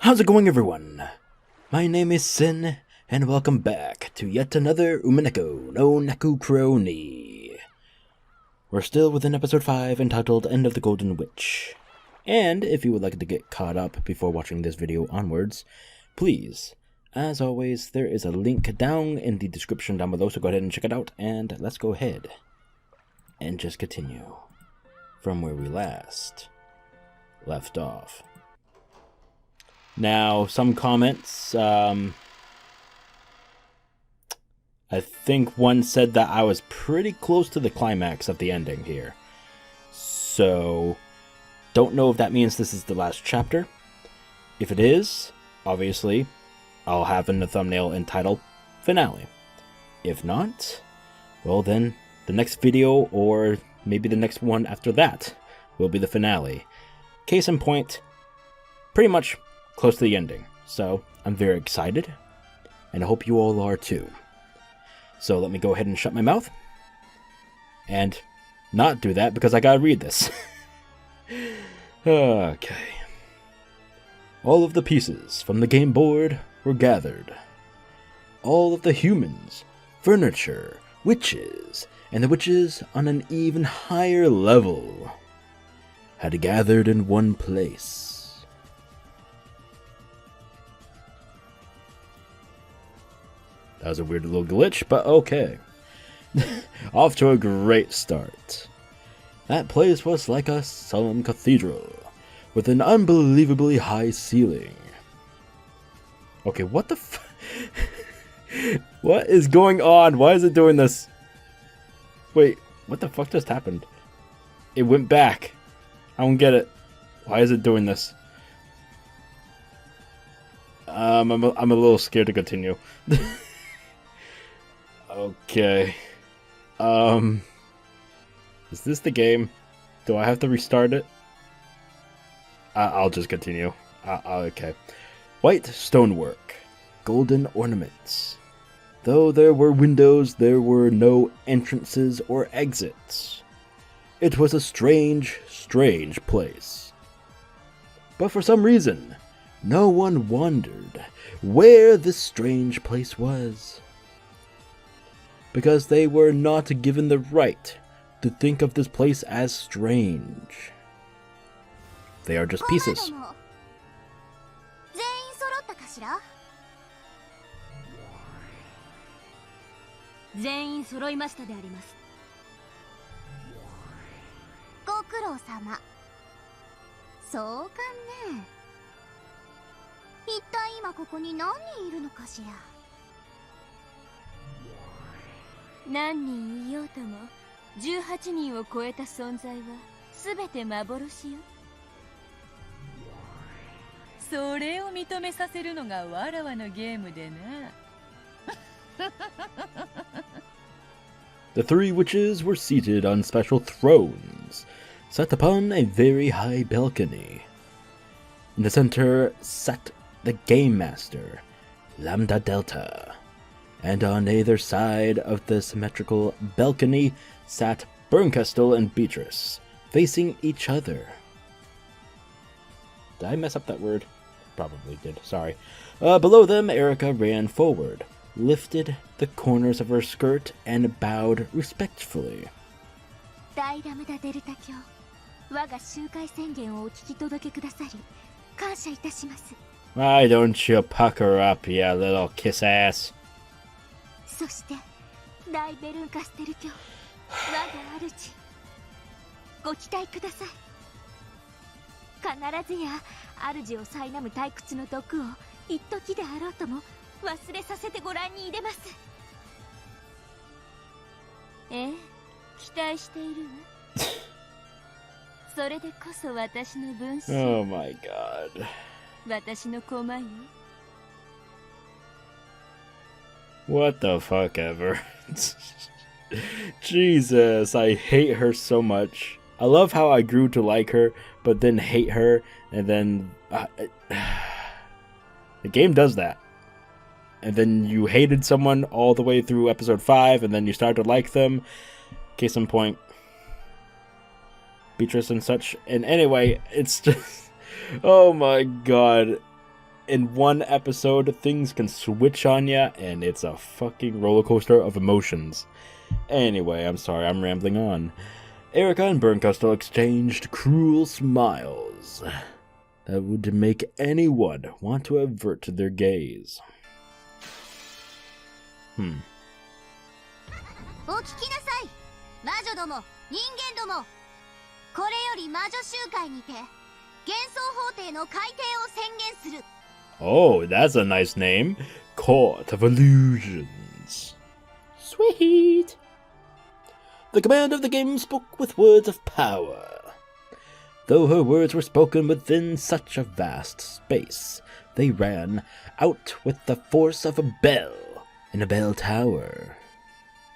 How's it going, everyone? My name is Sin, and welcome back to yet another Umineko no Naku Koro ni. We're still within episode 5 entitled End of the Golden Witch. And if you would like to get caught up before watching this video onwards, please, as always, there is a link down in the description down below, so go ahead and check it out, and let's go ahead and just continue from where we last left off. Now, some comments, I think one said that I was pretty close to the climax of the ending here. So, don't know if that means this is the last chapter. If it is, obviously, I'll have in the thumbnail entitled Finale. If not, well then, the next video, or maybe the next one after that, will be the finale. Case in point, pretty much close to the ending, so I'm very excited, and I hope you all are too. So let me go ahead and shut my mouth, and not do that because I gotta read this. Okay. All of the pieces from the game board were gathered. All of the humans, furniture, witches, and the witches on an even higher level had gathered in one place. That was a weird little glitch, but okay. Off to a great start. That place was like a solemn cathedral, with an unbelievably high ceiling. Okay, what the what is going on? Why is it doing this? Wait, what the fuck just happened? It went back. I don't get it. Why is it doing this? I'm a little scared to continue. Okay. Is this the game? Do I have to restart it? I'll just continue. Okay. White stonework. Golden ornaments. Though there were windows, there were no entrances or exits. It was a strange, strange place. But for some reason, no one wondered where this strange place was. Because they were not given the right to think of this place as strange. They are just pieces. Nannin iyou tomo, 18人を超えた存在はすべて幻よ。それを認めさせるのがわらわのゲームでな。The three witches were seated on special thrones, set upon a very high balcony. In the center sat the game master, Lambdadelta. And on either side of the symmetrical balcony sat Bernkastel and Beatrice, facing each other. Did I mess up that word? Probably did, sorry. Below them, Erika ran forward, lifted the corners of her skirt, and bowed respectfully. Why don't you pucker up, you little kiss ass? そして大ベルンカステル教我が主ご期待ください。必ずや主を苛む退屈の毒を一時であろうとも忘れさせてご覧に入れます。ええ、期待しているわ。それでこそ私の分身。Oh my god. 私の駒よ。What the fuck ever. Jesus, I hate her so much. I love how I grew to like her, but then hate her, and then... the game does that. And then you hated someone all the way through episode 5, and then you start to like them. Case in point, Beatrice and such. And anyway, it's just... oh my god. in one episode, things can switch on ya, and it's a fucking roller coaster of emotions. Anyway, I'm sorry, I'm rambling on. Erika and Bernkastel exchanged cruel smiles that would make anyone want to avert their gaze. お聞きなさい、魔女ども、人間ども。これより魔女集会にて幻想法廷の改定を宣言する。 Oh, that's a nice name. Court of Illusions. Sweet. The command of the game spoke with words of power. Though her words were spoken within such a vast space, they ran out with the force of a bell in a bell tower.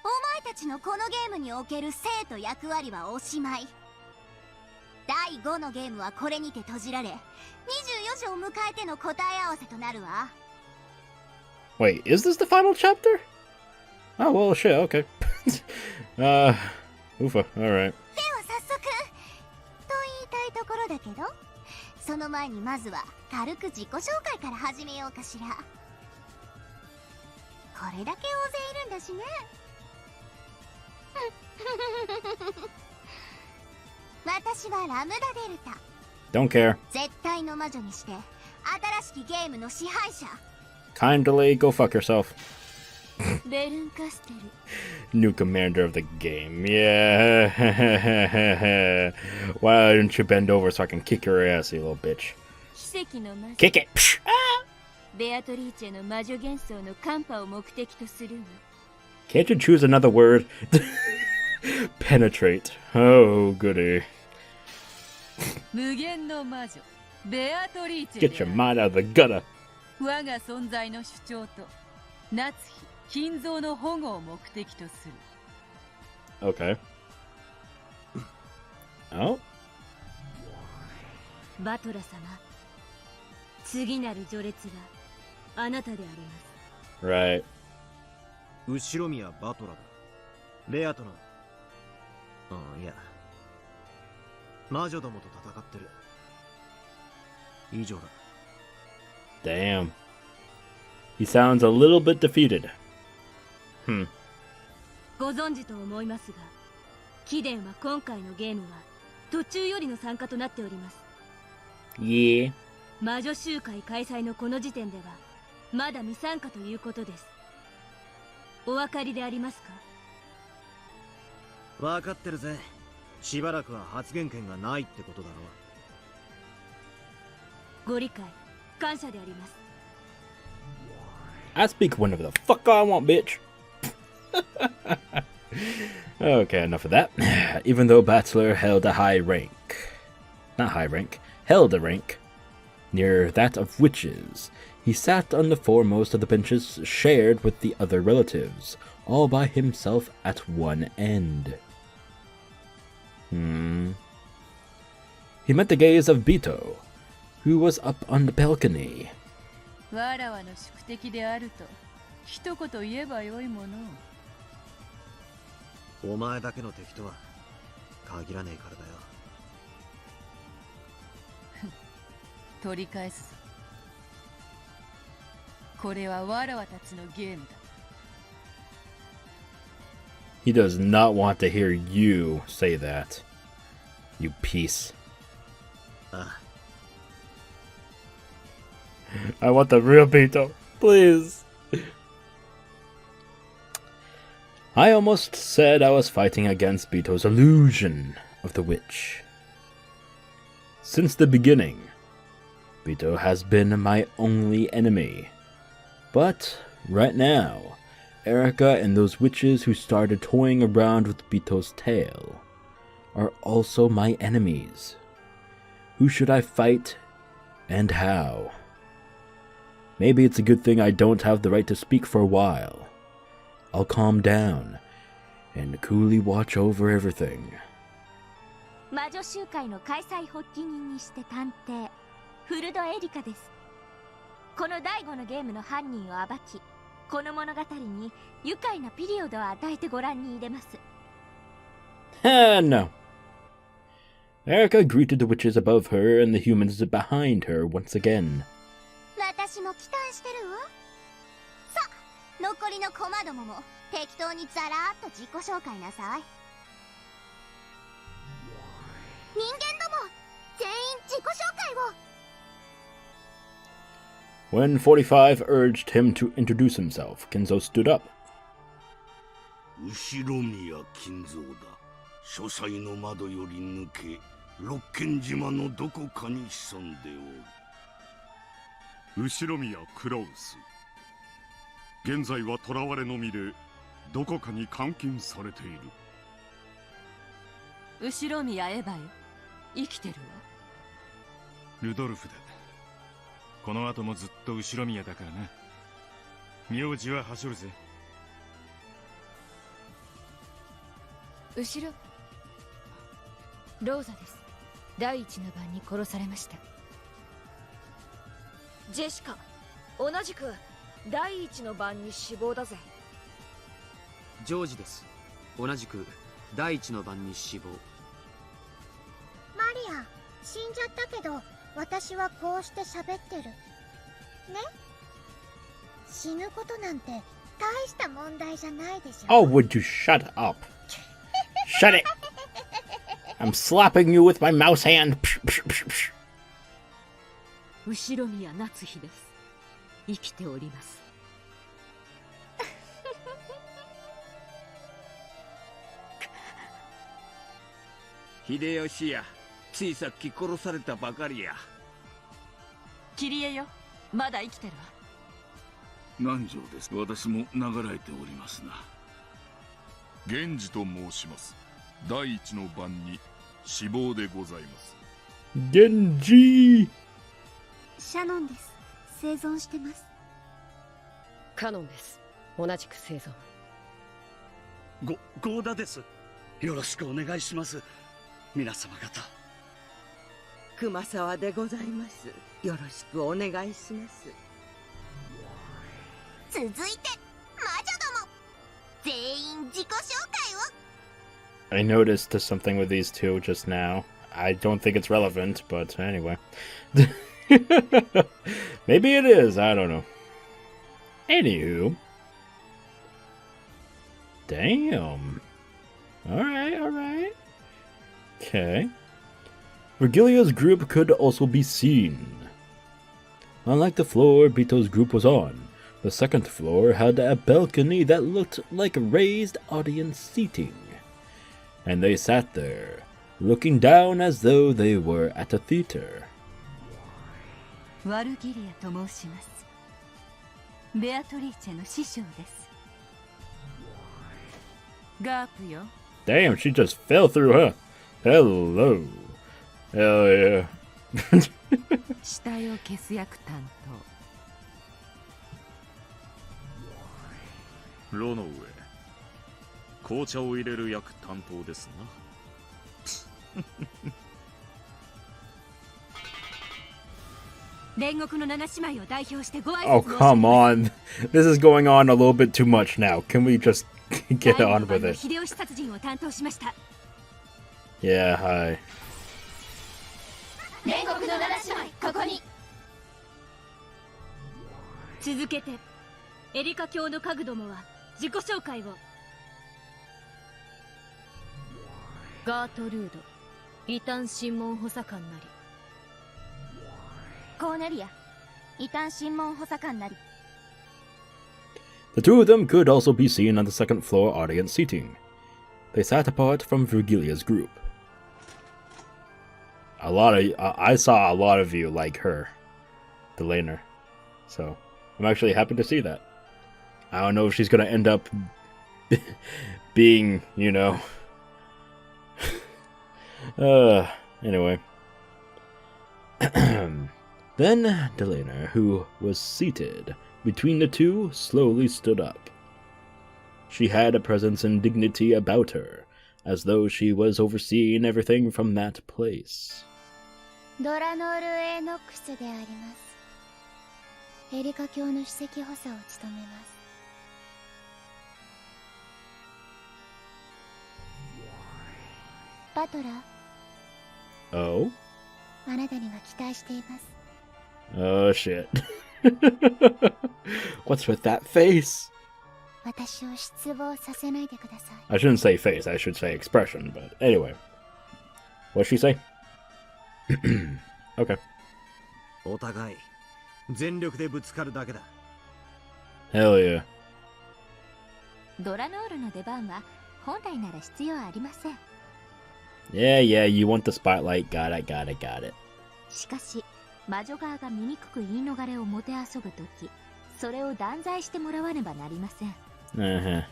お前たちのこのゲームにおける生と役割はおしまい。第5のゲームはこれにて閉じられ、24時を迎えての答え合わせとなるわ。 Wait, is this the final chapter? Oh, well, shit, okay. Oofa, alright. では早速と言いたいところだけど、その前にまずは軽く自己紹介から始めようかしら。これだけ大勢いるんだしね。私はラムダデルタ。 Don't care. 絶対の魔女にして新しきゲームの支配者。 Kindly go fuck yourself. ベルンカステル。 New commander of the game. Yeah. Why don't you bend over so I can kick your ass, you little bitch? 奇跡の魔女。 Kick it! Psh! Ah! ベアトリーチェの魔女幻想のカンパを目的とするわ。 Can't you choose another word? Penetrate. Oh, goody. 無限の魔女ベアトリーチェ Get your mind out of the gutter. 我が存在の主張と夏日金蔵の保護を目的とする。 Okay. Oh? バトラ様、次なる序列はあなたであります。 Right. 後宮バトラだ。ベアとのいや魔女どもと戦ってる。以上だ。 Damn. He sounds a little bit defeated. ご存知と思いますが、貴殿は今回のゲームは途中よりの参加となっております。 Yeah. 魔女集会開催のこの時点ではまだ未参加ということです。お分かりでありますか？分かってるぜ。しばらくは発言権がないってことだろう。ご理解感謝であります。 I speak whenever the fuck I want, bitch. Okay, enough of that. Even though Bachelor held a held a rank near that of witches, he sat on the foremost of the benches shared with the other relatives, all by himself at one end. He met the gaze of Bito, who was up on the balcony. わらわの宿敵であると一言言えばよいもの。お前だけの敵とは限らねえからだよ。取り返すぞ。これはわらわたちのゲームだ。 He does not want to hear you say that. You piece. ああ I want the real Bito, please. I almost said I was fighting against Bito's illusion of the witch. Since the beginning, Bito has been my only enemy. But right now, Erika and those witches who started toying around with Bito's tail are also my enemies. Who should I fight and how? Maybe it's a good thing I don't have the right to speak for a while. I'll calm down and coolly watch over everything. 魔女集会の開催発起人にして探偵フルドエリカです。この第5のゲームの犯人を暴き、この物語に愉快なピリオドを与えてご覧に入れます。 No. Erika greeted the witches above her and the humans behind her once again. 私私も期待してるわ。さあ、残りのコマどもも適当にザラーっと自己紹介なさい。人間ども、全員自己紹介を。When 45 urged him to introduce himself, Kinzo stood up. 後ろ宮金蔵だ。書斎の窓より抜け、六軒島のどこかに潜んでおる。後ろ宮クラウス。現在は囚われの身でどこかに監禁されている。後ろ宮エヴァよ、生きてるわ。ルドルフだ。この後もずっと後ろ宮だからな。名字ははしょるぜ。後ろローザです。第一の晩に殺されました。ジェシカ、同じく第一の晩に死亡だぜ。ジョージです。同じく第一の晩に死亡。マリア、死んじゃったけど私はこうして喋ってるね。死ぬことなんて大した問題じゃないでしょ。 Oh, would you shut up? Shut it! I'm slapping you with my mouse hand. 後ろ宮夏日です。生きております。秀吉や、ついさっき殺されたばかりや。桐江よ、まだ生きてるわ。南條です。私も流れておりますな。源氏と申します。第一の晩に死亡でございます。Genji! シャノンです。生存してます。カノンです。同じく生存。ゴーダです。よろしくお願いします。皆様方。熊沢でございます。よろしくお願いします。続いて魔女ども、全員自己紹介を。I noticed something with these two just now. I don't think it's relevant, but anyway. Maybe it is, I don't know. Anywho. Damn. Alright. Okay. Virgilia's group could also be seen. Unlike the floor Bito's group was on, the second floor had a balcony that looked like raised audience seating. And they sat there, looking down as though they were at a theater. ワルギリアと申します。ベアトリーチェの師匠です。ガープよ。 Damn, she just fell through, huh? Hello. Hell yeah. 死体を消す役担当。炉の上、紅茶を入れる役担当ですな。煉獄の七姉妹を代表してご挨拶 Oh, come on. This is going on a little bit too much now. Can we just get on with it? 秀吉殺人を担当しました。Yeah, hi. 煉獄の七姉妹、ここに。続けて、エリカ教の家具どもは自己紹介を。ガートルード、異端審問補佐官なり。コーネリア、異端審問補佐官なり。 The two of them could also be seen on the second floor audience seating. They sat apart from Virgilia's group. I saw a lot of you like her, the laner. So, I'm actually happy to see that. I don't know if she's gonna end up being, you know... anyway. Then Delana, who was seated between the two, slowly stood up. She had a presence and dignity about her, as though she was overseeing everything from that place. ドラノール・エノックスであります。エリカ教の首席補佐を務めます。バトラー。Oh? あなたには期待しています。Oh shit. What's with that face? 私を失望させないでください。 I shouldn't say face, I should say expression, but anyway. What'd she say? Okay. お互い全力でぶつかるだけだ。 Hell yeah. ドラノールの出番は本来なら必要ありません。 Yeah, you want the spotlight. Got it. しかし魔女側が醜く言い逃れをもてあそぶとき、それを断罪してもらわねばなりません。Uh-huh.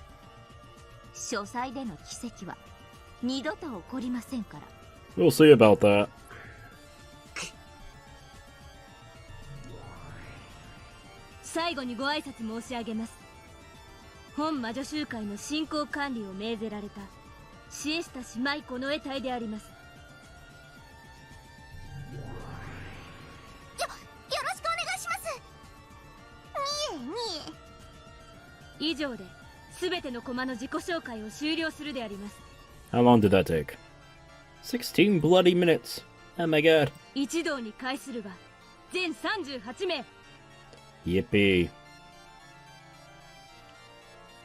書斎での奇跡は二度と起こりませんから。 We'll see about that. 最後にご挨拶申し上げます。本魔女集会の進行管理を命ぜられたシエスタ姉妹この得体であります。よろしくお願いします。以上で全ての駒の自己紹介を終了するであります。 How long did that take? 16 bloody minutes. Oh my god. 一同に会するは全38名。 Yippee.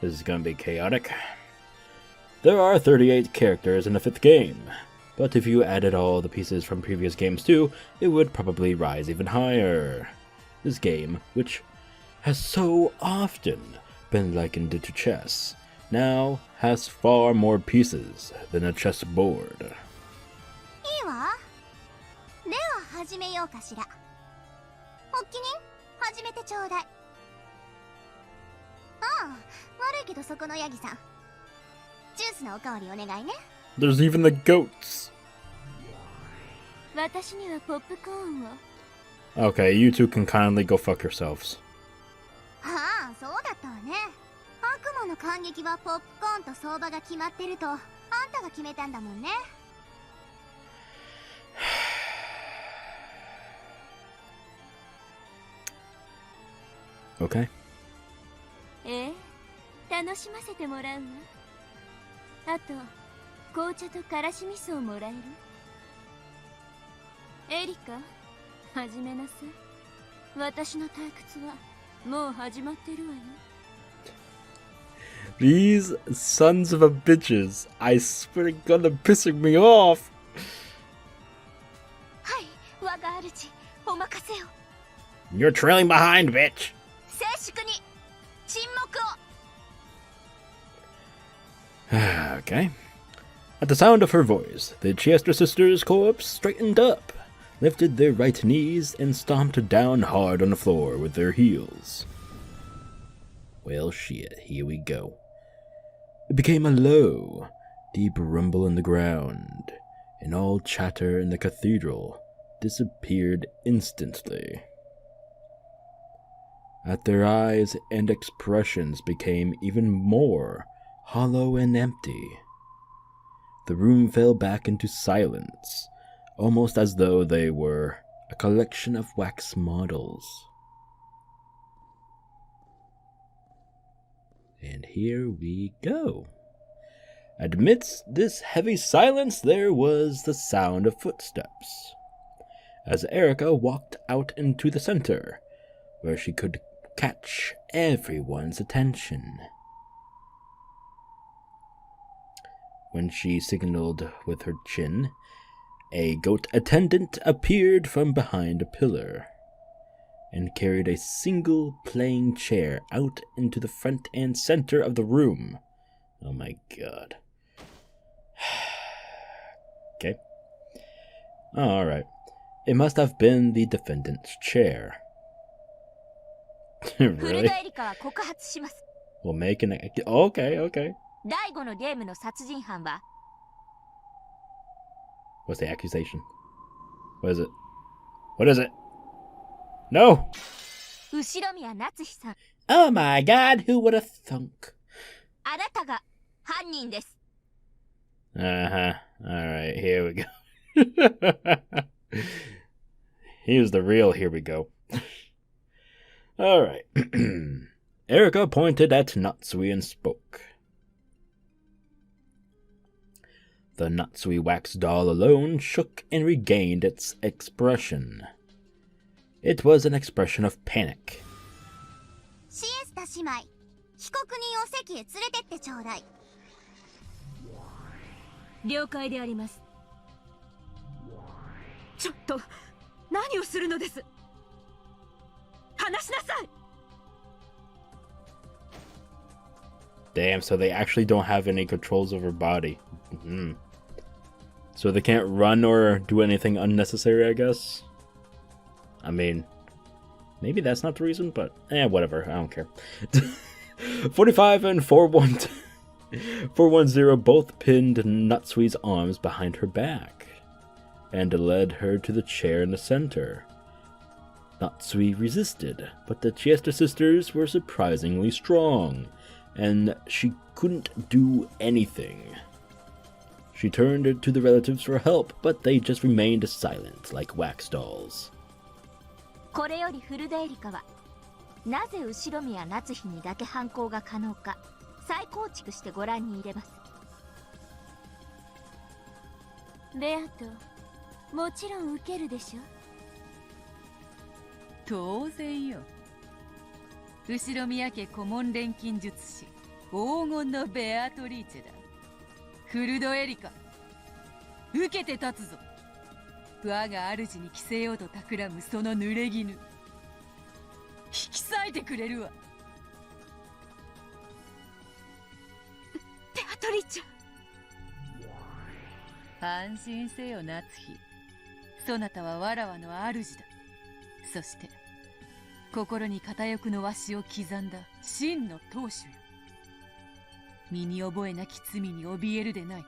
This is gonna be chaotic. There are 38 characters in the 5th game, but if you added all the pieces from previous games too, it would probably rise even higher. This game, which has so often been likened to chess, now has far more pieces than a chessboard. いいわ。では始めようかしら。発起人、始めてちょうだい。ああ、悪いけどそこのヤギさん。ジュースのおかわりお願いね。 There's even the goats. 私にはポップコーンを。 Okay, you two can kindly go fuck yourselves. ああ、そうだったわね。悪魔の感激はポップコーンと相場が決まってると、あんたが決めたんだもんね。Okay. ええ、楽しませてもらうわ。あと、紅茶とからし味噌をもらえる？エリカ、始めなさい。私の退屈はもう始まってるわよ。 These sons of a bitches, I swear to God, they're pissing me off. はい、我が主、お任せを。 You're trailing behind, bitch. 静粛に沈黙を。 Okay. At the sound of her voice, the Chester sisters' corpse straightened up, lifted their right knees, and stomped down hard on the floor with their heels. Well, shit, here we go. It became a low, deep rumble in the ground, and all chatter in the cathedral disappeared instantly. At their eyes and expressions became even more hollow and empty. The room fell back into silence, almost as though they were a collection of wax models. And here we go. Amidst this heavy silence, there was the sound of footsteps, as Erika walked out into the center, where she could catch everyone's attention. When she signaled with her chin, a goat attendant appeared from behind a pillar and carried a single plain chair out into the front and center of the room. Oh my god. Okay. Alright. It must have been the defendant's chair. Really? エリカは告発します。 We'll make an... Okay. 第5のゲームの殺人犯は What's the accusation? What is it? What is it? No! 後宮夏日さん。 Oh my god, who would have thunk? あなたが犯人です。 Uh-huh. Alright, here we go. Here's the real here we go. Alright. Erika pointed at Natsuhi and spoke. The Natsuhi wax doll alone shook and regained its expression. It was an expression of panic. シエスタ姉妹、被告人を席へ連れてってちょうだい。了解であります。ちょっと何をするのです。話しなさい。 Damn, so they actually don't have any controls over body. So they can't run or do anything unnecessary, I guess? I mean, maybe that's not the reason, but whatever, I don't care. 45 and 410 both pinned Natsuhi's arms behind her back and led her to the chair in the center. Natsuhi resisted, but the Chiesta sisters were surprisingly strong, and she couldn't do anything. She turned to the relatives for help, but they just remained silent like wax dolls. これよりフルドエリカはなぜ後宮夏日にだけ反抗が可能か再構築してご覧に入れます。ベアト、もちろん受けるでしょ。当然よ。後宮家顧問錬金術師黄金のベアトリーチェだ。フルドエリカ、受けて立つぞ。我が主に着せようと企むその濡れ衣、引き裂いてくれるわ。ベアトリーチェ。安心せよ夏日。そなたはわらわの主だ。そして心に片翼のわしを刻んだ真の当主よ。身に覚えなき罪に怯えるでない。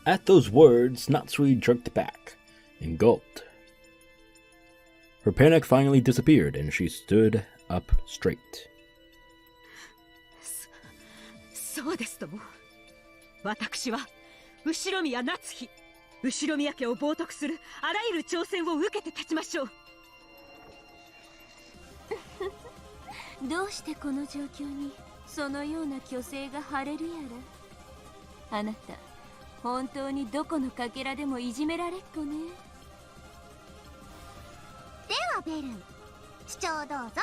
At those words, Natsuhi jerked back and gulped. Her panic finally disappeared, and she stood up straight. そうですとも。私は後宮夏日、後宮家を冒涜するあらゆる挑戦を受けて立ちましょう。どうしてこの状況にそのような虚勢が張れるやら。あなた本当にどこのかけらでもいじめられっ子ね。ではベルン、主張どうぞ。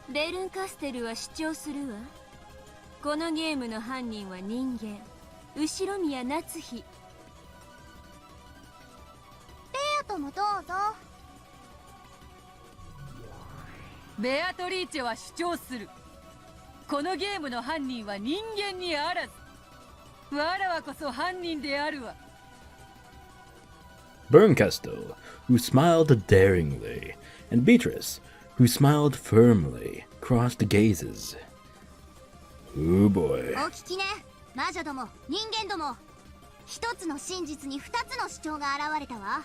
ベルンカステルは主張するわ。このゲームの犯人は人間、後宮夏日。ベアトもどうぞ。ベアトリーチェは主張する。このゲームの犯人は人間にあらず。わらわこそ犯人であるわ。Bernkastel, who smiled daringly, and Beatrice, who smiled firmly, crossed gazes. Oh boy. お聞きね、魔女ども、人間ども。一つの真実に二つの主張が現れたわ。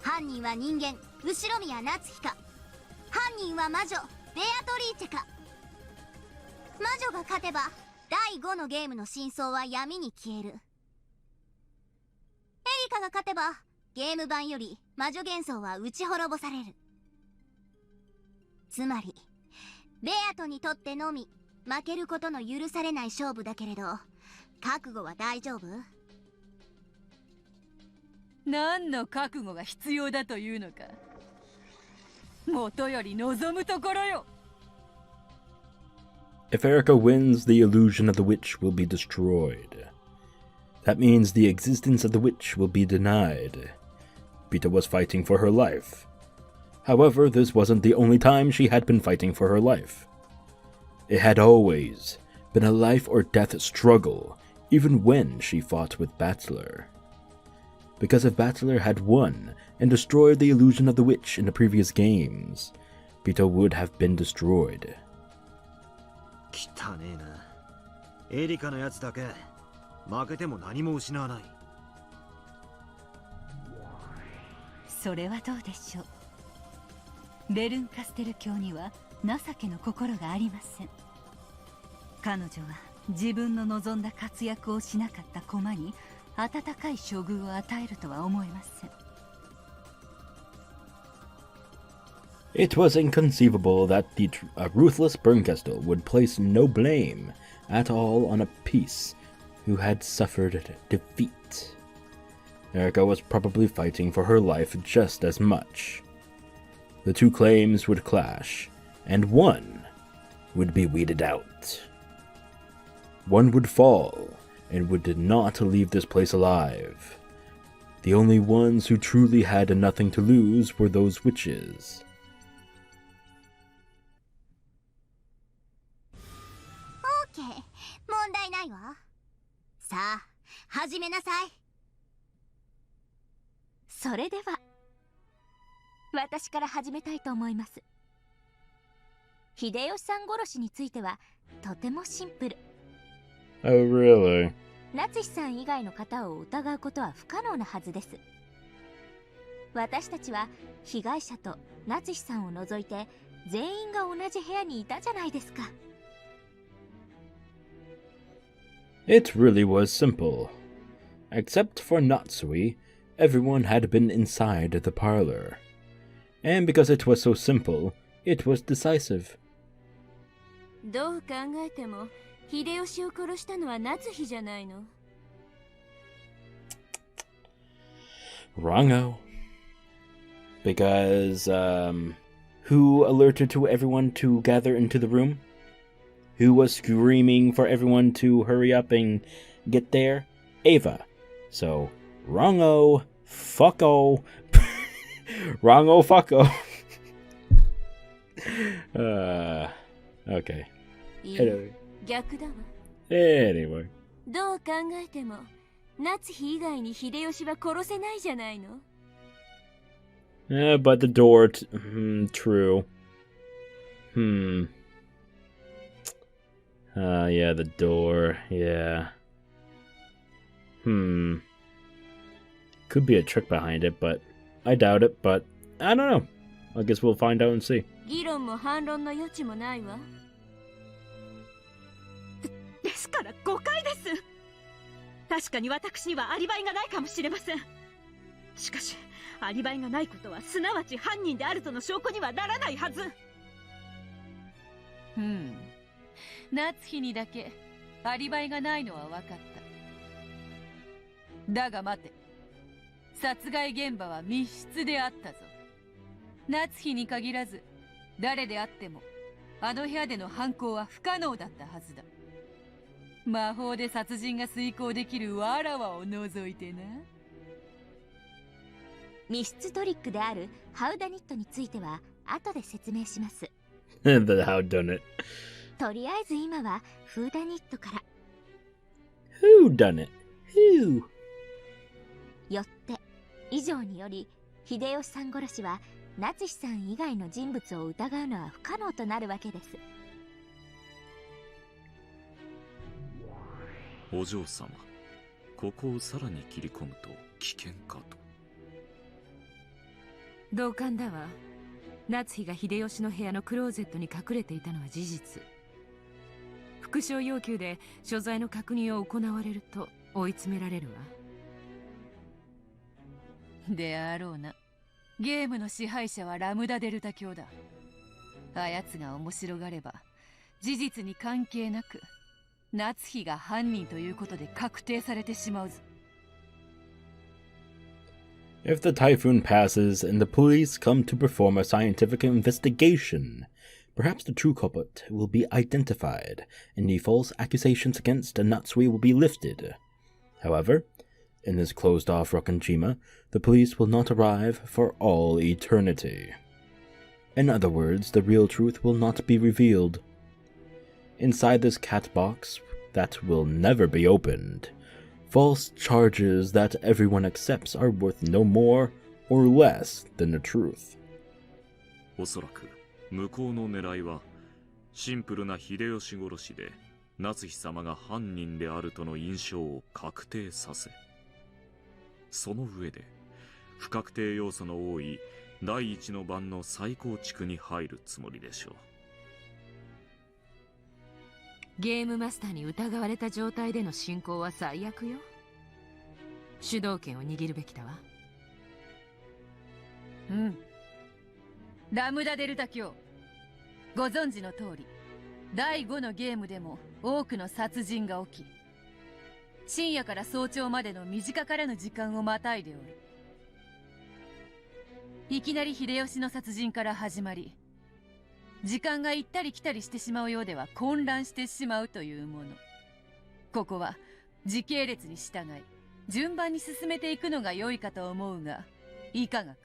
犯人は人間、後宮夏日か。犯人は魔女、ベアトリーチェか。魔女が勝てば第5のゲームの真相は闇に消える。エリカが勝てばゲーム版より魔女幻想は打ち滅ぼされる。つまりベアトにとってのみ負けることの許されない勝負だけれど、覚悟は大丈夫？何の覚悟が必要だというのか。もとより望むところよ。If Erika wins, the illusion of the witch will be destroyed. That means the existence of the witch will be denied. Bita was fighting for her life. However, this wasn't the only time she had been fighting for her life. It had always been a life or death struggle, even when she fought with Battler. Because if Battler had won and destroyed the illusion of the witch in the previous games, Bita would have been destroyed. 汚ねえな。エリカのやつだけ負けても何も失わない。それはどうでしょう。ベルンカステル教には情けの心がありません。彼女は自分の望んだ活躍をしなかった駒に温かい処遇を与えるとは思えません。It was inconceivable that the ruthless Bernkastel would place no blame at all on a piece who had suffered defeat. Erika was probably fighting for her life just as much. The two claims would clash, and one would be weeded out. One would fall, and would not leave this place alive. The only ones who truly had nothing to lose were those witches. OK、問題ないわ。さあ、始めなさい。それでは私から始めたいと思います。秀吉さん殺しについてはとてもシンプル。Oh, really? 夏日さん以外の方を疑うことは不可能なはずです。私たちは被害者と夏日さんを除いて全員が同じ部屋にいたじゃないですか。It really was simple. Except for Natsuhi, everyone had been inside the parlor. And because it was so simple, it was decisive. どう考えても秀吉を殺したのは夏日じゃないの。Wrongo. Because, who alerted to everyone to gather into the room? Who was screaming for everyone to hurry up and get there? Ava. So, wrongo, fucko. Wrongo, fucko. Okay. Anyway. 逆だわ。Anyway. どう考えても夏日以外に秀吉は殺せないじゃないの。But the door, true. Yeah, the door, yeah. Could be a trick behind it, but I doubt it, but I don't know. I guess we'll find out and see. 議論も反論の余地もないわ。ですから誤解です。確かに私にはアリバイがないかもしれません。しかしアリバイがないことはすなわち犯人であるとの証拠にはならないはず。夏日にだけアリバイがないのは分かった。だが待て、殺害現場は密室であったぞ。夏日に限らず誰であってもあの部屋での犯行は不可能だったはずだ。魔法で殺人が遂行できるわらわを除いてな。密室トリックであるハウダニットについては後で説明します。The how done it. とりあえず今はフーダニットから。Who done it? Who? よって以上により秀吉さん殺しは夏日さん以外の人物を疑うのは不可能となるわけです。お嬢様、ここをさらに切り込むと危険かと。同感だわ。夏日が秀吉の部屋のクローゼットに隠れていたのは事実。復讐要求で所在の確認を行われると追い詰められるわ。であろうな。ゲームの支配者はラムダデルタ教だ。あやつが面白がれば事実に関係なく夏日が犯人ということで確定されてしまうぞ。If the typhoon passes and the police come to perform a scientific investigation, perhaps the true culprit will be identified and the false accusations against Natsuhi will be lifted. However, in this closed-off Rokkenjima, the police will not arrive for all eternity. In other words, the real truth will not be revealed. Inside this cat box that will never be opened, false charges that everyone accepts are worth no more or less than the truth. おそらく向こうの狙いはシンプルな秀吉殺しで夏日様が犯人であるとの印象を確定させ、その上で不確定要素の多い第一の番の再構築に入るつもりでしょう。ゲームマスターに疑われた状態での進行は最悪よ。主導権を握るべきだわ。ラムダデルタ教、ご存知の通り第5のゲームでも多くの殺人が起き、深夜から早朝までの短からぬ時間をまたいでおる。いきなり秀吉の殺人から始まり、時間が行ったり来たりしてしまうようでは混乱してしまうというもの。ここは時系列に従い順番に進めていくのが良いかと思うが、いかがか。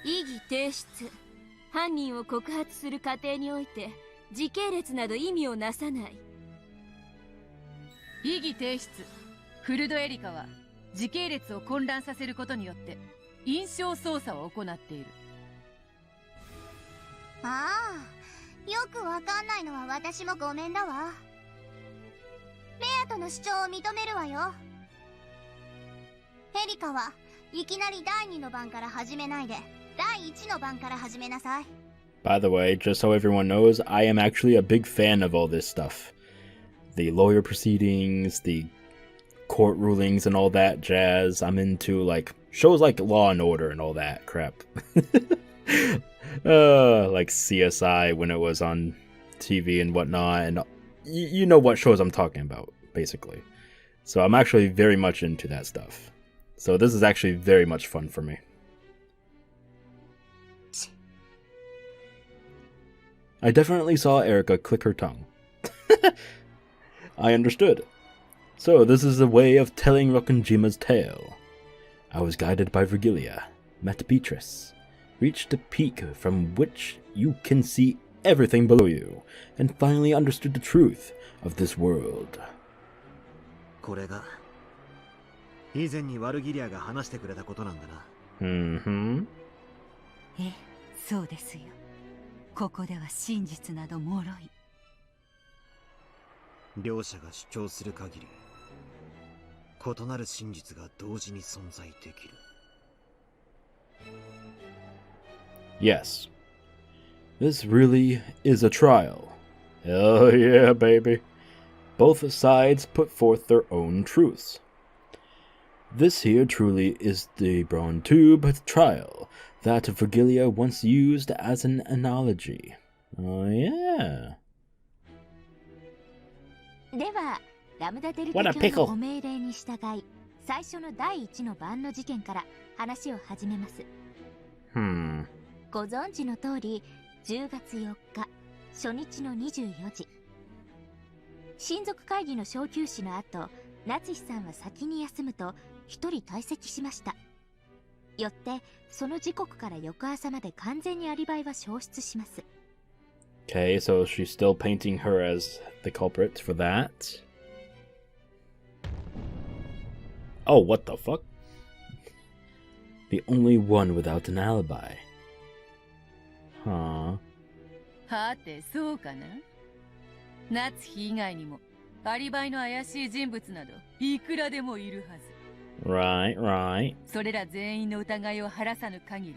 異議提出。犯人を告発する過程において時系列など意味をなさない。異議提出。フルドエリカは時系列を混乱させることによって印象操作を行っている。ああ、よくわかんないのは私もごめんだわ。ベアとの主張を認めるわよ。エリカはいきなり第2の番から始めないで第1の番から始めなさい。By the way, just so everyone knows, I am actually a big fan of all this stuff. The lawyer proceedings, the court rulings and all that jazz. I'm into like shows like Law and Order and all that crap. Like CSI when it was on TV and whatnot, and you know what shows I'm talking about, basically. So I'm actually very much into that stuff. So this is actually very much fun for me. I definitely saw Erika click her tongue. I understood. So this is a way of telling Rokkenjima's tale. I was guided by Virgilia, met Beatrice, reached a peak from which you can see everything below you, and finally understood the truth of this world. これが以前にワルギリアが話してくれたことなんだな。Mm-hmm. ええ、そうですよ。ここでは真実など脆い。両者が主張する限り、異なる真実が同時に存在できる。Yes. This really is a trial. Hell yeah, baby. Both sides put forth their own truths. This here truly is the Braun Tube trial that Virgilia once used as an analogy. Oh yeah. ではラムダデル What タ a 教 pickle. のご命令に従い最初の第1の番の事件から話を始めます。ご存知の通り10月4日初日の24時、親族会議の小休止の後、夏日さんは先に休むと一人退席しました。よってその時刻から翌朝まで完全にアリバイは消失します。 Okay, so she's still painting her as the culprit for that. Oh, what the fuck? The only one without an alibi. Huh. はてそうかな。夏日以外にもアリバイの怪しい人物などいくらでもいるはず。Right, right. それら全員の疑いを晴らさぬ限り、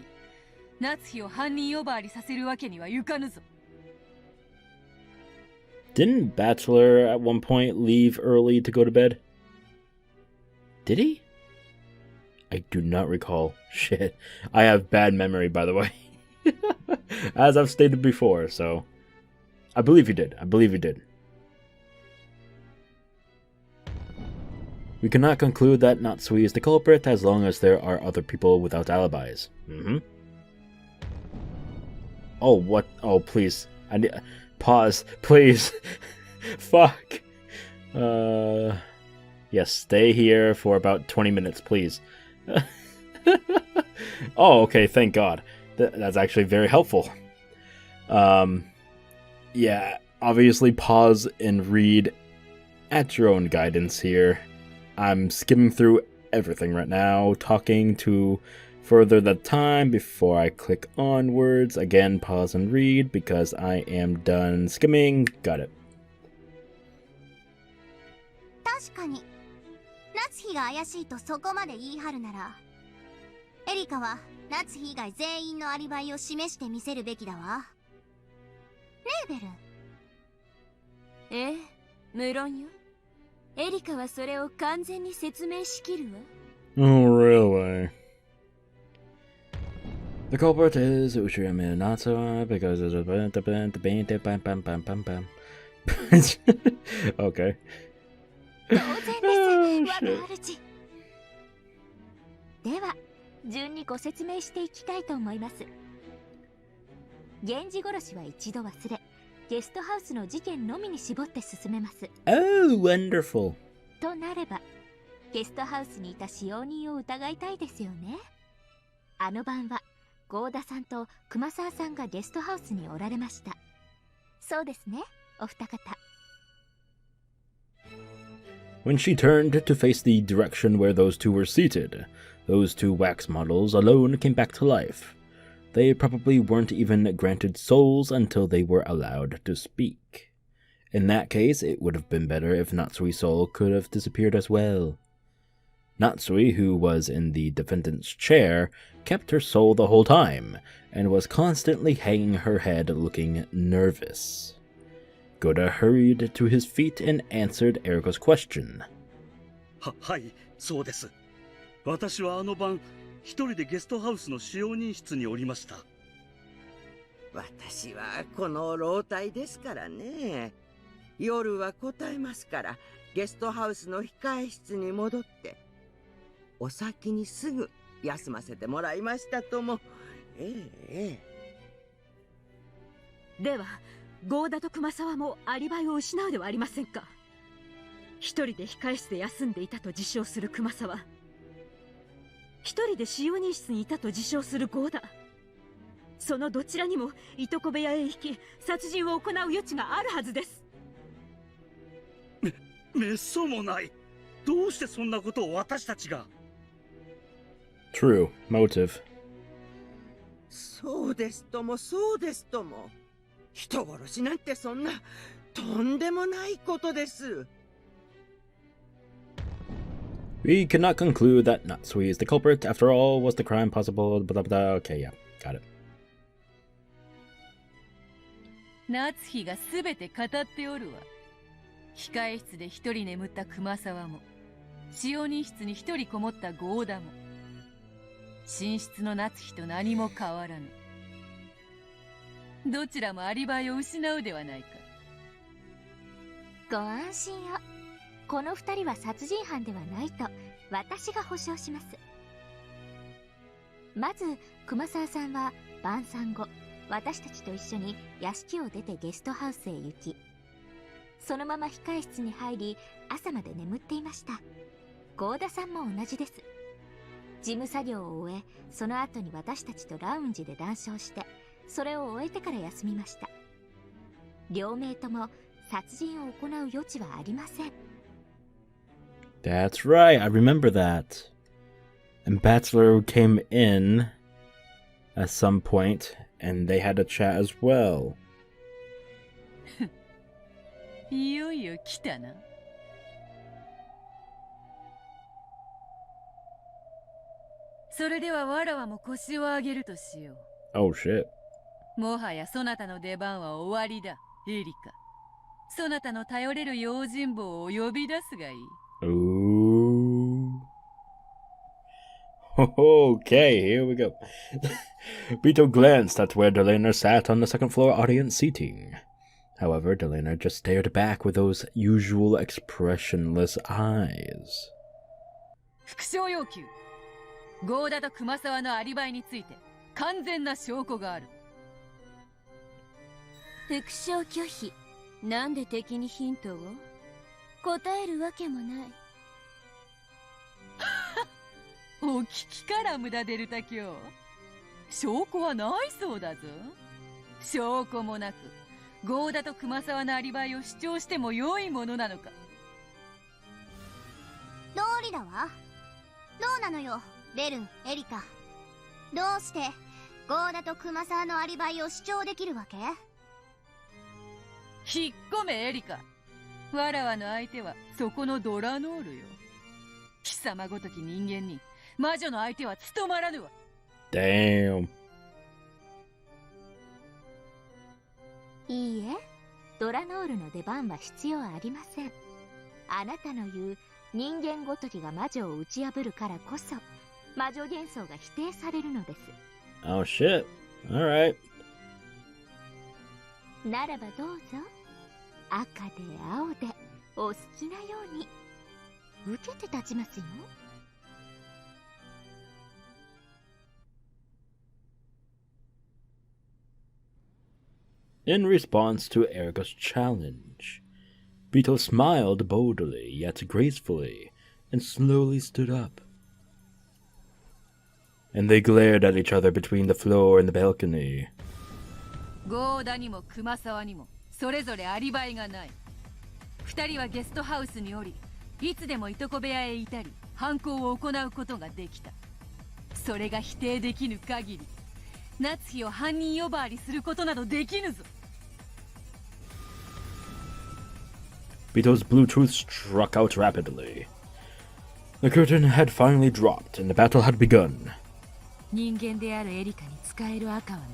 夏日を犯人呼ばわりさせるわけにはいかぬぞ。Didn't Bachelor at one point leave early to go to bed? Did he? I do not recall. Shit. I have bad memory, by the way. As I've stated before, so... I believe he did. I believe he did. We cannot conclude that Natsuhi is the culprit as long as there are other people without alibis. Mm-hmm. Oh, what? Oh, please. I need... Pause, please. Fuck. Yes, stay here for about 20 minutes, please. Oh, okay, thank God. That's actually very helpful. Yeah, obviously pause and read at your own guidance here. I'm skimming through everything right now, talking to further the time before I click onwards. Again, pause and read because I am done skimming. Got it. 確かに夏日が怪しいとそこまで言い張るなら、エリカは夏日以外全員のアリバイを示してみせるべきだわ。ねえベル。ええ、無論よ。エリカはそれを完全に説明しきるわ。Oh, really? The culprit is Ushiromiya Natsuhi because Okay. 当然です、我が主。では順にご説明していきたいと思います。源氏殺しは一度忘れ、ゲストハウスの事件のみに絞って進めます。Oh, wonderful. となればゲストハウスにいた使用人を疑いたいですよね。あの晩は郷田さんと熊沢さんがゲストハウスにおられました。そうですね、お二方。When she turned to face the direction where those two were seated, those two wax models alone came back to life. They probably weren't even granted souls until they were allowed to speak. In that case, it would have been better if Natsuhi's soul could have disappeared as well. Natsuhi, who was in the defendant's chair, kept her soul the whole time, and was constantly hanging her head looking nervous. Goda hurried to his feet and answered Erika's question. はい、そうです。私はあの晩、一人でゲストハウスの使用人室におりました。私はこの老体ですからね。夜は答えますから、ゲストハウスの控え室に戻って、お先にすぐ休ませてもらいましたとも。では郷田と熊沢もアリバイを失うではありませんか。一人で控え室で休んでいたと自称する熊沢、一人で使用人室にいたと自称する郷田、そのどちらにもいとこ部屋へ行き殺人を行う余地があるはずです。めっそうもない。どうしてそんなことを私たちが。 True. Motive. そうですともそうですとも。人殺しなんてそんなとんでもないことです。We cannot conclude that Natsuhi is the culprit. After all, was the crime possible? Blah, blah, blah. Okay, yeah. Got it. 夏日がすべて語っておるわ。控え室で一人眠った熊沢も、使用人室に一人こもった郷田も、寝室の夏日と何も変わらぬ。どちらもアリバイを失うではないか。ご安心を。この二人は殺人犯ではないと私が保証します。まず熊沢さんは晩餐後、私たちと一緒に屋敷を出てゲストハウスへ行き、そのまま控え室に入り朝まで眠っていました。郷田さんも同じです。事務作業を終え、その後に私たちとラウンジで談笑して、それを終えてから休みました。両名とも殺人を行う余地はありません。That's right, I remember that. And Bachelor came in at some point, and they had a chat as well. いよいよ来たな。それではわらわも腰を上げるとしよう。Oh shit. もはやそなたの出番は終わりだ、エリカ。そなたの頼れる用心棒を呼び出すがいい。Ooh. Okay, here we go. Bito glanced at where Delena sat on the second floor audience seating. However, Delena just stared back with those usual expressionless eyes. 副将要求。郷田と熊沢のアリバイについて完全な証拠がある。副将拒否。なんで敵にヒントを？答えるわけもない。お聞きから無駄デルタ卿。証拠はないそうだぞ。証拠もなく郷田と熊沢のアリバイを主張しても良いものなのか。道理だわ。どうなのよ、ベルン、エリカ。どうして郷田と熊沢のアリバイを主張できるわけ？引っ込めエリカ。わらわの相手はそこのドラノールよ。貴様ごとき人間に魔女の相手は務まらぬわ。Damn. いいえ、ドラノールの出番は必要ありません。あなたの言う人間ごときが魔女を打ち破るからこそ魔女幻想が否定されるのです。 Oh shit. Alright. ならばどうぞ。赤で青でお好きなように受けて立ちますよ。In response to Erika's challenge, Beetle smiled boldly yet gracefully and slowly stood up. And they glared at each other between the floor and the balcony. ゴーダにも熊沢にもそれぞれアリバイがない。二人はゲストハウスにおり、いつでもいとこ部屋へいたり犯行を行うことができた。それが否定できぬ限り、夏日を犯人呼ばわりすることなどできぬぞ。Beetle's Bluetooth struck out rapidly. The curtain had finally dropped and the battle had begun. 人間であるエリカに使える赤はない。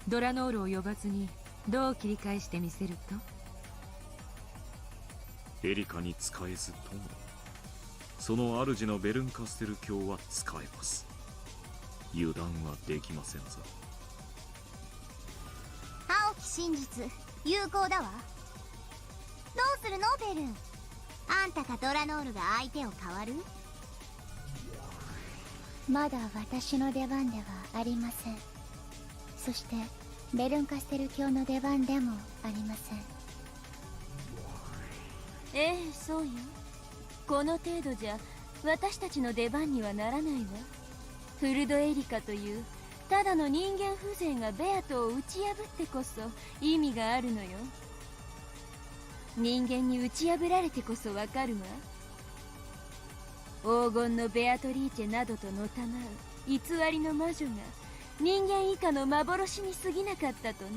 ドラノールを呼ばずにどう切り返してみせると？エリカに使えずとも、その主のベルンカステル卿は使えます。油断はできませんぞ。青き真実有効だわ。どうするのベルン？あんたかドラノールが相手を変わる？まだ私の出番ではありません。そしてベルンカステル卿の出番でもありません。ええ、そうよ。この程度じゃ私たちの出番にはならないわ。フルドエリカというただの人間風情がベアトを打ち破ってこそ意味があるのよ。人間に打ち破られてこそわかるわ。黄金のベアトリーチェなどとのたまう偽りの魔女が人間以下の幻に過ぎなかったとね。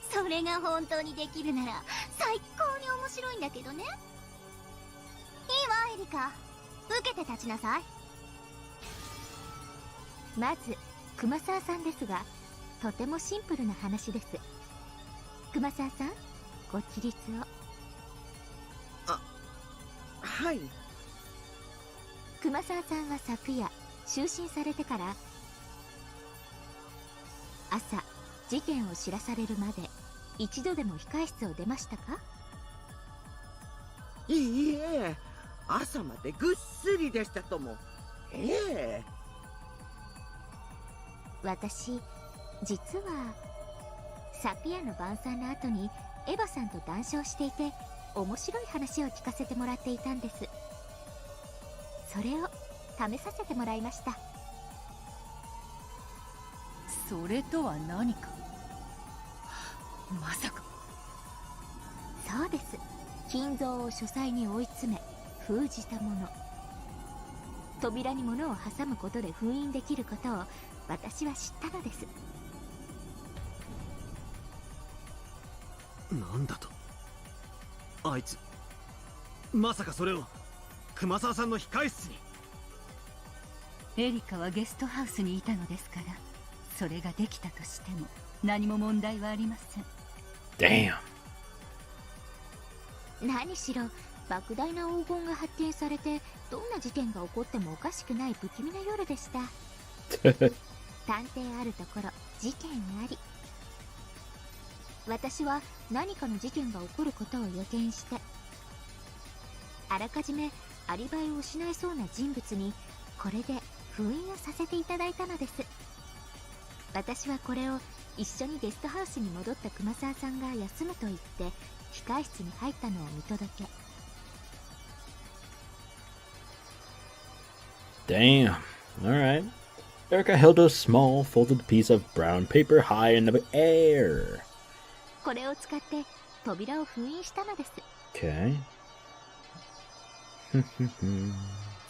それが本当にできるなら最高に面白いんだけどね。いいわエリカ、受けて立ちなさい。まず熊沢さんですが、とてもシンプルな話です。熊沢さん、ご起立を。はい。熊沢さんは昨夜就寝されてから朝事件を知らされるまで一度でも控室を出ましたか？いいえ、朝までぐっすりでしたとも。私実はサピアの晩餐の後にエヴァさんと談笑していて面白い話を聞かせてもらっていたんです。それを試させてもらいました。それとは何か？まさか。そうです。金蔵を書斎に追い詰め封じたもの。扉に物を挟むことで封印できることを私は知ったのです。なんだと？あいつまさかそれを熊沢さんの控室に？エリカはゲストハウスにいたのですから、それができたとしても何も問題はありません。 Damn. 何しろ莫大な黄金が発見されてどんな事件が起こってもおかしくない不気味な夜でした。探偵あるところ事件あり。私は何かの事件が起こることを予見して、あらかじめアリバイを失いそうな人物にこれで封印をさせていただいたのです。私はこれを一緒にゲストハウスに戻った熊沢さんが休むと言って控室に入ったのを見届け。 Damn. Alright. Erika held a small folded piece of brown paper high in the air. これを使って扉を封印したのです。 Okay.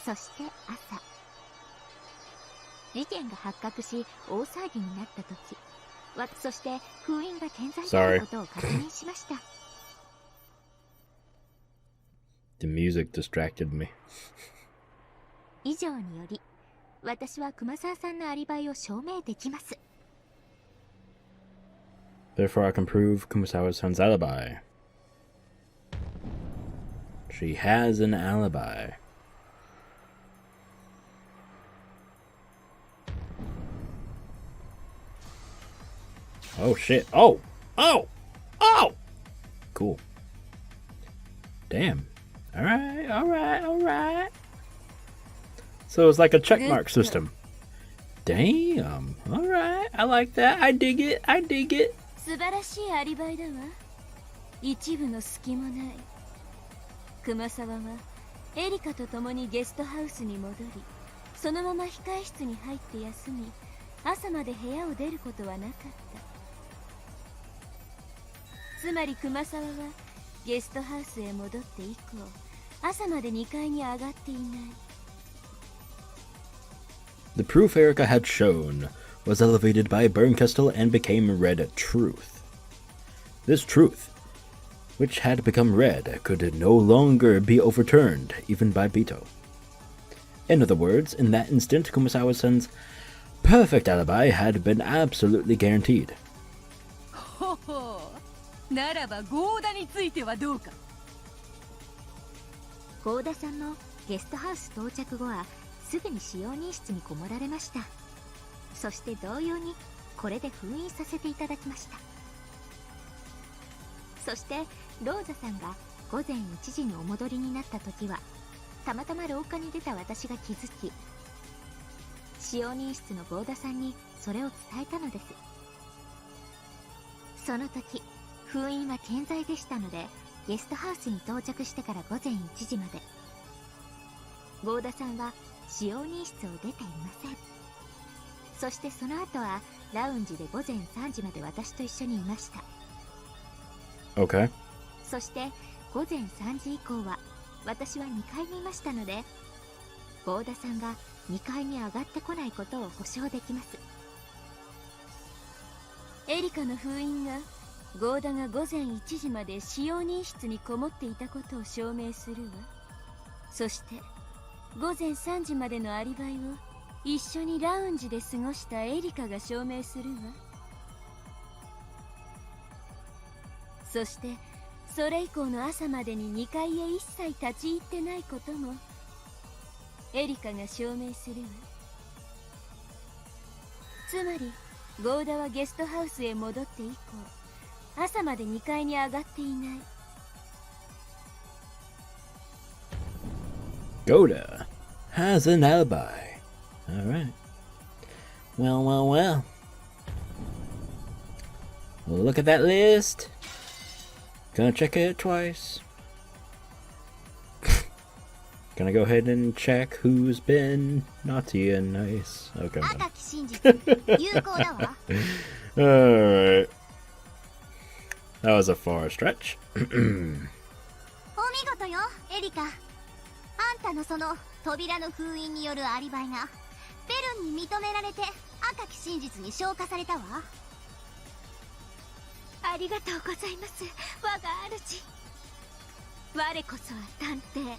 そして朝、事件が発覚し大騒ぎになった時、そして封印が健在であることを確認しました。 The music distracted me. 以上により私は熊沢さんのアリバイを証明できます。 Therefore, I can prove Kumasawa-san's alibi. She has an alibi. Oh shit. Oh! Oh! Oh! Cool. Damn. Alright, alright, alright. So it's like a checkmark system. Damn. Alright. I like that. I dig it. I dig it. 素晴らしいアリバイだわ。一部の隙もない。熊沢はエリカと共にゲストハウスに戻り、そのまま控え室に入って休み、朝まで部屋を出ることはなかった。つまり熊沢はゲストハウスへ戻って以降、朝まで2階に上がっていない。The proof Erika had shown was elevated by Bernkastel and became red truth. This truth, which had become red, could no longer be overturned, even by Bito. In other words, in that instant, Kumasawa-san's perfect alibi had been absolutely guaranteed. ほほう。ならばゴーダについてはどうか。ゴーダさんのゲストハウス到着後はすぐに使用人室にこもられました。そして同様にこれで封印させていただきました。そしてローザさんが午前1時にお戻りになった時は、たまたま廊下に出た私が気づき、使用人室のゴーダさんにそれを伝えたのです。その時封印は健在でしたので、ゲストハウスに到着してから午前1時までゴーダさんは使用人室を出ていません。そしてその後はラウンジで午前3時まで私と一緒にいました。 Okay. そして午前3時以降は私は2階にいましたので、ゴーダさんが2階に上がってこないことを保証できます。エリカの封印がゴーダが午前1時まで使用人室にこもっていたことを証明するわ。そして午前3時までのアリバイを一緒にラウンジで過ごしたエリカが証明するわ。そしてそれ以降の朝までに2階へ一切立ち入ってないこともエリカが証明するわ。つまりゴーダはゲストハウスへ戻って以降、朝まで2階に上がっていない。Goda has an alibi. Alright. Well, well, well. Look at that list. Gonna check it twice. Gonna go ahead and check who's been naughty and nice. Okay. Alright. That was a far stretch. お見事よ、エリカ。あんたのその扉の封印によるアリバイがベルンに認められて赤き真実に昇華されたわ。ありがとうございます、我が主。我こそは探偵、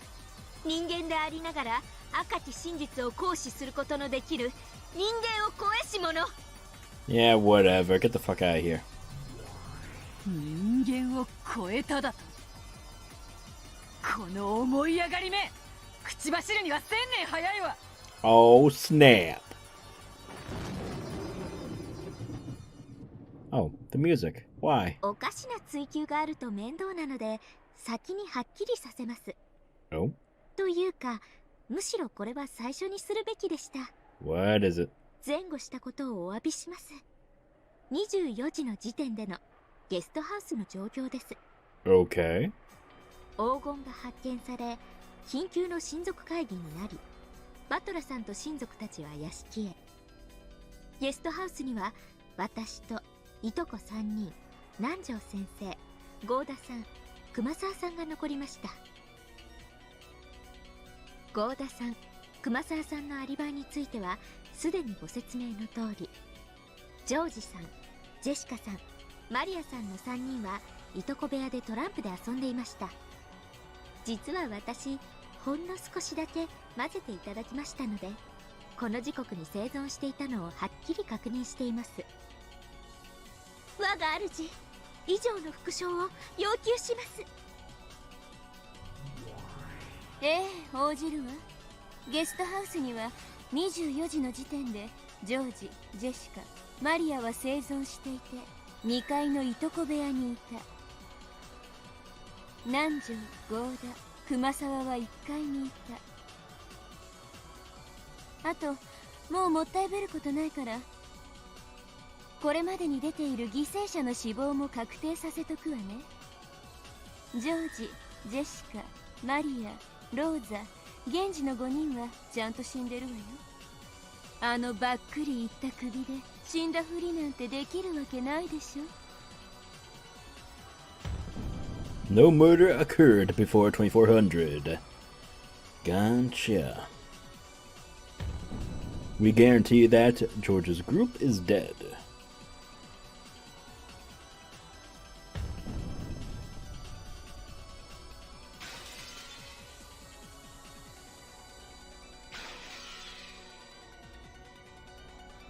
人間でありながら赤き真実を行使することのできる人間を超えし者。 Yeah, whatever. Get the fuck out of here. 人間を超えただと。この思い上がりめ、口走るには1000年早いわ。 Oh, snap. Oh, the music. Why? おかしな追求があると面倒なので先にはっきりさせます。 Oh? というか、むしろこれは最初にするべきでした。 What is it? 前後したことをお詫びします。24時の時点でのゲストハウスの状況です。 Okay. 黄金が発見され、緊急の親族会議になり、バトラさんと親族たちは屋敷へ。ゲストハウスには私といとこ3人、南條先生、郷田さん、熊沢さんが残りました。郷田さん、熊沢さんのアリバイについてはすでにご説明の通り、ジョージさん、ジェシカさん、マリアさんの3人はいとこ部屋でトランプで遊んでいました。実は私、ほんの少しだけ混ぜていただきましたので、この時刻に生存していたのをはっきり確認しています。我が主、以上の復唱を要求します。ええ、応じるわ。ゲストハウスには24時の時点でジョージ、ジェシカ、マリアは生存していて、2階のいとこ部屋にいた。南條、郷田、熊沢は1階にいた。あともうもったいぶることないから、これまでに出ている犠牲者の死亡も確定させとくわね。ジョージ、ジェシカ、マリア、ローザ、ゲンジの5人はちゃんと死んでるわよ。あのばっくりいった首で死んだふりなんてできるわけないでしょ。 No murder occurred before 2400. Gotcha. We guarantee that George's group is dead.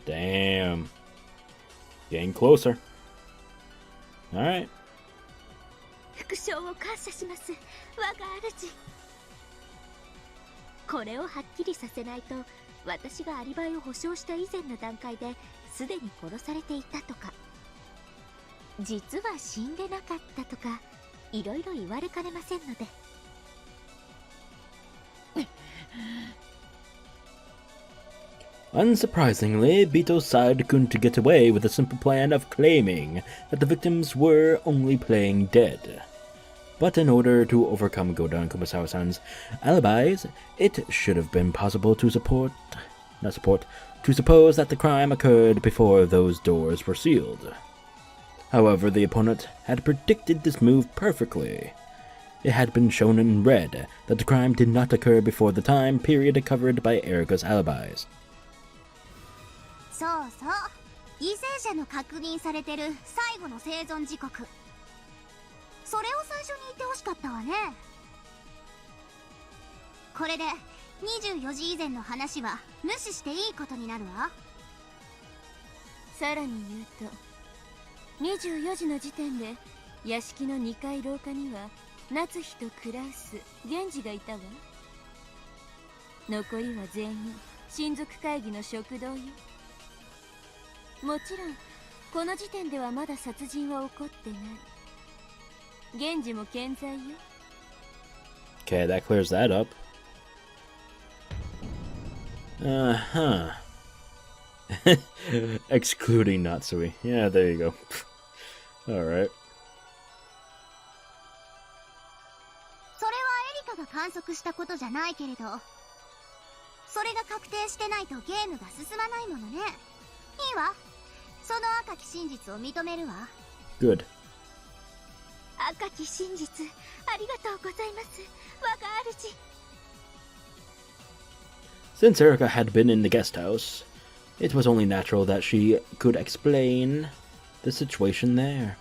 Damn. Getting closer. Alright. 副将を感謝します、我が主。これをはっきりさせないと、私がアリバイを保証した以前の段階ですでに殺されていたとか、実は死んでなかったとか、いろいろ言われかねませんので。Unsurprisingly, Bito's side couldn't get away with the simple plan of claiming that the victims were only playing dead. But in order to overcome Goda and Kumasawa-san's alibis, it should have been possible to suppose that the crime occurred before those doors were sealed. However, the opponent had predicted this move perfectly. It had been shown in red that the crime did not occur before the time period covered by Erika's alibis. そうそう、犠牲者の確認されてる最後の生存時刻、それを最初に言ってほしかったわね。これで24時以前の話は無視していいことになるわ。さらに言うと、24時の時点で屋敷の2階廊下には夏日とクラウス、源氏がいたわ。残りは全員親族会議の食堂よ。もちろんこの時点ではまだ殺人は起こってない。源氏も健在よ。 Okay, that clears that up. Uh-huh. Excluding Natsuhi. Yeah, there you go. Alright. それはエリカが観測したことじゃないけれど、それが確定してないとゲームが進まないものね。いいわ。その赤き真実を認めるわ。 Good. 赤き真実、ありがとうございます、我が主。 Since Erika had been in the guest house, it was only natural that she could explain the situation there.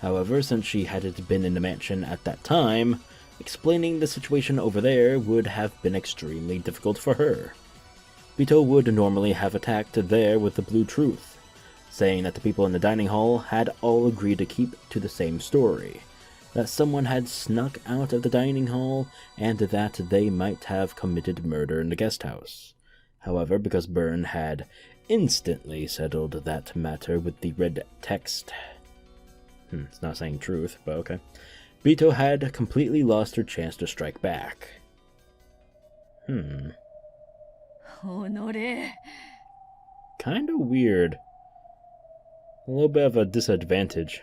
However, since she hadn't been in the mansion at that time, explaining the situation over there would have been extremely difficult for her. Bito would normally have attacked there with the blue truth, saying that the people in the dining hall had all agreed to keep to the same story, that someone had snuck out of the dining hall and that they might have committed murder in the guest house. However, because Byrne had instantly settled that matter with the red text, it's not saying truth, but okay, Bito had completely lost her chance to strike back. Kinda weird. A little bit of a disadvantage.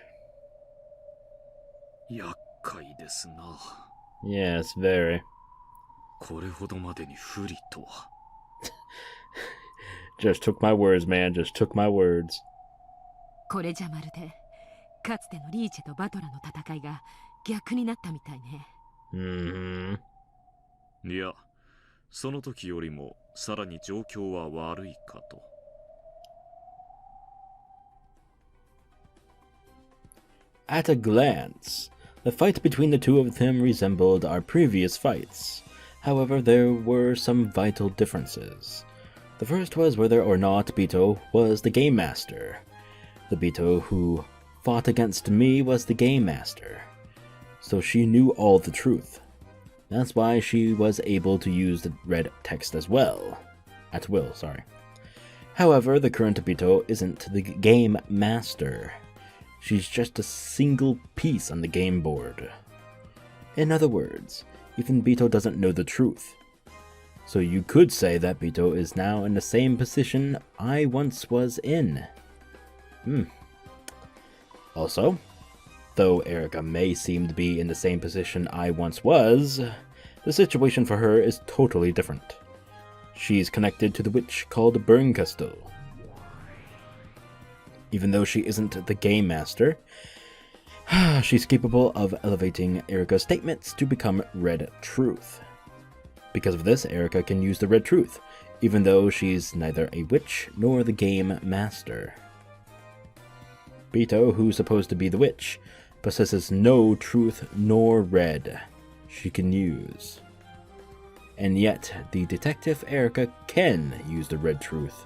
厄介ですな。 Yes, very. これほどまでに不利とは。Just took my words, man. Just took my words. これじゃまるでかつてのリーチェとバトラの戦いが逆になったみたいね。いや、その時よりもさらに状況は悪いかと。At a glance, the fight between the two of them resembled our previous fights. However, there were some vital differences. The first was whether or not Bito was the game master. The Bito who fought against me was the game master, so she knew all the truth. That's why she was able to use the red text as well. At will, sorry. However, the current Bito isn't the game master. She's just a single piece on the game board. In other words, even Bito doesn't know the truth. So you could say that Bito is now in the same position I once was in. Also, though Erika may seem to be in the same position I once was, the situation for her is totally different. She's connected to the witch called Bernkastel. Even though she isn't the game master, she's capable of elevating Erika's statements to become Red Truth. Because of this, Erika can use the Red Truth, even though she's neither a witch nor the game master. Bito, who's supposed to be the witch, possesses no truth nor red she can use. And yet, the detective Erika can use the Red Truth.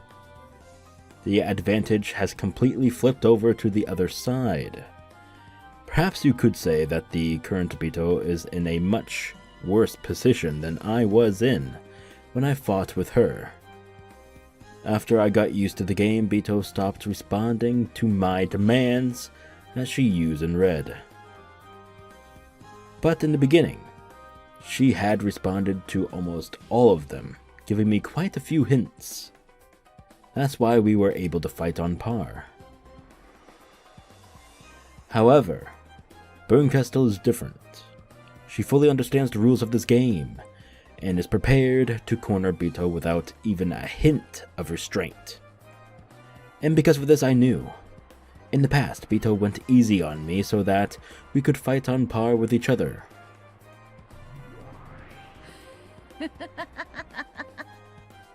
The advantage has completely flipped over to the other side. Perhaps you could say that the current Bito is in a much worse position than I was in when I fought with her. After I got used to the game, Bito stopped responding to my demands that she use in red. But in the beginning, she had responded to almost all of them, giving me quite a few hints. That's why we were able to fight on par. However, Bernkastel is different. She fully understands the rules of this game, and is prepared to corner Bito without even a hint of restraint. And because of this I knew. In the past, Bito went easy on me so that we could fight on par with each other.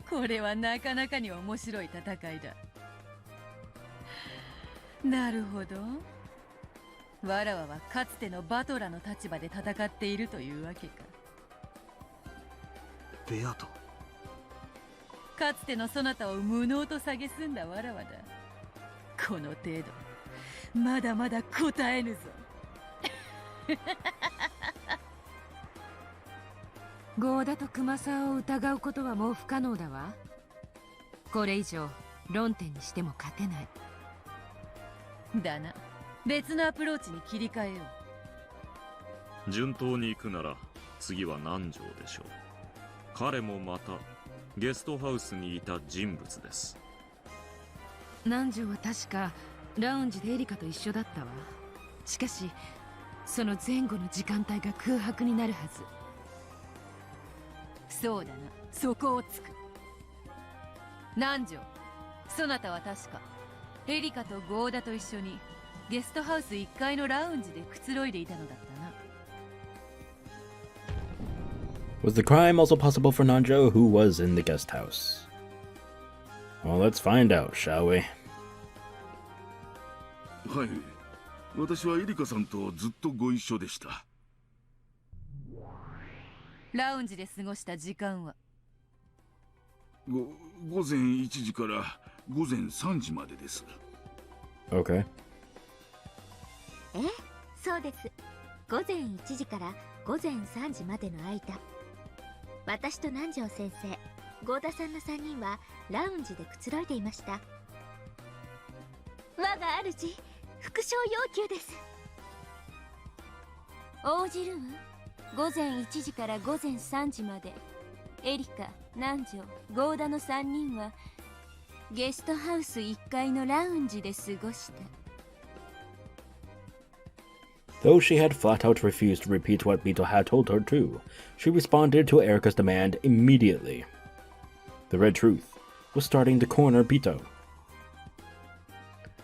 これはなかなかに面白い戦いだ。なるほど。わらわはかつてのバトラの立場で戦っているというわけか。ベアト。かつてのそなたを無能と蔑んだわらわだ。この程度、まだまだ答えぬぞ。合田と熊沢を疑うことはもう不可能だわ。これ以上論点にしても勝てない。だな。別のアプローチに切り替えよう。順当に行くなら次は南條でしょう。彼もまたゲストハウスにいた人物です。南條は確かラウンジでエリカと一緒だったわ。しかしその前後の時間帯が空白になるはず。そうだな、そこをつく。南條、そなたは確かエリカと合田と一緒にゲストハウス1階のラウンジでくつろいでいたのだったな。Was the crime also possible for Nanjo, who was in the guest house? Well, let's find out, shall we? はい。私はエリカさんとずっとご一緒でした。ラウンジで過ごした時間は午前1時から午前3時までです。Okay. そうです。午前1時から午前3時までの間、私と南條先生、合田さんの3人はラウンジでくつろいでいました。我が主、復唱要求です。応じるわ。午前1時から午前3時まで、エリカ、南條、合田の3人はゲストハウス1階のラウンジで過ごした。Though she had flat out refused to repeat what Bito had told her to, she responded to Erika's demand immediately. The Red Truth was starting to corner Bito.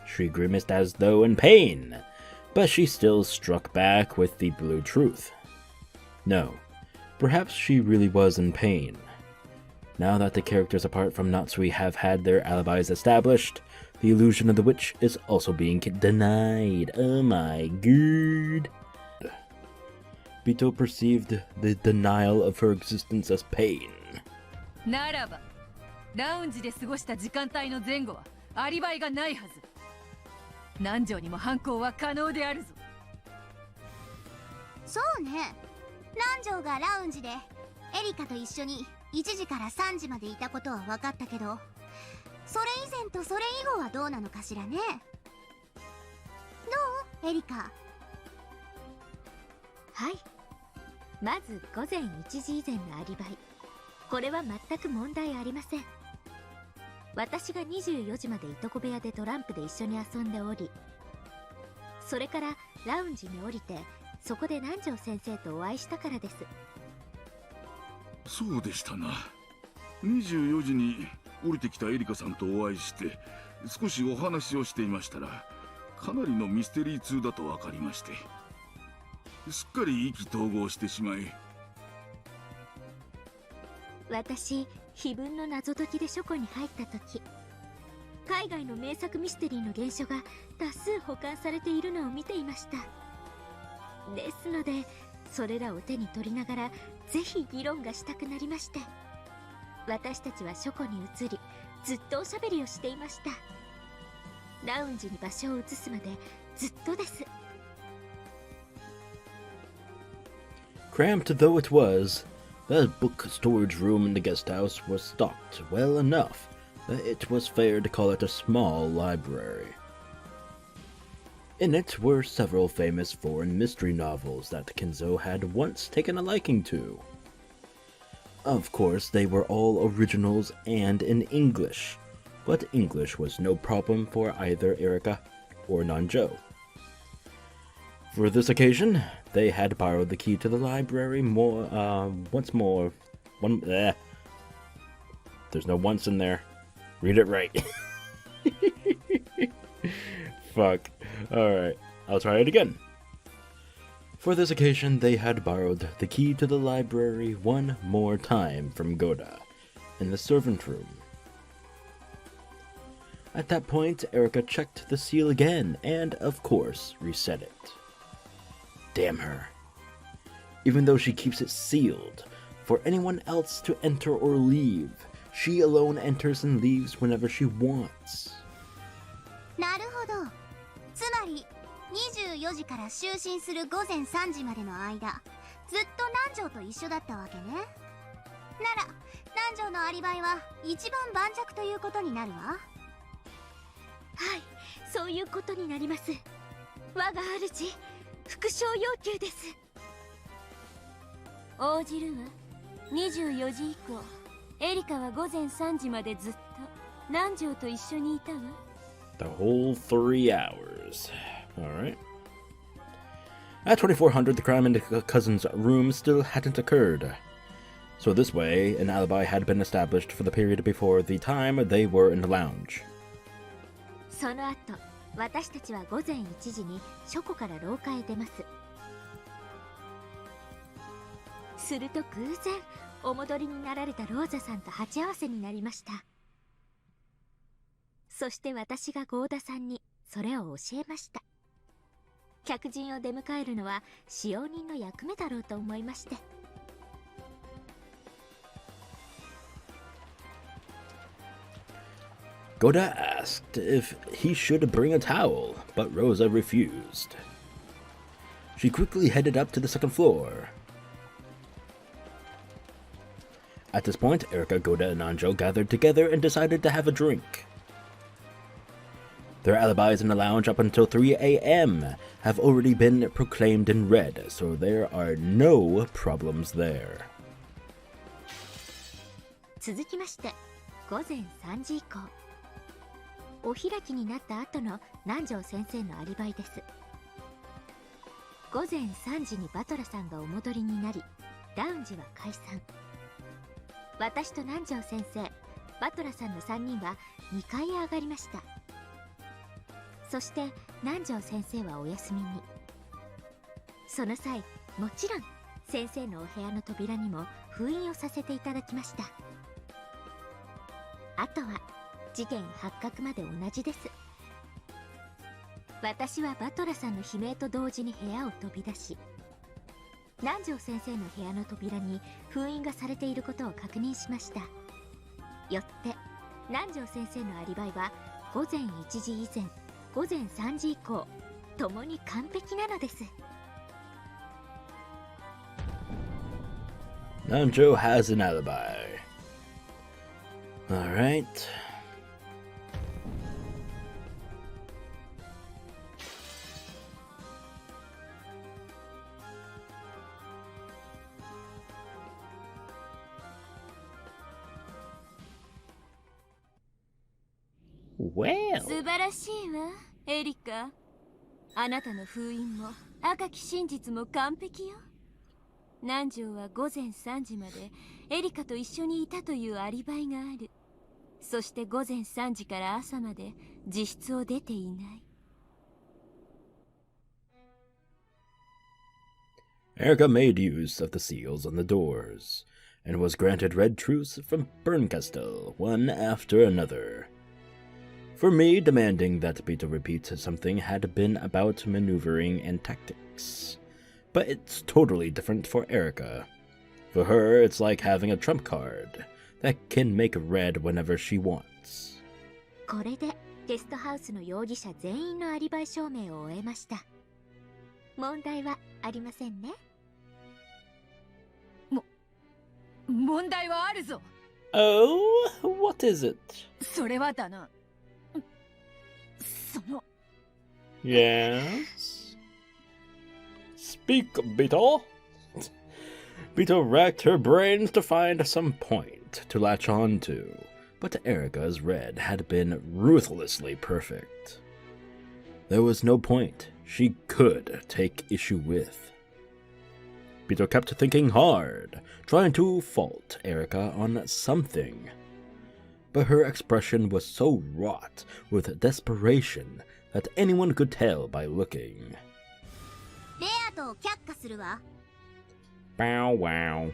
She grimaced as though in pain, but she still struck back with the Blue Truth. No, perhaps she really was in pain. Now that the characters apart from Natsuhi have had their alibis established, the illusion of the witch is also being denied. Oh my god. Bito perceived the denial of her existence as pain. ならば、ラウンジで過ごした時間帯の前後はアリバイがないはず。南條にも犯行は可能であるぞ。そうね。南條がラウンジでエリカと一緒に1時から3時までいたことは分かったけど、それ以前とそれ以後はどうなのかしらね。どうエリカ。はい。まず午前1時以前のアリバイ、これは全く問題ありません。私が24時までいとこ部屋でトランプで一緒に遊んでおり、それからラウンジに降りて、そこで南條先生とお会いしたからです。そうでしたな。24時に降りてきたエリカさんとお会いして少しお話をしていましたら、かなりのミステリー通だと分かりまして、すっかり意気投合してしまい。私、碑文の謎解きで書庫に入った時、海外の名作ミステリーの原書が多数保管されているのを見ていました。ですので、それらを手に取りながらぜひ議論がしたくなりまして、私たちは書庫に移り、ずっとおしゃべりをしていました。ラウンジに場所を移すまでずっとです。Cramped though it was, the book storage room in the guest house was stocked well enough that it was fair to call it a small library. In it were several famous foreign mystery novels that Kinzo had once taken a liking to. Of course, they were all originals and in English, but English was no problem for either Erika or Nanjo. For this occasion, they had borrowed the key to the library once more. There's no once in there. Read it right. Fuck. Alright, I'll try it again. For this occasion, they had borrowed the key to the library one more time from Goda, in the servant room. At that point, Erika checked the seal again, and, of course, reset it. Damn her. Even though she keeps it sealed for anyone else to enter or leave, she alone enters and leaves whenever she wants. なるほど。つまり24時から就寝する午前3時までの間、ずっと南條と一緒だったわけね。なら南條のアリバイは一番盤石ということになるわ。はい、そういうことになります。我が主、復唱要求です。応じるわ。24時以降、エリカは午前3時までずっと南條と一緒にいたわ。The whole 3 hours. Alright. At 2400, the crime in the cousin's room still hadn't occurred. So this way, an alibi had been established for the period before the time they were in the lounge. その後、私たちは午前1時に書庫から廊下へ出ます。すると偶然、お戻りになられたローザさんと鉢合わせになりました。そして私がゴーダさんにそれを教えました。客人を出迎えるのは使用人の役目だろうと思いまして。Goda asked if he should bring a towel, but Rosa refused. She quickly headed up to the second floor. At this point, Erika, Goda, and Nanjo gathered together and decided to have a drink. Their alibis in the lounge up until 3 a.m. have already been proclaimed in red, so there are no problems there. 続きまして、午前3時以降。お開きになった後の南條先生のアリバイです。午前3時にバトラさんがお戻りになり、ラウンジは解散。私と南條先生、バトラさんの3人は2階へ上がりました。そして南條先生はお休みに。その際、もちろん先生のお部屋の扉にも封印をさせていただきました。あとは事件発覚まで同じです。私はバトラさんの悲鳴と同時に部屋を飛び出し、南條先生の部屋の扉に封印がされていることを確認しました。よって南條先生のアリバイは午前1時以前、午前3時以降、ともに完璧なのです。Nanjo has an alibi. Alright. Well. 素晴らしいわ、エリカ。あなたの封印も赤き真実も完璧よ。南條は午前3時までエリカと一緒にいたというアリバイがある。そして午前3時から朝まで自室を出ていない。Erika made use of the seals on the doors, and was granted red truce from Bernkastel, one after another. For me, demanding that Beatrice repeat something had been about maneuvering and tactics. But it's totally different for Erika. For her, it's like having a trump card that can make red whenever she wants. これでゲストハウスの容疑者全員のアリバイ証明を終えました。問題はありませんね。問題はあるぞ。Oh, what is it? それはだな。その。Yes? Speak, Beetle. Beetle racked her brains to find some point to latch on to, but Erika's red had been ruthlessly perfect. There was no point she could take issue with. Beetle kept thinking hard, trying to fault Erika on something. But her expression was so wrought with desperation that anyone could tell by looking. ベアトを却下するわ。Bow wow.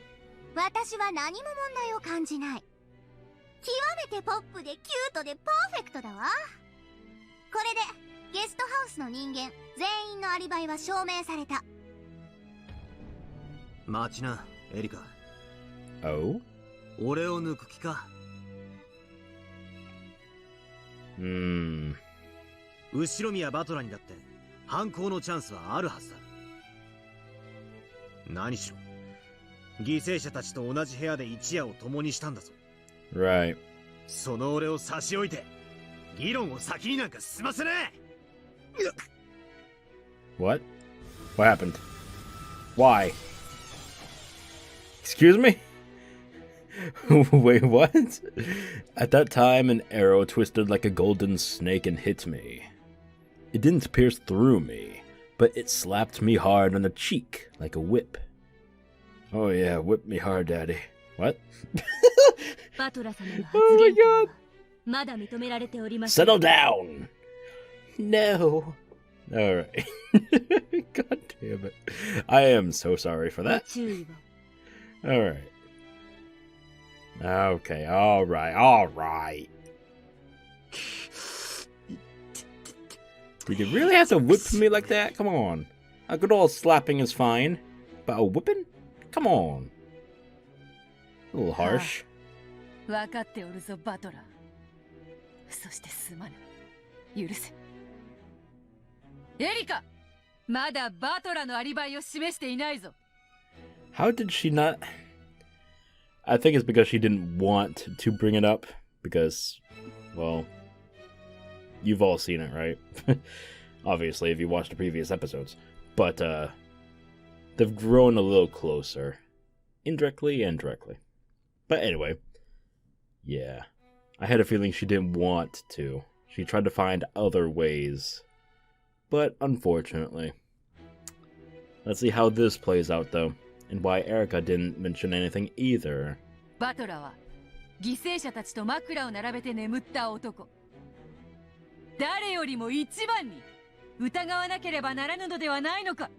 私は何も問題を感じない。極めてポップでキュートでパーフェクトだわ。これでゲストハウスの人間全員のアリバイは証明された。待ちな、エリカ。Oh? 俺を抜く気か。後宮バトラにだって反抗のチャンスはあるはずだ。何しろ犠牲者たちと同じ部屋で一夜を共にしたんだぞ。Right. その俺を差し置いて議論を先になんか進ませねえ。What? What happened? Why? Excuse me? Wait, what? At that time, an arrow twisted like a golden snake and hit me. It didn't pierce through me, but it slapped me hard on the cheek like a whip. Oh yeah, whip me hard, daddy. What? バトラ様の発言権はまだ認められておりません。Settle down! No. Alright. God damn it. I am so sorry for that. Alright. Okay, alright. Did you really have to whip me like that? Come on. A good old slapping is fine. But a whipping? Come on. A little harsh. 分かっておるぞ、バトラー。そしてすまぬ。許せ。エリカ、まだバトラーのアリバイを示していないぞ。How did she not? I think it's because she didn't want to bring it up. Because, well, you've all seen it, right? Obviously, if you watched the previous episodes. But, they've grown a little closer. Indirectly and directly. But anyway. Yeah. I had a feeling she didn't want to. She tried to find other ways. But, unfortunately. Let's see how this plays out, though. And why Erika didn't mention anything either. バトラーは犠牲者たちと枕を並べて眠った男。誰よりも一番に疑わなければならぬのではないのか。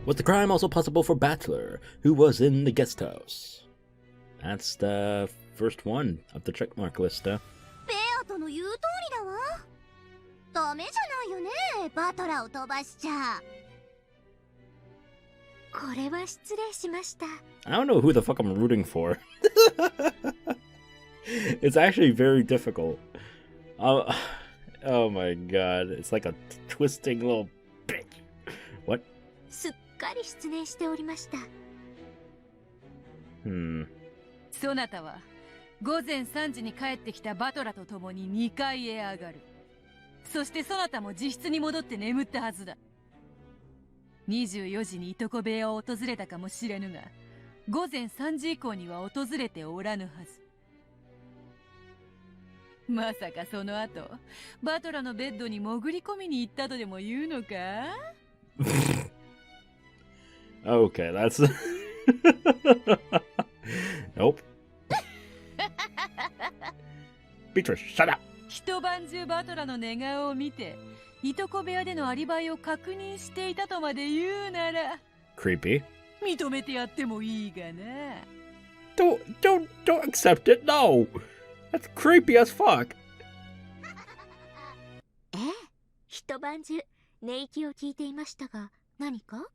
Was the crime also possible for Battler, who was in the guest house? That's the first one of the checkmark list. ベアトの言う通りだわ。ダメじゃないよね、バトラーを飛ばしちゃ。これは失礼しました。I don't know who the fuck I'm rooting for. It's actually very difficult. Oh my god. It's like a twisting little bitch. What? すっかり失念しておりました。そなたは午前3時に帰ってきたバトラと共に2階へ上がる。そしてそなたも自室に戻って眠ったはずだ。24時にいとこ部屋を訪れたかもしれぬが、午前3時以降には訪れておらぬはず。まさかその後バトラのベッドに潜り込みに行ったとでも言うのか？ Okay, that's... Nope. Beatrice, shut up! 一晩中バトラの寝顔を見ていとこ部屋でのアリバイを確認していたとまで言うなら Creepy. 認めてやってもいいがな。 Don't accept it, no! That's creepy as fuck! ええ、一晩中寝息を聞いていましたが、何か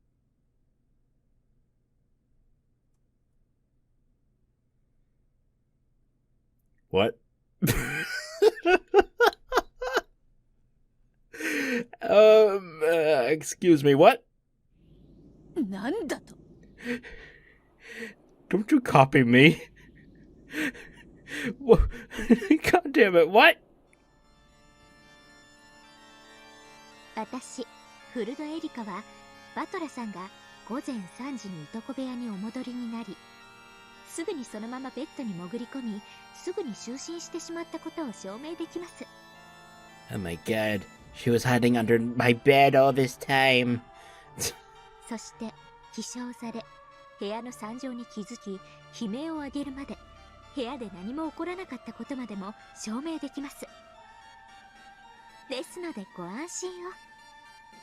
？What? Excuse me, what? なんだと？ Don't you copy me? God damn it, what? 私、フルドエリカはバトラさんが午前3時にいとこ部屋にお戻りになり、すぐにそのままベッドに潜り込み、すぐに就寝してしまったことを証明できます。 Oh my god, she was hiding under my bed all this time. そして起床され、部屋の惨状に気づき悲鳴を上げるまで、部屋で何も起こらなかったことまでも証明できます。ですのでご安心を。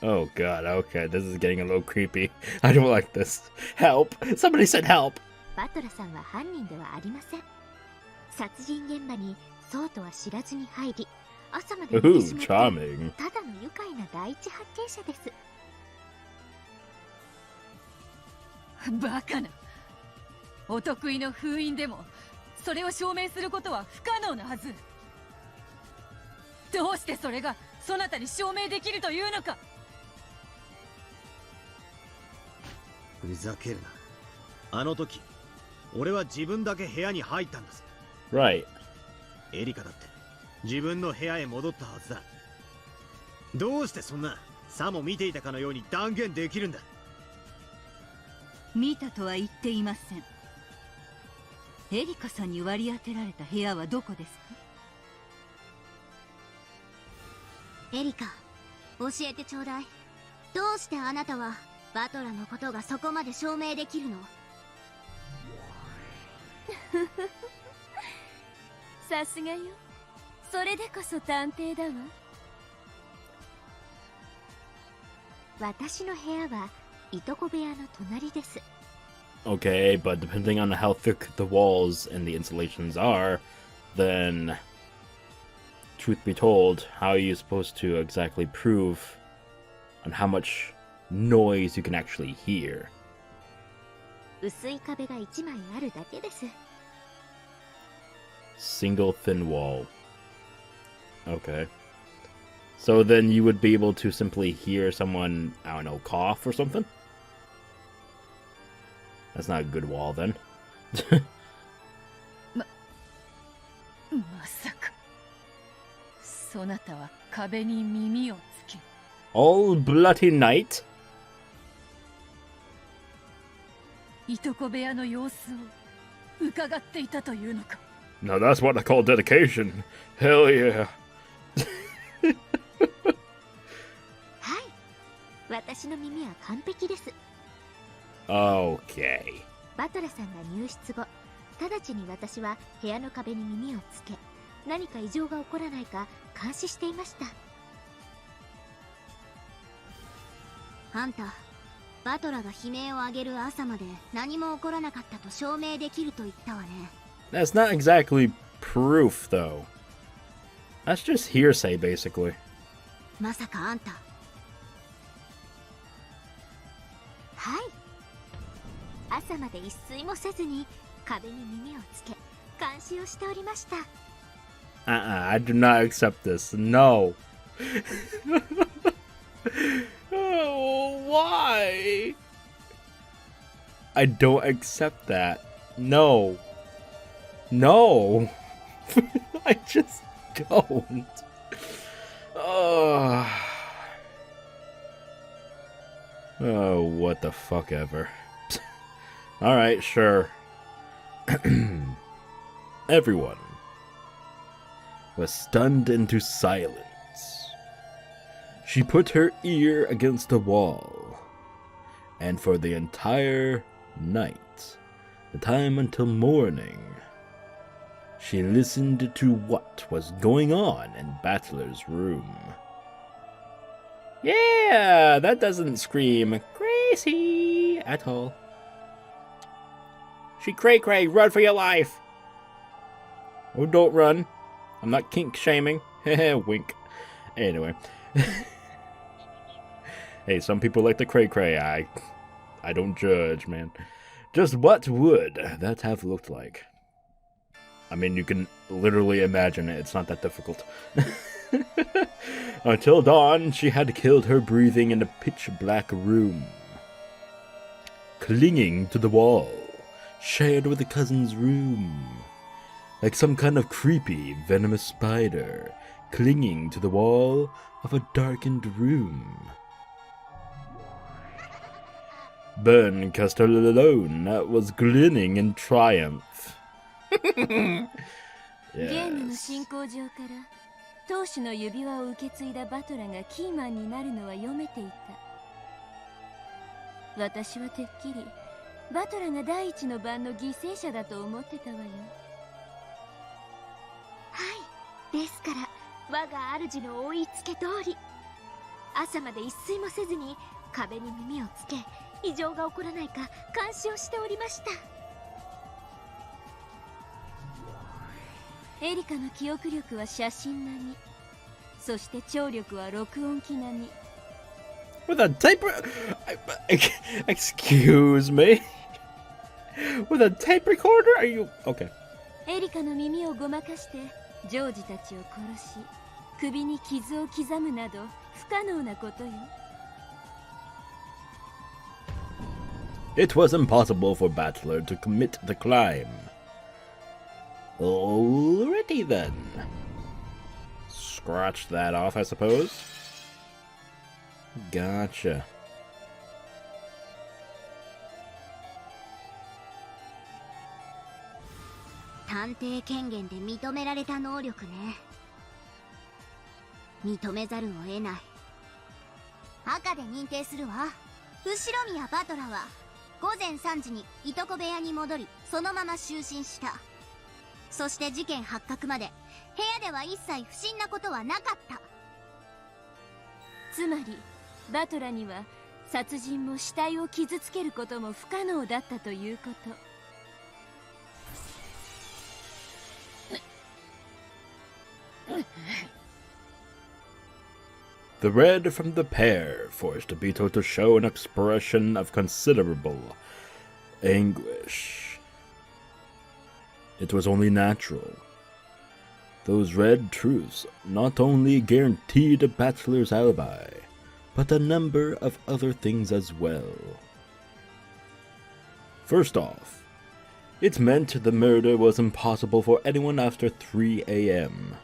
Oh god, okay, this is getting a little creepy. I don't like this. Help! Somebody said help! バトラさんは犯人ではありません。殺人現場にそうとは知らずに入り、朝まで寝てしまったただの愉快な第一発見者です。バカな。お得意の封印でもそれを証明することは不可能なはず。どうしてそれがそなたに証明できるというのか。ふざけるな。あの時俺は自分だけ部屋に入ったんです。 Right. エリカだって自分の部屋へ戻ったはずだ。どうしてそんなさも見ていたかのように断言できるんだ。見たとは言っていません。エリカさんに割り当てられた部屋はどこですか？エリカ、教えてちょうだい。どうしてあなたはバトラのことがそこまで証明できるの？さすがよ。それでこそ探偵だわ。私の部屋はいとこ部屋の隣です。 Okay, but depending on how thick the walls and the insulations are, then, truth be told, how are you supposed to exactly prove on how much noise you can actually hear? 薄い壁が1枚あるだけです。 Single thin wall. Okay. So then you would be able to simply hear someone, I don't know, cough or something? That's not a good wall then. まさかそなたは壁に耳をつけ All bloody night? いとこ部屋の様子を伺っていたというのか。 Now that's what I call dedication. Hell yeah. はい、私の耳は完璧です。 Okay. バトラさんが入室後、直ちに私は部屋の壁に耳をつけ、何か異常が起こらないか監視していました。あんた、バトラが悲鳴を上げる朝まで何も起こらなかったと証明できると言ったわね。 That's not exactly proof, though. That's just hearsay, basically. まさかあんた。はい。朝まで一睡もせずに壁に耳をつけ、監視をしておりました。I do not accept this. No. Oh, why? I don't accept that. No. No. I just don't. Oh, what the fuck ever. Alright, sure. Everyone, was stunned into silence. She put her ear against the wall, and for the entire night, the time until morning, she listened to what was going on in Battler's room. Yeah, that doesn't scream crazy at all. She cray-cray, run for your life! Oh, don't run. I'm not kink shaming. Wink. Anyway. Hey, some people like the cray-cray. I don't judge, man. Just what would that have looked like? I mean, you can literally imagine it. It's not that difficult. Until dawn, she had killed her breathing in a pitch-black room, clinging to the wall, shared with a cousin's room, like some kind of creepy, venomous spider, clinging to the wall of a darkened room. Bernkastel alone was grinning in triumph. ゲームの進行上から当主の指輪を受け継いだバトラがキーマンになるのは読めていた。私はてっきりバトラが第一の番の犠牲者だと思ってたわよ。はい、ですから我が主の追いつけ通り、朝まで一睡もせずに壁に耳をつけ、異常が起こらないか監視をしておりました。エリカの記憶力は写真並み、そして聴力は録音機並み。With a tape... Excuse me? With a tape recorder? Are you... Okay. エリカの耳をごまかしてジョージたちを殺し、首に傷を刻むなど不可能なことよ。It was impossible for Battler to commit the crime. Alrighty then. Scratch that off, I suppose. Gotcha. 探偵権限で認められた能力ね。認めざるを得ない。赤で認定するわ。後宮バトラは午前3時にいとこ部屋に戻り、そのまま就寝した。そして事件発覚まで部屋では一切不審なことはなかった。つまりバトラには殺人も死体を傷つけることも不可能だったということ。The red from the pear forced Bito to show an expression of considerable anguish. It was only natural. Those red truths not only guaranteed a Battler's alibi, but a number of other things as well. First off, it meant the murder was impossible for anyone after 3 a.m.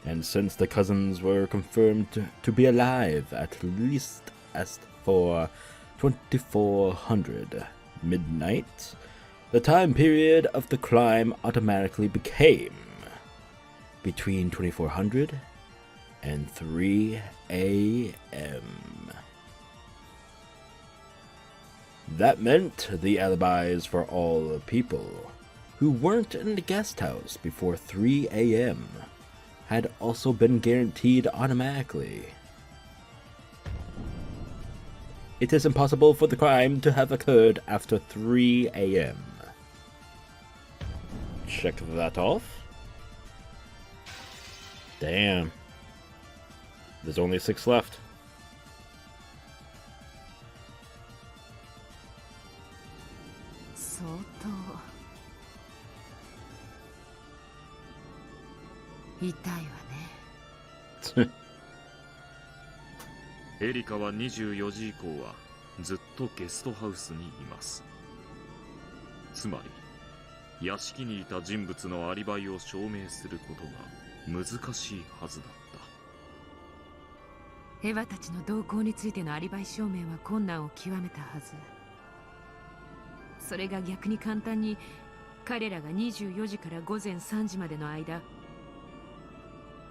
And since the cousins were confirmed to be alive at least as for 2400 midnight, the time period of the crime automatically became between 2400 and 3 a.m. That meant the alibis for all people who weren't in the guest house before 3 a.m. had also been guaranteed automatically. It is impossible for the crime to have occurred after 3 a.m. Check that off. Damn. There's only 6 left. So エリカは24時以降はずっとゲストハウスにいます。つまり屋敷にいた人物のアリバイを証明することが難しいはずだった。エヴァたちの動向についてのアリバイ証明は困難を極めたはず。それが逆に簡単に彼らが24時から午前3時までの間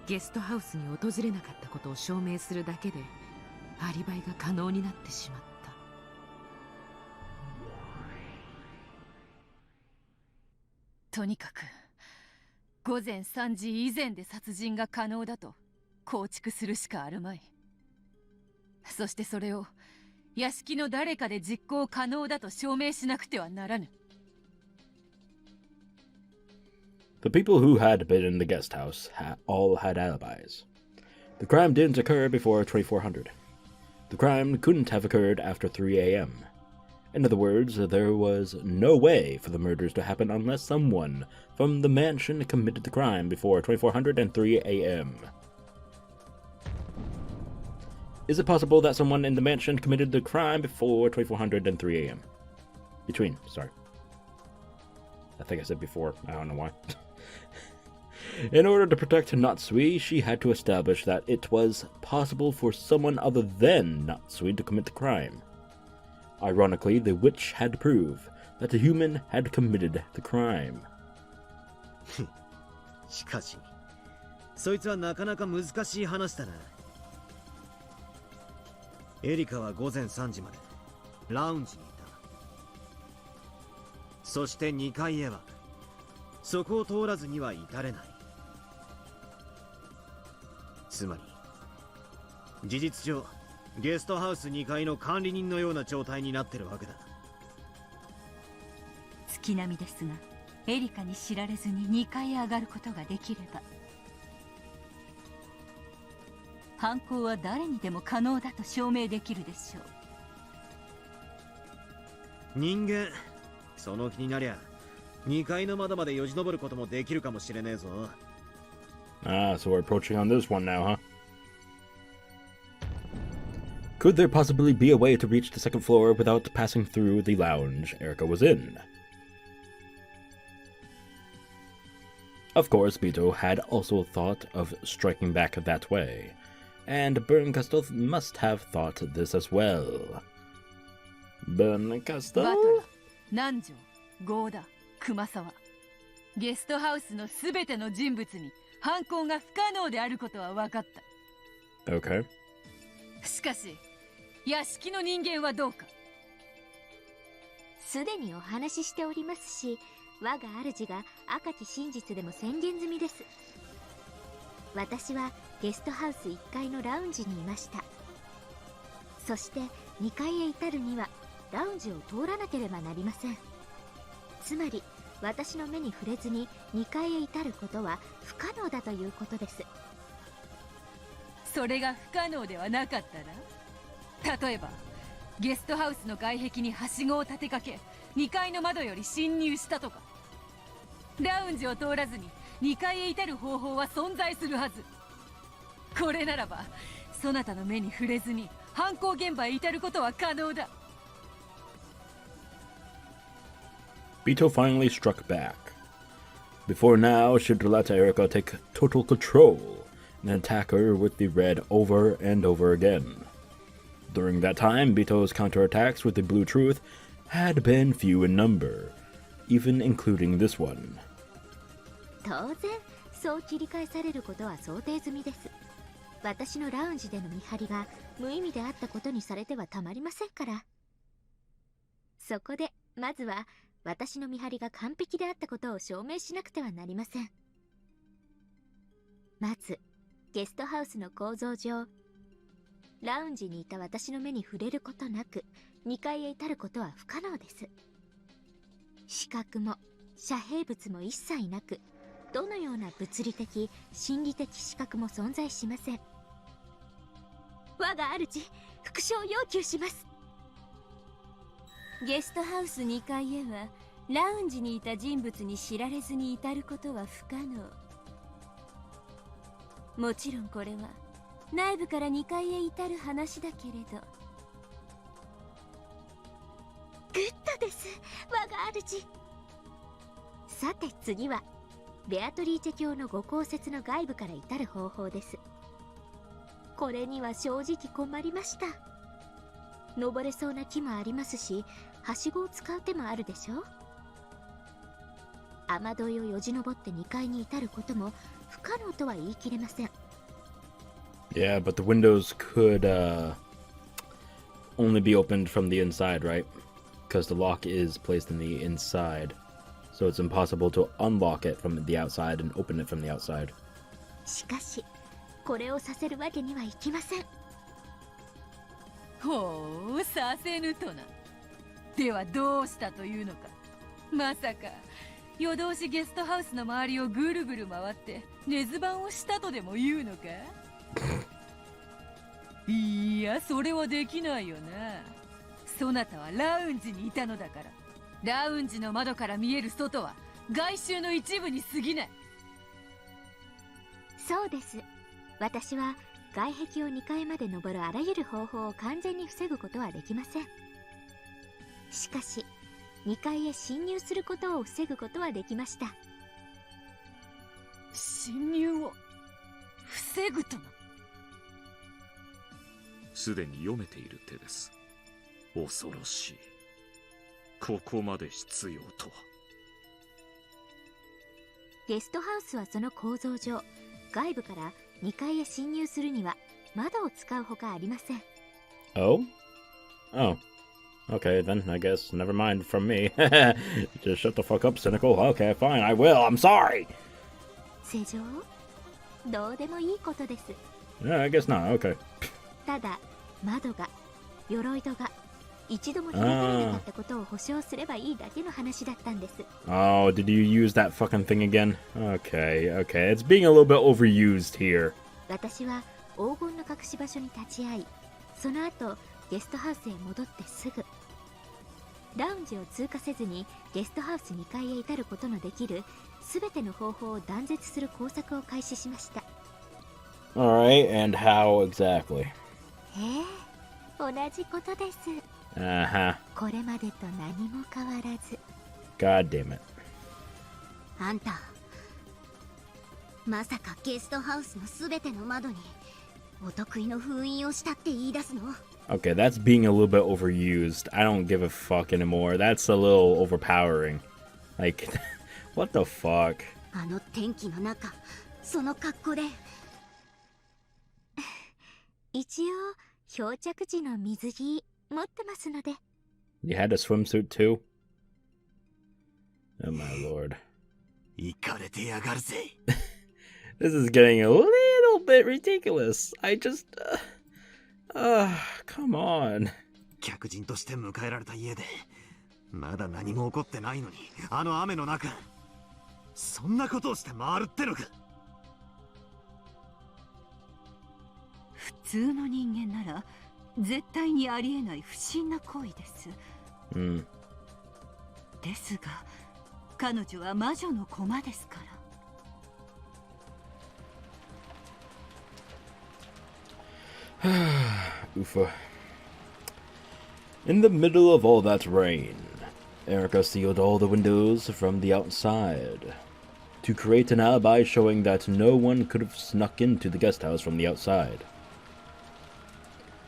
ゲストハウスに訪れなかったことを証明するだけでアリバイが可能になってしまった。とにかく午前3時以前で殺人が可能だと構築するしかあるまい。そしてそれを屋敷の誰かで実行可能だと証明しなくてはならぬ。The people who had been in the guest house all had alibis. The crime didn't occur before 2400. The crime couldn't have occurred after 3 a.m. In other words, there was no way for the murders to happen unless someone from the mansion committed the crime before 2400 and 3 a.m. Is it possible that someone in the mansion committed the crime before 2400 and 3 a.m.? Sorry. I think I said before, I don't know why. In order to protect Natsuhi, she had to establish that it was possible for someone other than Natsuhi to commit the crime. Ironically, the witch had to prove that the human had committed the crime. しかし、そいつはなかなか難しい話だな。エリカは午前3時までラウンジにいた。そして2階へはそこを通らずには至れない。つまり事実上ゲストハウス2階の管理人のような状態になってるわけだ。月並みですが、エリカに知られずに2階へ上がることができれば、犯行は誰にでも可能だと証明できるでしょう。人間、その気になりゃ2階の窓までよじ登ることもできるかもしれねえぞ。Ah, so we're approaching on this one now, huh? Could there possibly be a way to reach the second floor without passing through the lounge Erika was in? Of course, Bito had also thought of striking back that way, and Bernkastel must have thought this as well. Bernkastel? バトラ、南條、郷田、熊沢。ゲストハウスのすべての人物に犯行が不可能であることは分かった。Okay. しかし、屋敷の人間はどうか。すでにお話ししておりますし、我が主が赤き真実でも宣言済みです。私はゲストハウス1階のラウンジにいました。そして2階へ至るにはラウンジを通らなければなりません。つまり私の目に触れずに2階へ至ることは不可能だということです。それが不可能ではなかったら、例えばゲストハウスの外壁にはしごを立てかけ2階の窓より侵入したとか、ラウンジを通らずに2階へ至る方法は存在するはず。これならばそなたの目に触れずに犯行現場へ至ることは可能だ。Bito finally struck back. Before now, she'd let Erika take total control and attack her with the red over and over again. During that time, Bito's counterattacks with the blue truth had been few in number, even including this one. 当然、そう切り返されることは想定済みです。私のラウンジでの見張りが無意味であったことにされてはたまりませんから。そこで、まずは私の見張りが完璧であったことを証明しなくてはなりません。まず、ゲストハウスの構造上、ラウンジにいた私の目に触れることなく2階へ至ることは不可能です。視覚も遮蔽物も一切なく、どのような物理的心理的視覚も存在しません。我が主、復讐を要求します。ゲストハウス2階へはラウンジにいた人物に知られずに至ることは不可能。もちろんこれは内部から2階へ至る話だけれど。グッドです、我が主。さて次はベアトリーチェ卿のご公設の外部から至る方法です。これには正直困りました。登れそうな木もありますし、はしごを使う手もあるでしょう。雨どいをよじ登って2階に至ることも不可能とは言い切れません。 Yeah, but the windows could only be opened from the inside, right? Because the lock is placed in the inside. So it's impossible to unlock it from the outside and open it from the outside. しかしこれをさせるわけにはいきません。ほう、させぬとな。ではどうしたというのか。まさか夜通しゲストハウスの周りをぐるぐる回って根津番をしたとでも言うのか。いや、それはできないよな。そなたはラウンジにいたのだから。ラウンジの窓から見える外は外周の一部に過ぎない。そうです。私は外壁を2階まで登るあらゆる方法を完全に防ぐことはできません。しかし2階へ侵入することを防ぐことはできました。侵入を防ぐとな。すでに読めている手です。恐ろしい。ここまで必要とは。ゲストハウスはその構造上、外部から2階へ侵入するには窓を使うほかありません。Oh? Oh. Okay, then I guess never mind from me. Just shut the fuck up, Cynical. Okay, fine, I will. I'm sorry. 世情？どうでもいいことです。Yeah, I guess not. Okay. ただ、窓が、鎧戸が一度も開かれなかったことを保証すればいいだけの話だったんです。Oh, did you use that fucking thing again? Okay, okay. It's being a little bit overused here. 私は黄金の隠し場所に立ち会い、その後ゲストハウスへ戻ってすぐラウンジを通過せずにゲストハウス2階へ至ることのできるすべての方法を断絶する工作を開始しました。 Alright, and how exactly? 同じことです。Uh-huh. これまでと何も変わらず。 God damn it. あんた、まさかゲストハウスのすべての窓にお得意の封印をしたって言い出すの？ Okay, that's being a little bit overused. I don't give a fuck anymore. That's a little overpowering. Like, what the fuck? あの天気の中、その格好で。一応、漂着時の水着持ってますので。You had a swimsuit too? Oh my lord. イカれてやがるぜ。 This is getting a little bit ridiculous. I just... come on. 客人として迎えられた家で、まだ何も起こってないのに、あの雨の中、そんなことをして回るってのか。普通の人間なら絶対にありえない不審な行為です。ですが、彼女は魔女の駒ですから。Oofa. In the middle of all that rain, Erika sealed all the windows from the outside to create an alibi showing that no one could have snuck into the guest house from the outside.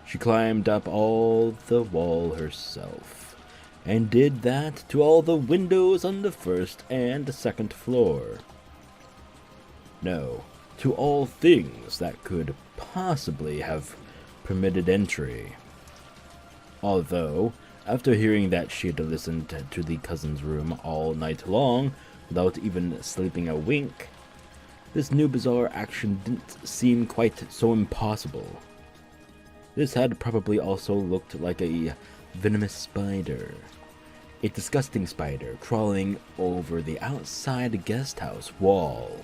She climbed up all the wall herself, and did that to all the windows on the first and second floor. No, to all things that could possibly have permitted entry. Although, after hearing that she had listened to the cousin's room all night long, without even sleeping a wink, this new bizarre action didn't seem quite so impossible. This had probably also looked like a venomous spider. A disgusting spider crawling over the outside guest house wall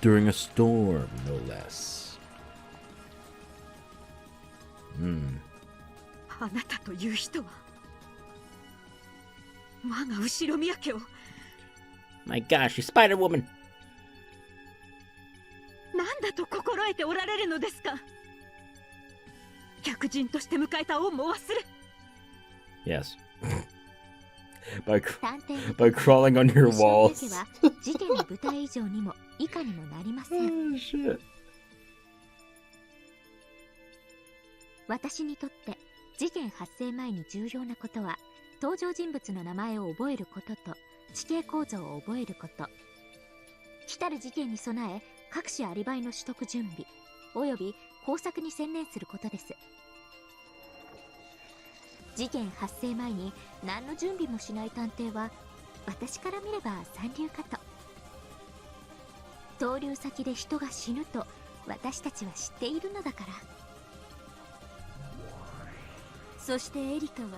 during a storm, no less. あなたという人は我が後ろ宮家を My gosh, you Spider Woman! 何だと心得ておられるのですか。客人として迎えた恩も忘れ。 Yes. by crawling on your walls. 事件の舞台以上にも以下にもなりません。Oh, shit. 私にとって事件発生前に重要なことは登場人物の名前を覚えることと地形構造を覚えること、来たる事件に備え各種アリバイの取得準備および工作に専念することです。事件発生前に何の準備もしない探偵は私から見れば三流かと。逗留先で人が死ぬと私たちは知っているのだから。そしてエリカは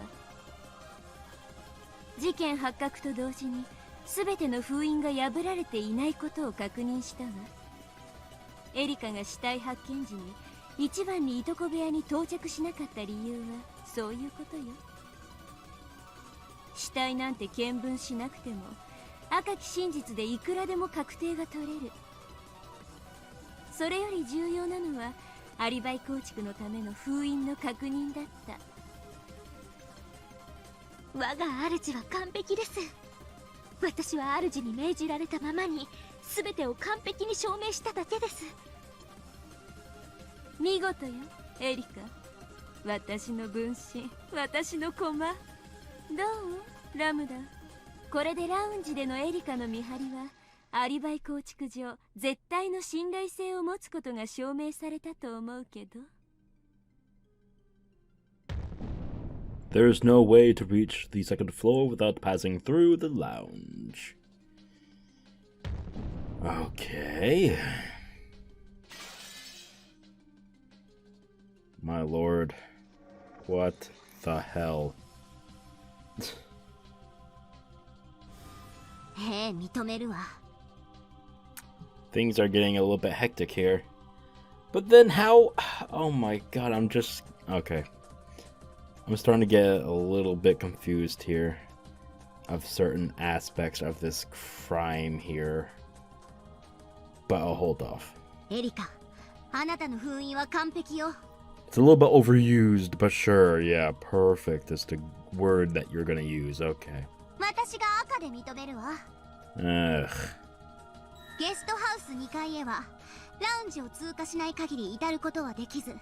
事件発覚と同時に全ての封印が破られていないことを確認したわ。エリカが死体発見時に一番にいとこ部屋に到着しなかった理由はそういうことよ。死体なんて見分しなくても赤き真実でいくらでも確定が取れる。それより重要なのはアリバイ構築のための封印の確認だった。我が主は完璧です。私は主に命じられたままに全てを完璧に証明しただけです。見事よエリカ。私の分身、私の駒。どうラムダ。これでラウンジでのエリカの見張りはアリバイ構築上絶対の信頼性を持つことが証明されたと思うけど。There's no way to reach the second floor without passing through the lounge. Okay. My lord. What the hell? ええ、認めるわ。Things are getting a little bit hectic here. But then how... Oh my god, I'm just... Okay. I'm starting to get a little bit confused here of certain aspects of this crime here. But I'll hold off. エリカ、あなたの封印は完璧よ。 It's a little bit overused, but sure, yeah, perfect is the word that you're gonna use, okay. 私が赤で認めるわ。 Ugh. ゲストハウス2階へはラウンジを通過しない限り至ることはできず、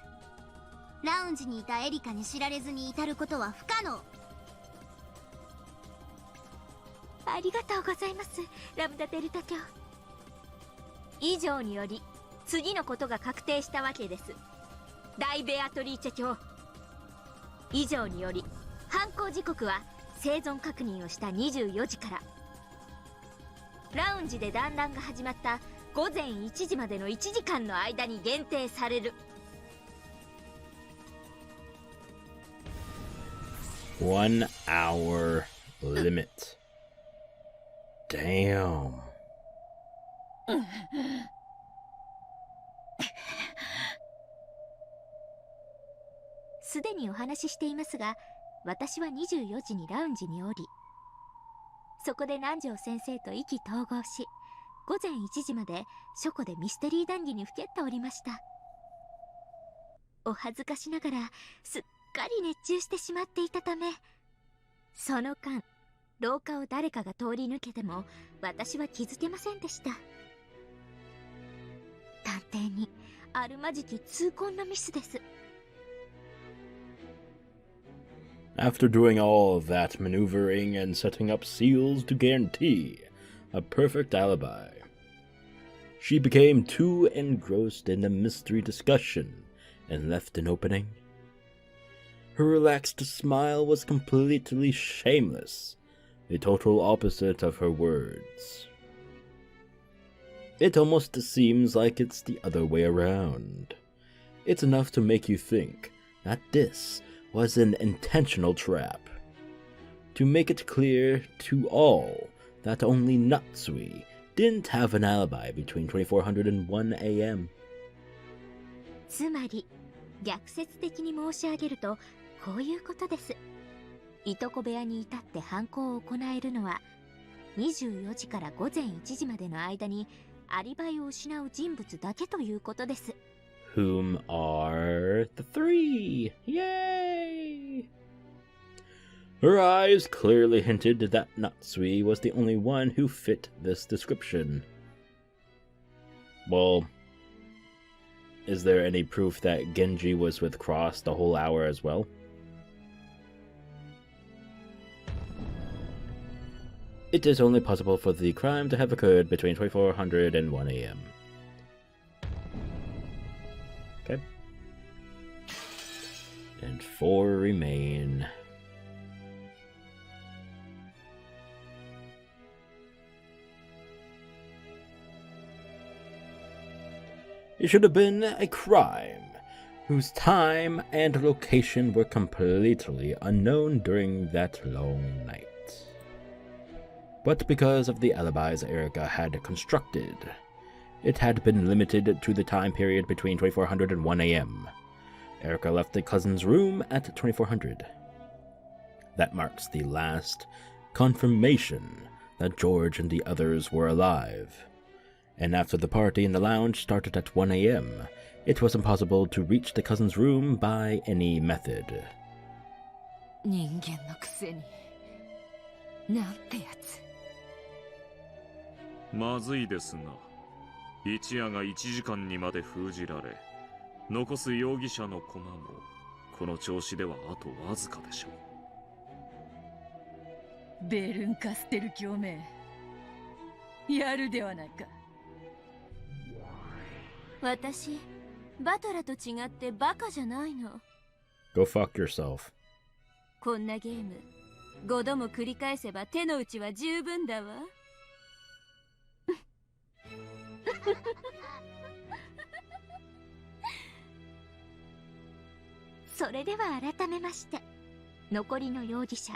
ラウンジにいたエリカに知られずに至ることは不可能。ありがとうございます、ラムダデルタ卿。以上により次のことが確定したわけです、大ベアトリーチェ卿。以上により犯行時刻は生存確認をした24時からラウンジで団らんが始まった午前1時までの1時間の間に限定される。1 hour limit. Damn. すでにお話ししていますが、私は24時にラウンジに降り、そこで南條先生と意気投合し、午前1時まで書庫でミステリー談義にふけっておりました。お恥ずかしながらすっかり熱中してしまっていたため、その間廊下を誰かが通り抜けても私は気づけませんでした。探偵にあるまじき痛恨のミスです。After doing all of that maneuvering and setting up seals to guarantee a perfect alibi, she became too engrossed in the mystery discussion and left an opening. Her relaxed smile was completely shameless, the total opposite of her words. It almost seems like it's the other way around. It's enough to make you think that this was an intentional trap, to make it clear to all that only Natsuhi didn't have an alibi between 2400 and 1 a.m. つまり逆説的に申し上げるとこういうことです。いとこ部屋に至って犯行を行えるのは24時から午前1時までの間にアリバイを失う人物だけということです。Whom are the three? Yay! Her eyes clearly hinted that Natsuhi was the only one who fit this description. Well, is there any proof that Genji was with Cross the whole hour as well? It is only possible for the crime to have occurred between 2400 and 1 a.m. Okay. And 4 remain. It should have been a crime whose time and location were completely unknown during that long night. But because of the alibis Erika had constructed, it had been limited to the time period between 2400 and 1 a.m. Erika left the cousin's room at 2400. That marks the last confirmation that George and the others were alive. And after the party in the lounge started at 1 a.m., it was impossible to reach the cousin's room by any method. 人間のくせになんてやつ。まずいですな。一夜が1時間にまで封じられ、残す容疑者の駒もこの調子ではあとわずかでしょう。ベルンカステル共鳴、やるではないか。私、バトラと違ってバカじゃないの。Go fuck yourself. こんなゲーム、5度も繰り返せば手の内は十分だわ。それでは改めまして、残りの容疑者、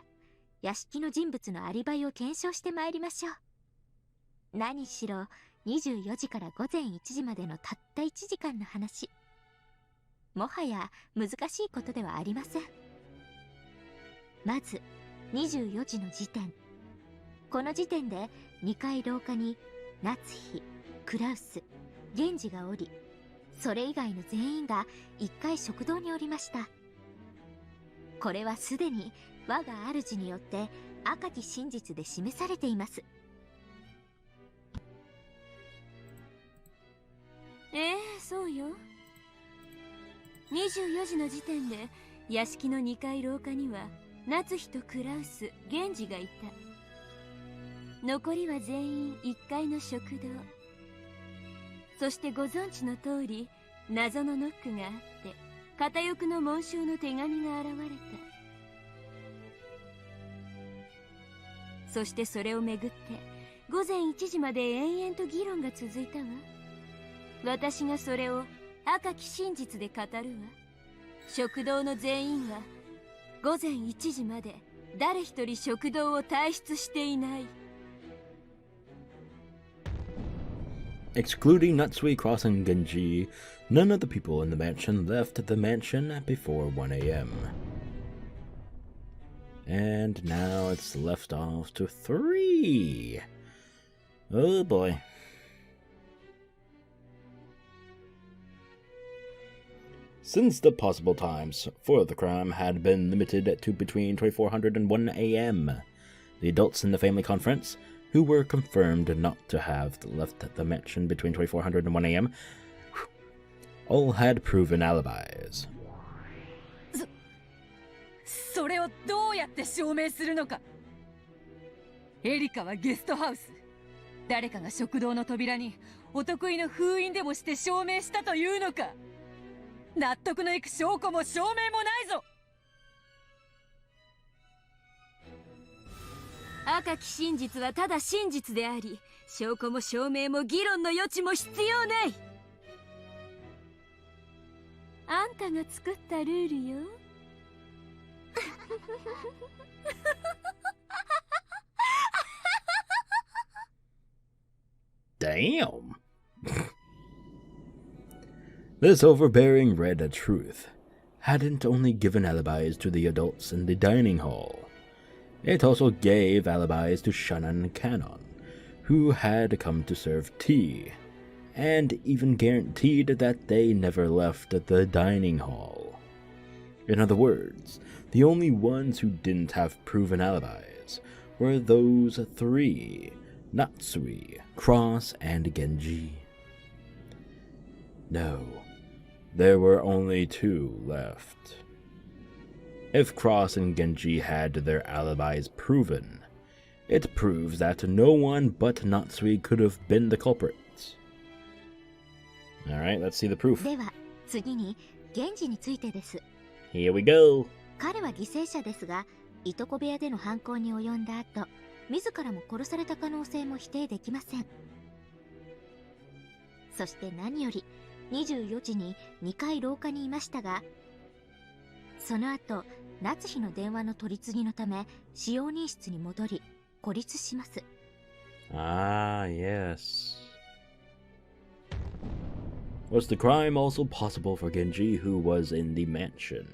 屋敷の人物のアリバイを検証してまいりましょう。何しろ24時から午前1時までのたった1時間の話。もはや難しいことではありません。まず24時の時点。この時点で2階廊下に夏日、クラウス、源氏がおり、それ以外の全員が1階食堂におりました。これはすでに我が主によって赤き真実で示されています。そうよ。24時の時点で屋敷の2階廊下には夏日とクラウス、源氏がいた。残りは全員1階の食堂。そしてご存知の通り、謎のノックがあって片翼の紋章の手紙が現れた。そしてそれをめぐって午前1時まで延々と議論が続いたわ。私がそれを赤き真実で語るわ。食堂の全員は午前1時まで誰一人食堂を退出していない。Excluding Natsuhi, Cross, and Genji, none of the people in the mansion left the mansion before 1 a.m. And now it's left off to 3. Oh boy. Since the possible times for the crime had been limited to between 2400 and 1 a.m., the adults in the family conference, who were confirmed not to have left the mansion between 2400 and 1 a.m., all had proven alibis. それをどうやって証明するのか。エリカはゲストハウス。誰かが食堂の扉にお得意の封印でもして証明したというのか。納得のいく証拠も証明もないぞ。赤き真実はただ真実であり、証拠も証明も議論の余地も必要ない。あんたが作ったルールよ。Damn. This overbearing red truth hadn't only given alibis to the adults in the dining hall. It also gave alibis to Shannon and Canon, who had come to serve tea, and even guaranteed that they never left the dining hall. In other words, the only ones who didn't have proven alibis were those 3, Natsuhi, Cross, and Genji. No, there were only 2 left. If Cross and Genji had their alibis proven, It proves that no one but Natsuhi could have been the culprit. Alright, let's see the proof. では次に源氏についてです。 Here we go. 彼は犠牲者ですが、いとこ部屋での犯行に及んだ後、自らも殺された可能性も否定できません。そして何より24時に2回廊下にいましたが、その後夏日の電話の取り次ぎのため使用人室に戻り孤立します。Ah, yes. Was the crime also possible for Genji, who was in the mansion?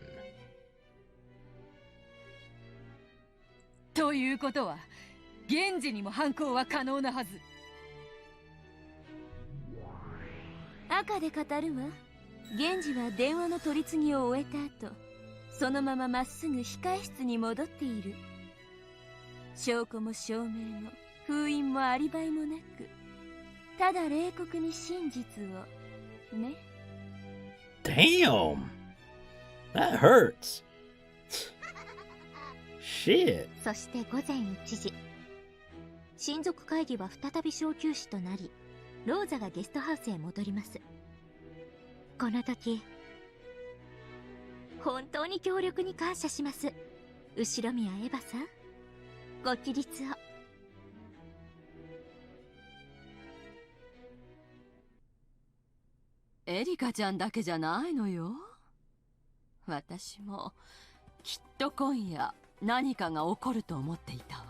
ということは源氏にも犯行は可能なはず。赤で語るわ。源氏は電話の取り次ぎを終えた後、そのまままっすぐ控え室に戻っている。証拠も証明も封印もアリバイもなく、ただ冷酷に真実をね。 Damn! That hurts! Shit! そして午前1時、親族会議は再び小休止となり、ローザがゲストハウスへ戻ります。この時、本当に協力に感謝します。後宮エヴァさん、ご起立を。エリカちゃんだけじゃないのよ。私もきっと今夜何かが起こると思っていたわ。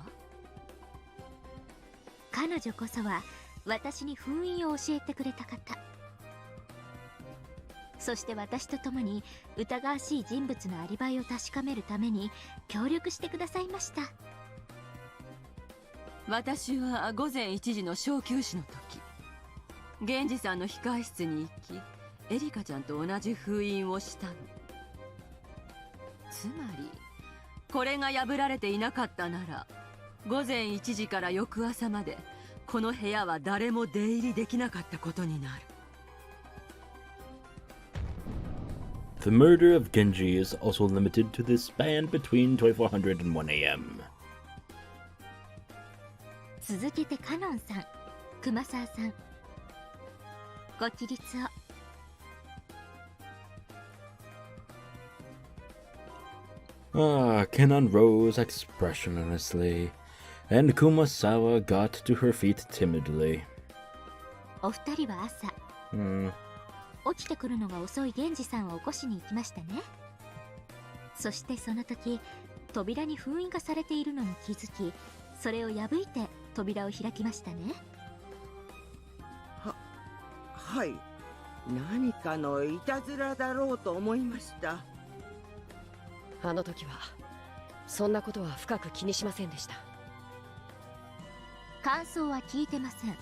彼女こそは私に封印を教えてくれた方。そして私と共に疑わしい人物のアリバイを確かめるために協力してくださいました。私は午前1時の小休止の時、源氏さんの控え室に行き、エリカちゃんと同じ封印をしたの。つまりこれが破られていなかったなら、午前1時から翌朝までこの部屋は誰も出入りできなかったことになる。 The murder of Genji is also limited to the span between 2400 and 1 a.m. 続けてカノンさん、熊沢さん、ご起立を。Kenan rose expressionlessly, and Kumasawa got to her feet timidly. お二人は朝、起きてくるのが遅い源氏さんを起こしに行きましたね。そしてその時、扉に封印がされているのに気づき、それを破いて扉を開きましたね。はい。何かのいたずらだろうと思いました。あの時はそんなことは深く気にしませんでした。感想は聞いてません。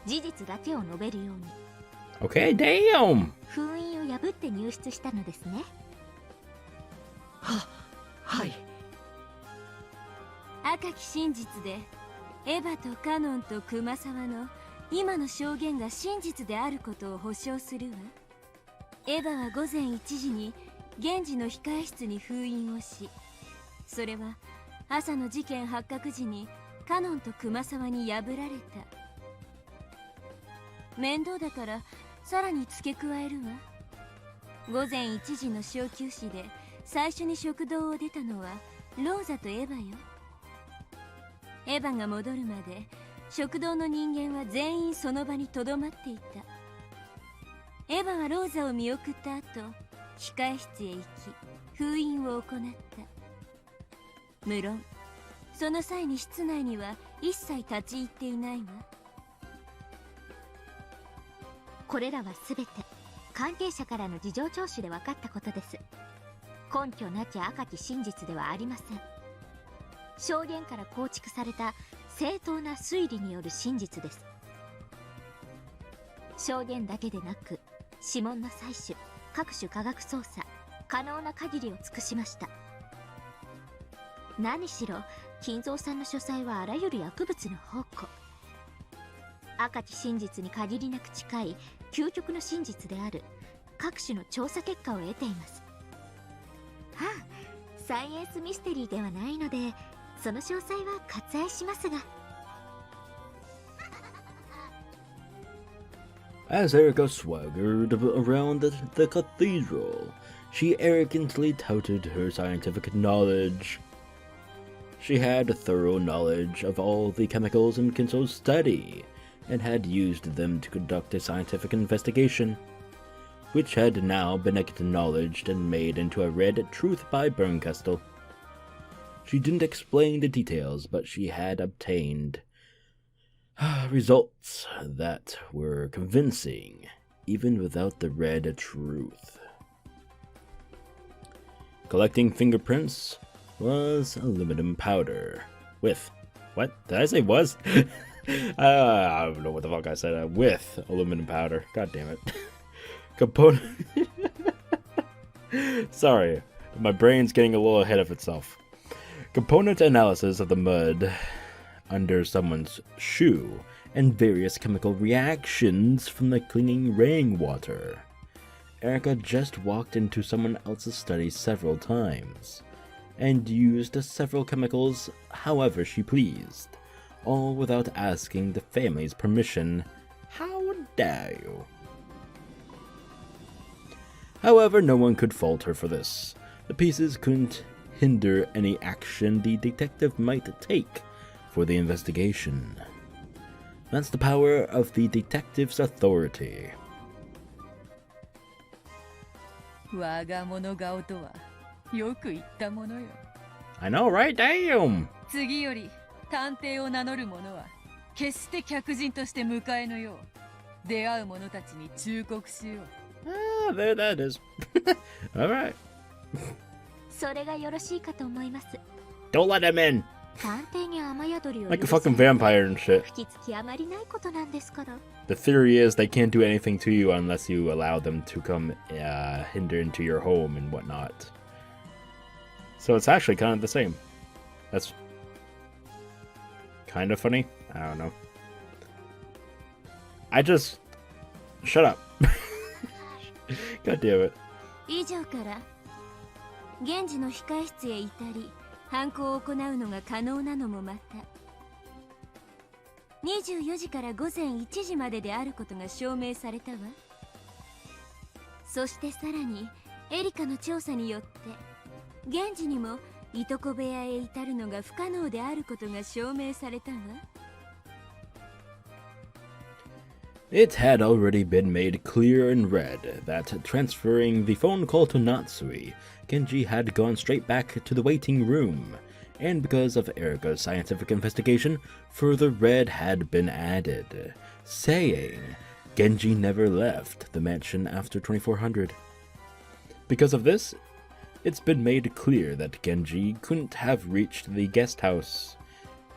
事実だけを述べるように。Okay, damn! 封印を破って入室したのですね。はい。赤き真実でエヴァとカノンと熊沢の今の証言が真実であることを保証するわ。エヴァは午前1時に源氏の控え室に封印をし、それは朝の事件発覚時にカノンと熊沢に破られた。面倒だからさらに付け加えるわ。午前1時の小休止で最初に食堂を出たのはローザとエヴァよ。エヴァが戻るまで食堂の人間は全員その場にとどまっていた。エヴァはローザを見送った後、控え室へ行き封印を行った。無論その際に室内には一切立ち入っていないわ。これらはすべて関係者からの事情聴取で分かったことです。根拠なき赤き真実ではありません。証言から構築された正当な推理による真実です。証言だけでなく指紋の採取、各種科学捜査、可能な限りを尽くしました。何しろ金蔵さんの書斎はあらゆる薬物の宝庫。赤き真実に限りなく近い究極の真実である各種の調査結果を得ています。サイエンスミステリーではないのでその詳細は割愛しますが。 As Erika swaggered around the cathedral, she arrogantly touted her scientific knowledge. She had a thorough knowledge of all the chemicals in Kinzo's study, and had used them to conduct a scientific investigation, which had now been acknowledged and made into a red truth by Bernkastel. She didn't explain the details, but she had obtained results that were convincing, even without the red truth. Collecting fingerprints was aluminum powder with... What? Did I say was? I don't know what the fuck I said. With aluminum powder. God damn it. Component... Sorry, my brain's getting a little ahead of itself. Component analysis of the mud under someone's shoe, and various chemical reactions from the cleaning rainwater. Erika just walked into someone else's study several times, and used several chemicals however she pleased, all without asking the family's permission. How dare you? However, no one could fault her for this. The pieces couldn't hinder any action the detective might take for the investigation. That's the power of the detective's authority. 我が物顔とはよく言ったものよ。 I know, right? Damn! 次より探偵を名乗る者は決して客人として迎えぬよう出会う者たちに忠告しよう。 Ah, there that is. Alright. それがよろしいかと思います。 Don't let him in! 探偵に雨宿りを Like a fucking vampire and shit. 吹きつきあまりないことなんですから。 The theory is they can't do anything to you unless you allow them to come hinder into your home and whatnot. So it's actually kind of the same. That's kind of funny. I don't know. I just... Shut up. God damn it. 以上から現時の控え室へ至り犯行を行うのが可能なのもまた24時から午前1時までであることが証明されたわ。そしてさらにエリカの調査によって現時にもいとこ部屋へ至るのが不可能であることが証明されたわ。 It had already been made clear in red that transferring the phone call to Natsuhi, Genji had gone straight back to the waiting room, and because of Erika's scientific investigation, further red had been added, saying Genji never left the mansion after 2400. Because of this, it's been made clear that Genji couldn't have reached the guest house,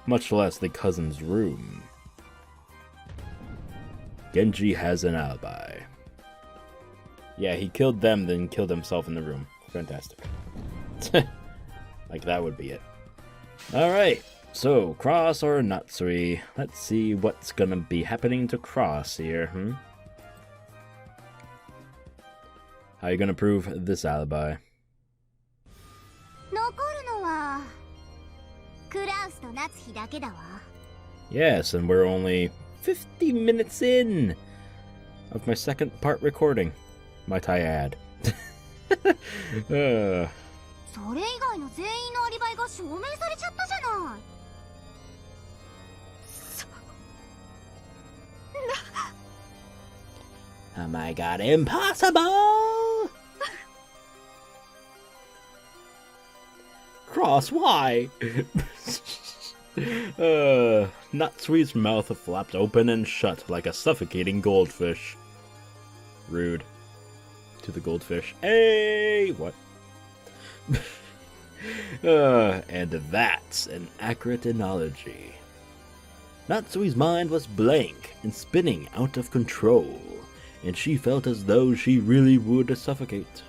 much less the cousin's room. Genji has an alibi. Yeah, he killed them, then killed himself in the room. Fantastic. Like that would be it. Alright, so Cross or Natsuhi? Let's see what's gonna be happening to Cross here, How are you gonna prove this alibi? 残るのはクラウスと夏日だけだわ。 Yes, and we're only 50 minutes in of my second part recording. Might I add. それ以外の全員のアリバイが証明されちゃったじゃない。Oh my god, impossible! Cross, why? Natsuhi's mouth flapped open and shut like a suffocating goldfish. Rude. To the goldfish. Hey! What? And that's an accurate analogy. Natsuhi's mind was blank and spinning out of control, and she felt as though she really would suffocate.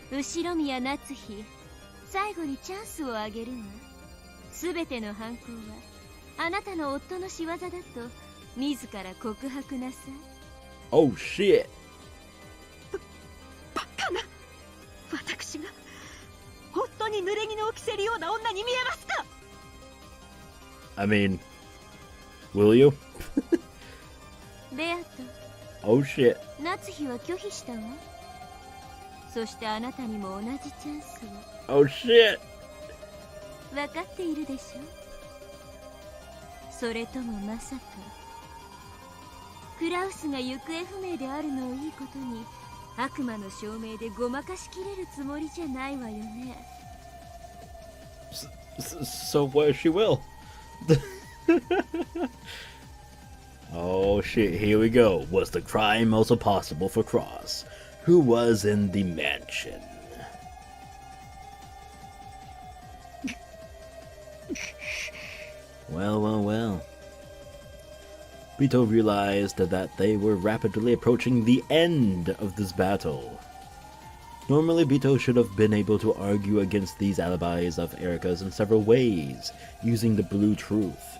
後宮夏日、最後にチャンスをあげるわ。すべての犯行はあなたの夫の仕業だと自ら告白なさい。 Oh shit! バカな。私が夫に濡れ衣を着せるような女に見えますか？ I mean, will you? ベアと Oh shit. 夏日は拒否したわ。そしてあなたにも同じチャンスを。 Oh shit. 分かっているでしょ。それともまさかクラウスが行方不明であるのをいいことに悪魔の証明でごまかしきれるつもりじゃないわよね。So what if she will? Oh shit, here we go. Was the crime also possible for Cross, who was in the mansion? Well. Bito realized that they were rapidly approaching the end of this battle. Normally, Bito should have been able to argue against these alibis of Erika's in several ways, using the blue truth.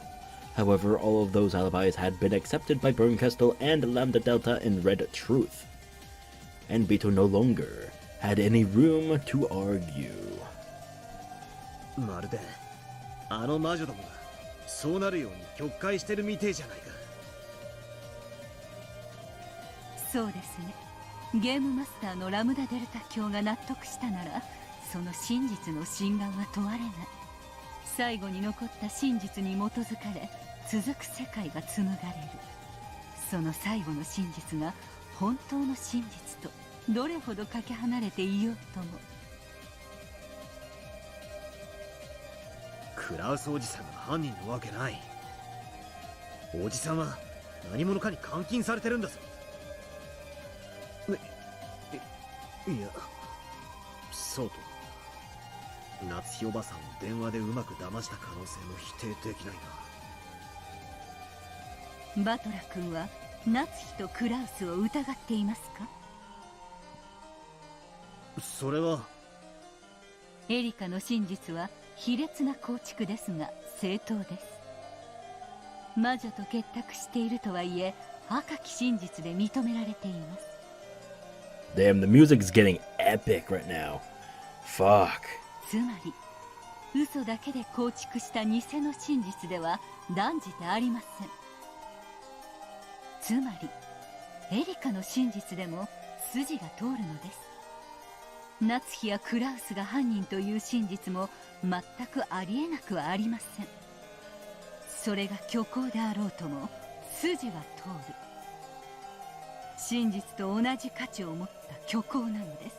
However, all of those alibis had been accepted by Bernkastel and Lambdadelta in red truth, and Bito no longer had any room to argue. まるであの魔女どもがそうなるように曲解してるみてえじゃないか。そうですね。ゲームマスターのラムダデルタ教が納得したなら、その真実の真贋は問われない。最後に残った真実に基づかれ、続く世界が紡がれる。その最後の真実が本当の真実とどれほどかけ離れていようとも。クラウスおじさんが犯人のわけない。おじさんは何者かに監禁されてるんだぞ。いや、そうと夏日おばさんを電話でうまく騙した可能性も否定できないな。バトラ君は夏日とクラウスを疑っていますか？それはエリカの真実は卑劣な構築ですが正当です。魔女と結託しているとはいえ赤き真実で認められています。Damn, the music's getting epic right now. Fuck. つまり嘘だけで構築した偽の真実では断じてありません。つまりエリカの真実でも筋が通るのです。夏日やクラウスが犯人という真実も全くありえなくはありません。それが虚構であろうとも筋は通る。真実と同じ価値を持った虚構なのです。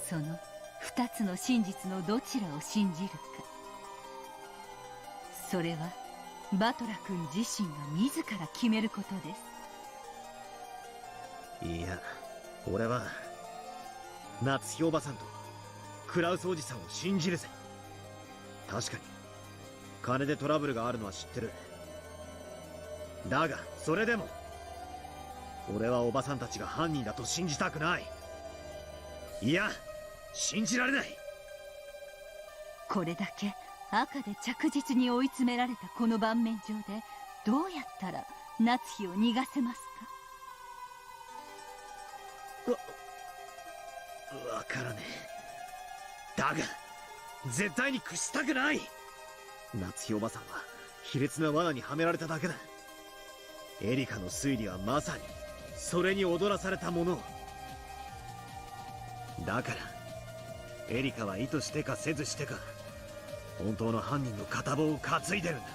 その二つの真実のどちらを信じるか、それはバトラ君自身が自ら決めることです。いや、俺は夏日おばさんとクラウスおじさんを信じるぜ。確かに金でトラブルがあるのは知ってる。だがそれでも俺はおばさんたちが犯人だと信じたくない。いや、信じられない。これだけ赤で着実に追い詰められたこの盤面上でどうやったら夏日を逃がせますか？わからねえ。だが絶対に屈したくない。夏日おばさんは卑劣な罠にはめられただけだ。エリカの推理はまさにそれに踊らされたもの。だからエリカは意図してかせずしてか本当の犯人の片棒を担いでるんだ。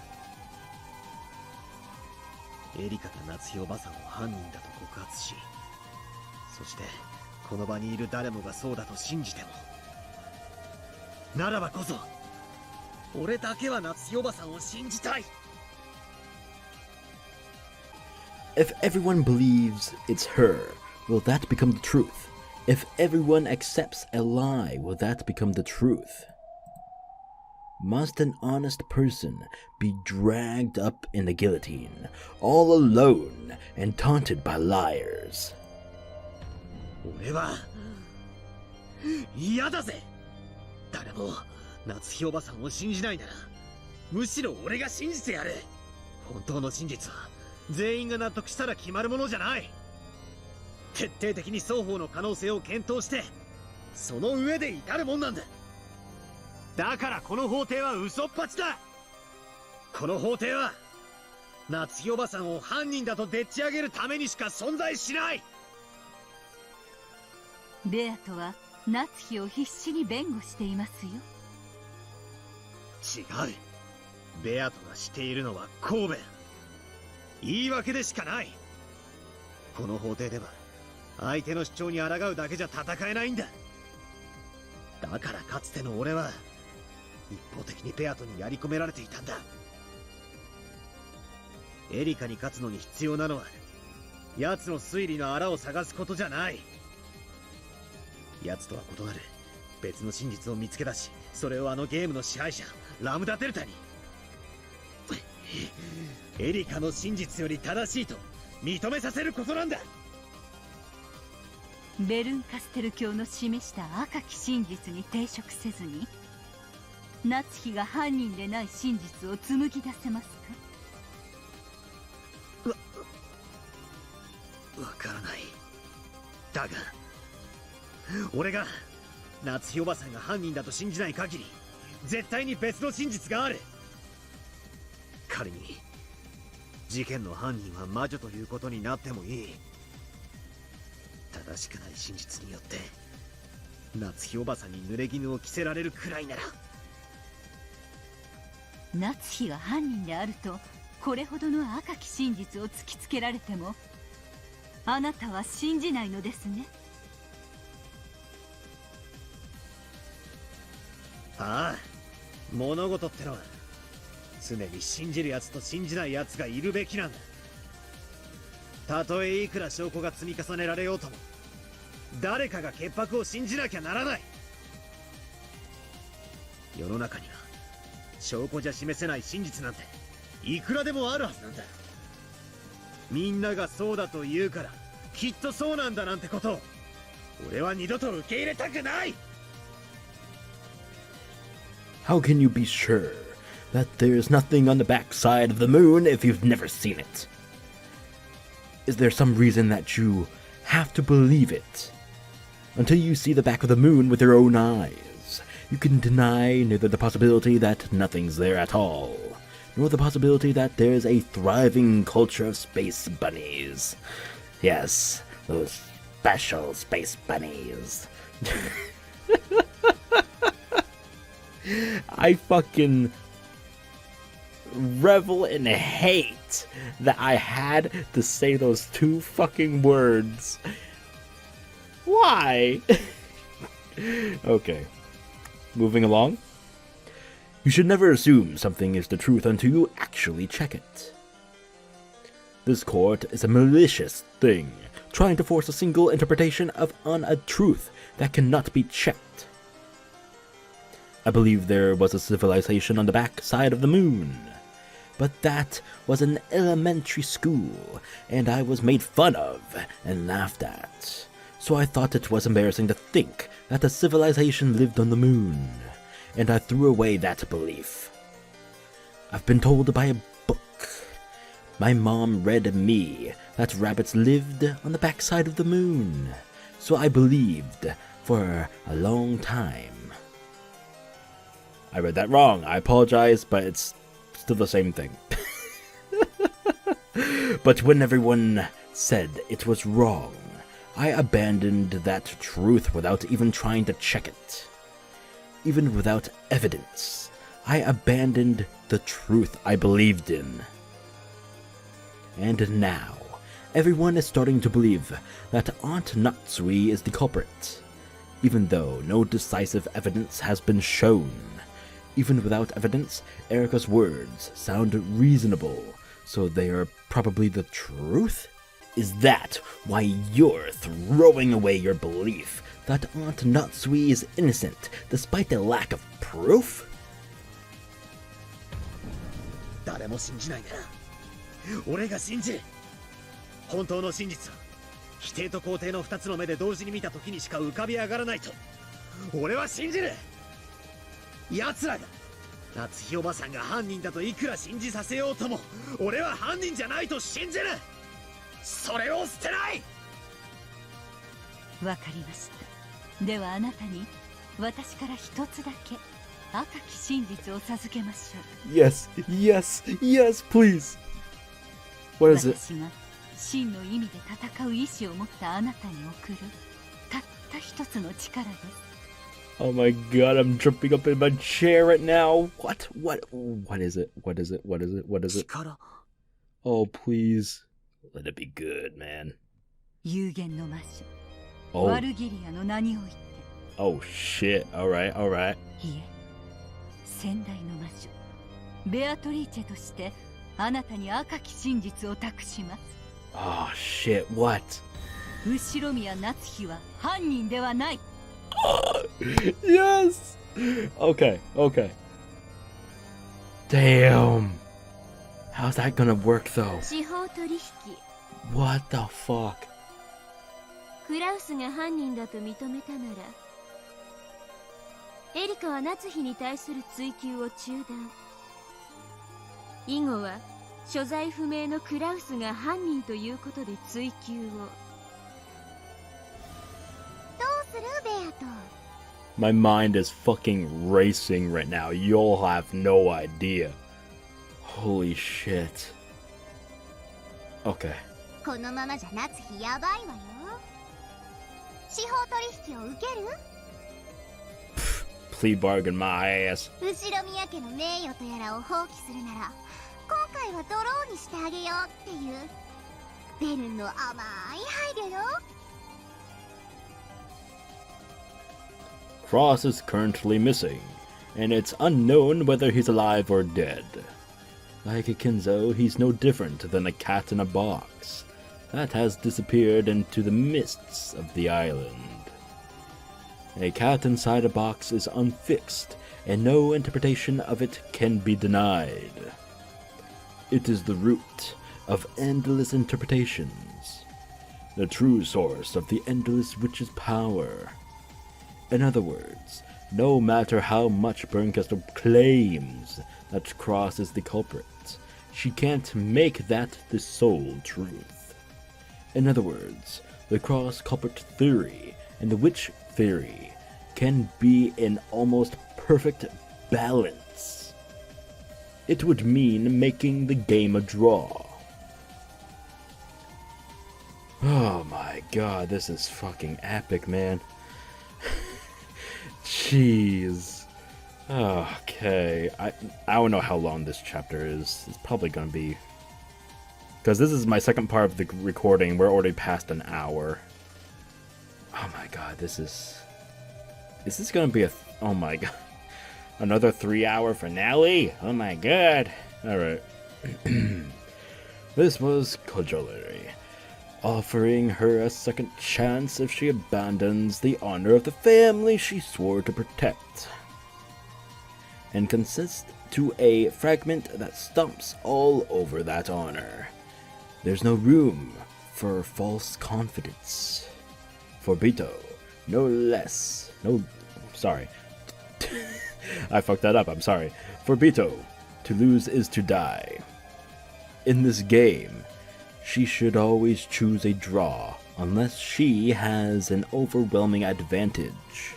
エリカが夏日おばさんを犯人だと告発し、そしてこの場にいる誰もがそうだと信じても、ならばこそ俺だけは夏日おばさんを信じたい。 If everyone believes it's her, will that become the truth? If everyone accepts a lie, will that become the truth? Must an honest person be dragged up in the guillotine, all alone and taunted by liars? 俺は嫌だぜ。誰も夏日おばさんを信じないならむしろ俺が信じてやる。本当の真実は全員が納得したら決まるものじゃない。徹底的に双方の可能性を検討してその上で至るもんなんだ。だからこの法廷は嘘っぱちだ。この法廷は夏日おばさんを犯人だとでっち上げるためにしか存在しない。ベアとは夏日を必死に弁護していますよ。違う。ベアトがしているのは抗弁。言い訳でしかない。この法廷では相手の主張に抗うだけじゃ戦えないんだ。だからかつての俺は一方的にベアトにやり込められていたんだ。エリカに勝つのに必要なのは奴の推理のあらを探すことじゃない。奴とは異なる別の真実を見つけ出し、それをあのゲームの支配者ラムダデルタにエリカの真実より正しいと認めさせることなんだ。ベルンカステル教の示した赤き真実に抵触せずに夏日が犯人でない真実を紡ぎ出せますか？わからない。だが俺が夏日おばさんが犯人だと信じない限り絶対に別の真実がある。仮に事件の犯人は魔女ということになってもいい。正しくない真実によって夏日おばさんに濡れ衣を着せられるくらいなら。夏日が犯人であるとこれほどの赤き真実を突きつけられてもあなたは信じないのですね。ああ、物事ってのは常に信じる奴と信じない奴がいるべきなんだ。たとえいくら証拠が積み重ねられようとも誰かが潔白を信じなきゃならない。世の中には証拠じゃ示せない真実なんていくらでもあるはずなんだ。みんながそうだと言うからきっとそうなんだなんてことを俺は二度と受け入れたくない。 How can you be sure that there's nothing on the backside of the moon if you've never seen it? Is there some reason that you have to believe it? Until you see the back of the moon with your own eyes, you can deny neither the possibility that nothing's there at all, nor the possibility that there's a thriving culture of space bunnies. Yes, those special space bunnies. I fucking revel in hate that I had to say those two fucking words. Why? Okay. Moving along. You should never assume something is the truth until you actually check it. This court is a malicious thing, trying to force a single interpretation on a truth that cannot be checked. I believe there was a civilization on the back side of the moon, but that was an elementary school, and I was made fun of and laughed at. So I thought it was embarrassing to think that a civilization lived on the moon, and I threw away that belief. I've been told by a book. My mom read me that rabbits lived on the backside of the moon, so I believed for a long time. I read that wrong. I apologize, but it's still the same thing. But when everyone said it was wrong, I abandoned that truth without even trying to check it. Even without evidence, I abandoned the truth I believed in. And now, everyone is starting to believe that Aunt Natsuhi is the culprit, even though no decisive evidence has been shown. Even without evidence, Erika's words sound reasonable, so they are probably the truth? Is that why you're throwing away your belief that Aunt Natsuhi is innocent, despite the lack of proof? 誰も信じないなら俺が信じる。本当の真実は否定と肯定の2つの目で同時に見た時にしか浮かび上がらないと俺は信じる。奴らが夏日おばさんが犯人だといくら信じさせようとも俺は犯人じゃないと信じる。それを捨てない。わかりました。ではあなたに私から一つだけ赤き真実を授けましょう。 Yes, yes, yes, please. What is it? 私が真の意味で戦う意志を持ったあなたに送るたった一つの力です。 Oh my god, I'm jumping up in my chair right now. What is it? What is it? What is it? What is it? Oh, please. Let it be good, man. 有限の魔女、 Oh. ワルギリアの名において。 Oh shit. Alright, alright. いえ、先代の魔女ベアトリーチェとしてあなたに赤き真実を託します。 Oh shit, what? 後宮夏日は犯人ではない。 Yes! Okay, okay. Damn. How's that gonna work though? 司法取引。 What the fuck? クラウスが犯人だと認めたなら、エリカは夏日に対する追及を中断。以後は所在不明のクラウスが犯人ということで追及を。どうするベアト？ My mind is fucking racing right now. You'll have no idea. Holy shit. Okay. このままじゃ夏日やばいわよ。司法取引を受ける？ Plea bargain my ass. 後宮家の名誉とやらを放棄するなら、今回はドローにしてあげようっていうベルンの甘い配慮よ。 Cross is currently missing, and it's unknown whether he's alive or dead. Like a Kinzo, he's no different than a cat in a box that has disappeared into the mists of the island. A cat inside a box is unfixed, and no interpretation of it can be denied. It is the root of endless interpretations, the true source of the endless witch's power. In other words, no matter how much Bernkastel claims that Cross is the culprit, she can't make that the sole truth. In other words, the Cross culprit theory and the witch theory can be in almost perfect balance. It would mean making the game a draw. Oh my god, this is fucking epic, man. Jeez. Okay. I don't know how long this chapter is. It's probably gonna be... Because this is my second part of the recording. We're already past an hour. Oh my god, this is... Is this gonna be a... Oh my god. Another 3-hour finale? Oh my god. Alright. This was Kojolari, offering her a second chance if she abandons the honor of the family she swore to protect, and consents to a fragment that stomps all over that honor. There's no room for false confidence. For Bito, no less. No, sorry. I fucked that up, I'm sorry. For Bito, to lose is to die. In this game, she should always choose a draw, unless she has an overwhelming advantage.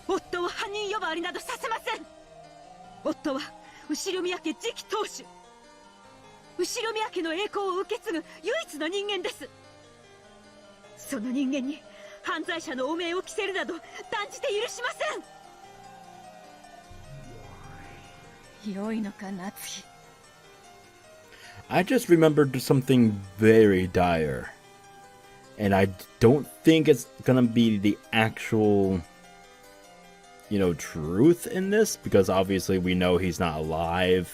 夫を犯人呼ばわりなどさせません。夫は後宮家次期当主、後宮家の栄光を受け継ぐ唯一の人間です。その人間に犯罪者の汚名を着せるなど断じて許しません。良いのか、夏日。 I just remembered something very dire. And I don't think it's gonna be the actual, truth in this, because obviously we know he's not alive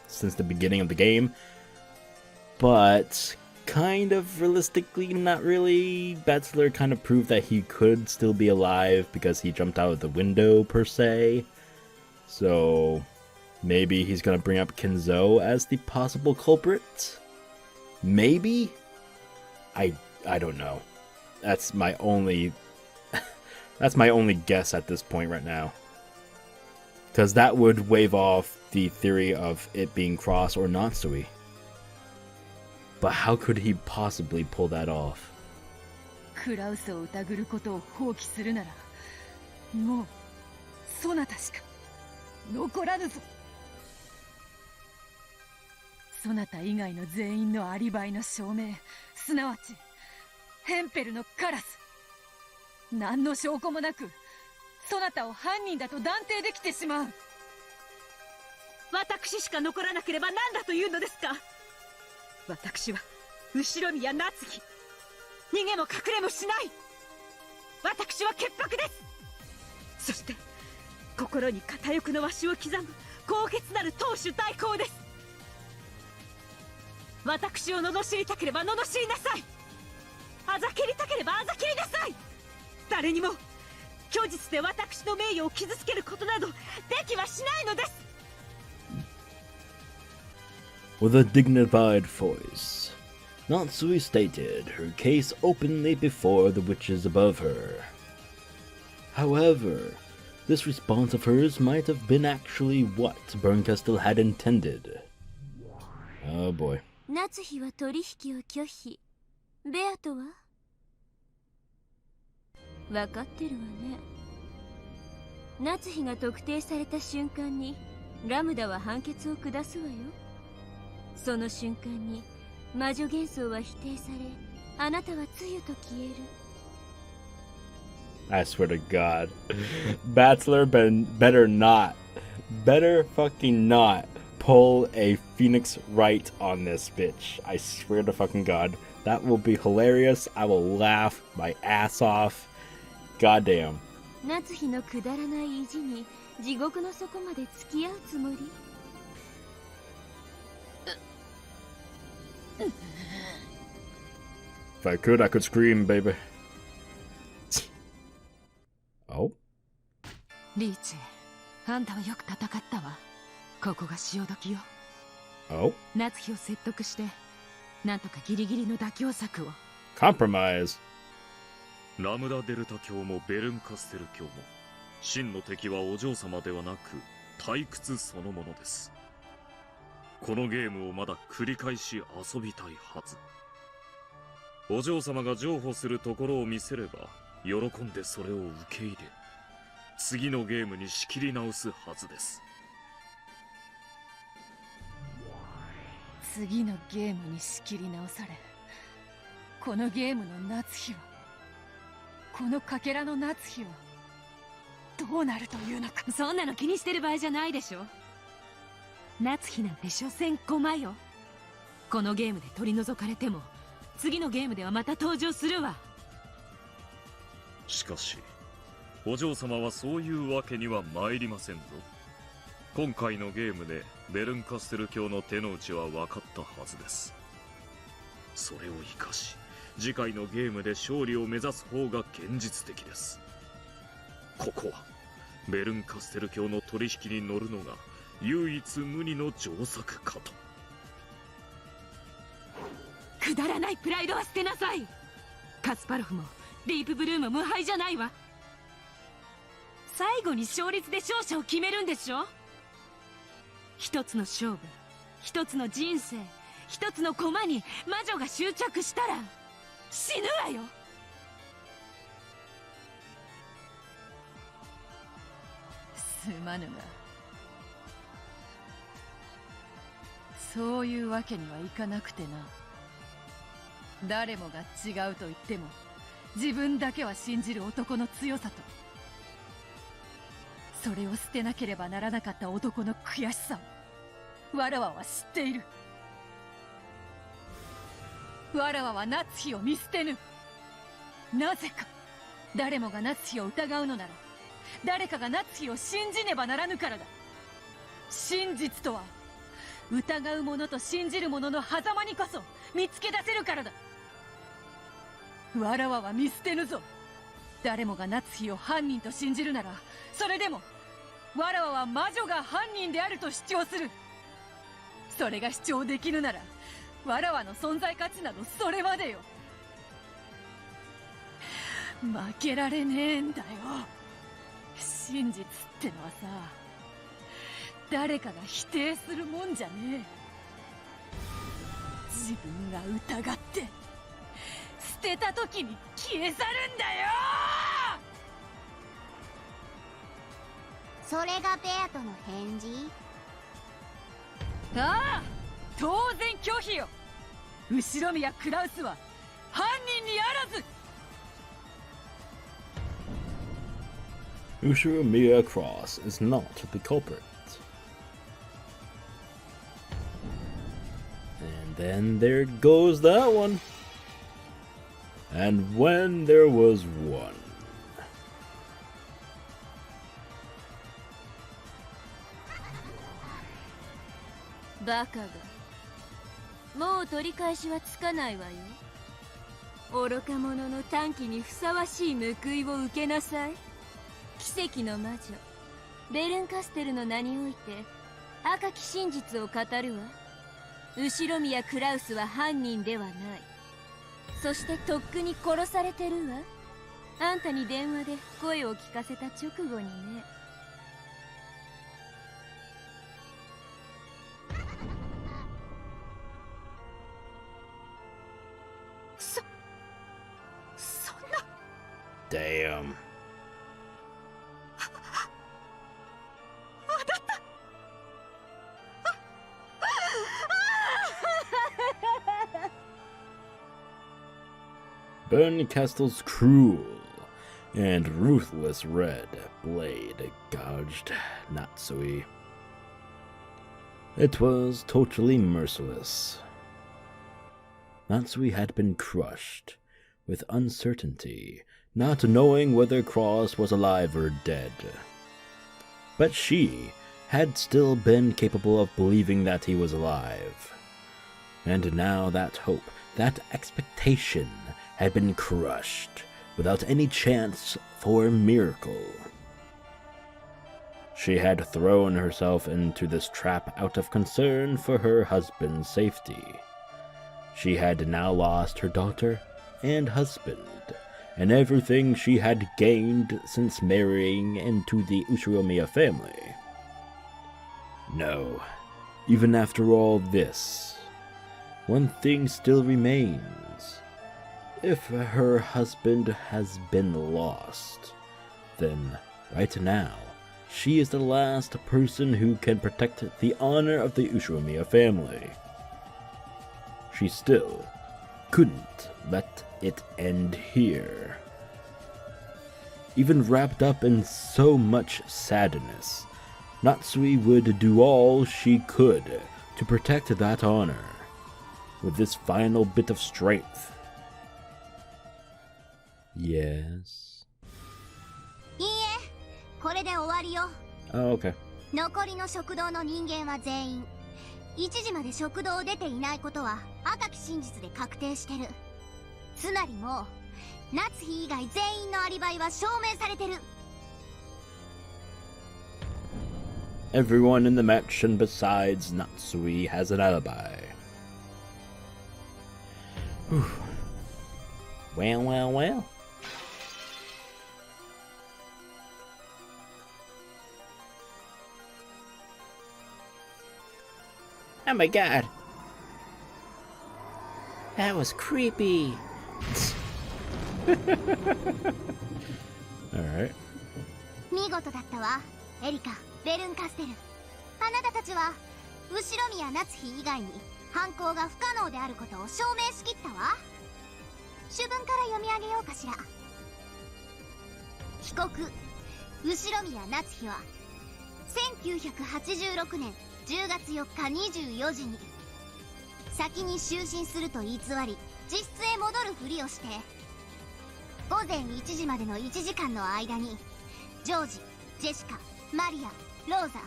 since the beginning of the game. But kind of realistically, not really. Bachelor kind of proved that he could still be alive because he jumped out of the window, per se. So maybe he's gonna bring up Kinzo as the possible culprit? Maybe? I don't know. That's my only guess at this point right now. Because that would wave off the theory of it being Cross or Natsuhi. But how could he possibly pull that off? クラウスを疑ることを放棄するならもうそなたしか残らぬぞ。そなた以外の全員のアリバイの証明、すなわちヘンペルのカラス、何の証拠もなくそなたを犯人だと断定できてしまう。私しか残らなければ何だというのですか。私は後ろ宮夏日、逃げも隠れもしない。私は潔白です。そして心に片翼のわしを刻む高潔なる当主代行です。私を罵りたければ罵りなさい。あざけりたければあざけりなさい。誰にも虚実で私の名誉を傷つけることなどできはしないのです。 With a dignified voice, Natsuhi stated her case openly before the witches above her. However, this response of hers might have been actually what Bernkastel had intended. Oh boy. 夏日は取引を拒否。ベアとは分かってるわね。夏日が特定された瞬間にラムダは判決を下すわよ。その瞬間に魔女幻想は否定され、あなたは露と消える。 I swear to God. Bachelor better fucking not pull a Phoenix Wright on this bitch. I swear to fucking God. That will be hilarious. I will laugh my ass off. Goddamn. 夏日のくだらない意地に地獄の底まで付き合うつもり。If I could scream, baby. Oh? リーチェ、あんたはよく戦ったわ。ここが潮時よ。Oh? 夏日を説得してなんとかギリギリの妥協策を。 Compromise. ラムダデルタ教もベルンカステル教も真の敵はお嬢様ではなく退屈そのものです。このゲームをまだ繰り返し遊びたいはず。お嬢様が譲歩するところを見せれば喜んでそれを受け入れ、次のゲームに仕切り直すはずです。次のゲームに仕切り直され、このゲームの夏日は、このかけらの夏日はどうなるというのか。そんなの気にしてる場合じゃないでしょ。夏日なんて所詮駒よ。このゲームで取り除かれても次のゲームではまた登場するわ。しかしお嬢様はそういうわけには参りませんぞ。今回のゲームでベルンカステル教の手の内は分かったはずです。それを生かし次回のゲームで勝利を目指す方が現実的です。ここはベルンカステル教の取引に乗るのが唯一無二の上策かと。くだらないプライドは捨てなさい。カスパロフもディープブルーも無敗じゃないわ。最後に勝率で勝者を決めるんでしょ。一つの勝負、一つの人生、一つの駒に魔女が執着したら死ぬわよ。すまぬが、そういうわけにはいかなくてな。誰もが違うと言っても自分だけは信じる男の強さと、それを捨てなければならなかった男の悔しさをわらわは知っている。わらわは夏日を見捨てぬ。なぜか誰もが夏日を疑うのなら誰かが夏日を信じねばならぬからだ。真実とは疑う者と信じる者の狭間にこそ見つけ出せるからだ。わらわは見捨てぬぞ。誰もが夏日を犯人と信じるなら、それでもわらわは魔女が犯人であると主張する。それが主張できぬなら、わらわの存在価値などそれまでよ。負けられねえんだよ。真実ってのはさ、誰かが否定するもんじゃねえ。自分が疑って捨てた時に消え去るんだよ。それがベアとの返事？ああ、当然拒否よ。後宮クラウスは犯人にあらず。Ushiromiya Cross is not the culprit. And then there goes that one. And when there was one. バカが。もう取り返しはつかないわよ。愚か者の短気にふさわしい報いを受けなさい。奇跡の魔女ベルンカステルの名において赤き真実を語るわ。後宮クラウスは犯人ではない。そしてとっくに殺されてるわ。あんたに電話で声を聞かせた直後にね。そんな。 Damn. 'Bernkastel's cruel and ruthless red blade gouged Natsuhi. It was totally merciless. Natsuhi had been crushed with uncertainty, not knowing whether Cross was alive or dead. But she had still been capable of believing that he was alive. And now that hope, that expectation, had been crushed without any chance for a miracle. She had thrown herself into this trap out of concern for her husband's safety. She had now lost her daughter and husband, and everything she had gained since marrying into the Ushiromiya family. No, even after all this, one thing still remains. If her husband has been lost, then right now, she is the last person who can protect the honor of the Ushiromiya family. She still couldn't let it end here. Even wrapped up in so much sadness, Natsuhi would do all she could to protect that honor. With this final bit of strength. Yes. いいえ、これで終わりよ。 Oh, okay. 残りの食堂の人間は全員1時まで食堂を出ていないことは赤き真実で確定してる。つまりもう夏日以外全員のアリバイは証明されてる。 Everyone in the mansion besides Natsuhi has an alibi. Whew. Well, well, well. Oh my god. That was creepy. Alright. 見事だったわ、エリカ、ベルンカステル。あなたたちは後宮夏日以外に犯行が不可能であることを証明しきったわ。主文から読み上げようかしら。被告後宮夏日は1986年10月4日24時に先に就寝すると偽り自室へ戻るふりをして午前1時までの1時間の間にジョージ、ジェシカ、マリア、ローザ、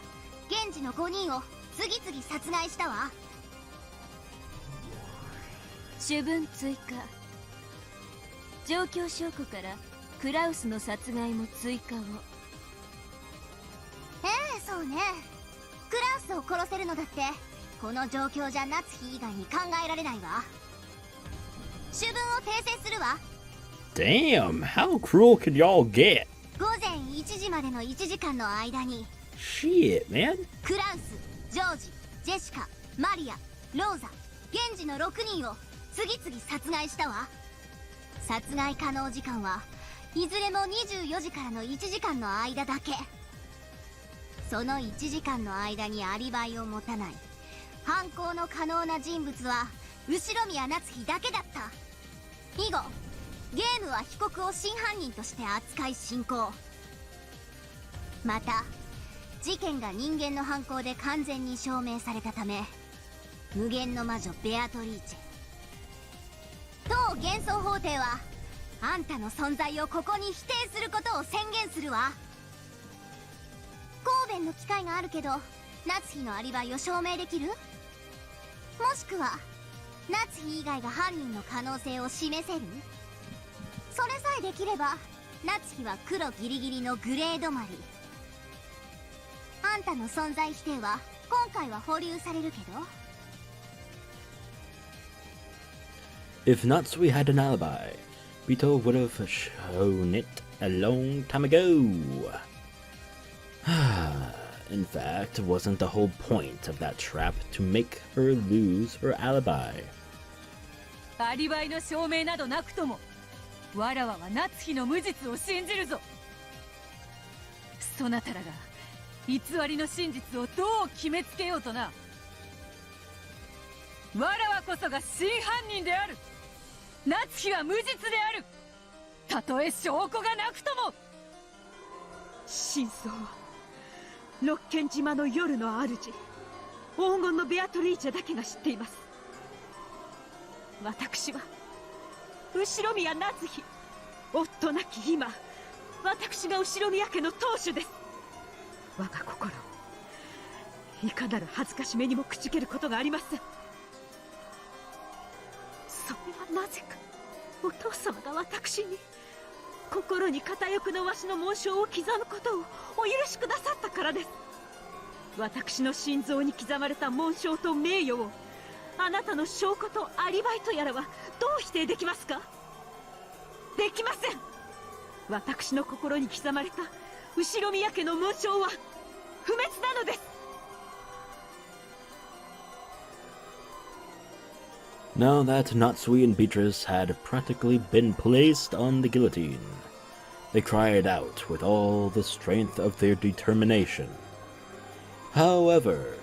現地の5人を次々殺害したわ。主文追加。状況証拠からクラウスの殺害も追加を。そうね。クラウスを殺せるのだってこの状況じゃ夏日以外に考えられないわ。主文を訂正するわ。 Damn, how cruel could y'all get? 午前1時までの1時間の間に Shit, man. クラウス、ジョージ、ジェシカ、マリア、ローザ、現地の6人を次々殺害したわ。殺害可能時間はいずれも24時からの1時間の間だけ。その1時間の間にアリバイを持たない犯行の可能な人物は後宮夏日だけだった。以後ゲームは被告を真犯人として扱い進行。また事件が人間の犯行で完全に証明されたため、無限の魔女ベアトリーチェ、当幻想法廷はあんたの存在をここに否定することを宣言するわ。神戸の機会があるけど夏日のアリバイを証明できる？もしくは夏日以外が犯人の可能性を示せる？それさえできれば夏日は黒ギリギリのグレー止まり。あんたの存在否定は今回は保留されるけど。 If Natsuhi had an alibi, Bito would have shown it a long time ago. In fact, wasn't the whole point of that trap to make her lose her alibi? アリバイの証明などなくとも、わらわは夏日の無実を信じるぞ。そなたらが偽りの真実をどう決めつけようとな。わらわこそが真犯人である。夏日は無実である。たとえ証拠がなくとも。真相はロッケン島の夜の主、黄金のベアトリーチェだけが知っています。私は後宮夏日、夫なき今、私が後宮家の当主です。我が心、いかなる恥ずかしめにもくじけることがありません。それはなぜか、お父様が私に心に片翼のわしの紋章を刻むことをお許しくださったからです。私の心臓に刻まれた紋章と名誉をあなたの証拠とアリバイとやらはどう否定できますか？できません。私の心に刻まれた後宮家の紋章は不滅なのです。Now that Natsuhi and Beatrice had practically been placed on the guillotine, they cried out with all the strength of their determination. However,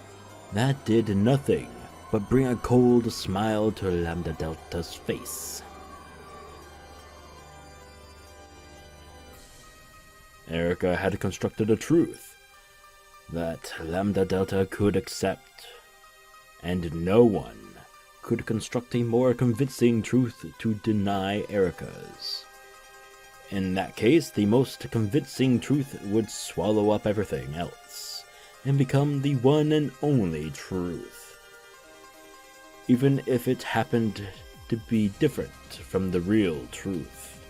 that did nothing but bring a cold smile to Lambdadelta's face. Erika had constructed a truth that Lambdadelta could accept, and no one could construct a more convincing truth to deny Erika's. In that case, the most convincing truth would swallow up everything else, and become the one and only truth. Even if it happened to be different from the real truth.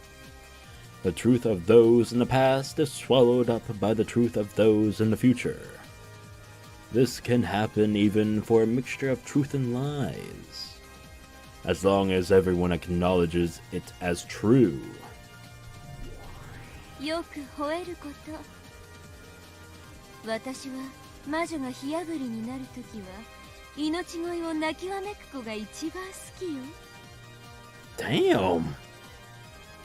The truth of those in the past is swallowed up by the truth of those in the future. This can happen even for a mixture of truth and lies, as long as everyone acknowledges it as true. よく吠えること。私は魔女が火あぶりになるときは命乞いを泣きわめく子が一番好きよ。 Damn!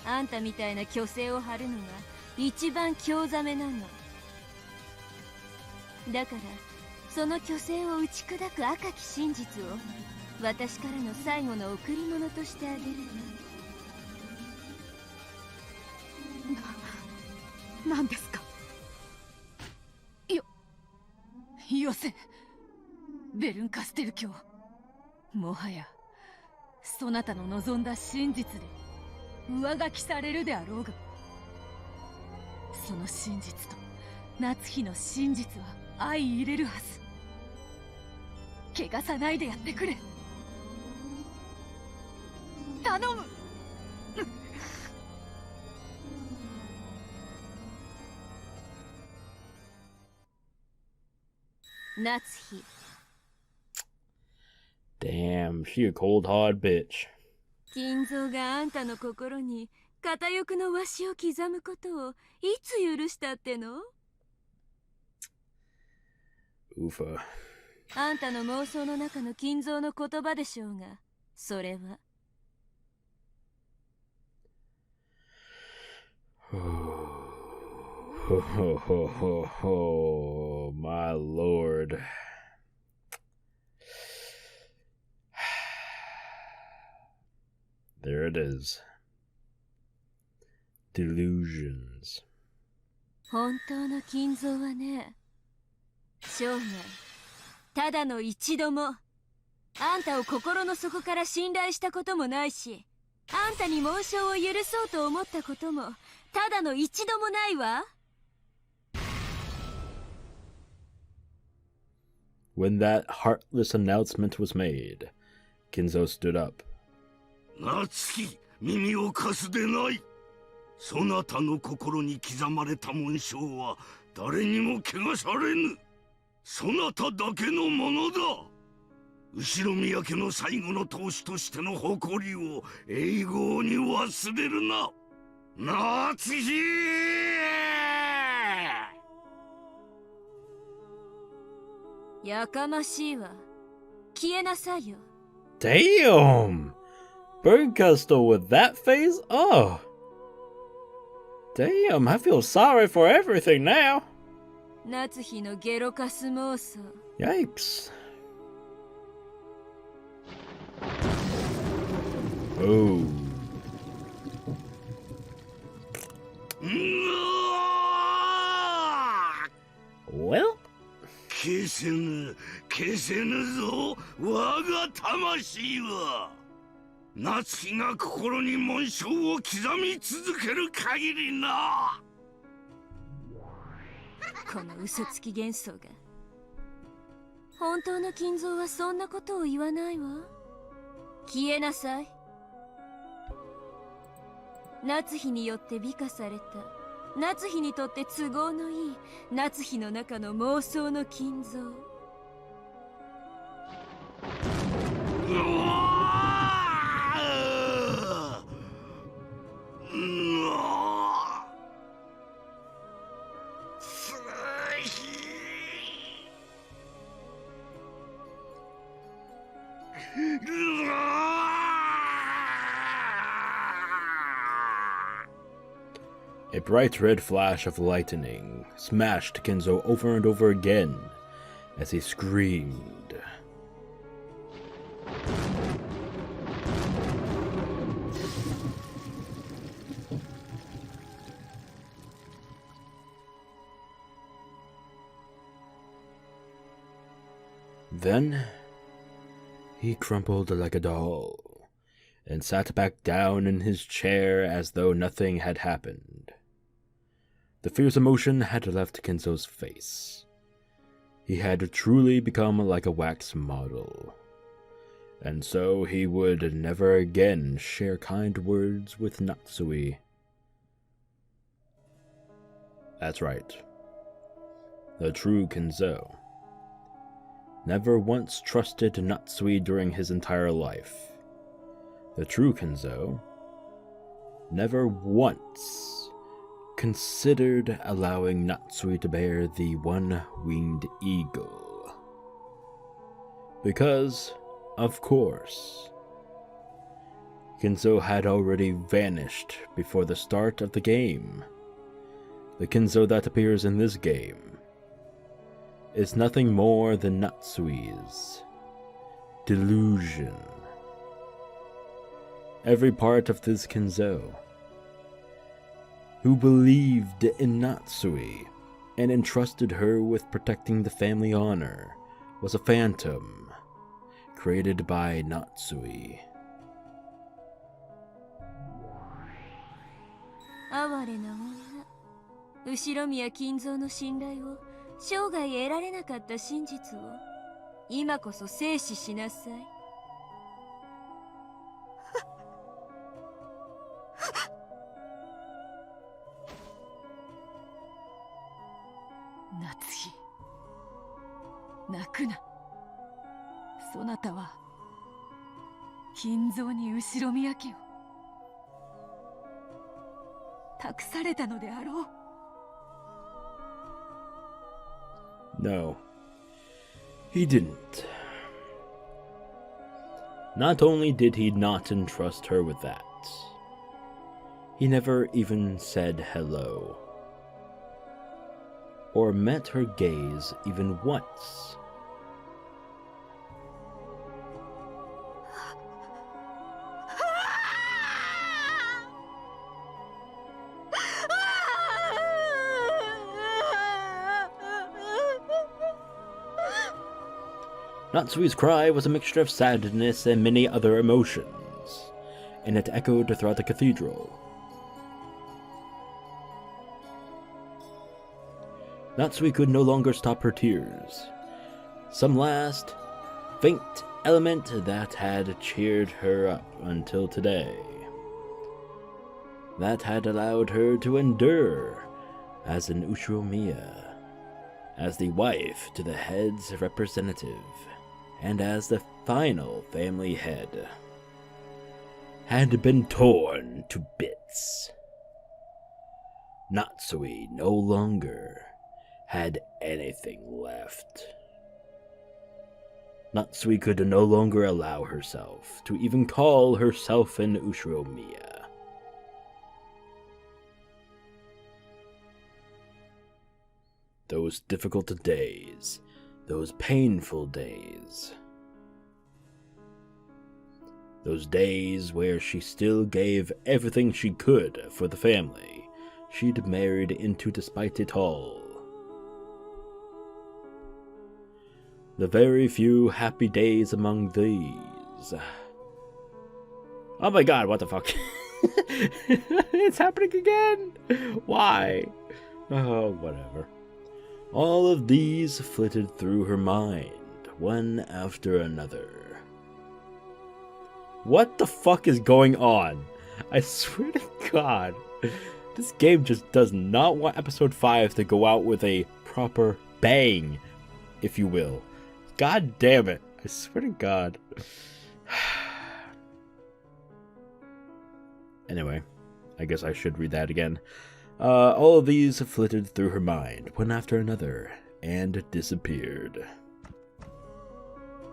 あんたみたいな虚勢を張るのが一番興ざめなの。だからその虚勢を打ち砕く赤き真実を私からの最後の贈り物としてあげるわ。何ですか？よせ、ベルンカステル卿。もはやそなたの望んだ真実で上書きされるであろうが、その真実と夏日の真実は相入れるはず。汚さないでやってくれ。頼む。夏日。 Damn, she a cold hard bitch. 金蔵があんたの心に片翼のわしを刻むことをいつ許したっての？ Oofa. あんたの妄想の中の金蔵の言葉でしょうが、それは。Oh, my lord. There it is. Delusions. 本当の金蔵はね、生涯ただの一度もあんたを心の底から信頼したこともないし、あんたに紋章を許そうと思ったこともただの一度もないわ。When that heartless announcement was made, Kinzo stood up. 夏希、耳を貸すでない。そなたの心に刻まれた紋章は誰にも汚されぬ。そなただけのものだ。後宮家の最後の当主としての誇りを永劫に忘れるな。夏日。やかましいわ。消えなさいよ。Damn! Bernkastel with that face? Oh! Damn, I feel sorry for everything now. 夏日のゲロカス妄想。Yikes. Oh. Well? 消せぬ、消せぬぞ、我が魂は。夏日が心に紋章を刻み続ける限りな。この嘘つき幻想が。本当の金蔵はそんなことを言わないわ。消えなさい。夏日によって美化された、夏日にとって都合のいい夏日の中の妄想の金蔵。A bright red flash of lightning smashed Kinzo over and over again as he screamed. Then he crumpled like a doll and sat back down in his chair as though nothing had happened. The fierce emotion had left Kinzo's face. He had truly become like a wax model, and so he would never again share kind words with Natsuhi. That's right. The true Kinzo never once trusted Natsuhi during his entire life. The true Kinzo never once considered allowing Natsuhi to bear the one-winged eagle. Because, of course, Kinzo had already vanished before the start of the game. The Kinzo that appears in this game is nothing more than Natsuhi's delusion. Every part of this Kinzo, who believed in Natsuhi and entrusted her with protecting the family honor, was a phantom created by Natsuhi. 哀れな女。後宮金蔵の信頼を生涯得られなかった真実を今こそ正視しなさい。夏日、泣くな。そなたは金蔵に後宮家を託されたのであろう。No, he didn't. Not only did he not entrust her with that, He never even said hello, or met her gaze even once. Natsuhi's cry was a mixture of sadness and many other emotions, and it echoed throughout the cathedral. Natsuhi could no longer stop her tears. Some last, faint element that had cheered her up until today. That had allowed her to endure as an Ushiromiya, as the wife to the head's representative, and as the final family head, had been torn to bits. Natsuhi no longer had anything left. Natsuhi could no longer allow herself to even call herself an Ushiromiya. Those difficult days, those painful days, those days where she still gave everything she could for the family she'd married into despite it all. The very few happy days among these. Oh my god, what the fuck? It's happening again! Why? Oh, whatever. All of these flitted through her mind, one after another. What the fuck is going on? I swear to God, this game just does not want episode 5 to go out with a proper bang, if you will. God damn it. I swear to God. Anyway, I guess I should read that again. All of these flitted through her mind, one after another, and disappeared.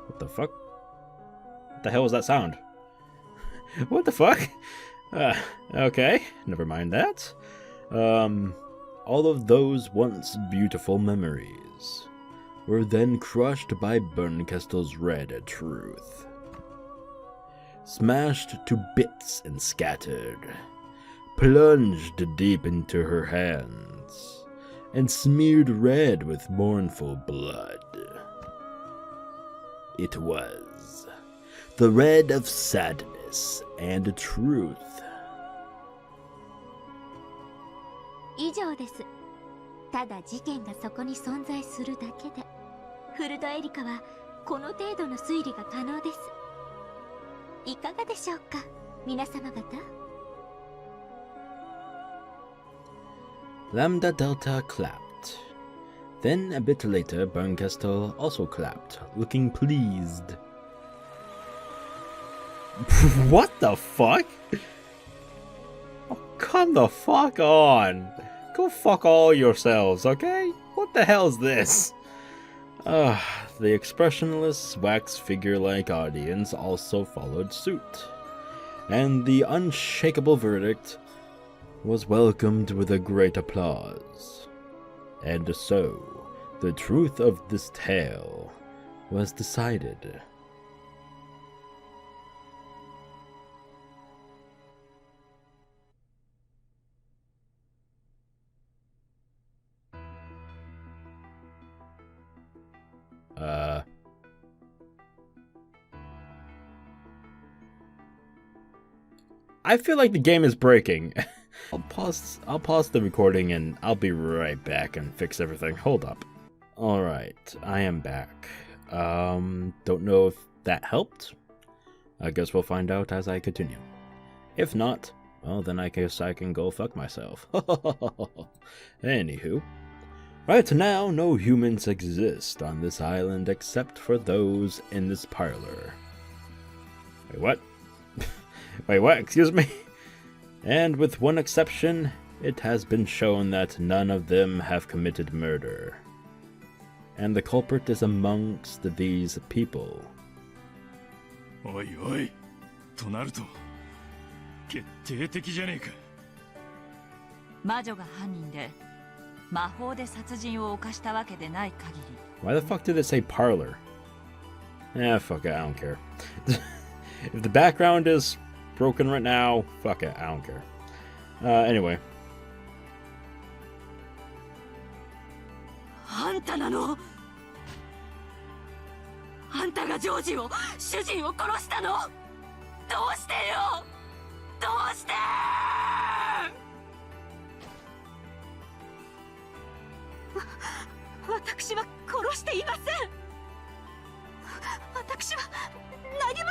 What the fuck? What the hell was that sound? What the fuck? Okay, never mind that. All of those once beautiful memories were then crushed by Bernkastel's red truth. Smashed to bits and scattered, plunged deep into her hands, and smeared red with mournful blood. It was the red of sadness and truth. 以上です。ただ事件がそこに存在するだけで、フルドエリカはこの程度の推理が可能です。いかがでしょうか、皆様方。Lambdadelta clapped. Then a bit later, Bernkastel also clapped, looking pleased. What the fuck? Oh, come the fuck on. Go fuck all yourselves, okay? What the hell is this? The expressionless wax figure-like audience also followed suit, and the unshakable verdict was welcomed with a great applause. And so, the truth of this tale was decided. I feel like the game is breaking. I'll pause the recording and I'll be right back and fix everything. Hold up. Alright, I am back. Don't know if that helped. I guess we'll find out as I continue. If not, well then I guess I can go fuck myself. Anywho. Right now, no humans exist on this island except for those in this parlor. Wait, what? Wait, what? Excuse me? And with one exception, it has been shown that none of them have committed murder. And the culprit is amongst these people. Oi, oi. となると、決定的じゃねえか。魔女が犯人で魔法で殺人を犯したわけでない限り。 Why the fuck did it say parlor? Fuck it, I don't care. If the background is broken right now, fuck it, I don't care. Anyway. あんたなの？あんたがジョージを、主人を殺したの？どうしてよ？どうして？私は殺していません。私は何も。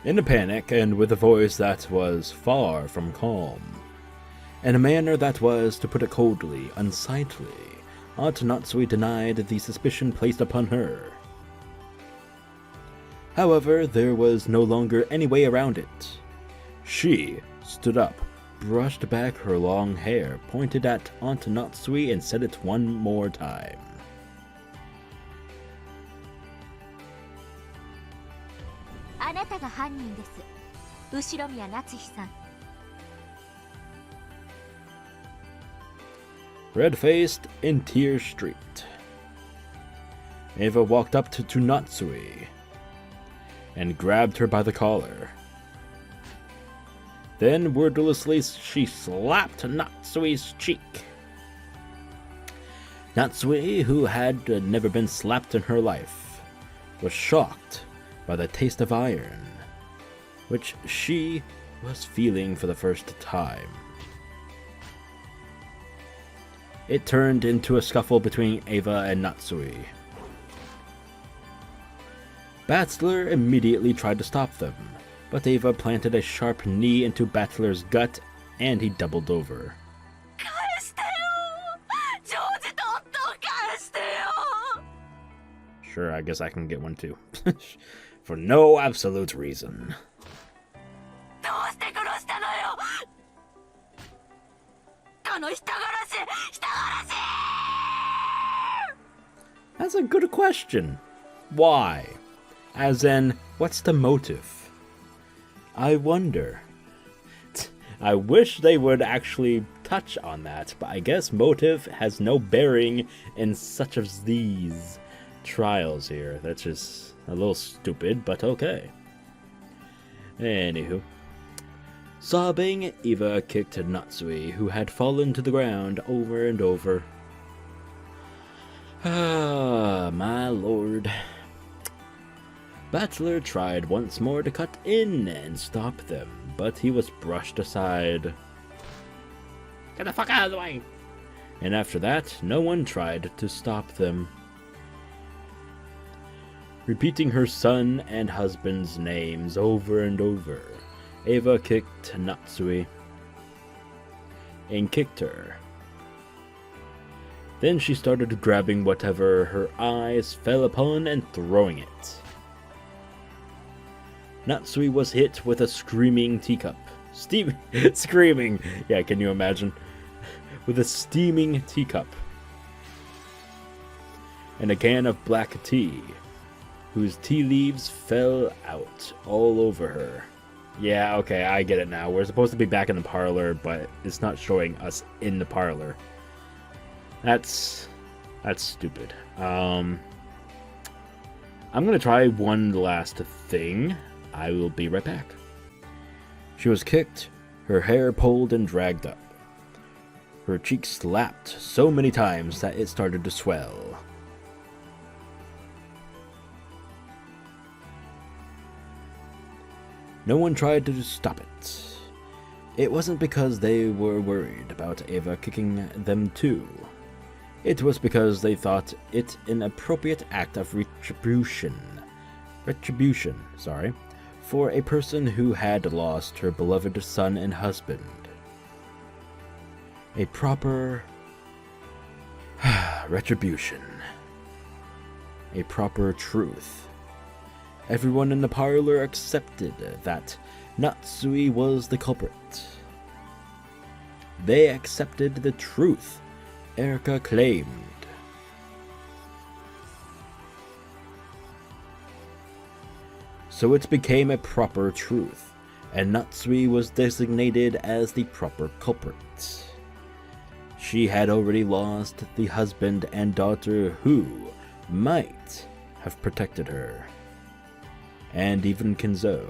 In a panic, and with a voice that was far from calm, in a manner that was, to put it coldly, unsightly, Aunt Natsuhi denied the suspicion placed upon her. However, there was no longer any way around it. She stood up, brushed back her long hair, pointed at Aunt Natsuhi, and said it one more time. あなたが犯人です。後宮夏日さん。 Red-faced in Tear Street, Eva walked up to Natsuhi and grabbed her by the collar. Then, wordlessly, she slapped Natsuhi's cheek. Natsuhi, who had never been slapped in her life, was shocked by the taste of iron, which she was feeling for the first time. It turned into a scuffle between Eva and Natsuhi. Battler immediately tried to stop them, but Eva planted a sharp knee into Battler's gut, and he doubled over. Sure, I guess I can get one too. For no absolute reason. That's a good question. Why? As in, what's the motive? I wonder. I wish they would actually touch on that, but I guess motive has no bearing in such of these trials here. That's just a little stupid, but okay. Anywho. Sobbing, Eva kicked Natsuhi, who had fallen to the ground over and over. Ah, my lord. Battler tried once more to cut in and stop them, but he was brushed aside. Get the fuck out of the way! And after that, no one tried to stop them. Repeating her son and husband's names over and over, Eva kicked Natsuhi and kicked her. Then she started grabbing whatever her eyes fell upon and throwing it. Natsuhi was hit with a screaming teacup. Screaming! Yeah, can you imagine? With a steaming teacup. And a can of black tea, whose tea leaves fell out all over her. Yeah, okay, I get it now. We're supposed to be back in the parlor, but it's not showing us in the parlor. That's stupid. I'm gonna try one last thing. I will be right back. She was kicked, her hair pulled and dragged up. Her cheek slapped so many times that it started to swell. No one tried to stop it. It wasn't because they were worried about Eva kicking them too. It was because they thought it an appropriate act of retribution, for a person who had lost her beloved son and husband. A proper retribution. A proper truth. Everyone in the parlor accepted that Natsuhi was the culprit. They accepted the truth Erika claimed. So it became a proper truth. and Natsuhi was designated as the proper culprit. She had already lost the husband and daughter who might have protected her. And even Kinzo,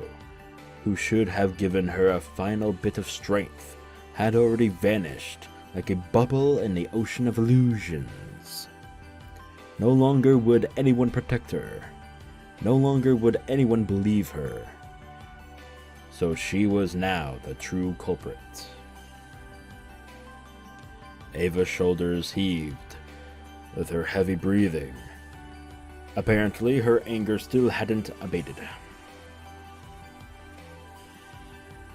who should have given her a final bit of strength, had already vanished like a bubble in the ocean of illusions. No longer would anyone protect her. No longer would anyone believe her. So she was now the true culprit. Ava's shoulders heaved with her heavy breathing. Apparently, her anger still hadn't abated.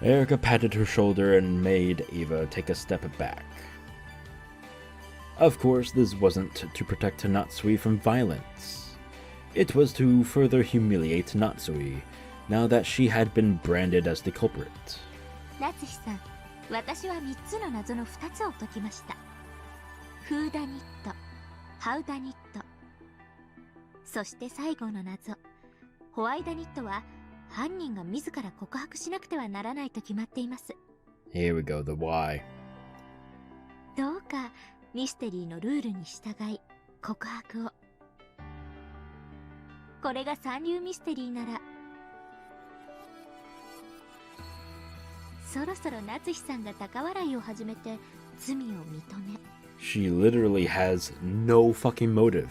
Erika patted her shoulder and made Ava take a step back. Of course, this wasn't to protect Natsuhi from violence. It was to further humiliate Natsuhi, now that she had been branded as the culprit. 夏日さん、私は3つの謎の2つを解きました。フーダニット、ハウダニット。そして最後の謎、ホワイダニットは犯人が自ら告白しなくてはならないと決まっています。Here we go, the why. どうかミステリーのルールに従い告白を。これが三流ミステリーなら、そろそろ夏日さんが高笑いを始めて罪を認め。She literally has no fucking motive.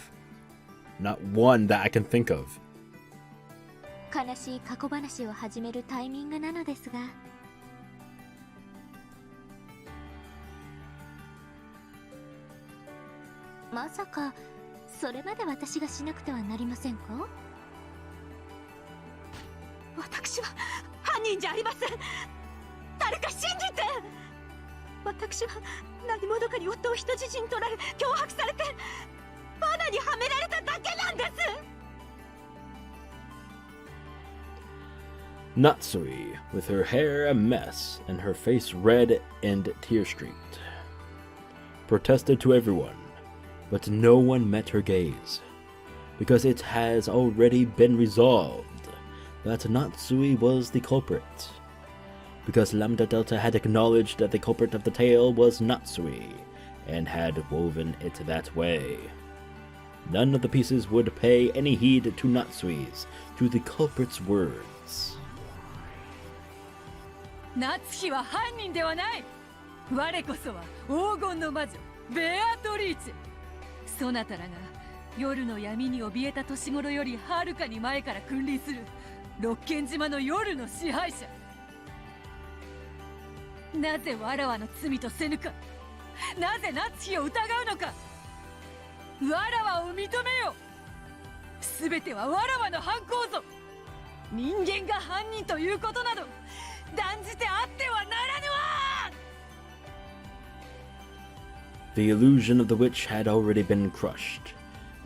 Not one that I can think of. 悲しい過去話を始めるタイミングなのですが、まさかそれまで私がしなくてはなりませんか？私は犯人じゃありません。誰か信じて。私は何者かに夫を人質に取られ、脅迫されて罠にはめられただけなんです。Natsuhi, with her hair a mess and her face red and tear-streaked, protested to everyone, but no one met her gaze, because it has already been resolved that Natsuhi was the culprit, because Lambdadelta had acknowledged that the culprit of the tale was Natsuhi, and had woven it that way. None of the pieces would pay any heed to Natsuhi's, to the culprit's words. 夏日は犯人ではない。我こそは黄金の魔女ベアトリーチェ。そなたらが夜の闇に怯えた年頃よりはるかに前から君臨するロッケン島の夜の支配者。なぜわらわの罪とせぬか。なぜ夏日を疑うのか。わらわを認めよ。すべてはわらわの犯行ぞ。人間が犯人ということなど断じてあってはならぬわ。 The illusion of the witch had already been crushed,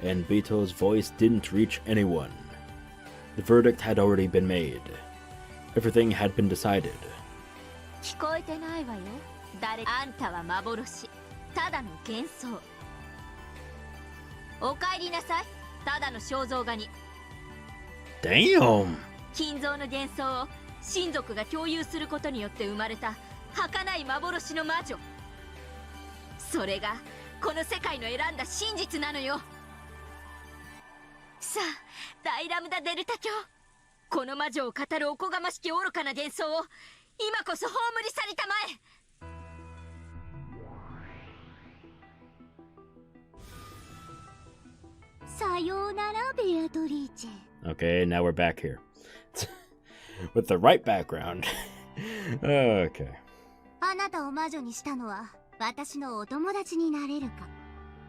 and Beto's voice didn't reach anyone. The verdict had already been made. Everything had been decided. 聞こえてないわよ。誰あんたは幻、ただの幻想。お帰りなさい、ただの肖像画に。Damn! 金像の幻想を親族が共有することによって生まれた儚い幻の魔女。それがこの世界の選んだ真実なのよ。さあ、大ラムダデルタ教、この魔女を語るおこがましき愚かな幻想を今こそ葬り去りたまえ。さようなら、ベアトリーチェ。 Okay, now we're back here. With the right background. Okay. あなたを魔女にしたのは私のお友達になれるか、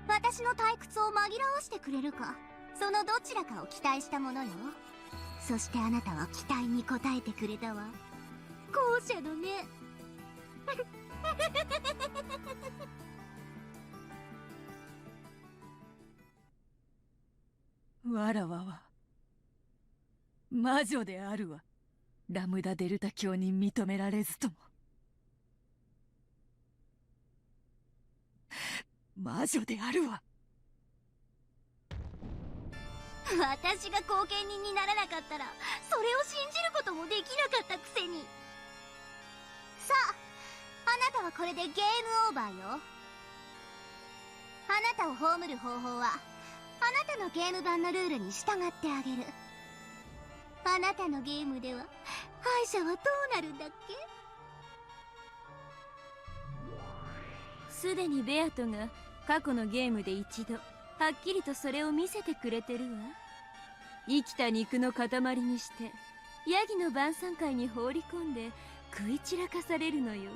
私の退屈を紛らわしてくれるか、そのどちらかを期待したものよ。そしてあなたは期待に応えてくれたわ。後者のね。わらわは魔女であるわ。ラムダデルタ教に認められずとも魔女であるわ。私が後見人にならなかったらそれを信じることもできなかったくせに。さあ、あなたはこれでゲームオーバーよ。あなたを葬る方法はあなたのゲーム版のルールに従ってあげる。あなたのゲームでは敗者はどうなるんだっけ。すでにベアトが過去のゲームで一度はっきりとそれを見せてくれてるわ。生きた肉の塊にしてヤギの晩餐会に放り込んで食い散らかされるのよ。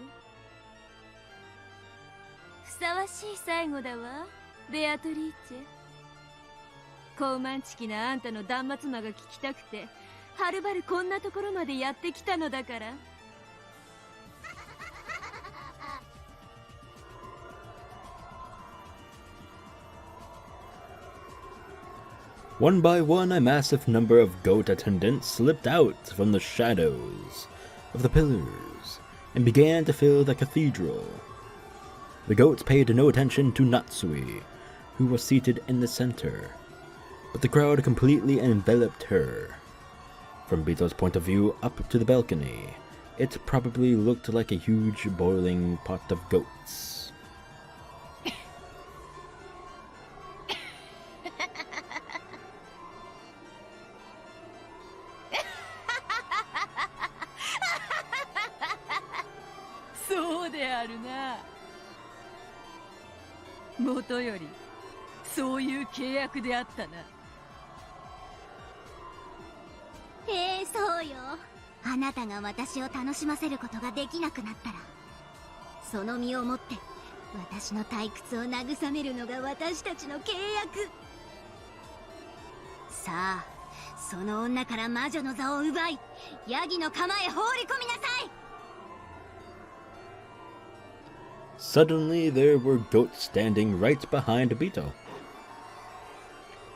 ふさわしい最後だわ、ベアトリーチェ。高慢ちきなあんたの断末魔が聞きたくてはるばるこんなところまでやってきたのだから。One by one, a massive number of goat attendants slipped out from the shadows of the pillars and began to fill the cathedral. The goats paid no attention to Natsuhi, who was seated in the center, but the crowd completely enveloped her. From Bito's point of view up to the balcony, it probably looked like a huge boiling pot of goats.そうであるな。もとよりそういう契約であったな。そうよ。あなたが私を楽しませることができなくなったら、その身をもって私の退屈を慰めるのが私たちの契約。さあ、その女から魔女の座を奪い、ヤギの釜へ放り込みなさい。Suddenly there were goats standing right behind Bito.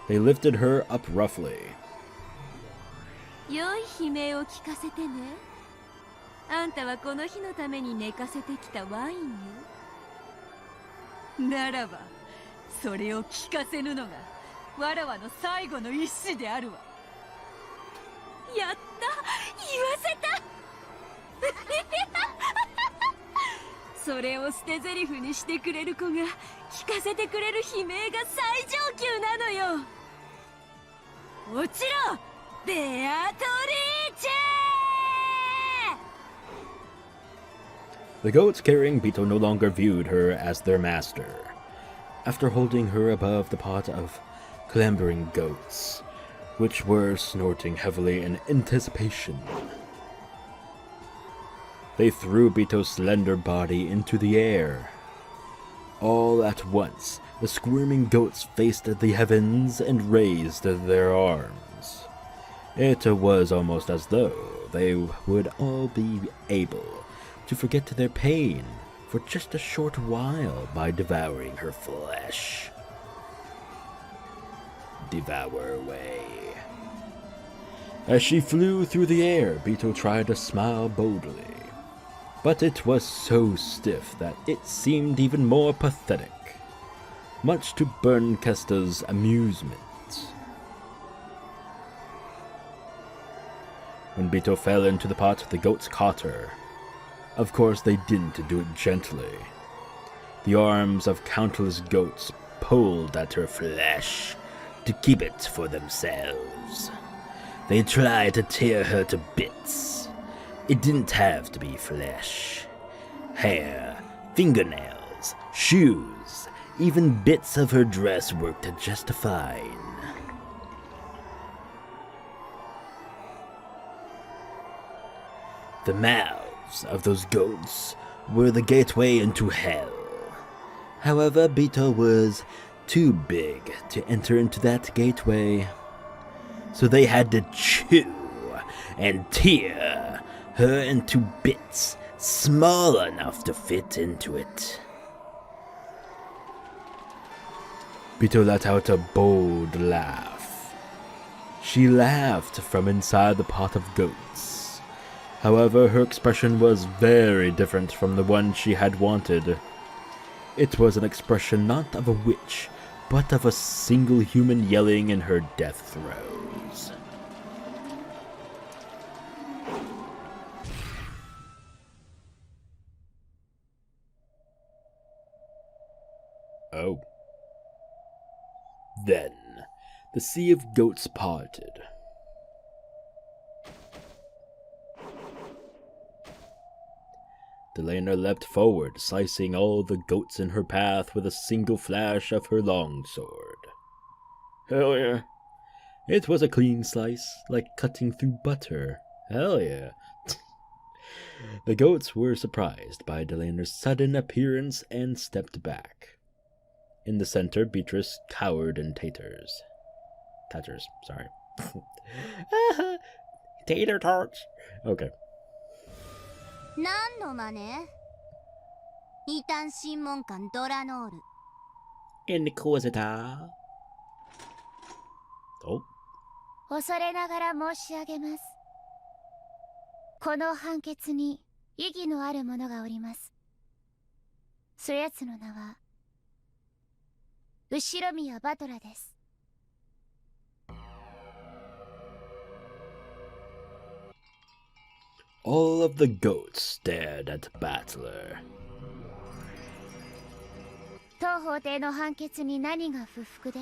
They lifted her up roughly. 良い悲鳴を聞かせてね。あんたはこの日のために寝かせてきたワインよ。ならばそれを聞かせぬのがわらわの最後の一子であるわ。やった、言わせたそれを捨て台詞にしてくれる子が聞かせてくれる悲鳴が最上級なのよ。落ちろベアトリーチェ! The goats carrying Bito no longer viewed her as their master. After holding her above the pot of clambering goats, which were snorting heavily in anticipation, they threw Bito's slender body into the air. All at once, the squirming goats faced the heavens and raised their arms. It was almost as though they would all be able to forget their pain for just a short while by devouring her flesh. Devour away. As she flew through the air, Bito tried to smile boldly, but it was so stiff that it seemed even more pathetic, much to Bernkastel's amusement. When Bito fell into the pot, the goats caught her. Of course, they didn't do it gently. The arms of countless goats pulled at her flesh to keep it for themselves. They tried to tear her to bits. It didn't have to be flesh. Hair, fingernails, shoes, even bits of her dress worked just fine. The mouths of those goats were the gateway into hell. However, Bito was too big to enter into that gateway, so they had to chew and tear her into bits small enough to fit into it. Bito let out a bold laugh. She laughed from inside the pot of goats. However, her expression was very different from the one she had wanted. It was an expression not of a witch, but of a single human yelling in her death throes. Oh. Then, the sea of goats parted. Delena leapt forward, slicing all the goats in her path with a single flash of her longsword. Hell yeah. It was a clean slice, like cutting through butter. Hell yeah. The goats were surprised by Delena's sudden appearance and stepped back. In the center, Beatrice cowered in tatters, sorry. Tater tots. Okay. 何の真似？異端審問官ドラノール。Inquisitor. Oh. 恐れながら申し上げます。この判決に意義のある者がおります。そやつの名は後宮バトラです。All of the goats stared at Battler. 当法廷の判決に何が不服で？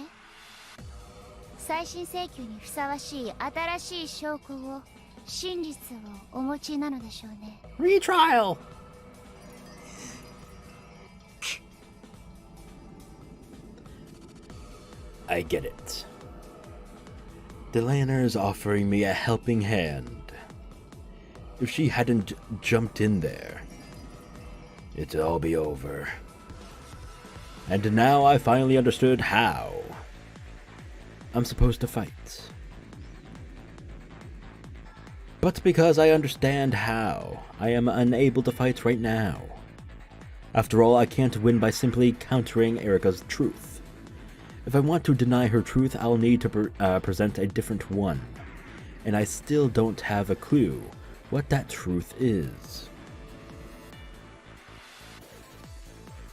再審請求にふさわしい新しい証拠を、真実をお持ちなのでしょうね。Retrial! I get it. Delena's offering me a helping hand. If she hadn't jumped in there, it'd all be over. And now I finally understood how I'm supposed to fight. But because I understand how, I am unable to fight right now. After all, I can't win by simply countering Erika's truth. If I want to deny her truth, I'll need to present a different one. And I still don't have a clue what that truth is.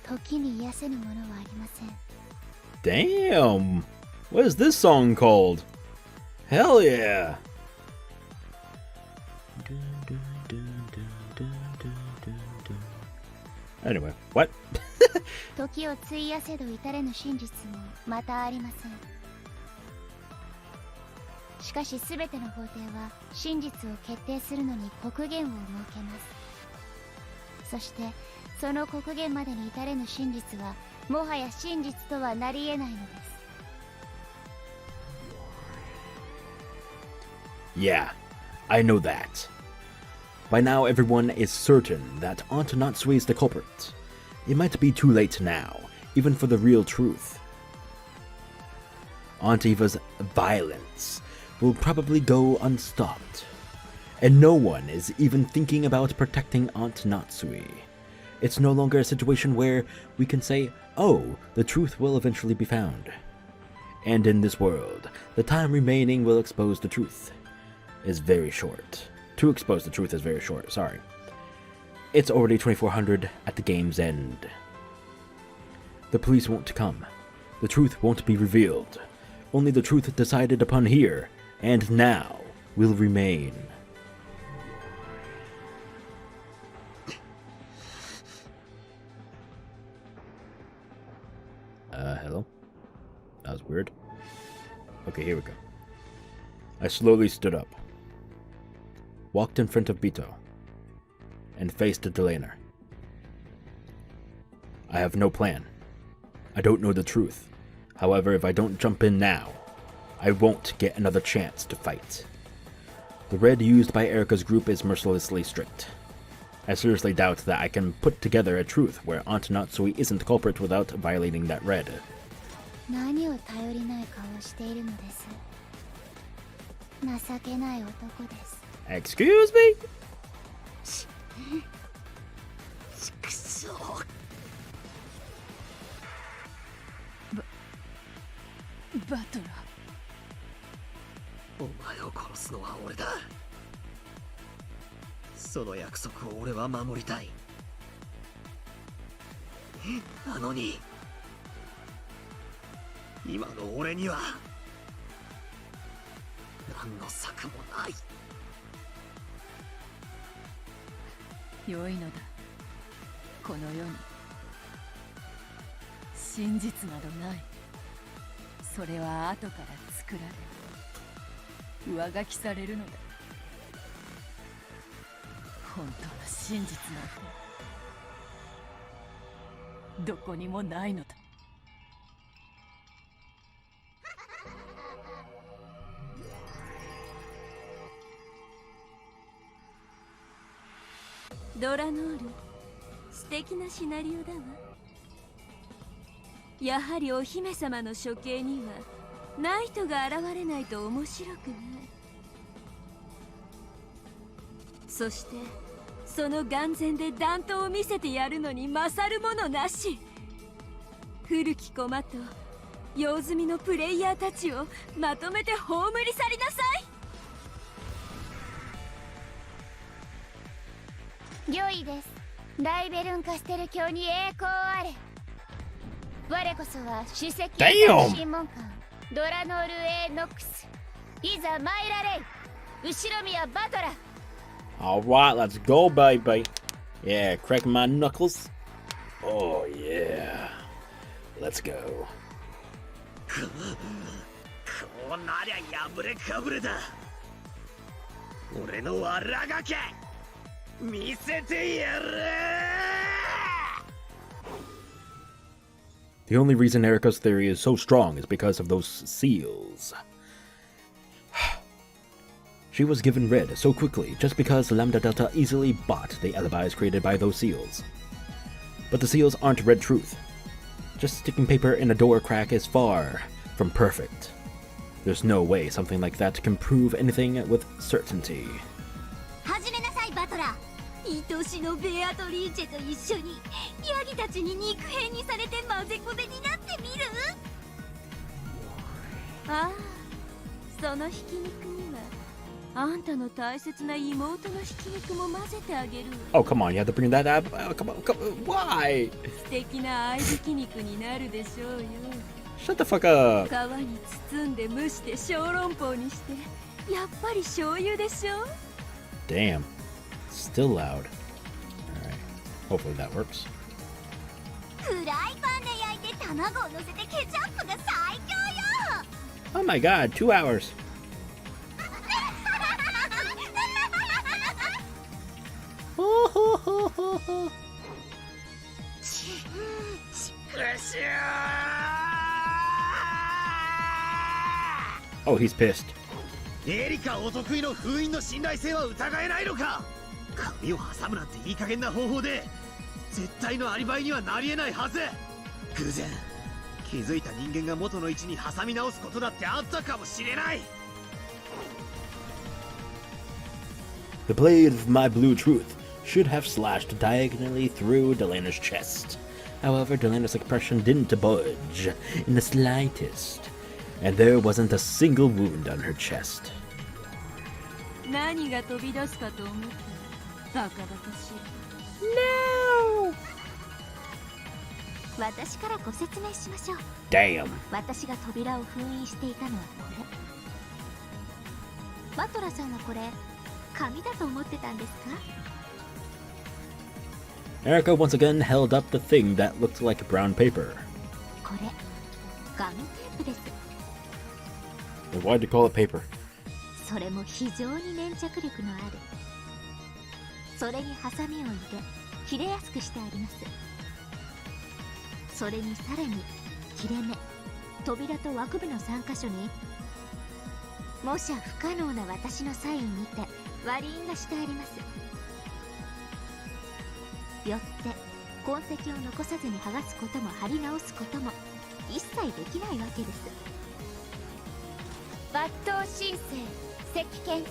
時に癒せぬものはありません。Damn! What is this song called? Hell yeah! Anyway, what? 時を費やせど至れぬ真実もまたありません。しかし全ての法廷は真実を決定するのに刻限を設けます。そしてその刻限までに至れぬ真実はもはや真実とはなり得ないのです。Yeah, I know that. By now everyone is certain that Aunt Natsuhi is the culprit. It might be too late now, even for the real truth. Aunt Eva's violence will probably go unstopped. And no one is even thinking about protecting Aunt Natsuhi. It's no longer a situation where we can say, oh, the truth will eventually be found. And in this world, the time remaining will expose the truth is very short. To expose the truth is very short, sorry. It's already 2400 at the game's end. The police won't come. The truth won't be revealed. Only the truth decided upon here and now will remain. Hello? That was weird. Okay, here we go. I slowly stood up, walked in front of Bito, and faced Delena. I have no plan. I don't know the truth. However, if I don't jump in now, I won't get another chance to fight. The red used by Erika's group is mercilessly strict. I seriously doubt that I can put together a truth where Aunt Natsuhi isn't the culprit without violating that red. 何を頼りない顔をしているのです。情けない男です。Excuse me? くそ。バトラー。お前を殺すのは俺だ。その約束を俺は守りたい。なのに今の俺には何の策もない。良いのだ。この世に真実などない。それは後から作られ上書きされるのだ。本当の真実なんてどこにもないのだ。ドラノール、素敵なシナリオだわ。やはりお姫様の処刑にはナイトが現れないと面白くない。そしてその眼前で弾頭を見せてやるのに勝るものなし。古き駒と用済みのプレイヤーたちをまとめて葬り去りなさい。御意です。大ベルンカステル教に栄光あれ。我こそは首席審問官ドラノール・エノックス。いざ参られい、後ろ宮バトラ。 Alright, let's go, baby. Yeah, crack my knuckles. Oh, yeah. Let's go. こうなりゃ破れかぶれだ。俺のわらがけ見せてやる。 The only reason Erika's theory is so strong is because of those seals. She was given red so quickly just because Lambdadelta easily bought the alibis created by those seals. But the seals aren't red truth. Just sticking paper in a door crack is far from perfect. There's no way something like that can prove anything with certainty. 始めなさいバトラー。愛しのベアトリーチェと一緒にヤギたちに肉片にされて混ぜこぜになってみる。ああ、そのひき肉にはあんたの大切な妹のひき肉も混ぜてあげる。 Oh, come on, you have to bring that up. Oh, come on, why? 素敵な合いびき肉になるでしょうよ。 Shut the fuck up. 皮に包んで蒸して小籠包にしてやっぱり醤油でしょ。 Damn. Still loud. Alright. Hopefully that works. フライパンで焼いて卵を乗せてケチャップが最強よ。 Oh my god, 2 hours. Oh, he's pissed. エリカお得意の封印の信頼性は疑えないのか。髪を挟むなんていい加減な方法で絶対のアリバイにはなりえないはず。偶然気づいた人間が元の位置に挟み直すことだってあったかもしれない。 The blade of my blue truth should have slashed diagonally through Delena's chest. However, Delena's expression didn't budge in the slightest, and there wasn't a single wound on her chest. 何が飛び出すかと思ったバカバカしい。 No! 私からご説明しましょう。 Damn. 私が扉を封印していたのはこれ。バトラさんはこれ紙だと思ってたんですか？ Erika once again held up the thing that looked like brown paper. これガムテープです。 Then why'd you call it paper? それも非常に粘着力のある。それにハサミを入れ切れやすくしてあります。それにさらに切れ目、扉と枠部の3箇所に模写不可能な私のサインにて割り印がしてあります。よって痕跡を残さずに剥がすことも貼り直すことも一切できないわけです。抜刀申請石剣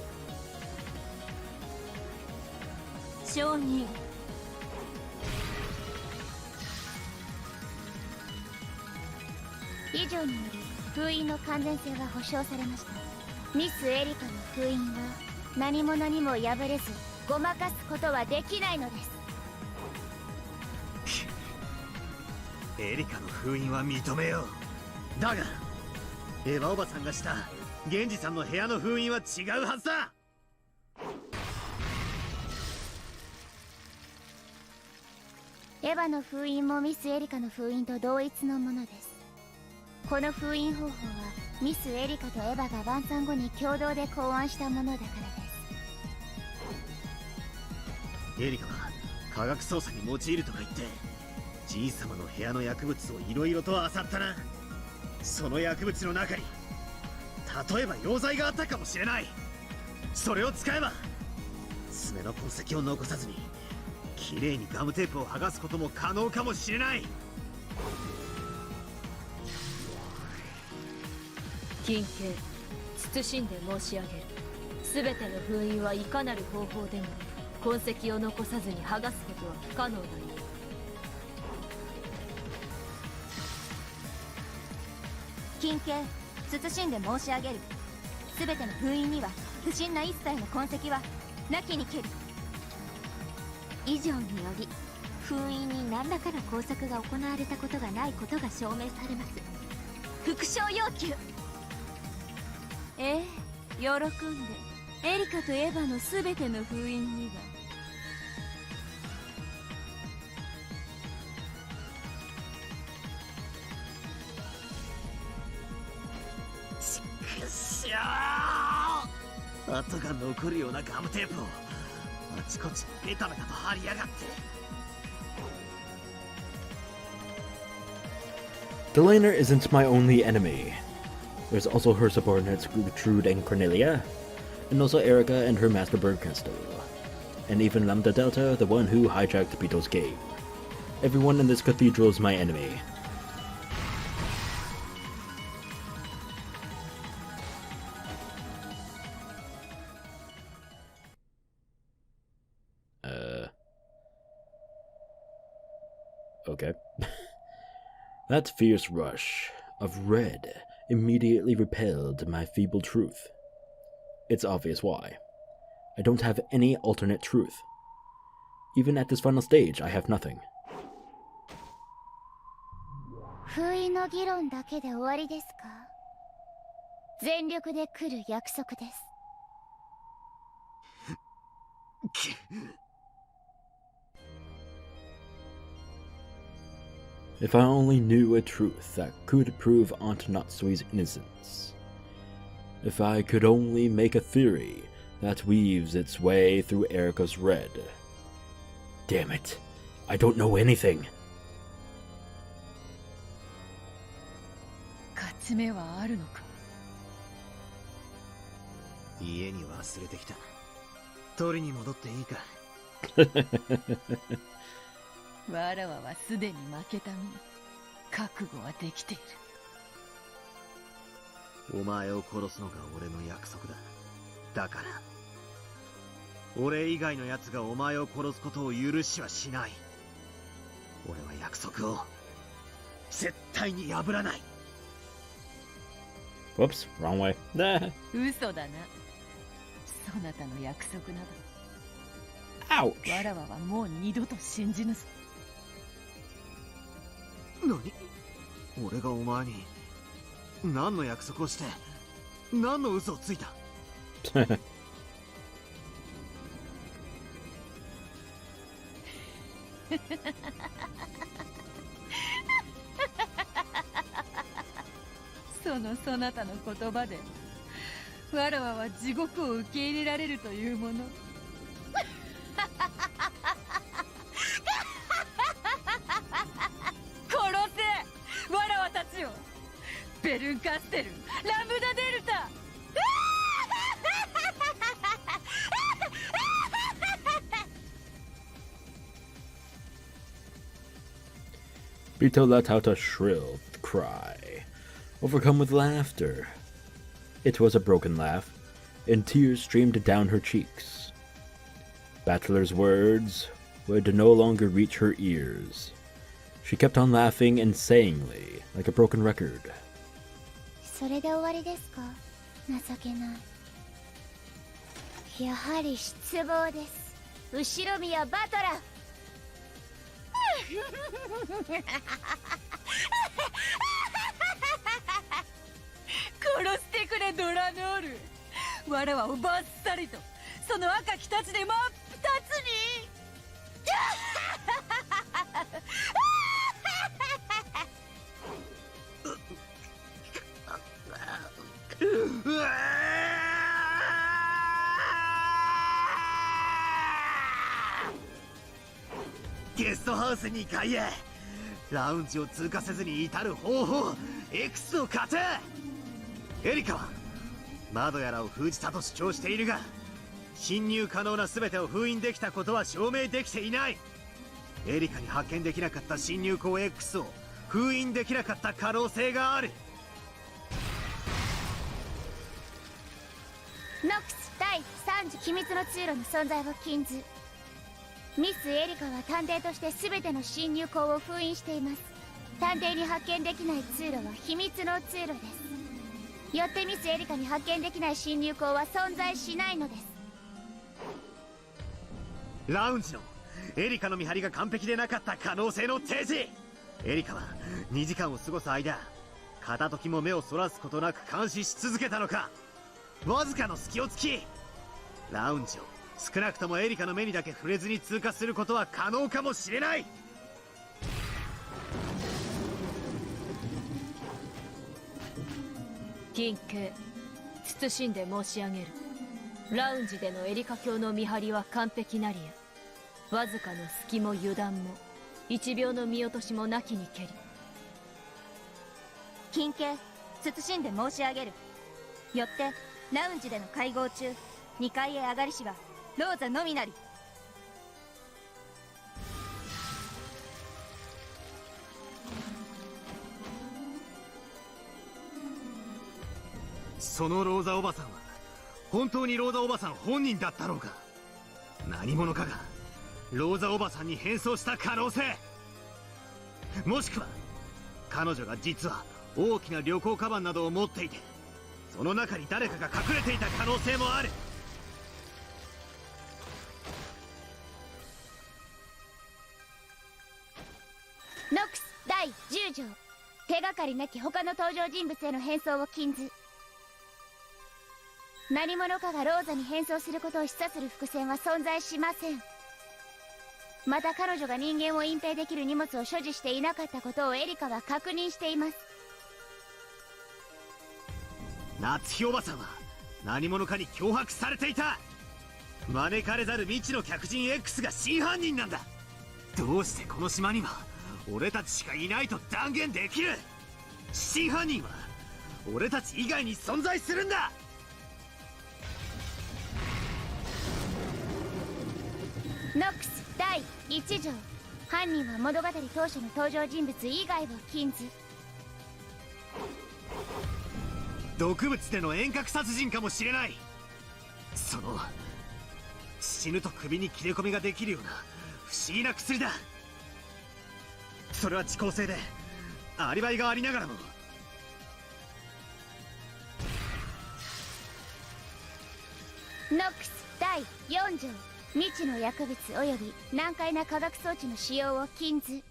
承認。以上により封印の完全性が保証されました。ミスエリカの封印は何者にも破れずごまかすことはできないのです。エリカの封印は認めよう。だがエヴァおばさんがした源氏さんの部屋の封印は違うはずだ。エヴァの封印もミスエリカの封印と同一のものです。この封印方法はミスエリカとエヴァが晩餐後に共同で考案したものだからです。エリカは科学操作に用いるとか言ってじいさまの部屋の薬物をいろいろと漁ったな。その薬物の中に例えば溶剤があったかもしれない。それを使えば爪の痕跡を残さずにきれいにガムテープを剥がすことも可能かもしれない。金系謹んで申し上げる。全ての封印はいかなる方法でも痕跡を残さずに剥がすことは不可能だよ。金系謹んで申し上げる。全ての封印には不審な一切の痕跡はなきにける。以上により封印に何らかの工作が行われたことがないことが証明されます。復唱要求。喜んでエリカとエヴァの全ての封印には。ちくしょー、跡が残るようなガムテープをあちこちベタベタと貼りやがって。 Delana isn't my only enemy. There's also her subordinates Gertrude and Cornelia, and also Erika and her master Bernkastel, and even Lambdadelta, the one who hijacked Bito's game. Everyone in this cathedral is my enemy. Okay. That fierce rush of red immediately repelled my feeble truth. It's obvious why. I don't have any alternate truth. Even at this final stage, I have nothing. 封印の議論だけで終わりですか？全力で来る約束です。If I only knew a truth that could prove Aunt Natsuhi's innocence. If I could only make a theory that weaves its way through Erika's red. Damn it, I don't know anything. 勝ち目はあるのか。家に忘れてきた。取りに戻っていいか。わらわはすでに負けた身。覚悟はできている。お前を殺すのが俺の約束だ。だから俺以外の奴がお前を殺すことを許しはしない。俺は約束を絶対に破らない。 Whoops, wrong way. 嘘だな。そなたの約束など。Ouch! わらわはもう二度と信じぬぞ。何？俺がお前に何の約束をして何の嘘をついた？そなたの言葉でわらわは地獄を受け入れられるというもの。殺せわらわたちを。ベルンカステル、ラムダデルタ。Bito let out a shrill cry, overcome with laughter. It was a broken laugh, and tears streamed down her cheeks. Battler's words would no longer reach her ears. She kept on laughing insanely, like a broken record. それで終わりですか？情けない。やはり失望です。後ろ宮バトラー。殺してくれドラノール。わらわをバッサリとその赤きたちで真っ二つに。ストハウス2階へ。ラウンジを通過せずに至る方法 X を勝て。エリカは窓やらを封じたと主張しているが、侵入可能な全てを封印できたことは証明できていない。エリカに発見できなかった侵入口 X を封印できなかった可能性がある。ノックス第3次機密の通路の存在を禁ず。ミス・エリカは探偵として全ての侵入口を封印しています。探偵に発見できない通路は秘密の通路です。よってミス・エリカに発見できない侵入口は存在しないのです。ラウンジのエリカの見張りが完璧でなかった可能性の提示。エリカは2時間を過ごす間、片時も目をそらすことなく監視し続けたのか。わずかの隙を突き、ラウンジを少なくともエリカの目にだけ触れずに通過することは可能かもしれない。金系、謹んで申し上げる。ラウンジでのエリカ卿の見張りは完璧なりや、わずかの隙も油断も1秒の見落としもなきにけり。金系、謹んで申し上げる。よってラウンジでの会合中、2階へ上がりしはローザのみなり。そのローザおばさんは本当にローザおばさん本人だったろうか。何者かがローザおばさんに変装した可能性。もしくは彼女が実は大きな旅行カバンなどを持っていて、その中に誰かが隠れていた可能性もある。ノックス第10条、手がかりなき他の登場人物への変装を禁ず。何者かがローザに変装することを示唆する伏線は存在しません。また彼女が人間を隠蔽できる荷物を所持していなかったことをエリカは確認しています。夏日おばさんは何者かに脅迫されていた。招かれざる未知の客人 X が真犯人なんだ。どうしてこの島には俺たちしかいないと断言できる。真犯人は俺たち以外に存在するんだ。ノックス第1条、犯人は物語当初の登場人物以外を禁ず。毒物での遠隔殺人かもしれない。その死ぬと首に切れ込みができるような不思議な薬だ。それは遅効性でアリバイがありながらも。ノックス第4条、未知の薬物及び難解な化学装置の使用を禁ず。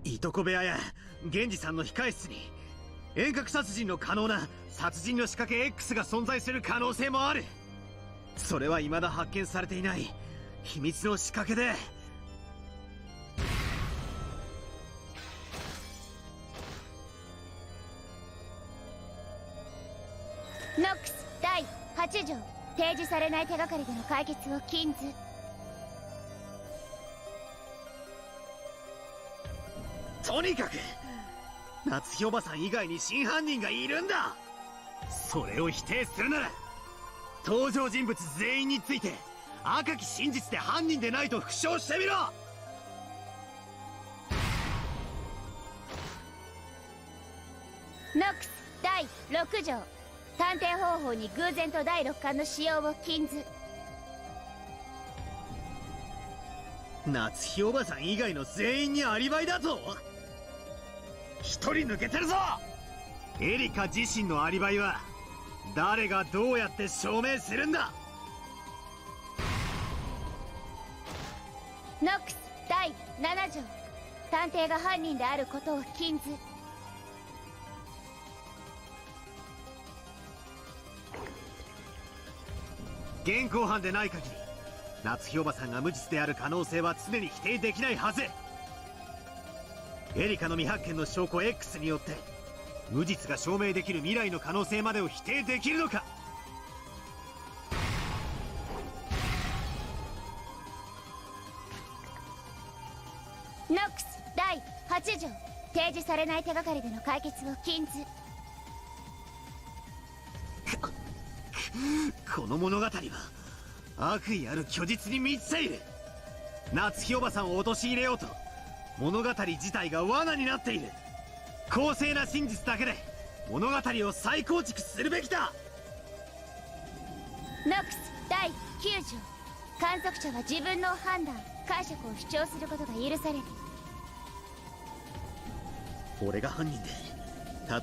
いとこ部屋や源氏さんの控室に遠隔殺人の可能な殺人の仕掛け X が存在する可能性もある。それは未だ発見されていない秘密の仕掛けで。ノックス第8条、提示されない手がかりでの解決を禁ず。とにかく夏日おばさん以外に真犯人がいるんだ。それを否定するなら登場人物全員について赤き真実で犯人でないと復唱してみろ。ノックス第6条、探偵方法に偶然と第6巻の使用を禁ず。夏日おばさん以外の全員にアリバイだと。一人抜けてるぞ。エリカ自身のアリバイは誰がどうやって証明するんだ。ノックス第7条、探偵が犯人であることを禁ず。現行犯でない限り夏日おばさんが無実である可能性は常に否定できないはず。エリカの未発見の証拠 X によって無実が証明できる未来の可能性までを否定できるのか。ノックス第8条、提示されない手がかりでの解決を禁ず。この物語は悪意ある虚実に満ちている。夏日おばさんを陥れようと物語自体が罠になっている。公正な真実だけで物語を再構築するべきだ。ノックス第9条、観測者は自分の判断解釈を主張することが許される。俺が犯人で、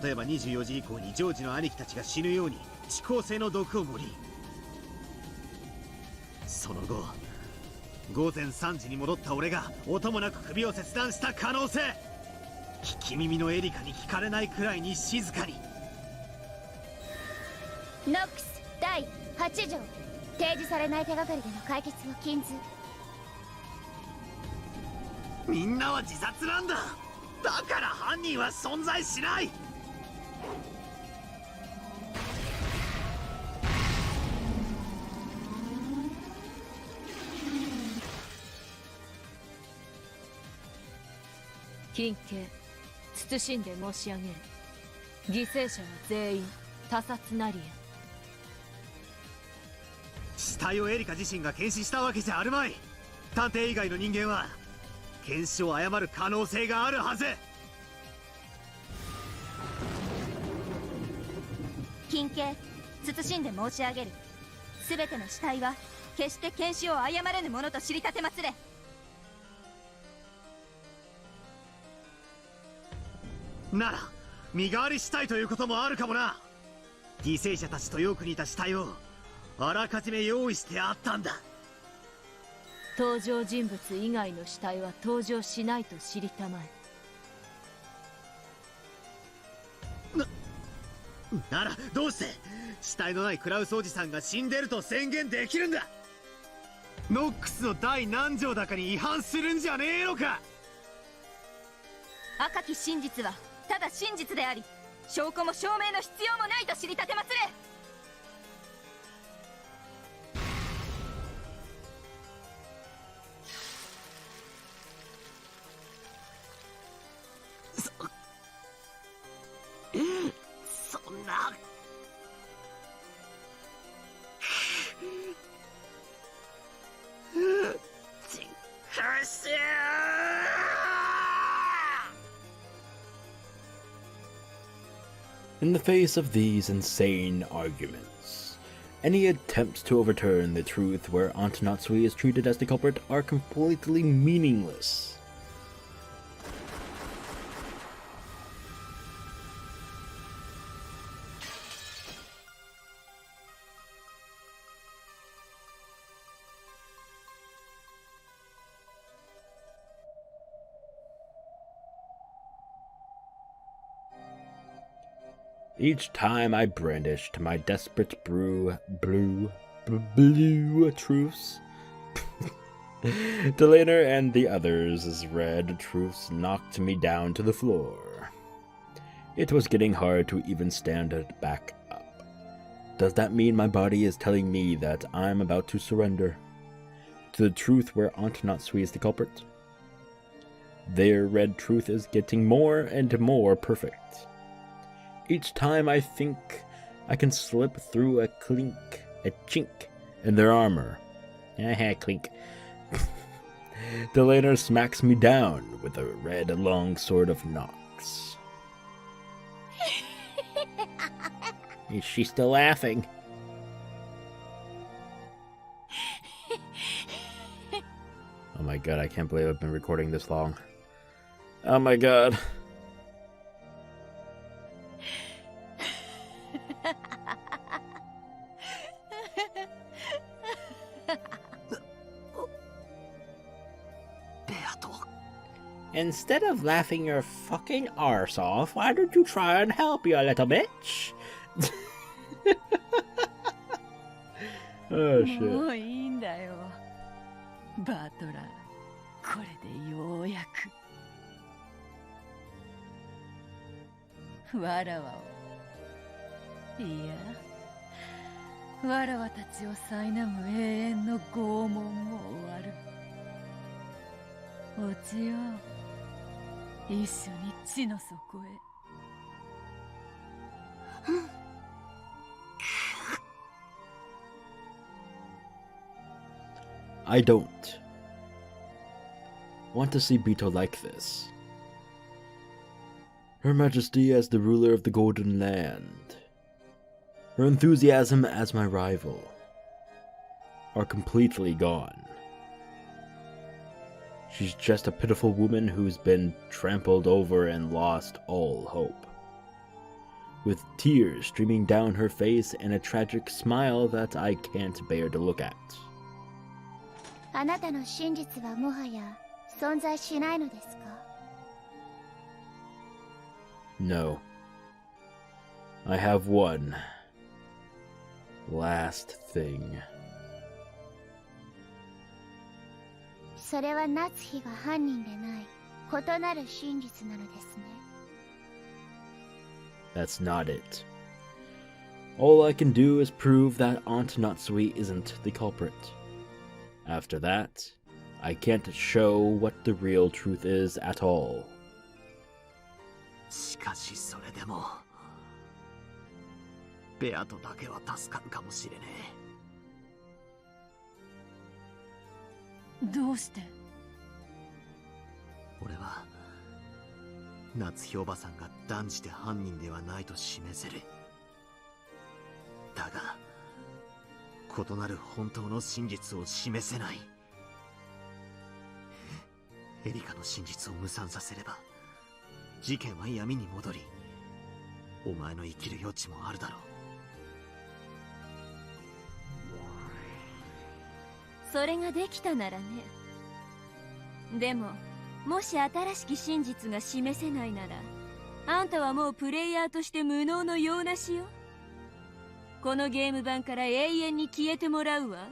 例えば24時以降にジョージの兄貴たちが死ぬように遅効性の毒を盛り、その後午前3時に戻った俺が音もなく首を切断した可能性。聞き耳のエリカに聞かれないくらいに静かに。ノックス第8条、提示されない手がかりでの解決を禁ず。みんなは自殺なんだ。だから犯人は存在しない。金刑、慎んで申し上げる。犠牲者は全員他殺なりや。死体をエリカ自身が検視したわけじゃあるまい。探偵以外の人間は検視を誤る可能性があるはず。金刑、慎んで申し上げる。全ての死体は決して検視を誤れぬものと知りたてまつれ。なら身代わりしたいということもあるかもな。犠牲者たちとよく似た死体をあらかじめ用意してあったんだ。登場人物以外の死体は登場しないと知りたまえ。ならどうして死体のないクラウスおじさんが死んでると宣言できるんだ。ノックスの第何条だかに違反するんじゃねえのか。赤き真実はただ真実であり、証拠も証明の必要もないと知りたてまつれ。そんなちくしゅう。In the face of these insane arguments, any attempts to overturn the truth where Aunt Natsuhi is treated as the culprit are completely meaningless. Each time I brandished my desperate blue truths, Delana and the others' red truths knocked me down to the floor. It was getting hard to even stand back up. Does that mean my body is telling me that I'm about to surrender to the truth where Aunt Natsuhi is the culprit? Their red truth is getting more and more perfect. Each time I think I can slip through a chink in their armor. Clink. Delana smacks me down with a red longsword of Nox. Is she still laughing? Oh my god, I can't believe I've been recording this long. Oh my god. Instead of laughing your fucking arse off, why don't you try and help, you little bitch? Oh shit. もういいんだよ。バトラー、これでようやく。わらわを。いや、わらわたちを苛む永遠の拷問も終わる。落ちよう。一緒に地の底へ。I don't want to see Beato like this. Her Majesty as the ruler of the Golden Land, her enthusiasm as my rival, are completely gone. She's just a pitiful woman who's been trampled over and lost all hope. With tears streaming down her face and a tragic smile that I can't bear to look at. あなたの真実はもはや存在しないのですか？ No. I have one last thing. それは夏日が犯人でない異なる真実なのですね。 That's not it. All I can do is prove that Aunt Natsuhi isn't the culprit. After that, I can't show what the real truth is at all. しかしそれでもベアトだけは助かるかもしれねえ。どうして？俺は夏日おばさんが断じて犯人ではないと示せる。だが異なる本当の真実を示せない。エリカの真実を無産させれば事件は闇に戻り、お前の生きる余地もあるだろう。それができたならね。でももし新しき真実が示せないなら、あんたはもうプレイヤーとして無能の用なしよ。このゲーム版から永遠に消えてもらうわ。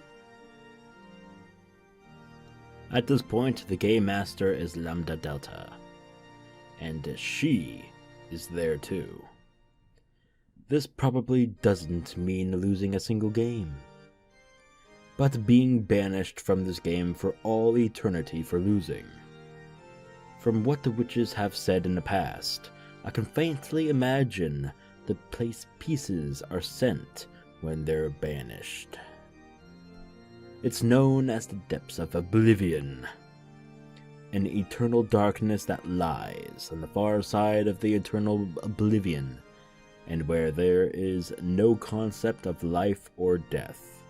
At this point, the game master is Lambdadelta, and she is there too. This probably doesn't mean losing a single game, but being banished from this game for all eternity for losing. From what the witches have said in the past, I can faintly imagine the place pieces are sent when they're banished. It's known as the depths of oblivion, an eternal darkness that lies on the far side of the eternal oblivion, and where there is no concept of life or death.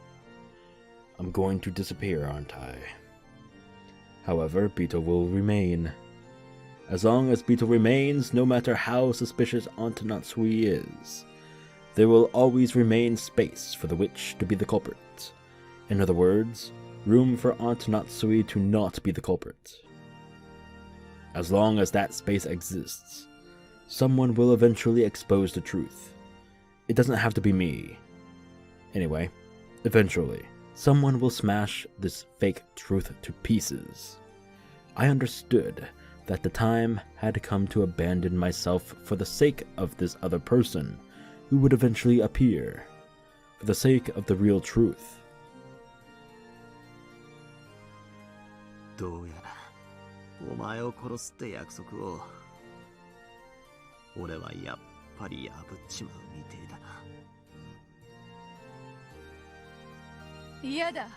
I'm going to disappear, aren't I? However, Beetle will remain. As long as Beetle remains, no matter how suspicious Aunt Natsuhi is, there will always remain space for the witch to be the culprit. In other words, room for Aunt Natsuhi to not be the culprit. As long as that space exists, someone will eventually expose the truth. It doesn't have to be me. Anyway, eventually, someone will smash this fake truth to pieces. I understood that the time had come to abandon myself for the sake of this other person who would eventually appear, for the sake of the real truth. どうやらお前を殺すって約束を俺はやっぱり破っちまうみてえだな。嫌だ。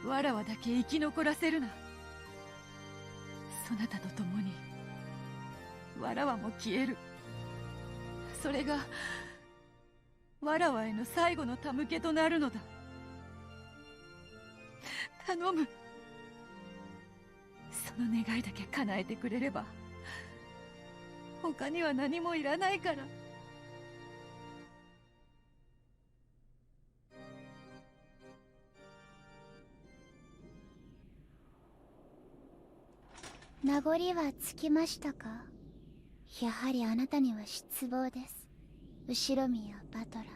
わらわだけ生き残らせるな。そなたと共にわらわも消える。それがわらわへの最後の手向けとなるのだ。頼む。その願いだけ叶えてくれれば他には何もいらないから。名残はつきましたか？やはりあなたには失望です。後ろ宮バトラー。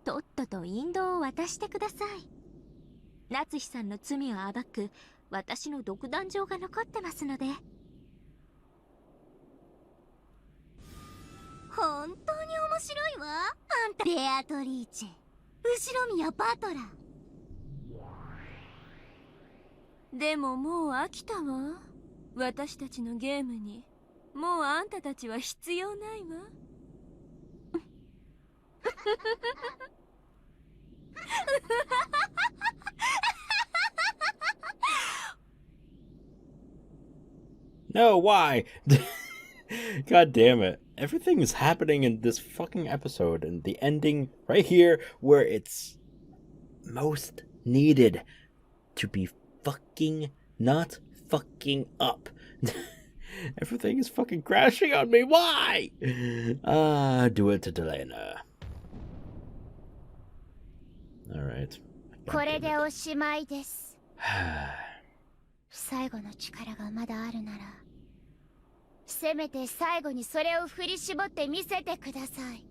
とっとと引導を渡してください。夏日さんの罪を暴く私の独壇場が残ってますので。本当に面白いわ。あんたベアトリーチェ、後ろ宮バトラー。でももう飽きたわ。私たちのゲームにもうあんたたちは必要ないわ。No, why? God damn it. Everything is happening in this fucking episode, and the ending right here where it's most needed to be fucking not fucking up. Everything is fucking crashing on me. Why? Do it to Delena. Alright. これでおしまいです。最後の力がまだあるなら、せめて最後にそれを振り絞って見せてください。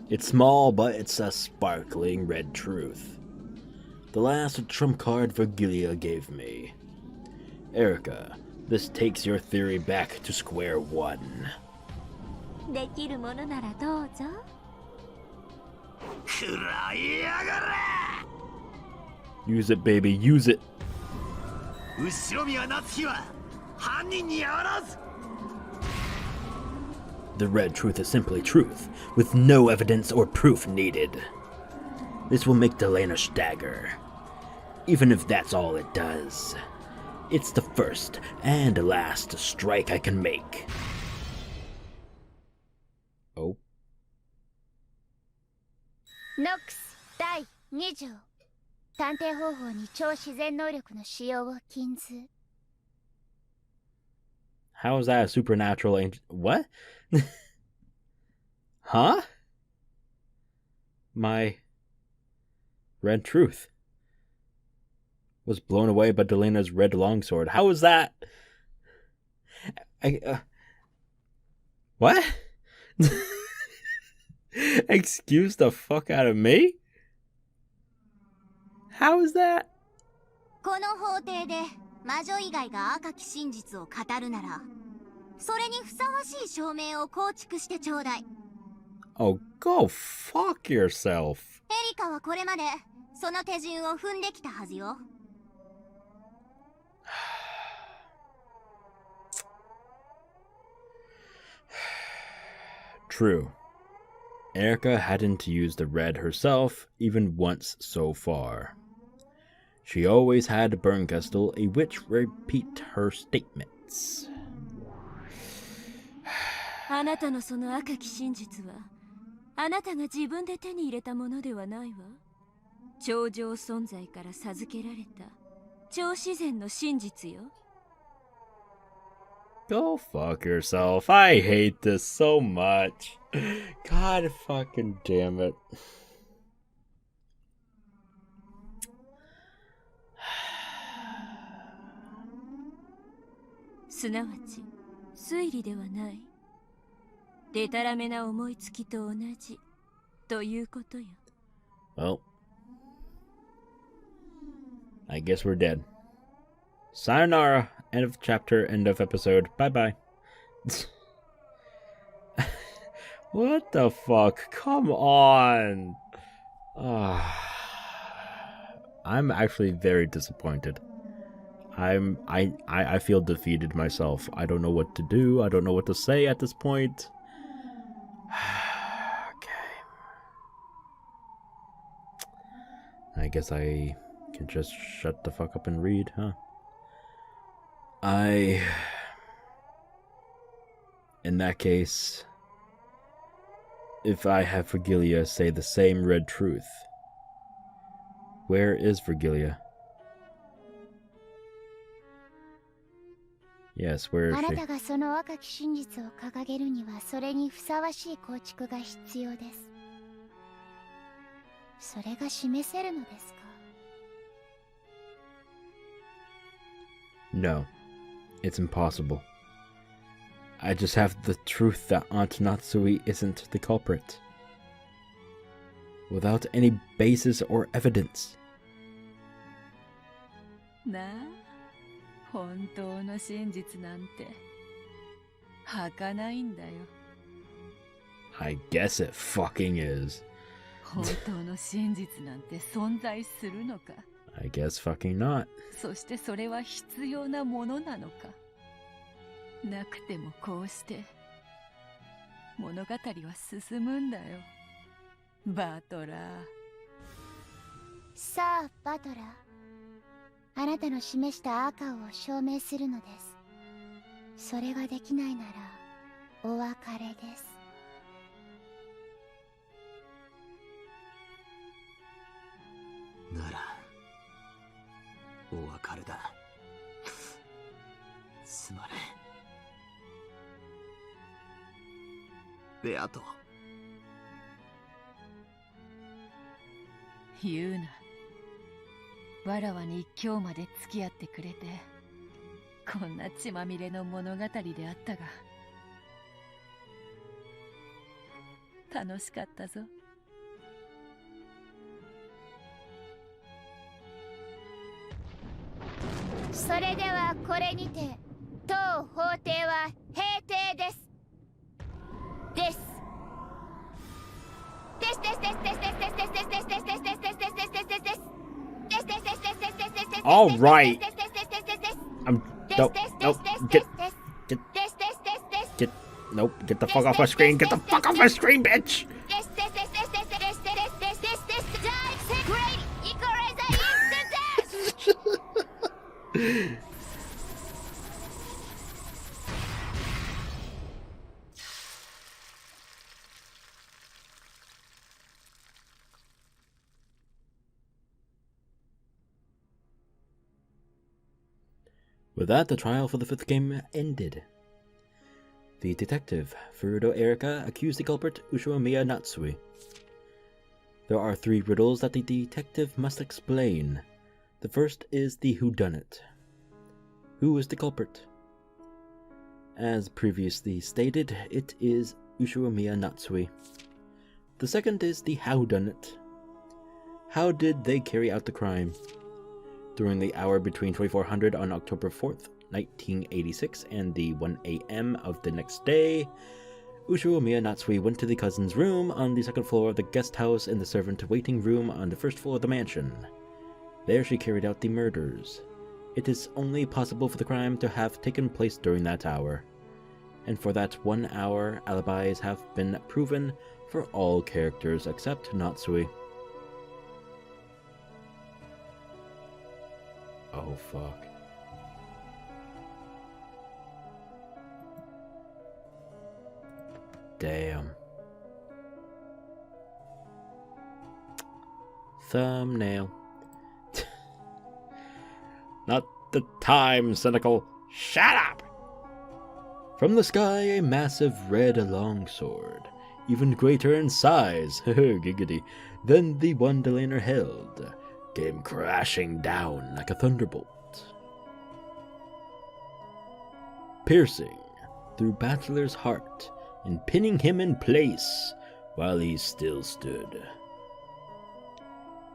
It's small, but it's a sparkling red truth. The last trump card Virgilia gave me. Erika, this takes your theory back to square one. できるものならどうぞ。食らいやがれ。 Use it, baby, use it. 後ろ宮夏日は犯人にあらず。 The red truth is simply truth, with no evidence or proof needed. This will make Delena stagger. Even if that's all it does. It's the first and last strike I can make. Oh. ノックス第2条。探偵方法に超自然能力の使用を禁ず。How is that a supernatural angel? What? Huh? My red truth was blown away by Delena's red longsword. How is that? What? Excuse the fuck out of me? How is that? この法廷で魔女以外が赤き真実を語るなら、それにふさわしい証明を構築してちょうだい。Oh, go fuck yourself. エリカはこれまでその手順を踏んできたはずよ。True. Erika hadn't used the red herself even once so far. She always had Bernkastel, a witch, repeat her statements. あなたのその赤き真実は、あなたが自分で手に入れたものではないわ。超常存在から授けられた超自然の真実よ。Go fuck yourself. I hate this so much. God fucking damn it. すなわち推理ではない。でたらめな思いつきと同じということよ。Well, I guess we're dead. Sayonara. End of chapter, end of episode. Bye bye. What the fuck? Come on. I'm actually very disappointed. I feel defeated myself. I don't know what to do. I don't know what to say at this point. Okay. I guess I can just shut the fuck up and read, huh? In that case, if I have Virgilia say the same red truth, where is Virgilia? Yes, where is あ she? なたがその赤き真実を掲げるにはそれにふさわしい構築が必要です。それが示せるのですか？ No, it's impossible. I just have the truth that Aunt Natsuhi isn't the culprit. Without any basis or evidence. なあ、本当の真実なんて儚いんだよ。 I guess it fucking is. 本当の真実なんて存在するのか。 I guess fucking not. そしてそれは必要なものなのか。なくてもこうして物語は進むんだよ。バトラー。さあバトラー、あなたの示した赤を証明するのです。それができないならお別れです。ならお別れだ。すまねえベアト。言うな。わらわに今日まで付き合ってくれてこんな血まみれの物語であったが楽しかったぞ。それではこれにて当法廷は閉廷です。All right. Nope. Get the fuck off my screen. Get the fuck off my screen, bitch. With that, the trial for the fifth game ended. The detective, Furudo Erika, accused the culprit, Ushiromiya Natsuhi. There are 3 riddles that the detective must explain. The first is the whodunit. Who is the culprit? As previously stated, it is Ushiromiya Natsuhi. The second is the howdunit. How did they carry out the crime? During the hour between 2400 on October 4th, 1986 and the 1 a.m. of the next day, Ushiromiya Natsuhi went to the cousin's room on the second floor of the guest house and the servant waiting room on the first floor of the mansion. There she carried out the murders. It is only possible for the crime to have taken place during that hour. And for that 1 hour, alibis have been proven for all characters except Natsuhi. Oh fuck. Damn. Thumbnail. Not the time, cynical. Shut up! From the sky, a massive red longsword, even greater in size, giggity, than the one Delaner held, came crashing down like a thunderbolt, piercing through Bachelor's heart and pinning him in place while he still stood.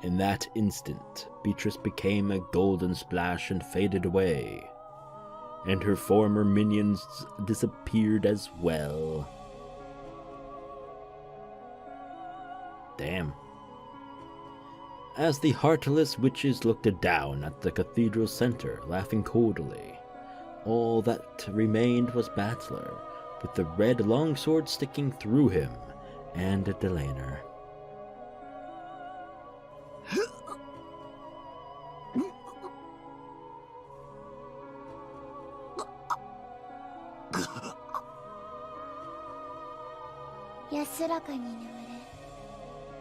In that instant, Beatrice became a golden splash and faded away, and her former minions disappeared as well. Damn. As the heartless witches looked down at the cathedral center, laughing coldly, all that remained was Bachelor, with the red longsword sticking through him, and Delaner.安らかに眠れ、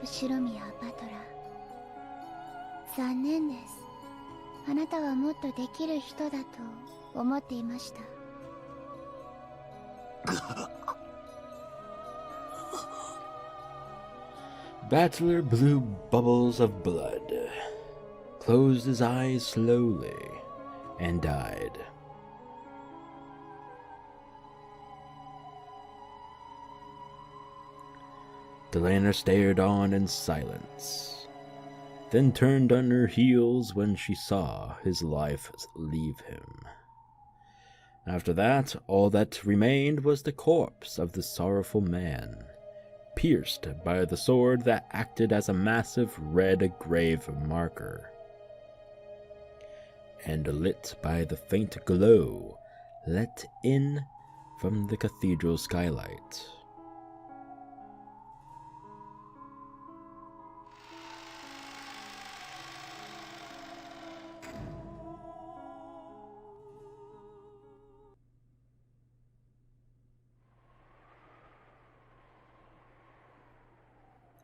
後ろ宮バトラー。残念です。あなたはもっとできる人だと思っていました。Bachelor blew bubbles of blood, closed his eyes slowly, and died. Delaner stared on in silence, then turned on her heels when she saw his life leave him. After that, all that remained was the corpse of the sorrowful man, pierced by the sword that acted as a massive red grave marker, and lit by the faint glow let in from the cathedral skylight.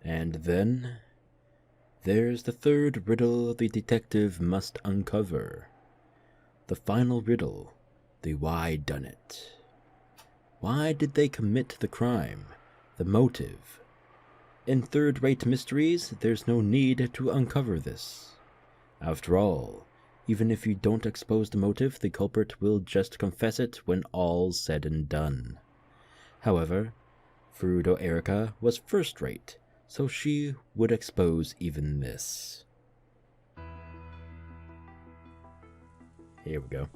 And then, there's the third riddle the detective must uncover. The final riddle, the why done it. Why did they commit the crime? The motive. In third-rate mysteries, there's no need to uncover this. After all, even if you don't expose the motive, the culprit will just confess it when all's said and done. However, Furudo Erika was first-rate, so she would expose even this. Here we go.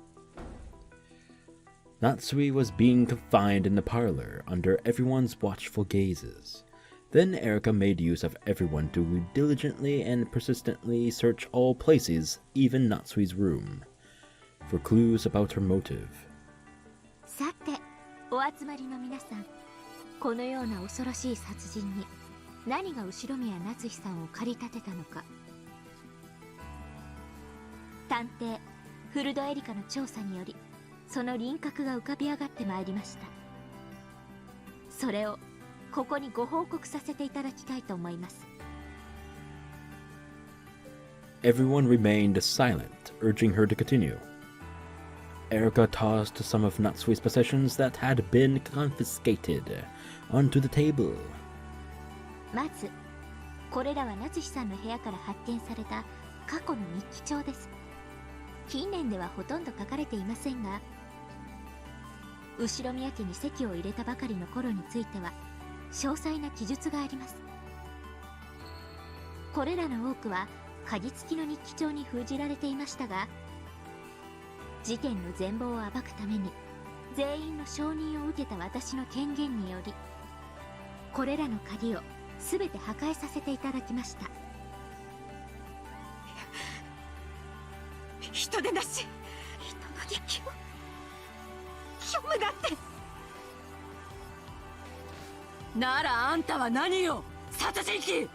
Natsuhi was being confined in the parlor under everyone's watchful gazes. Then Erika made use of everyone to diligently and persistently search all places, even Natsuhi's room, for clues about her motive. さて、お集まりの皆さん、このような恐ろしい殺人に何が後宮夏日さんを駆り立てたのか。探偵フルドエリカの調査により、その輪郭が浮かび上がってまいりました。それをここにご報告させていただきたいと思います。Everyone remained silent, urging her to continue. Erika tossed some of Natsuhi's possessions that had been confiscated onto the table. まず、これらは夏日さんの部屋から発見された過去の日記帳です。近年ではほとんど書かれていませんが、後宮家に籍を入れたばかりの頃については詳細な記述があります。これらの多くは鍵付きの日記帳に封じられていましたが、事件の全貌を暴くために全員の承認を受けた私の権限により、これらの鍵をすべて破壊させていただきました。人でなし、人の日記を読むなんて。ならあんたは何よ、殺人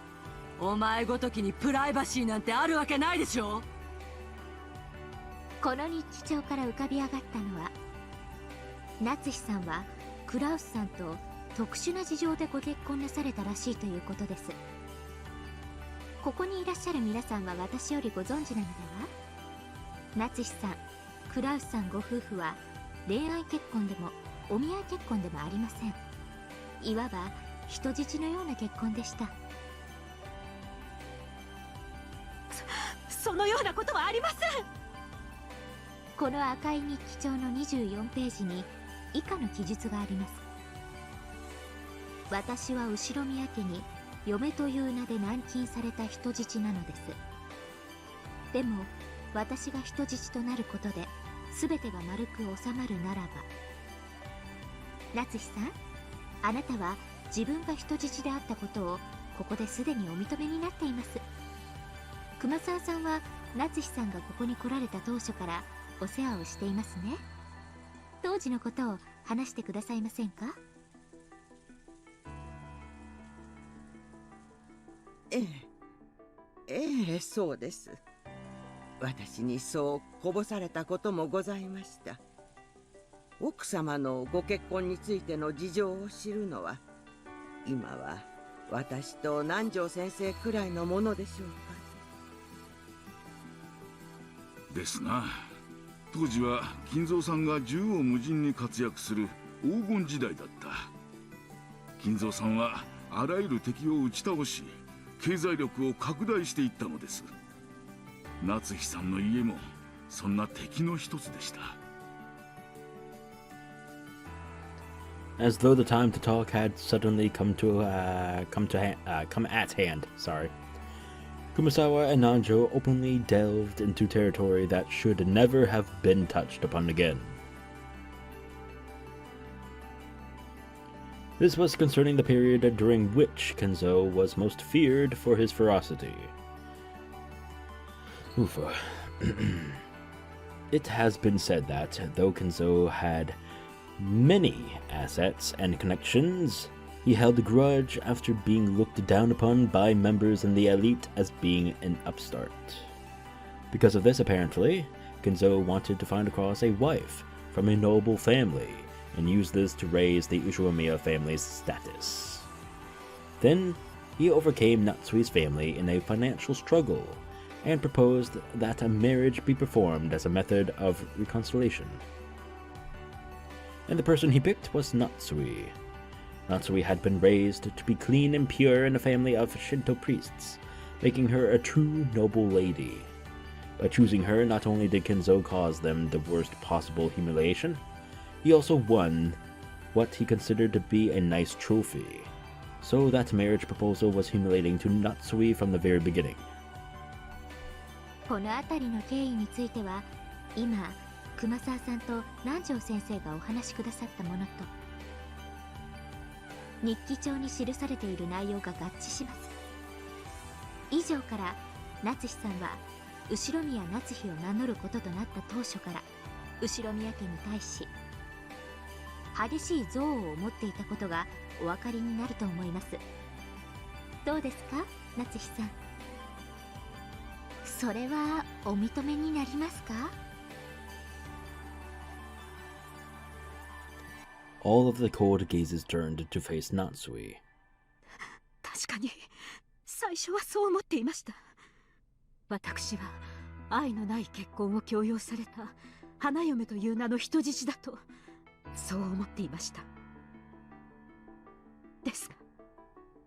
鬼。お前ごときにプライバシーなんてあるわけないでしょ。この日記帳から浮かび上がったのは、夏日さんはクラウスさんと特殊な事情でご結婚なされたらしいということです。ここにいらっしゃる皆さんは私よりご存知なのでは？夏日さん、クラウスさんご夫婦は恋愛結婚でもお見合い結婚でもありません。いわば人質のような結婚でした。そのようなことはありません。この赤い日記帳の24ページに以下の記述があります。私は後宮家に嫁という名で軟禁された人質なのです。でも私が人質となることで全てが丸く収まるならば、夏日さん、あなたは自分が人質であったことをここですでにお認めになっています。熊沢さんは夏日さんがここに来られた当初からお世話をしていますね。当時のことを話してくださいませんか？そうです。私にそうこぼされたこともございました。奥様のご結婚についての事情を知るのは、今は私と南條先生くらいのものでしょうか。ですな。当時は金蔵さんが縦横無尽に活躍する黄金時代だった。金蔵さんはあらゆる敵を打ち倒し、経済力を拡大していったのです。夏日さんの家もそんな敵の一つでした。As though the time to talk had suddenly come at hand. Sorry. Kumasawa and Nanjo openly delved into territory that should never have been touched upon again. This was concerning the period during which Kinzo was most feared for his ferocity. Oofa. It has been said that, though Kinzo had many assets and connections, he held a grudge after being looked down upon by members in the elite as being an upstart. Because of this, apparently, Kinzo wanted to find across a wife from a noble family and use this to raise the Ushiromiya family's status. Then, he overcame Natsuhi's family in a financial struggle and proposed that a marriage be performed as a method of reconciliation. And the person he picked was Natsuhi. Natsuhi had been raised to be clean and pure in a family of Shinto priests, making her a true noble lady. By choosing her, not only did Kinzo cause them the worst possible humiliation, he also won what he considered to be a nice trophy. So that marriage proposal was humiliating to Natsuhi from the very beginning. この辺りの経緯については、今、熊沢さんと南條先生がお話しくださったものと、日記帳に記されている内容が合致します。以上から、夏日さんは、後宮夏日を名乗ることとなった当初から、後宮家に対し、激しい憎悪を持っていたことがお分かりになると思います。どうですか、夏日さん。それはお認めになりますか？ All of the cold gazes turned to face Natsuhi. 確かに最初はそう思っていました。私は愛のない結婚を強要された花嫁という名の人質だとそう思っていました。ですが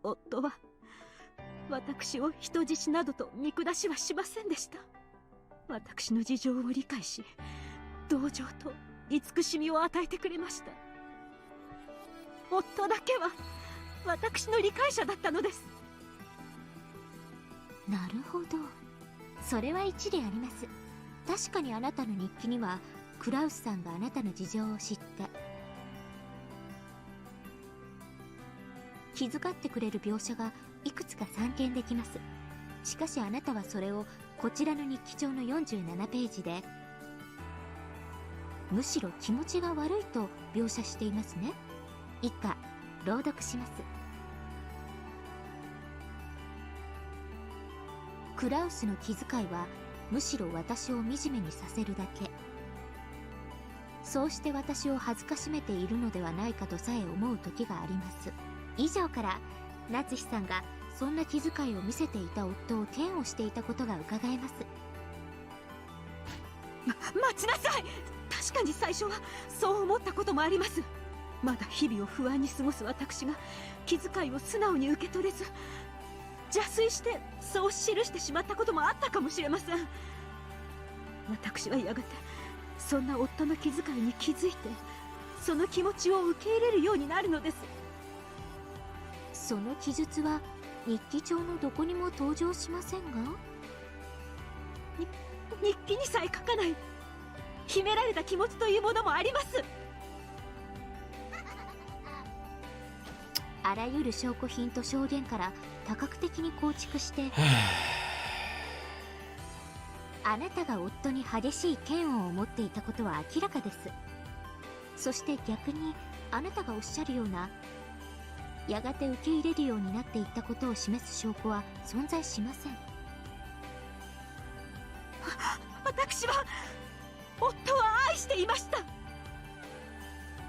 夫は私を人質などと見下しはしませんでした。私の事情を理解し、同情と慈しみを与えてくれました。夫だけは私の理解者だったのです。なるほど、それは一理あります。確かにあなたの日記にはクラウスさんがあなたの事情を知って気遣ってくれる描写がいくつか散見できます。しかしあなたはそれをこちらの日記帳の47ページでむしろ気持ちが悪いと描写していますね。以下朗読します。クラウスの気遣いはむしろ私を惨めにさせるだけ。そうして私を恥ずかしめているのではないかとさえ思う時があります。以上から夏日さんがそんな気遣いを見せていた夫を嫌悪していたことが伺えます。待ちなさい。確かに最初はそう思ったこともあります。まだ日々を不安に過ごす私が気遣いを素直に受け取れず邪推してそう記してしまったこともあったかもしれません。私はやがてそんな夫の気遣いに気づいてその気持ちを受け入れるようになるのです。その記述は日記帳のどこにも登場しませんが、日記にさえ書かない秘められた気持ちというものもあります。あらゆる証拠品と証言から多角的に構築してあなたが夫に激しい嫌悪を持っていたことは明らかです。そして逆にあなたがおっしゃるようなやがて受け入れるようになっていったことを示す証拠は存在しません。私は夫は愛していました。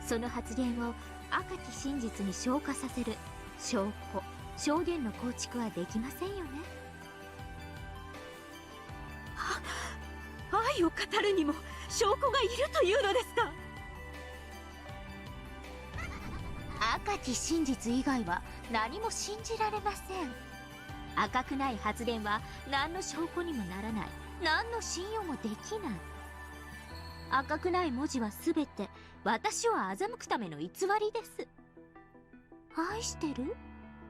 その発言を赤き真実に昇華させる証拠、証言の構築はできませんよね。愛を語るにも証拠がいるというのですか。赤き真実以外は何も信じられません。赤くない発言は何の証拠にもならない、何の信用もできない。赤くない文字はすべて私を欺くための偽りです。愛してる？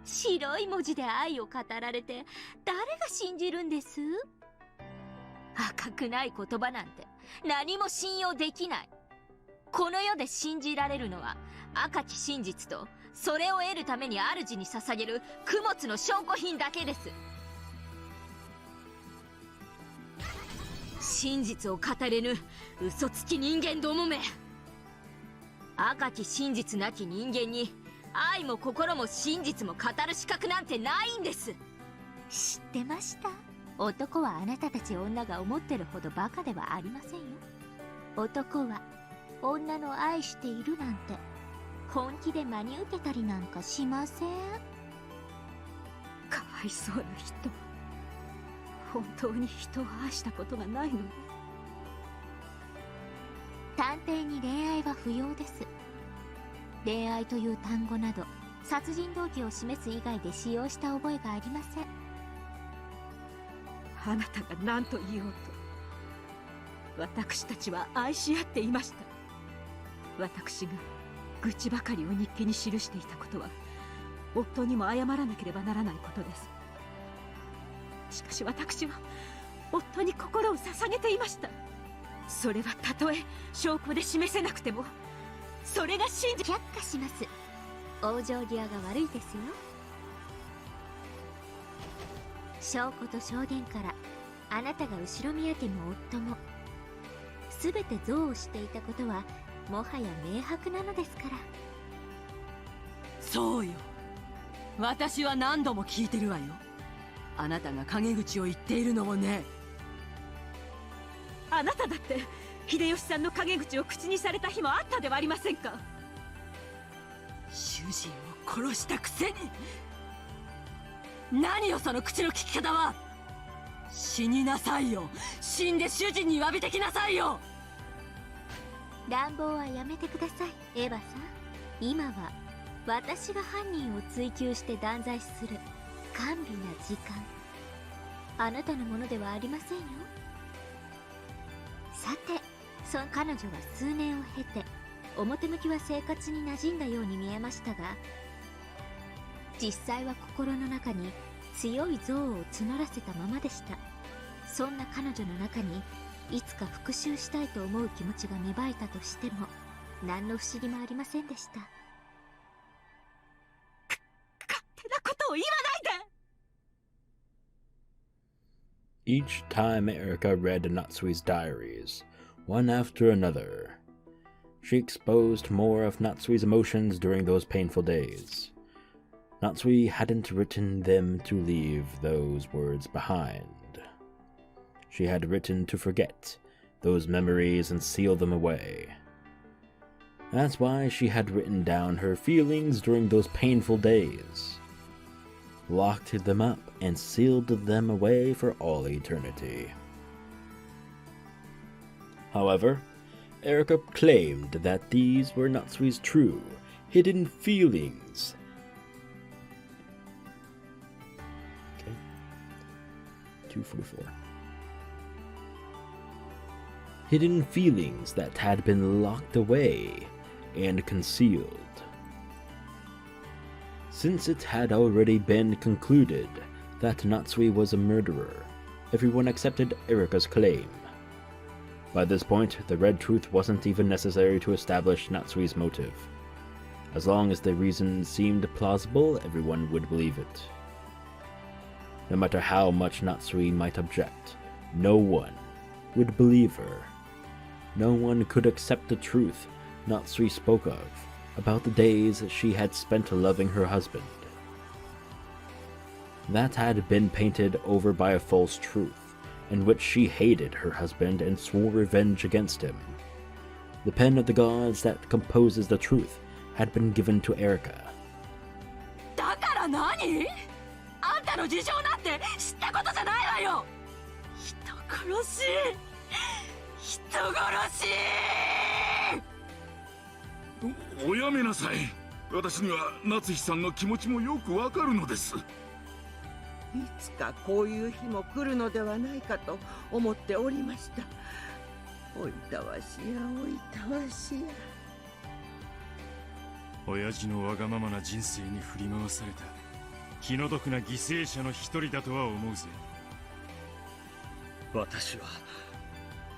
白い文字で愛を語られて誰が信じるんです？赤くない言葉なんて何も信用できない。この世で信じられるのは赤き真実と、それを得るために主に捧げる供物の証拠品だけです。真実を語れぬ嘘つき人間どもめ。赤き真実なき人間に愛も心も真実も語る資格なんてないんです。知ってました。男はあなたたち女が思ってるほどバカではありませんよ。男は女の愛しているなんて本気で真に受けたりなんかしません。かわいそうな人。本当に人を愛したことがないのね。探偵に恋愛は不要です。恋愛という単語など殺人動機を示す以外で使用した覚えがありません。あなたが何と言おうと、私たちは愛し合っていました。私が愚痴ばかりを日記に記していたことは夫にも謝らなければならないことです。しかし私は夫に心を捧げていました。それはたとえ証拠で示せなくても、それが真実。却下します。往生際が悪いですよ。証拠と証言からあなたが後ろ宮家も夫も全て憎悪していたことはもはや明白なのですから。そうよ、私は何度も聞いてるわよ。あなたが陰口を言っているのをね。あなただって秀吉さんの陰口を口にされた日もあったではありませんか。主人を殺したくせに。何よその口の利き方は。死になさいよ。死んで主人に詫びてきなさいよ。乱暴はやめてください、エヴァさん。今は私が犯人を追及して断罪する甘美な時間。あなたのものではありませんよ。さて、その彼女は数年を経て表向きは生活に馴染んだように見えましたが、実際は心の中に強い憎悪を募らせたままでした。そんな彼女の中にいつか復讐したいと思う気持ちが芽生えたとしても何の不思議もありませんでした。勝手なことを言わないで。 Each time Erika read Natsuhi's diaries, one after another, she exposed more of Natsuhi's emotions during those painful days. Natsuhi hadn't written them to leave those words behind. She had written to forget those memories and seal them away. That's why she had written down her feelings during those painful days, locked them up and sealed them away for all eternity. However, Erika claimed that these were Natsuhi's true, hidden feelings. Okay. 244. Hidden feelings that had been locked away and concealed. Since it had already been concluded that Natsuhi was a murderer, everyone accepted Erika's claim. By this point, the red truth wasn't even necessary to establish Natsuhi's motive. As long as the reason seemed plausible, everyone would believe it. No matter how much Natsuhi might object, no one would believe her. No one could accept the truth Natsuhi spoke of about the days she had spent loving her husband. That had been painted over by a false truth, in which she hated her husband and swore revenge against him. The pen of the gods that composes the truth had been given to Erika. だから何？あんたの事情なんて知ったことじゃないわよ。人殺し。人殺し。おやめなさい。私には夏日さんの気持ちもよくわかるのです。いつかこういう日も来るのではないかと思っておりました。おいたわしや、おいたわしや。親父のわがままな人生に振り回された気の毒な犠牲者の一人だとは思うぜ。私は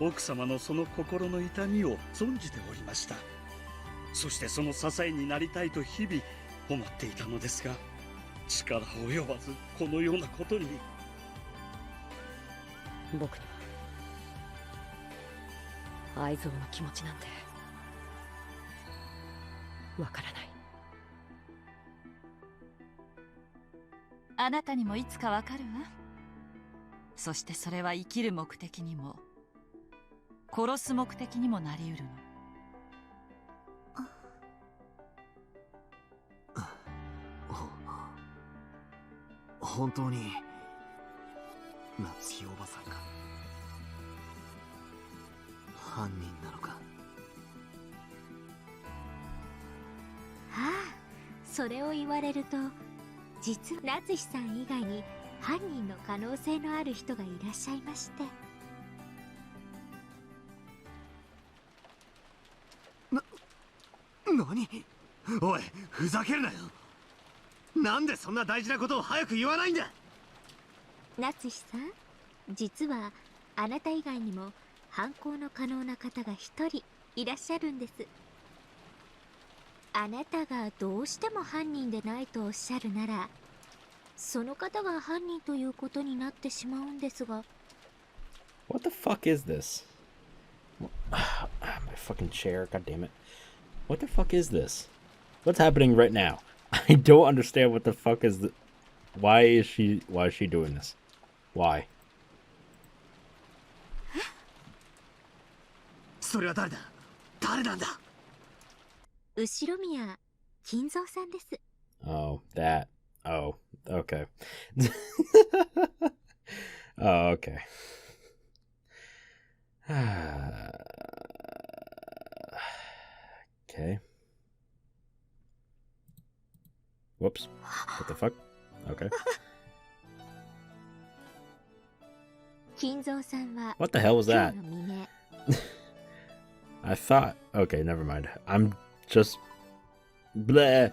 奥様のその心の痛みを存じておりました。そしてその支えになりたいと日々思っていたのですが、力及ばずこのようなことに。僕には愛憎の気持ちなんてわからない。あなたにもいつかわかるわ。そしてそれは生きる目的にも殺す目的にもなりうるの。本当に夏日おばさんが犯人なのか。はあ、それを言われると実は夏日さん以外に犯人の可能性のある人がいらっしゃいまして。何？おい、ふざけるなよ。なんでそんな大事なことを早く言わないんだ。夏日さん、実はあなた以外にも犯行の可能な方が一人いらっしゃるんです。あなたがどうしても犯人でないとおっしゃるなら、その方が犯人ということになってしまうんですが。 What the fuck is this? My fucking chair, god damn it. What the fuck is this? What's happening right now? I don't understand what the fuck is why is she doing this? Why? それは誰だ？誰なんだ？後宮金蔵さんです。 Oh, that. Oh, okay. Oh, okay. Okay. Whoops. What the fuck? Okay. 金蔵さんは What the hell was that? 今日の未明 I thought. Okay, never mind. I'm just. Bleh.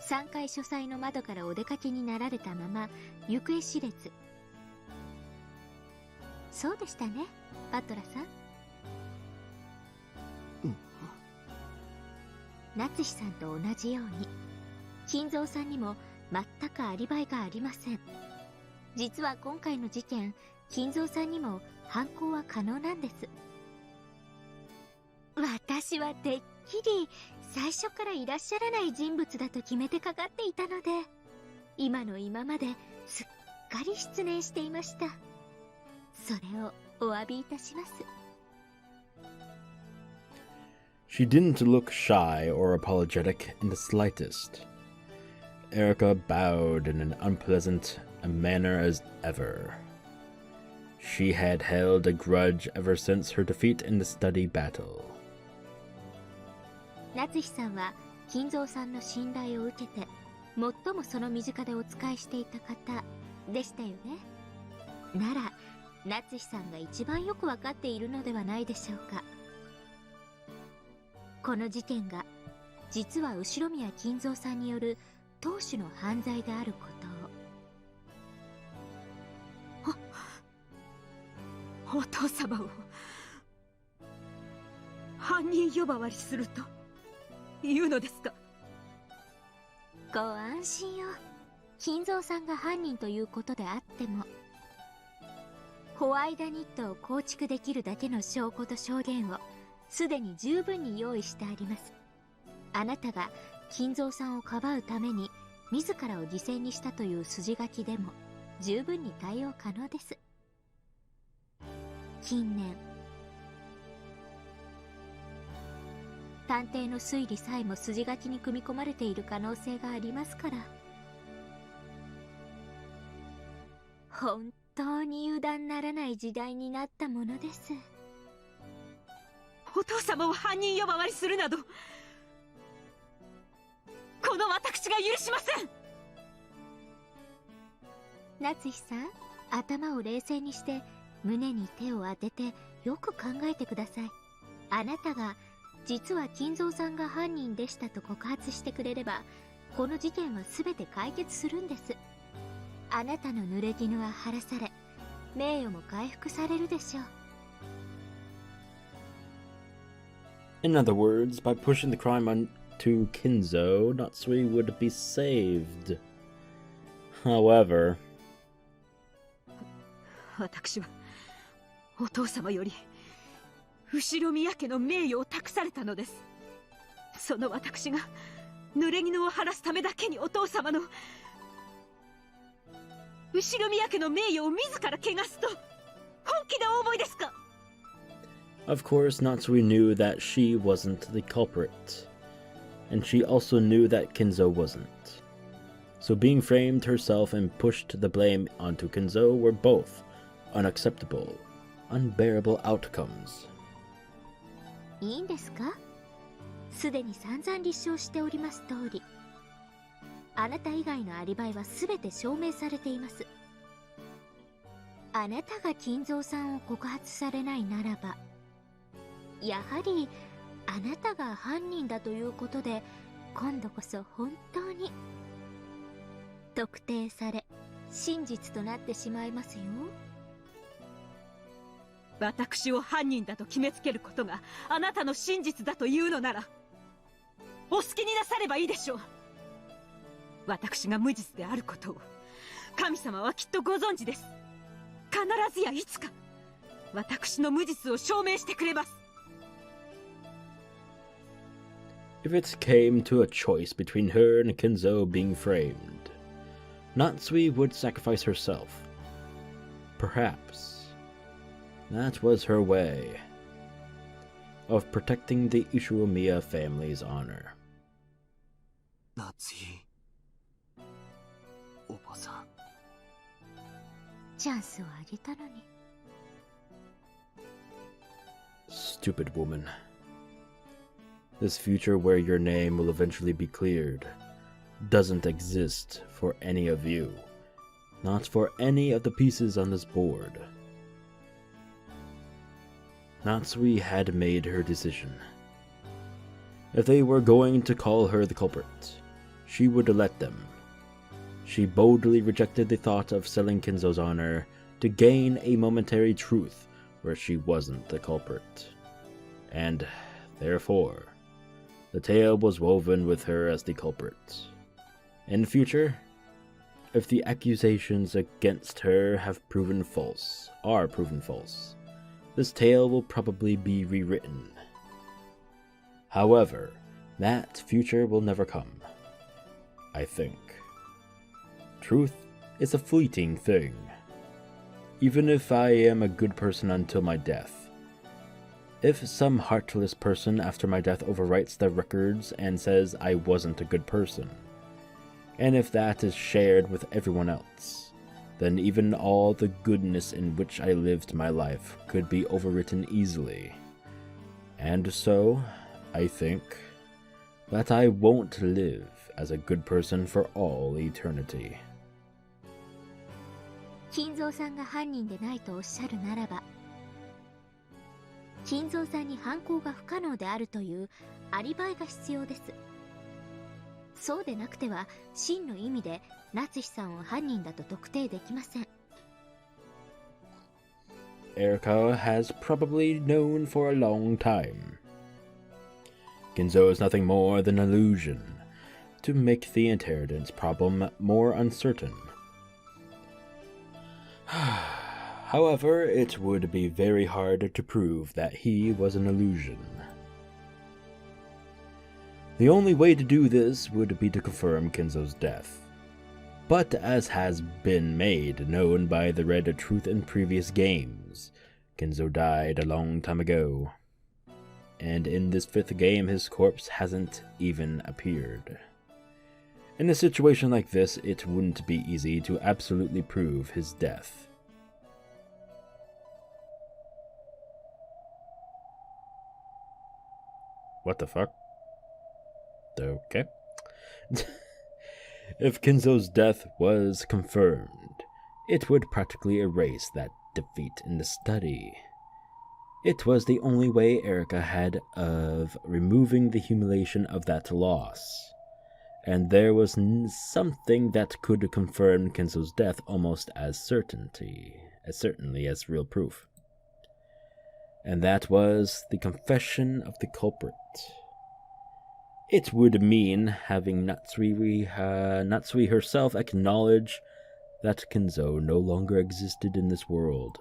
3階書斎の窓からお出かけになられたまま行方知れず。そうでしたね、バトラさん。夏日さんと同じように金蔵さんにも全くアリバイがありません。実は今回の事件、金蔵さんにも犯行は可能なんです。私はてっきり最初からいらっしゃらない人物だと決めてかかっていたので、今の今まですっかり失念していました。それをお詫びいたします。 She didn't look shy or apologetic in the slightest. Erika bowed in an unpleasant manner as ever. She had held a grudge ever since her defeat in the study battle. 夏日さんは金蔵さんの信頼を受けて最もその身近でお仕えしていた方でしたよね。なら夏日さんが一番よくわかっているのではないでしょうか。この事件が実は後宮金蔵さんによる当主の犯罪であることを。お父様を犯人呼ばわりするというのですか。ご安心よ。金蔵さんが犯人ということであっても、ホワイトニットを構築できるだけの証拠と証言をすでに十分に用意してあります。あなたが金蔵さんをかばうために自らを犠牲にしたという筋書きでも十分に対応可能です。近年探偵の推理さえも筋書きに組み込まれている可能性がありますから。本当に油断ならない時代になったものです。お父様を犯人呼ばわりするなど、この私が許しません。夏日さん、頭を冷静にして胸に手を当ててよく考えてください。あなたが実は金蔵さんが犯人でしたと告発してくれれば、この事件は全て解決するんです。あなたの濡れ衣は晴らされ、名誉も回復されるでしょう。 In other words, by pushing the crime onto Kinzo, Natsuhi would be saved. However, 私はお父様より後ろ宮家の名誉を託されたのです。その私が濡れ衣を晴らすためだけにお父様の後ろ宮家の名誉を自ら汚すと本気でお思いですか？ of course, Natsuhi knew that she wasn't the culprit, and she also knew that Kinzo wasn't. So being framed herself and pushed the blame onto Kinzo were both unacceptable, unbearable outcomes. いいんですか？すでに散々立証しております通り、あなた以外のアリバイは全て証明されています。あなたが金蔵さんを告発されないならば、やはりあなたが犯人だということで、今度こそ本当に特定され真実となってしまいますよ。私を犯人だと決めつけることがあなたの真実だというのなら、お好きになさればいいでしょう。私が無実であることを神様はきっとご存知です。必ずやいつか私の無実を証明してくれます。 If it came to a choice between her and Kinzo being framed, Natsuhi would sacrifice herself. Perhaps that was her way of protecting the Ushiromiya family's honor. 夏井おばさん、チャンスをあげたのに。 Stupid woman. This future where your name will eventually be cleared doesn't exist for any of you. Not for any of the pieces on this board. Natsuhi had made her decision. If they were going to call her the culprit, she would let them. She boldly rejected the thought of selling Kinzo's honor to gain a momentary truth where she wasn't the culprit. And, therefore, the tale was woven with her as the culprit. In future, if the accusations against her are proven false, this tale will probably be rewritten. However, that future will never come, I think. Truth is a fleeting thing. Even if I am a good person until my death, if some heartless person after my death overwrites the records and says I wasn't a good person, and if that is shared with everyone else, then even all the goodness in which I lived my life could be overwritten easily. And so, I think that I won't live as a good person for all eternity. 金蔵さんが犯人でないとおっしゃるならば、金蔵さんに犯行が不可能であるというアリバイが必要です。そうでなくては真の意味で夏日さんを犯人だと特定できません。 Erika has probably known for a long time. Kinzo is nothing more than an illusion to make the inheritance problem more uncertain. However, it would be very hard to prove that he was an illusion. The only way to do this would be to confirm Kinzo's death. But as has been made known by the Red Truth in previous games, Kinzo died a long time ago. And in this fifth game, his corpse hasn't even appeared. In a situation like this, it wouldn't be easy to absolutely prove his death. What the fuck? Okay. If Kinzo's death was confirmed, it would practically erase that defeat in the study. It was the only way Erika had of removing the humiliation of that loss. And there was something that could confirm Kinzo's death almost as certainty. as certainly as real proof. And that was the confession of the culprit. It would mean having Natsuhi herself acknowledge that Kinzo no longer existed in this world.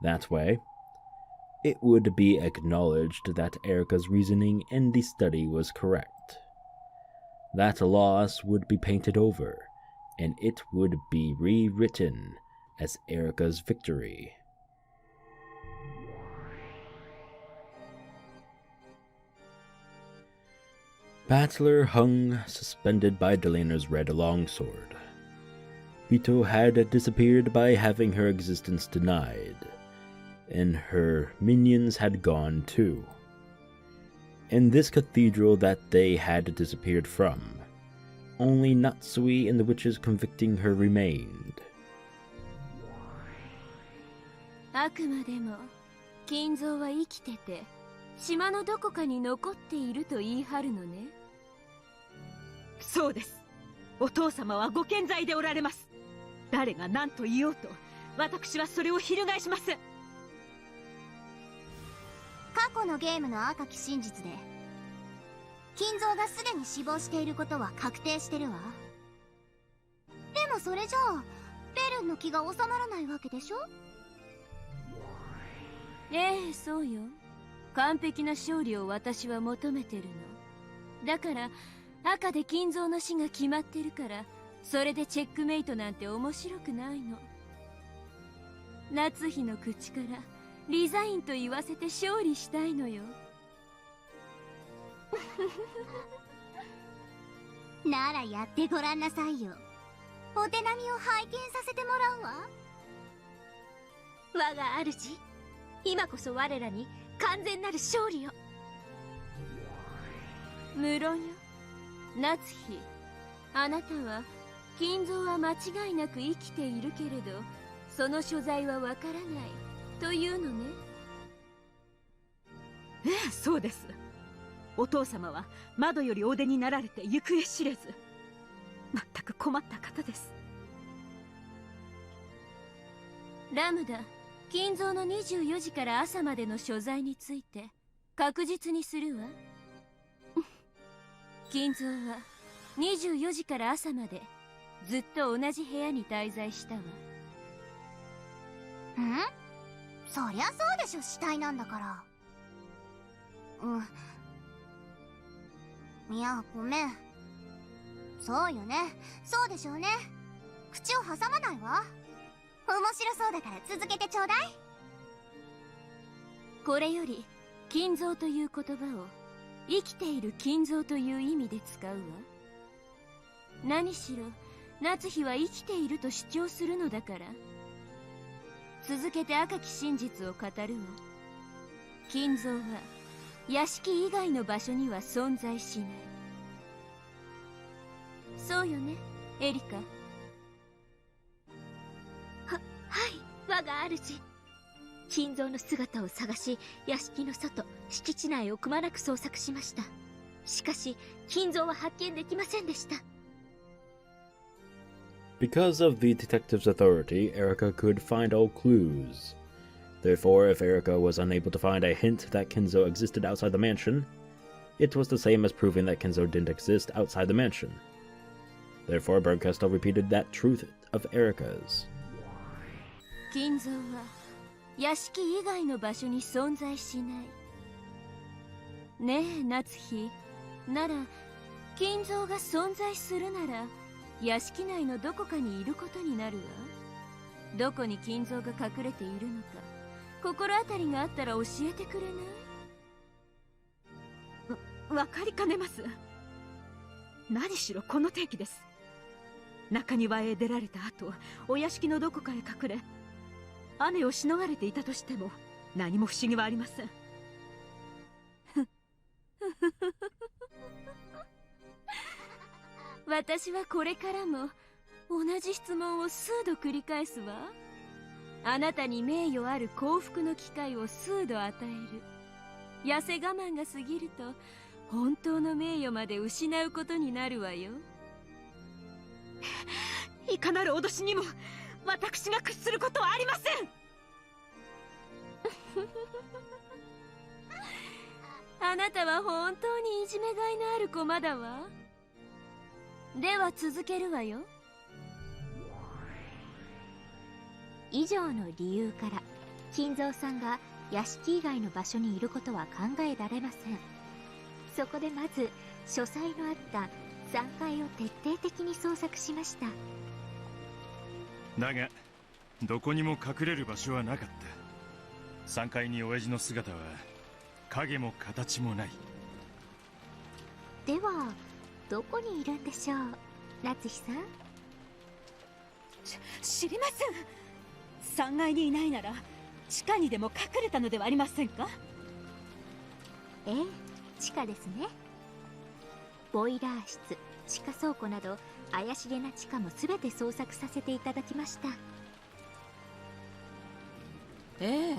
That way, it would be acknowledged that Erika's reasoning in the study was correct. That loss would be painted over, and it would be rewritten as Erika's victory. Battler hung suspended by Delena's red longsword. Bito had disappeared by having her existence denied, and her minions had gone too. In this cathedral that they had disappeared from, only Natsuhi and the witches convicting her remained. あくまでも金蔵は生きてて島のどこかに残っていると言い張るのね。そうです。お父様はご健在でおられます。誰が何と言おうと私はそれを翻します。過去のゲームの赤き真実で金蔵がすでに死亡していることは確定してるわ。でもそれじゃあベルンの気が収まらないわけでしょ。ええ、そうよ。完璧な勝利を私は求めてるの。だから赤で金蔵の死が決まってるから、それでチェックメイトなんて面白くないの。夏日の口からリザインと言わせて勝利したいのよ。ならやってごらんなさいよ。お手並みを拝見させてもらうわ。我が主、今こそ我らに完全なる勝利を。無論よ。夏日、あなたは金蔵は間違いなく生きているけれど、その所在はわからないというのね。ええ、そうです。お父様は窓よりお出になられて行方知れず、全く困った方です。ラムダ、金蔵の24時から朝までの所在について確実にするわ。金蔵は24時から朝までずっと同じ部屋に滞在したわ。ん？そりゃそうでしょ、死体なんだから。いや、ごめん。そうよね、そうでしょうね。口を挟まないわ。面白そうだから続けてちょうだい。これより金蔵という言葉を生きている金蔵という意味で使うわ。何しろ夏日は生きていると主張するのだから。続けて赤き真実を語るわ。金蔵は屋敷以外の場所には存在しない。そうよね、エリカ。はい、我が主。金蔵の姿を探し、屋敷の外、敷地内をくまなく捜索しました。しかし金蔵は発見できませんでした。Because of the detective's authority, Erika could find all clues. Therefore, if Erika was unable to find a hint that Kinzo existed outside the mansion, it was the same as proving that Kinzo didn't exist outside the mansion. Therefore, Bernkastel repeated that truth of Erika's. 金蔵は屋敷以外の場所に存在しない。ねえ、夏日。なら、金蔵が存在するなら、屋敷内のどこかにいることになるわ。どこに金蔵が隠れているのか、心当たりがあったら教えてくれない？わかりかねます。何しろこの定期です。中庭へ出られた後、お屋敷のどこかへ隠れ、雨をしのがれていたとしても何も不思議はありません。私はこれからも同じ質問を数度繰り返すわ。あなたに名誉ある幸福の機会を数度与える。痩せ我慢が過ぎると本当の名誉まで失うことになるわよ。いかなる脅しにも私が屈することはありません。あなたは本当にいじめがいのある駒だわ。では続けるわよ。以上の理由から金蔵さんが屋敷以外の場所にいることは考えられません。そこでまず書斎のあった3階を徹底的に捜索しました。だがどこにも隠れる場所はなかった。3階に親父の姿は影も形もない。ではどこにいるんでしょう、夏日さん。知りません。3階にいないなら地下にでも隠れたのではありませんか？ええ、地下ですね。ボイラー室、地下倉庫など怪しげな地下も全て捜索させていただきました。ええ、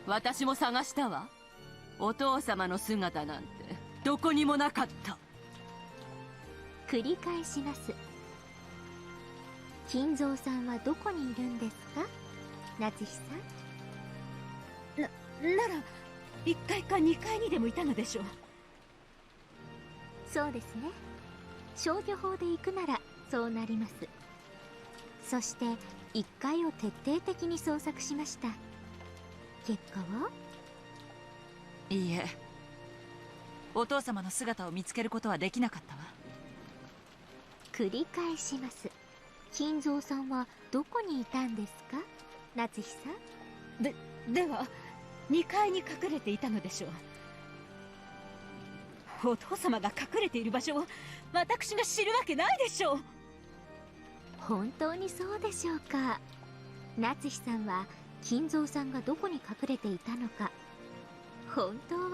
私も探したわ。お父様の姿なんてどこにもなかった。繰り返します。金蔵さんはどこにいるんですか、夏日さん。なら1階か2階にでもいたのでしょう。そうですね。消去法で行くならそうなります。そして1階を徹底的に捜索しました。結果は？いいえ、お父様の姿を見つけることはできなかったわ。繰り返します。金蔵さんはどこにいたんですか、夏日さん。では2階に隠れていたのでしょう。お父様が隠れている場所を私が知るわけないでしょう。本当にそうでしょうか。夏日さんは金蔵さんがどこに隠れていたのか本当は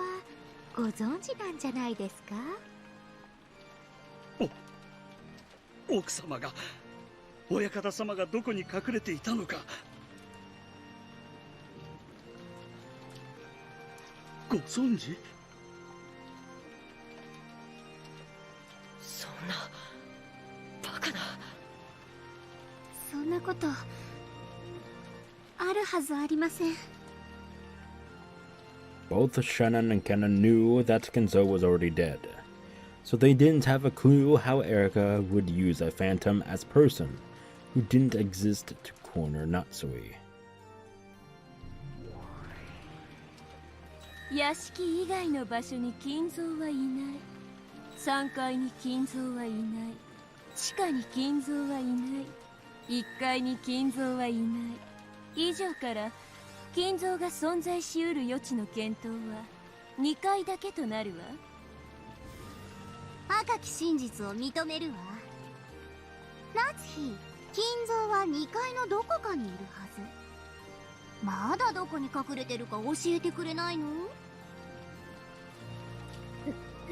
ご存知なんじゃないですか。奥様が、親方様がどこに隠れていたのかご存知？そんなバカな。そんなことあるはずありません。Both Shannon and Kenna knew that Kinzo was already dead, so they didn't have a clue how Erika would use a phantom as person who didn't exist to corner Natsuhi. 屋敷以外の場所に金蔵はいない。3階に金蔵はいない。地下に金蔵はいない。1階に金蔵はいない。以上から金蔵が存在しうる余地の検討は2階だけとなるわ。赤き真実を認めるわ。夏日、金蔵は2階のどこかにいるはず。まだどこに隠れてるか教えてくれないの？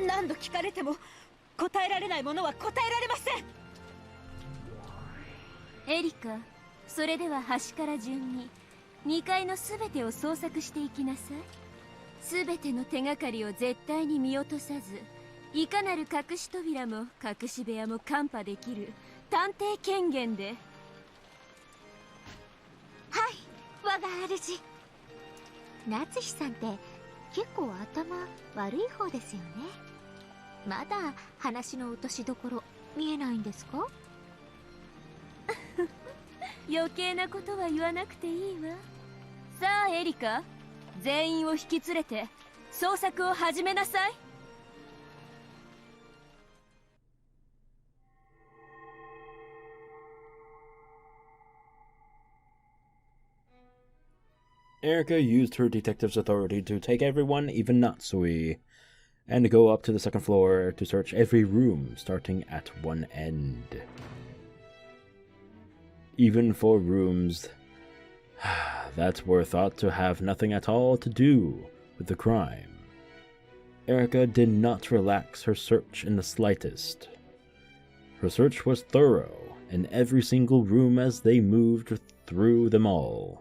何度聞かれても答えられないものは答えられません。エリカ、それでは端から順に2階の全てを捜索していきなさい。全ての手がかりを絶対に見落とさず、いかなる隠し扉も隠し部屋も看破できる探偵権限で。はい、我が主。夏日さんって結構頭悪い方ですよね。まだ話の落としどころ見えないんですか？余計なことは言わなくていいわ。さあエリカ、全員を引き連れて捜索を始めなさい。Erika used her detective's authority to take everyone, even Natsuhi, and go up to the second floor to search every room, starting at one end. Even for rooms that were thought to have nothing at all to do with the crime. Erika did not relax her search in the slightest. Her search was thorough in every single room as they moved through them all.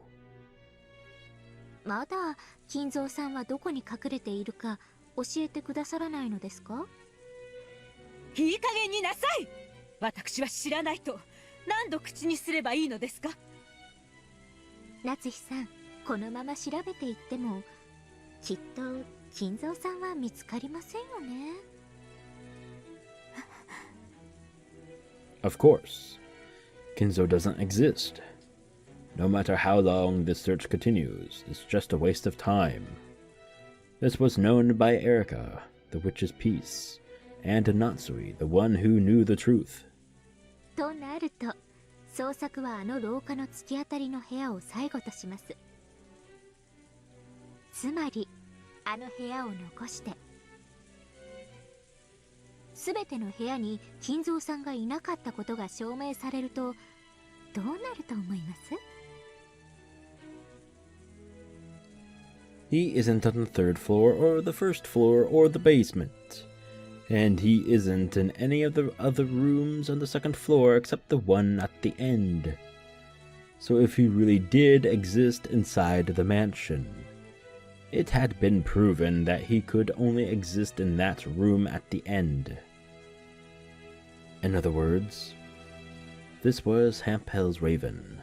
まだ金蔵さんはどこに隠れているか教えてくださらないのですか？いい加減になさい。私は知らないと何度口にすればいいのですか？夏日さん、このまま調べていってもきっと金蔵さんは見つかりませんよね。Of course, Kinzo doesn't exist. No matter how long this search continues, it's just a waste of time. This was known by Erika, the witch's piece, and Natsuhi, the one who knew the truth. となると、捜索はあの廊下の突き当たりの部屋を最後とします。つまり、あの部屋を残して、すべての部屋に金蔵さんがいなかったことが証明されると、どうなると思います？ He isn't on the third floor, or the first floor, or the basement. And he isn't in any of the other rooms on the second floor except the one at the end. So if he really did exist inside the mansion, it had been proven that he could only exist in that room at the end. In other words, this was Hampel's Raven.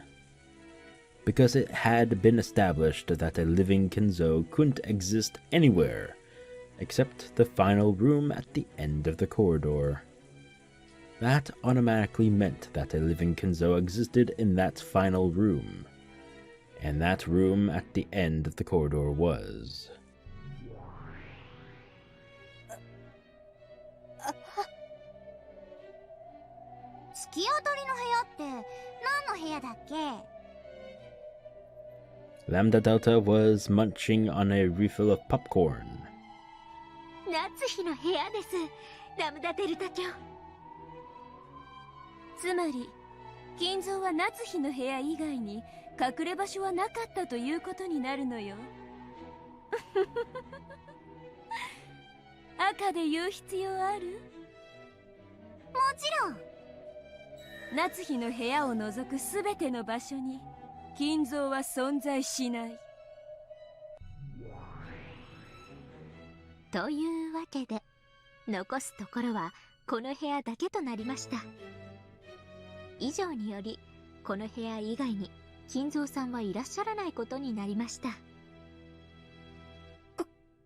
Because it had been established that a living Kinzo couldn't exist anywhere except the final room at the end of the corridor. That automatically meant that a living Kinzo existed in that final room, and that room at the end of the corridor was... 突き当たりの部屋って何の部屋だっけ？ Lambdadelta was munching on a refill of popcorn. 夏日の部屋です。ラムダデルタ卿。つまり金蔵は夏日の部屋以外に隠れ場所はなかったということになるのよ。赤で言う必要ある？もちろん。夏日の部屋を除くすべての場所に金蔵は存在しない。というわけで、残すところはこの部屋だけとなりました。以上により、この部屋以外に金蔵さんはいらっしゃらないことになりました。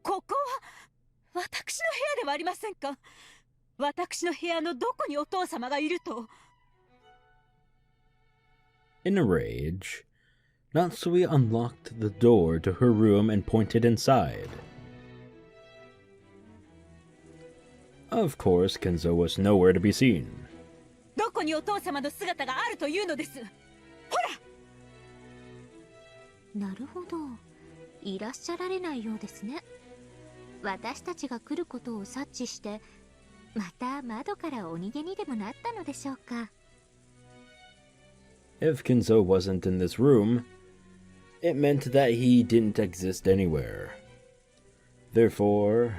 ここは私の部屋ではありませんか？私の部屋のどこにお父様がいると？ In a rage, Natsuhi unlocked the door to her room and pointed inside. Of course, Kinzo was nowhere to be seen. どこにお父様の姿があるというのです？ほら！なるほど。いらっしゃられないようですね。私たちが来ることを察知して、また窓からお逃げにでもなったのでしょうか。If Kinzo wasn't in this room, it meant that he didn't exist anywhere. Therefore,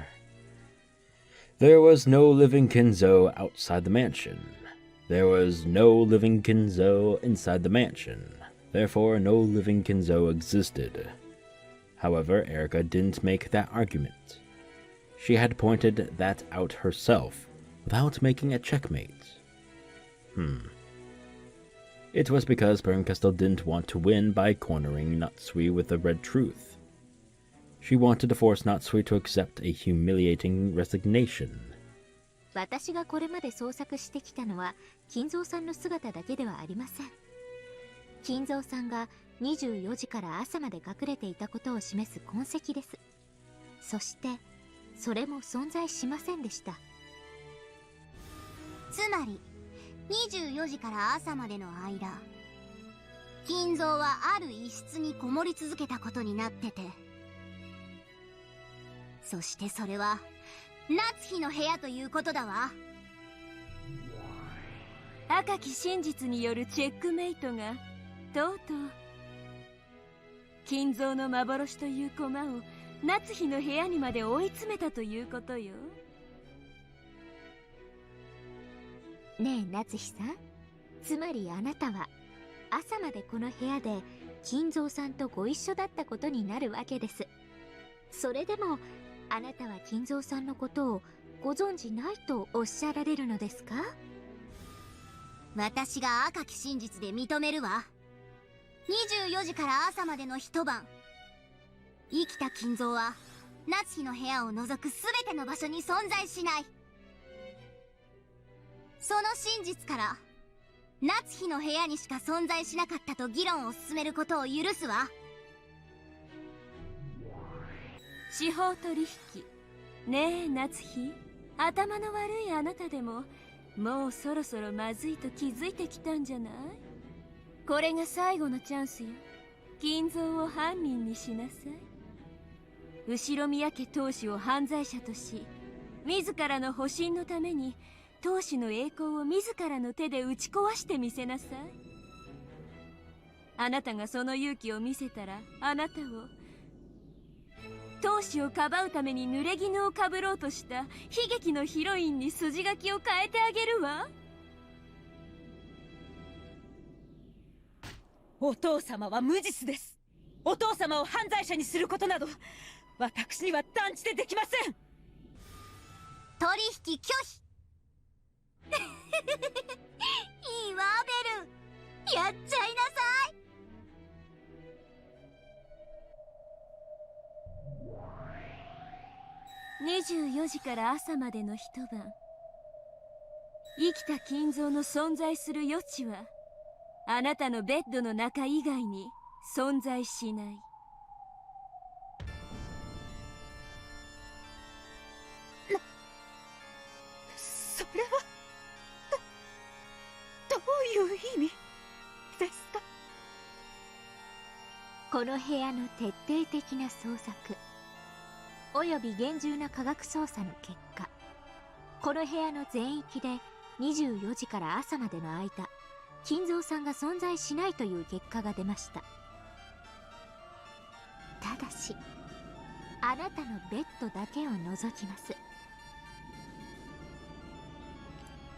there was no living Kinzo outside the mansion. There was no living Kinzo inside the mansion. Therefore, no living Kinzo existed. However, Erika didn't make that argument. She had pointed that out herself, without making a checkmate. It was because Bernkastel didn't want to win by cornering Natsuhi with the red truth. She wanted to force Natsuhi to accept a humiliating resignation. 私がこれまで捜索してきたのは金蔵さんの姿だけではありません。金蔵さんが24時から朝まで隠れていたことを示す痕跡です。そしてそれも存在しませんでした。つまり24時から朝までの間、金蔵はある一室にこもり続けたことになってて、そしてそれは夏日の部屋ということだわ。赤き真実によるチェックメイトがとうとう金蔵の幻という駒を夏日の部屋にまで追い詰めたということよ。ねえ夏日さん、つまりあなたは朝までこの部屋で金蔵さんとご一緒だったことになるわけです。それでもあなたは金蔵さんのことをご存じないとおっしゃられるのですか？私が赤き真実で認めるわ。24時から朝までの一晩、生きた金蔵は夏日の部屋を除く全ての場所に存在しない。その真実から夏日の部屋にしか存在しなかったと議論を進めることを許すわ。司法取引ねえ夏日、頭の悪いあなたでももうそろそろまずいと気づいてきたんじゃない？これが最後のチャンスよ。金蔵を犯人にしなさい。後宮家当主を犯罪者とし、自らの保身のために当主の栄光を自らの手で打ち壊してみせなさい。あなたがその勇気を見せたら、あなたを当主をかばうために濡れ衣をかぶろうとした悲劇のヒロインに筋書きを変えてあげるわ。お父様は無実です。お父様を犯罪者にすることなど私には断じてできません。取引拒否いいわベル、やっちゃいなさい。24時から朝までの一晩、生きた金蔵の存在する余地はあなたのベッドの中以外に存在しない。それはどういう意味ですか？この部屋の徹底的な捜索および厳重な科学捜査の結果、この部屋の全域で24時から朝までの間、金蔵さんが存在しないという結果が出ました。ただしあなたのベッドだけを除きます。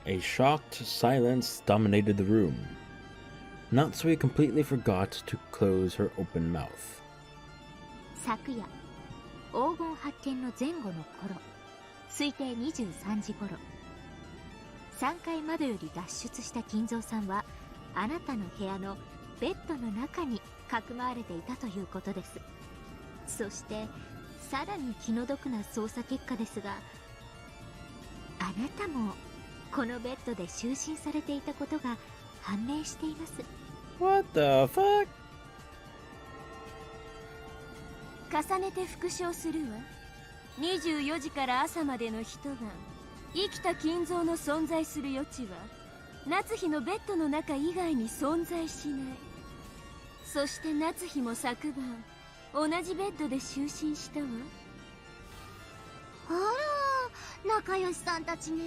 A shocked silence dominated the room. Natsuhi completely forgot to close her open mouth. 昨夜黄金発見の前後の頃、推定23時頃、3階窓より脱出した金蔵さんはあなたの部屋のベッドの中にかくまわれていたということです。そしてさらに気の毒な捜査結果ですが、あなたもこのベッドで就寝されていたことが判明しています。 What the fuck? 重ねて復唱するわ。24時から朝までの一晩、生きた金蔵の存在する余地は夏日のベッドの中以外に存在しない。そして夏日も昨晩同じベッドで就寝したわ。あら、仲良しさんたちね。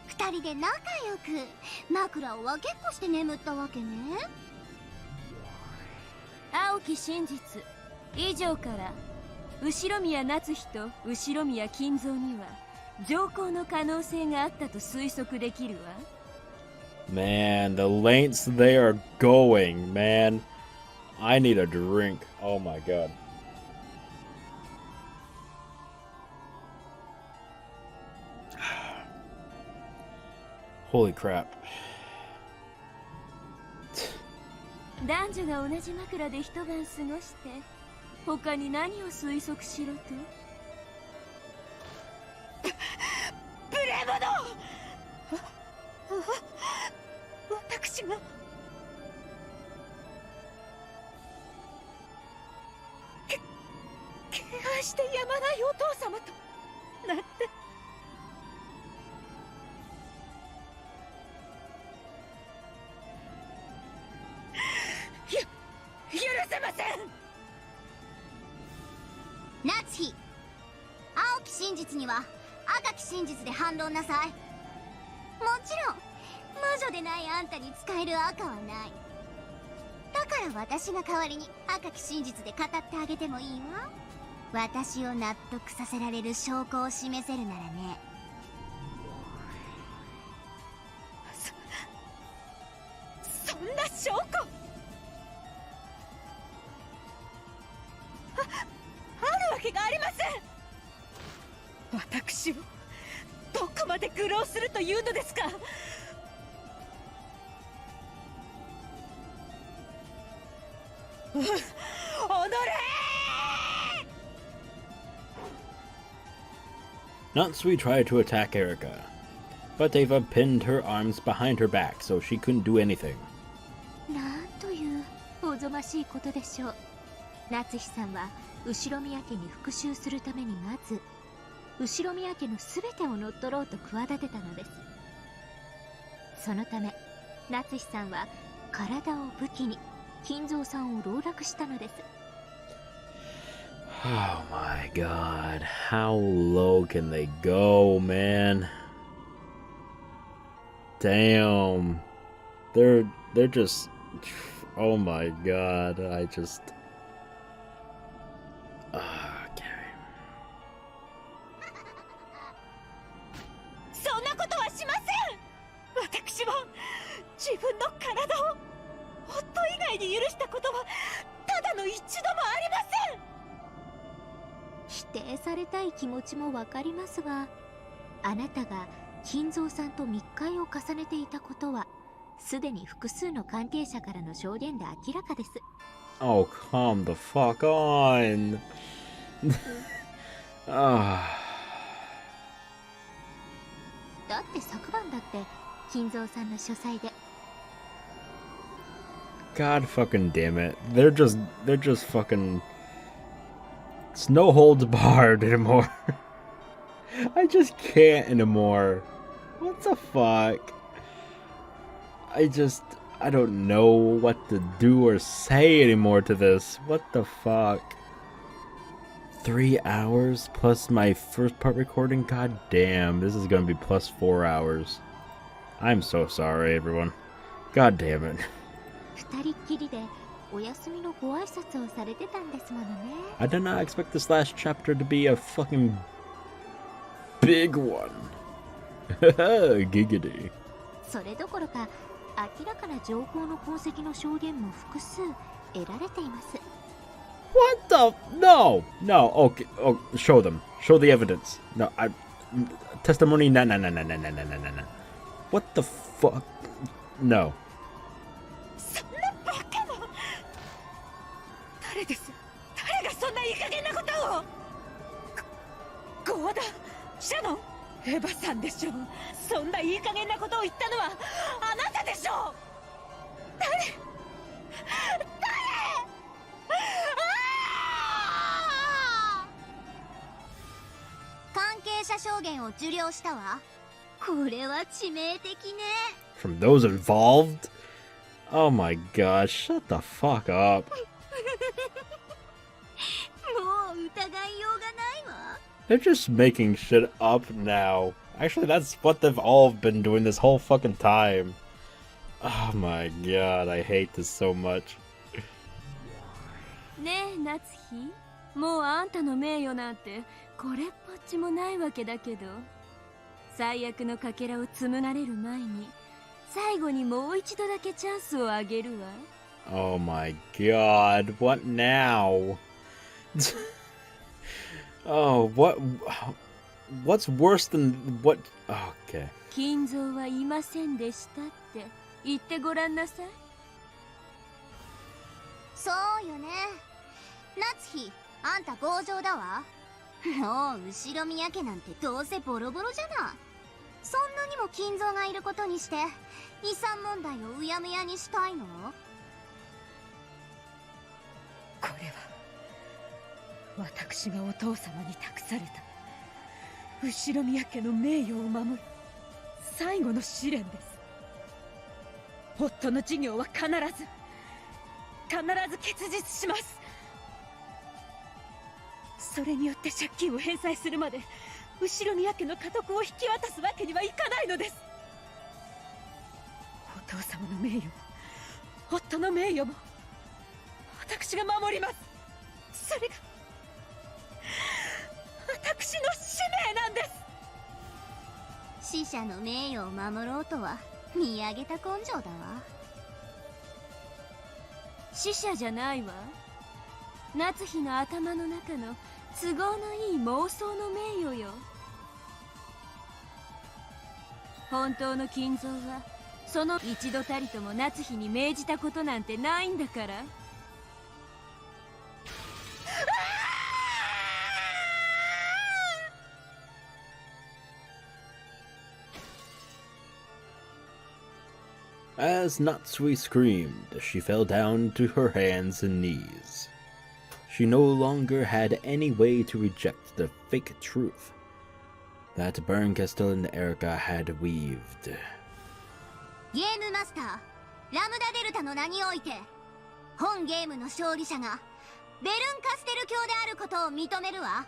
二人で仲良く枕を分けっこして眠ったわけね。青き真実以上から後宮夏日と後宮金蔵には乗降の可能性があったと推測できるわ。Man, the lengths they are going, man. I need a drink. Oh my god. Holy crap. 男女が同じ枕で一晩過ごして他に何を推測しろと？無礼者！私が敬愛してやまないお父様となんて。許せません。夏日、青き真実には赤き真実で反論なさい。もちろん魔女でないあんたに使える赤はない。だから私が代わりに赤き真実で語ってあげてもいいわ。私を納得させられる証拠を示せるならね。そんな証拠あるわけがありません。私をどこまで愚弄するというのですか？ Natsuhi tried to attack Erika, but Eva pinned her arms behind her back so she couldn't do anything. なんというおぞましいことでしょう。夏日さんは後ろ宮家に復讐するためにまず後ろ宮家のすべてを乗っ取ろうと企てたのです。そのため夏日さんは体を武器に金蔵さんを籠絡したのです。Oh my god, how low can they go, man? Damn. They're just, oh my god, I just okay. そんなことはしません。私も自分の体を夫以外に許したことはただの一度もありません。否定されたい気持ちもわかりますが、あなたが金蔵さんと密会を重ねていたことはすでに複数の関係者からの証言で明らかです。 Oh, calm the fuck on. だって昨晩だって金蔵さんの書斎で God fucking damn it. They're just fucking, it's no holds barred anymore. I just can't anymore. What the fuck? I don't know what to do or say anymore to this. What the fuck? 3 hours plus my first part recording? God damn, this is gonna be plus 4 hours. I'm so sorry, everyone. God damn it. 二人っきりでお休みのご挨拶をされてたんですものね。 I did not expect this last chapter to be a fucking big one. Giggity. それどころか明らかな情報の痕跡の証言も複数得られています。 What the? No, no. Okay, oh, show them. Show the evidence. No, testimony. No. What the fuck? No. そんなバカな。誰です。誰がそんないい加減なことを。ゴーダ、シャノン、エヴァさんでしょう。そんないい加減なことを言ったのはあなたでしょう。誰？関係者証言を受領したわ。これは致命的ね。 From those involved? Oh my gosh, shut the fuck up. もう疑いようがないわ。 They're just making shit up now. Actually, that's what they've all been doing this whole fucking time. Oh my god, I hate this so much. ねえ夏日、もうあんたの名誉なんてこれっぽっちもないわけだけど、最悪のかけらを紡がれる前に最後にもう一度だけチャンスをあげるわ。 Oh my god, what now? Oh, what's worse than what? Okay. 金蔵はいませんでしたって言ってごらんなさい。そうよね。夏日、あんた強情だわ。もう後ろ宮家なんてどうせボロボロじゃな。そんなにも金蔵がいることにして遺産問題をうやむやにしたいの？これは私がお父様に託された後ろ宮家の名誉を守る最後の試練です。夫の事業は必ず結実します。それによって借金を返済するまで後ろ宮家の家督を引き渡すわけにはいかないのです。お父様の名誉も夫の名誉も私が守ります。それが私の使命なんです。死者の名誉を守ろうとは見上げた根性だわ。死者じゃないわ。夏日の頭の中の都合のいい妄想の名誉よ。本当の金蔵はその一度たりとも夏日に命じたことなんてないんだから。As Natsuhi screamed, she fell down to her hands and knees. She no longer had any way to reject the fake truth that Bernkastel and Erika had weaved. ゲームマスター、ラムダデルタの名において、本ゲームの勝利者がベルンカステル教であることを認めるわ。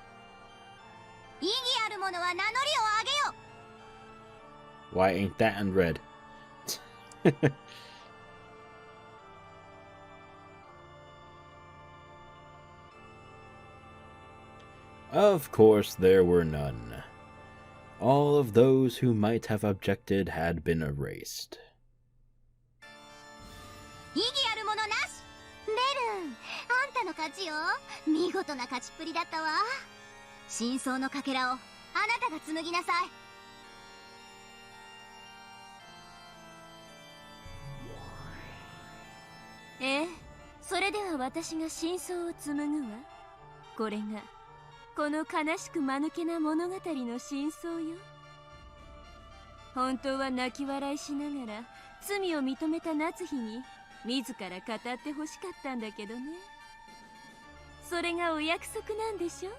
意義ある者は名乗りを上げよ。 Why ain't that in red? Of course there were none. All of those who might have objected had been erased. 意義ある者なし。ベルン、あんたの勝ちよ。見事な勝ちっぷりだったわ。真相のかけらをあなたが紡ぎなさい。ええ、それでは私が真相を紡ぐわ。これがこの悲しく間抜けな物語の真相よ。本当は泣き笑いしながら罪を認めた夏日に自ら語ってほしかったんだけどね。それがお約束なんでしょ。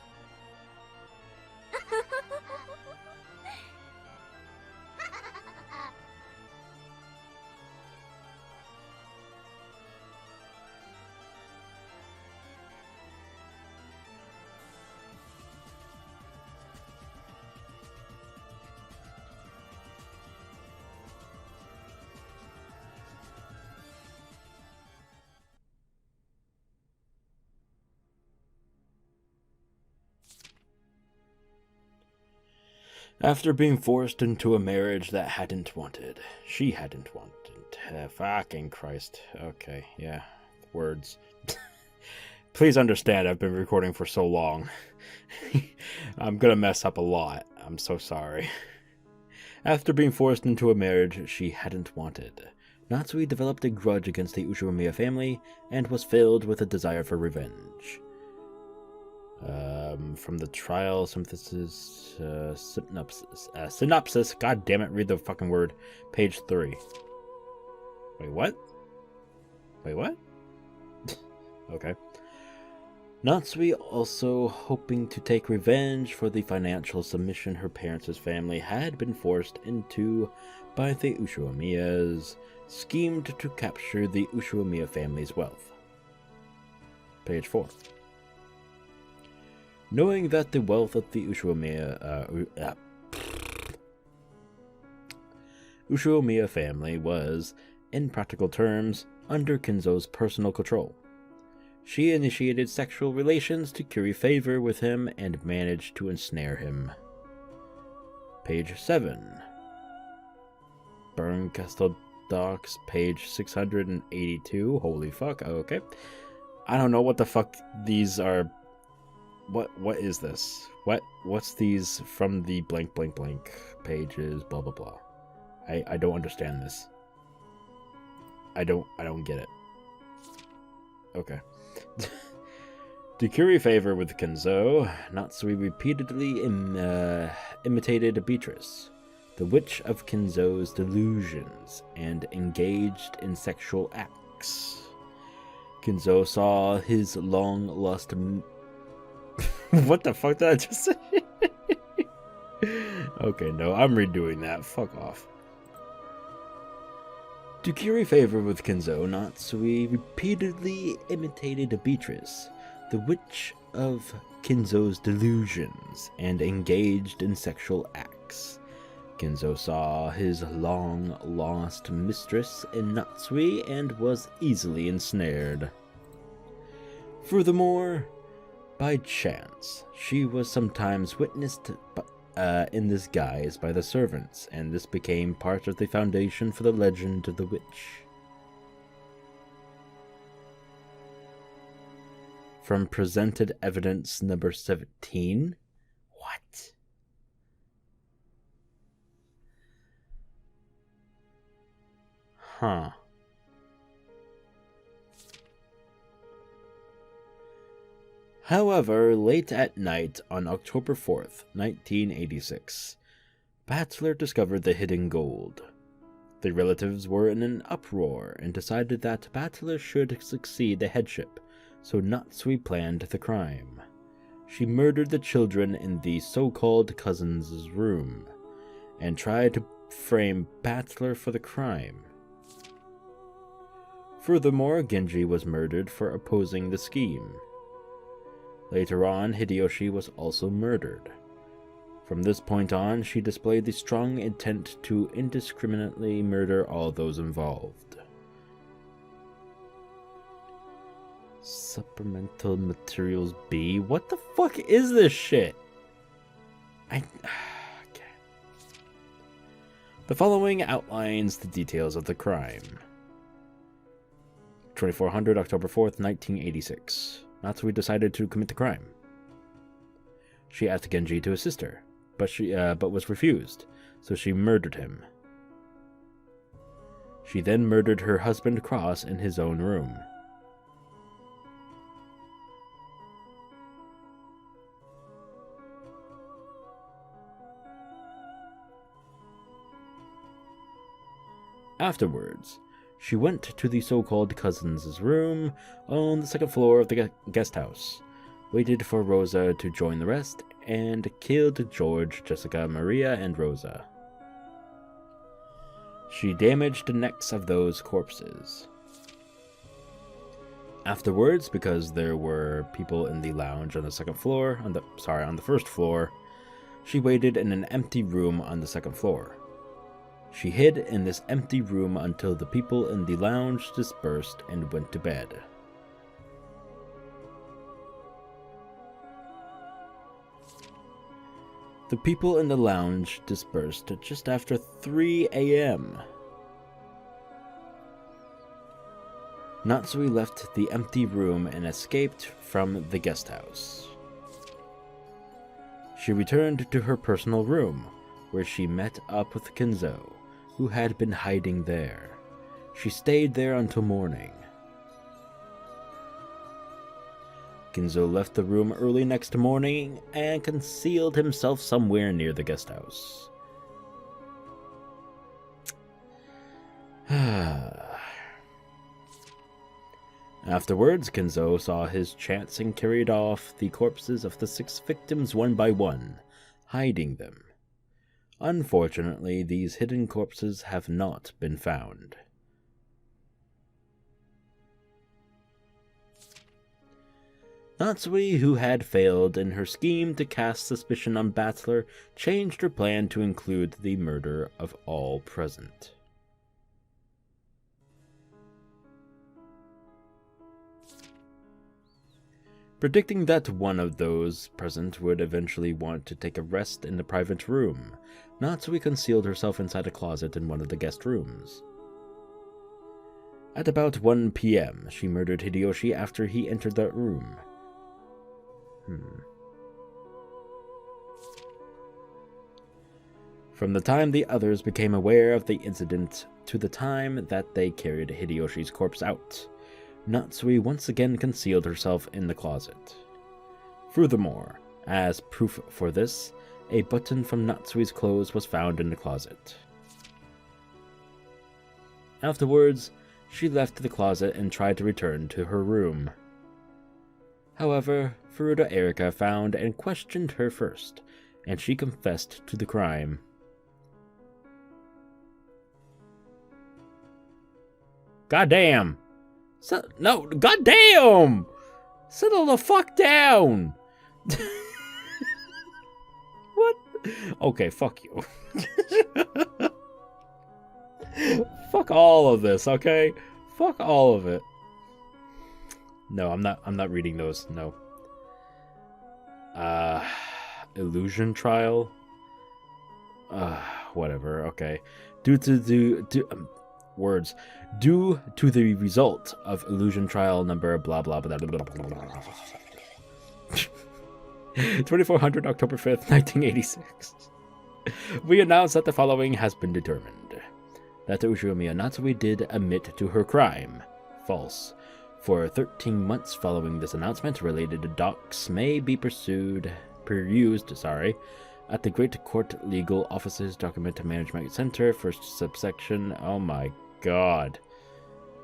After being forced into a marriage that she hadn't wanted. Fucking Christ. Okay, yeah. Words. Please understand, I've been recording for so long. I'm gonna mess up a lot. I'm so sorry. After being forced into a marriage she hadn't wanted, Natsuhi developed a grudge against the Ushiromiya family and was filled with a desire for revenge. From the trial synopsis, synopsis, god damn it, read the fucking word, page 3. Wait, what? Okay. Natsuhi, also hoping to take revenge for the financial submission her parents' family had been forced into by the Ushiromiyas, schemed to capture the Ushiromiya family's wealth. Page 4. Knowing that the wealth of the Ushiromiya family was, in practical terms, under Kinzo's personal control, she initiated sexual relations to curry favor with him and managed to ensnare him. Page 7. Bernkastel Docs, page 682. Holy fuck, okay. I don't know what the fuck these are. What is this? What's these from the blank blank blank pages, blah blah blah. I don't understand this. I don't get it. Okay. To curry favor with Kinzo, Natsuhi repeatedly imitated Beatrice, the witch of Kinzo's delusions, and engaged in sexual acts. Kinzo saw his long-lost... What the fuck did I just say? Okay, no, I'm redoing that. Fuck off. To curry favor with Kinzo, Natsuhi repeatedly imitated Beatrice, the witch of Kinzo's delusions, and engaged in sexual acts. Kinzo saw his long-lost mistress in Natsuhi and was easily ensnared. Furthermore, by chance, she was sometimes witnessed in this guise by the servants, and this became part of the foundation for the legend of the witch. From presented evidence number 17? What? Huh. However, late at night on October 4th, 1986, Bachelor discovered the hidden gold. The relatives were in an uproar and decided that Battler should succeed the headship, so Natsuhi planned the crime. She murdered the children in the so-called cousin's room, and tried to frame Battler for the crime. Furthermore, Genji was murdered for opposing the scheme. Later on, Hideyoshi was also murdered. From this point on, she displayed the strong intent to indiscriminately murder all those involved. Supplemental materials B? What the fuck is this shit? Okay. The following outlines the details of the crime. 2400 October 4th, 1986. Natsuhi decided to commit the crime. She asked Genji to assist her, but was refused, so she murdered him. She then murdered her husband Cross in his own room. Afterwards, she went to the so-called cousin's room on the second floor of the guest house, waited for Rosa to join the rest, and killed George, Jessica, Maria, and Rosa. She damaged the necks of those corpses. Afterwards, because there were people in the lounge on the first floor, she waited in an empty room on the second floor. She hid in this empty room until the people in the lounge dispersed and went to bed. The people in the lounge dispersed just after 3 a.m. Natsuhi left the empty room and escaped from the guest house. She returned to her personal room, where she met up with Kinzo, who had been hiding there. She stayed there until morning. Kinzo left the room early next morning and concealed himself somewhere near the guest house. Afterwards, Kinzo saw his chance and carried off the corpses of the 6 victims one by one, hiding them. Unfortunately, these hidden corpses have not been found. Natsuhi, who had failed in her scheme to cast suspicion on Battler, changed her plan to include the murder of all present. Predicting that one of those present would eventually want to take a rest in the private room, Natsuhi concealed herself inside a closet in one of the guest rooms. At about 1 p.m., she murdered Hideyoshi after he entered that room. From the time the others became aware of the incident to the time that they carried Hideyoshi's corpse out, Natsuhi once again concealed herself in the closet. Furthermore, as proof for this, a button from Natsuhi's clothes was found in the closet. Afterwards, she left the closet and tried to return to her room. However, Furudo Erika found and questioned her first, and she confessed to the crime. Goddamn! No, goddamn! Settle the fuck down! What? Okay, fuck you. Fuck all of this, okay? Fuck all of it. No, I'm not reading those, no. Illusion trial? Whatever, okay. Due to the result of illusion trial number blah blah blah blah blah blah blah. 2400 October 5th, 1986. We announce that the following has been determined. That Ushiromiya Natsuhi did admit to her crime. False. For 13 months following this announcement, related docs may be perused At the Great Court Legal Offices Document Management Center, first subsection. Oh my god.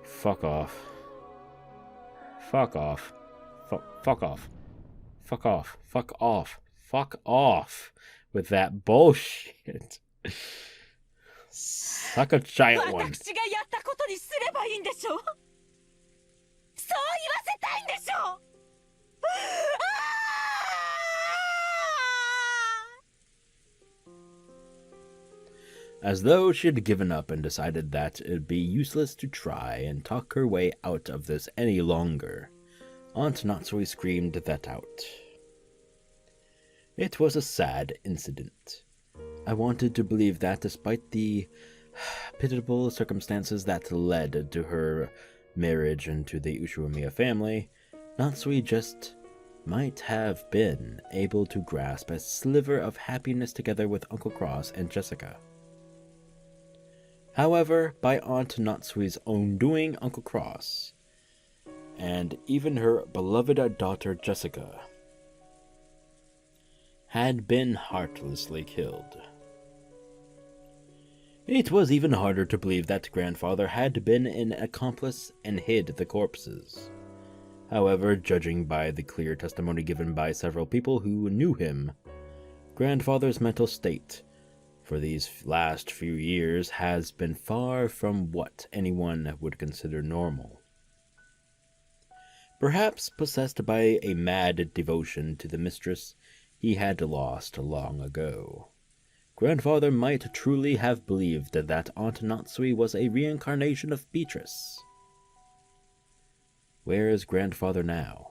Fuck off. Fuck off. Fuck off. Fuck off. Fuck off. Fuck off with that bullshit. Suck a giant one. 私がやったことにすればいいんでしょ。そう言わせたいんでしょ。As though she had given up and decided that it'd be useless to try and talk her way out of this any longer, Aunt Natsuhi screamed that out. It was a sad incident. I wanted to believe that despite the pitiable circumstances that led to her marriage into the Ushiromiya family, Natsuhi just might have been able to grasp a sliver of happiness together with Uncle Cross and Jessica. However, by Aunt Natsuhi's own doing, Uncle Cross, and even her beloved daughter Jessica, had been heartlessly killed. It was even harder to believe that grandfather had been an accomplice and hid the corpses. However, judging by the clear testimony given by several people who knew him, grandfather's mental state for these last few years has been far from what anyone would consider normal. Perhaps possessed by a mad devotion to the mistress he had lost long ago, grandfather might truly have believed that Aunt Natsuhi was a reincarnation of Beatrice. Where is grandfather now?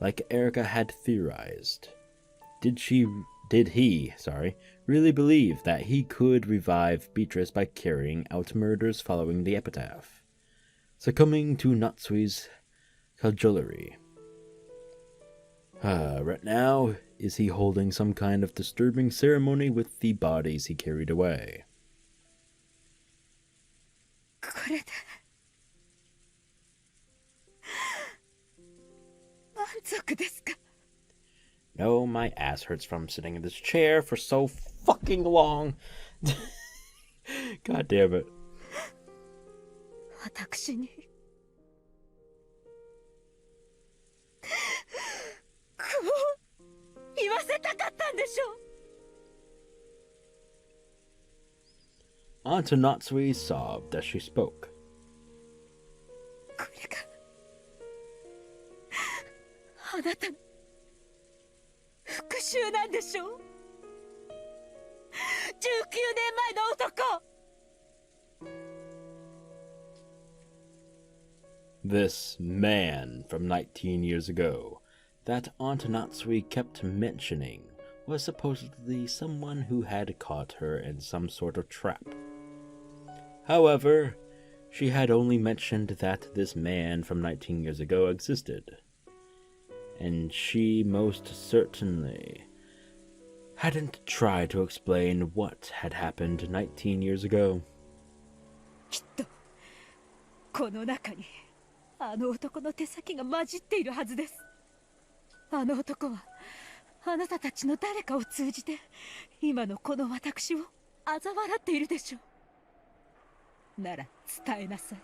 Like Erika had theorized, did he really believe that he could revive Beatrice by carrying out murders following the epitaph, succumbing to Natsuhi's cajolery? Right now, is he holding some kind of disturbing ceremony with the bodies he carried away? No, my ass hurts from sitting in this chair for so fucking long. God damn it. 私にこう言わせたかったんでしょ。 Aunt Natsuhi sobbed as she spoke. これがあなたの復讐なんでしょ。19年前の男。 This man from 19 years ago that Aunt Natsuhi kept mentioning was supposedly someone who had caught her in some sort of trap. However, she had only mentioned that this man from 19 years ago existed, and she most certainly hadn't tried to explain what had happened 19 years ago. きっとこの中にあの男の手先が混じっているはずです。あの男はあなたたちの誰かを通じて今のこの私を嘲笑っているでしょう。なら伝えなさい。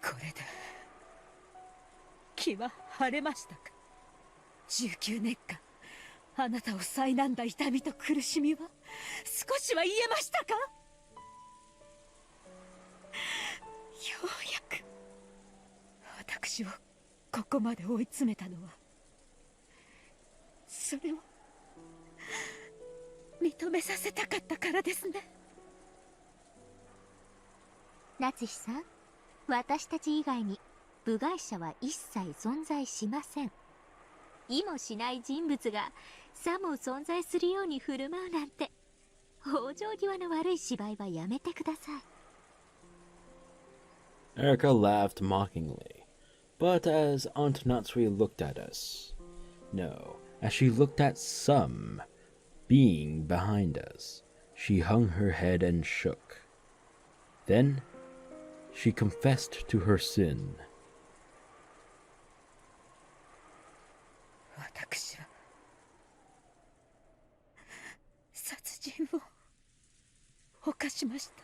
これで気は晴れましたか。19年間あなたを災んだ痛みと苦しみは少しは言えましたか。ようやく私をここまで追い詰めたのはそれを認めさせたかったからですね。夏日さん、私たち以外に部外者は一切存在しません。意もしない人物がさも存在するように振る舞うなんて、往生際の悪い芝居はやめてください。 Erika laughed mockingly, but as Aunt Natsuhi looked at us, no, as she looked at some being behind us, she hung her head and shook. Then she confessed to her sin. 私は人を犯しました。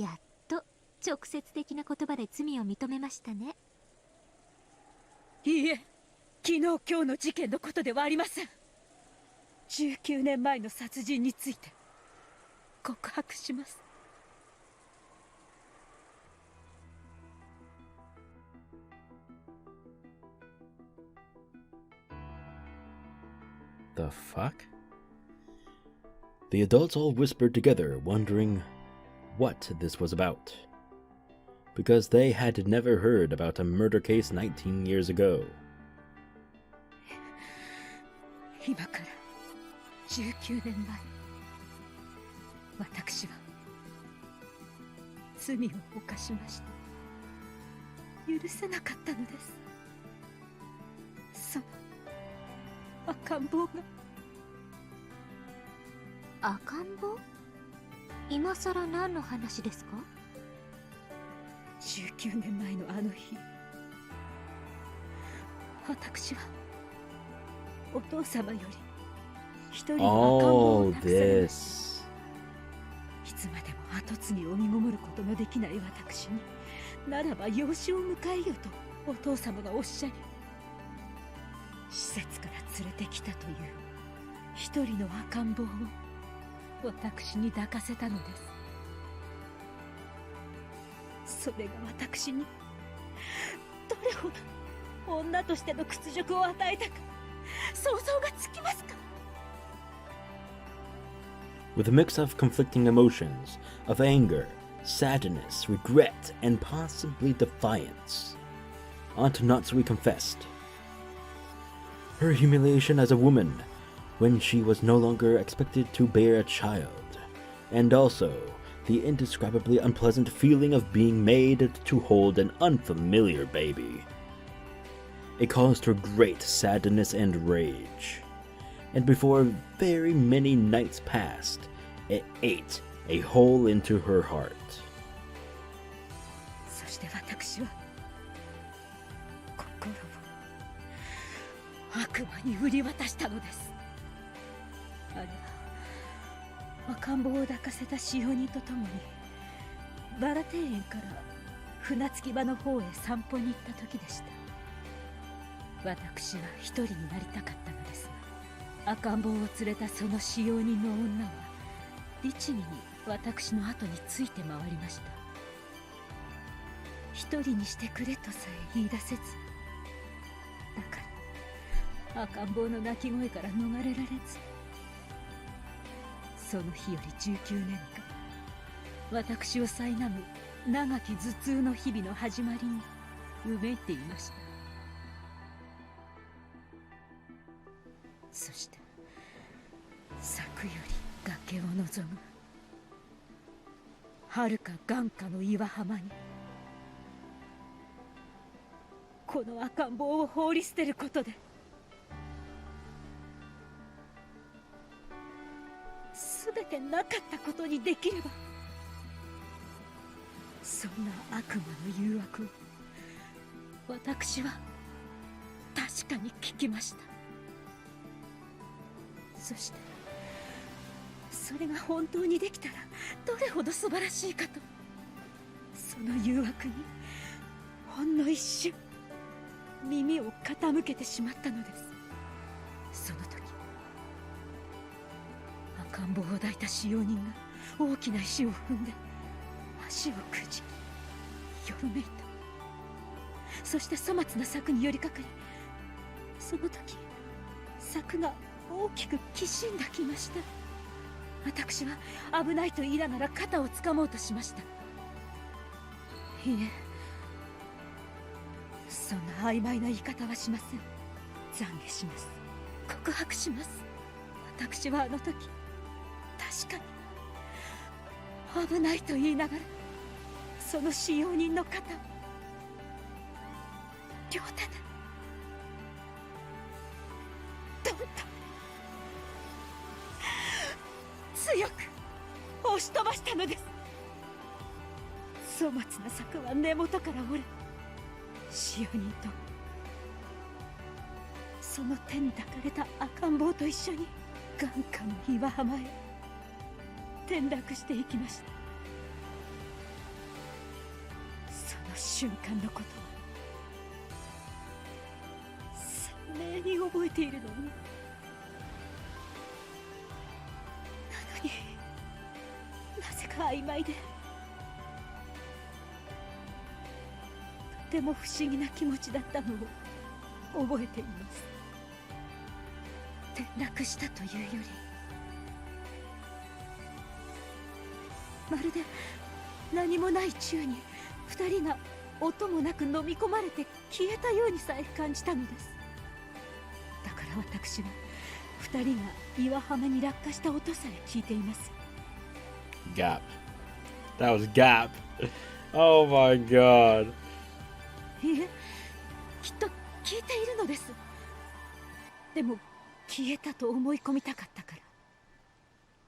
やっと直接的な言葉で罪を認めましたね。いいえ、昨日今日の事件のことではありません。19年前の殺人について告白します。The fuck? The adults all whispered together, wondering what this was about, because they had never heard about a murder case 19 years ago. 今から19年前、私は罪を犯しました。許せなかったのです。その赤ん坊が。赤ん坊？今さら何の話ですか？19年前のあの日、私はお父様より一人の赤ん坊を託されました。いつまでも跡継ぎを身ごもることのできない私に、ならば養子を迎えよとお父様がおっしゃり、施設から連れてきたという一人の赤ん坊を私に抱かせたのです。それが私にどれほど女としての屈辱を与えたか想像がつきますか？ With a mix of conflicting emotions, of anger, sadness, regret, and possibly defiance, Aunt Natsuhi confessed her humiliation as a woman when she was no longer expected to bear a child, and also the indescribably unpleasant feeling of being made to hold an unfamiliar baby. It caused her great sadness and rage, and before very many nights passed, it ate a hole into her heart. そして私は心を悪魔に売り渡したのです。あれは赤ん坊を抱かせた使用人と共にバラ庭園から船着き場の方へ散歩に行った時でした。私は一人になりたかったのですが、赤ん坊を連れたその使用人の女は律儀に私の後について回りました。一人にしてくれとさえ言い出せず、だから赤ん坊の泣き声から逃れられず、その日より19年間、私を苛む長き頭痛の日々の始まりにうめいていました。そして柵より崖を望む遥か眼下の岩浜に、この赤ん坊を放り捨てることで全てなかったことにできれば、そんな悪魔の誘惑を私は確かに聞きました。そしてそれが本当にできたらどれほど素晴らしいかと、その誘惑にほんの一瞬耳を傾けてしまったのです。その時、赤ん坊を抱いた使用人が大きな石を踏んで足をくじきよろめいた。そして粗末な柵に寄りかかり、その時柵が大きくきしんだきました。私は危ないと言いながら肩をつかもうとしました。いえ、そんな曖昧な言い方はしません。懺悔します。告白します。私はあの時確かに危ないと言いながらその使用人の肩を両手でドンと強く押し飛ばしたのです。粗末な柵は根元から折れ、使用人とその手に抱かれた赤ん坊と一緒に眼下の岩浜へ転落していきました。その瞬間のことは鮮明に覚えているのに、なのになぜか曖昧で、とても不思議な気持ちだったのを覚えています。転落したというより、まるで何もない宙に二人が音もなく飲み込まれて消えたようにさえ感じたのです。だから私は二人が岩浜に落下した音さえ聞いています。 Gap. That was Gap. Oh my god. いえ、きっと聞いているのです。でも消えたと思い込みたかったから、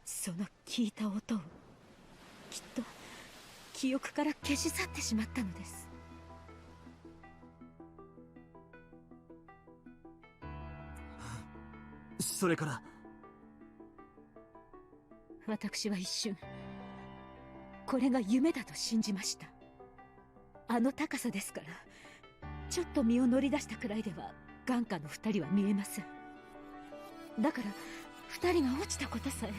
その聞いた音をきっと記憶から消し去ってしまったのです。それから私は一瞬これが夢だと信じました。あの高さですから、ちょっと身を乗り出したくらいでは眼下の二人は見えません。だから二人が落ちたことさえ、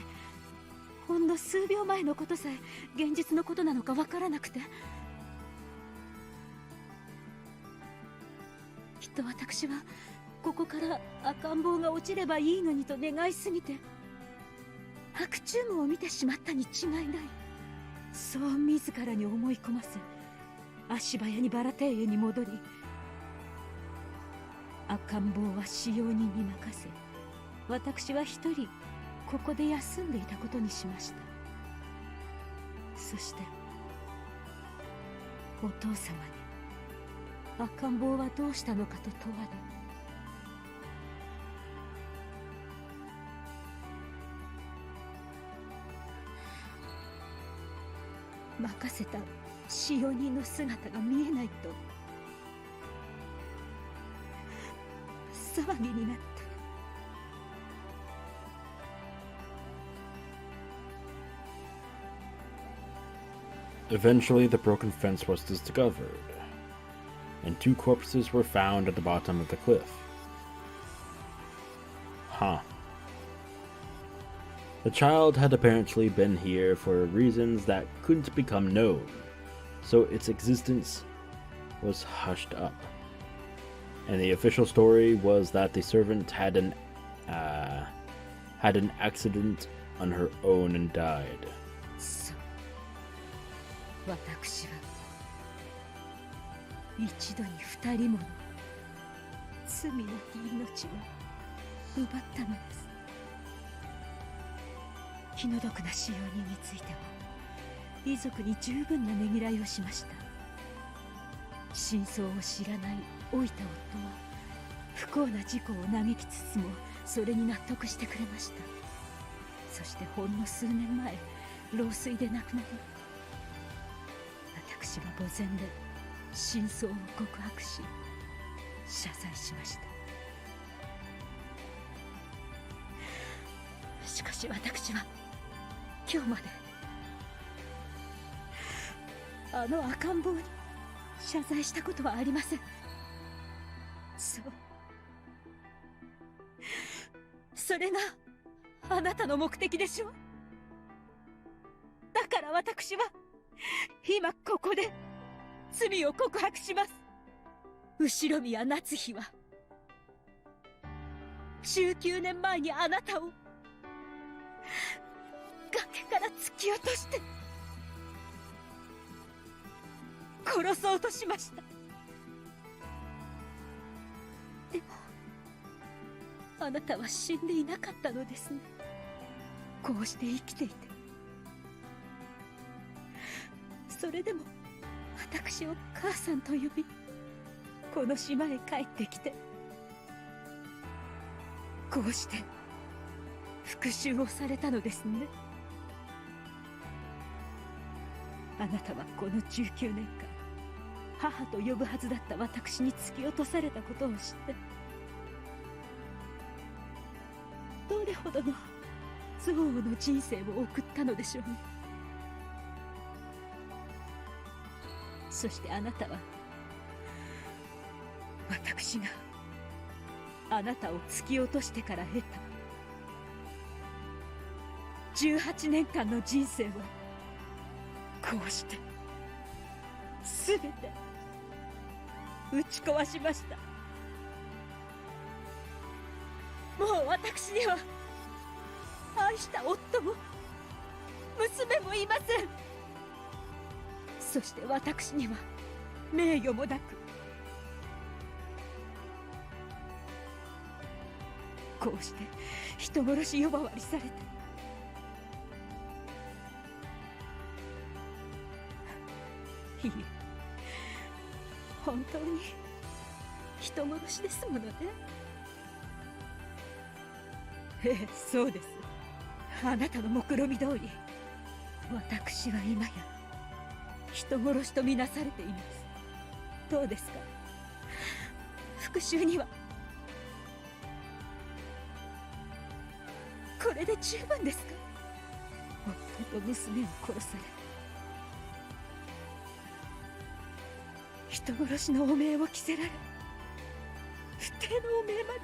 ほんの数秒前のことさえ現実のことなのかわからなくて、きっと私はここから赤ん坊が落ちればいいのにと願いすぎて白昼夢を見てしまったに違いない、そう自らに思い込ませ、足早にバラ庭園に戻り、赤ん坊は使用人に任せ、私は一人ここで休んでいたことにしました。そしてお父様に赤ん坊はどうしたのかと問われ、任せた使用人の姿が見えないと騒ぎになった。Eventually, the broken fence was discovered, and two corpses were found at the bottom of the cliff. Huh. The child had apparently been here for reasons that couldn't become known, so its existence was hushed up. And the official story was that the servant had an accident on her own and died. 私は一度に二人もの罪なき命を奪ったのです。気の毒な使用人については遺族に十分なねぎらいをしました。真相を知らない老いた夫は不幸な事故を嘆きつつもそれに納得してくれました。そしてほんの数年前、老衰で亡くなり、私は墓前で真相を告白し謝罪しました。しかし私は今日まであの赤ん坊に謝罪したことはありません。そう、それがあなたの目的でしょう。だから私は今ここで罪を告白します。後宮夏日は19年前にあなたを崖から突き落として殺そうとしました。でもあなたは死んでいなかったのですね。こうして生きていて、それでも私を母さんと呼び、この島へ帰ってきて、こうして復讐をされたのですね。あなたはこの19年間、母と呼ぶはずだった私に突き落とされたことを知って、ほどの憎悪の人生を送ったのでしょうね。そしてあなたは、私があなたを突き落としてから得た18年間の人生をこうして全て打ち壊しました。もう私には愛した夫も娘もいません。そして私には名誉もなく、こうして人殺し呼ばわりされて、いいえ、本当に人殺しですものね。ええ、そうです。あなたの目論見通り、私は今や人殺しとみなされています。どうですか？復讐にはこれで十分ですか？夫と娘を殺され、人殺しの汚名を着せられ、不貞の汚名まで。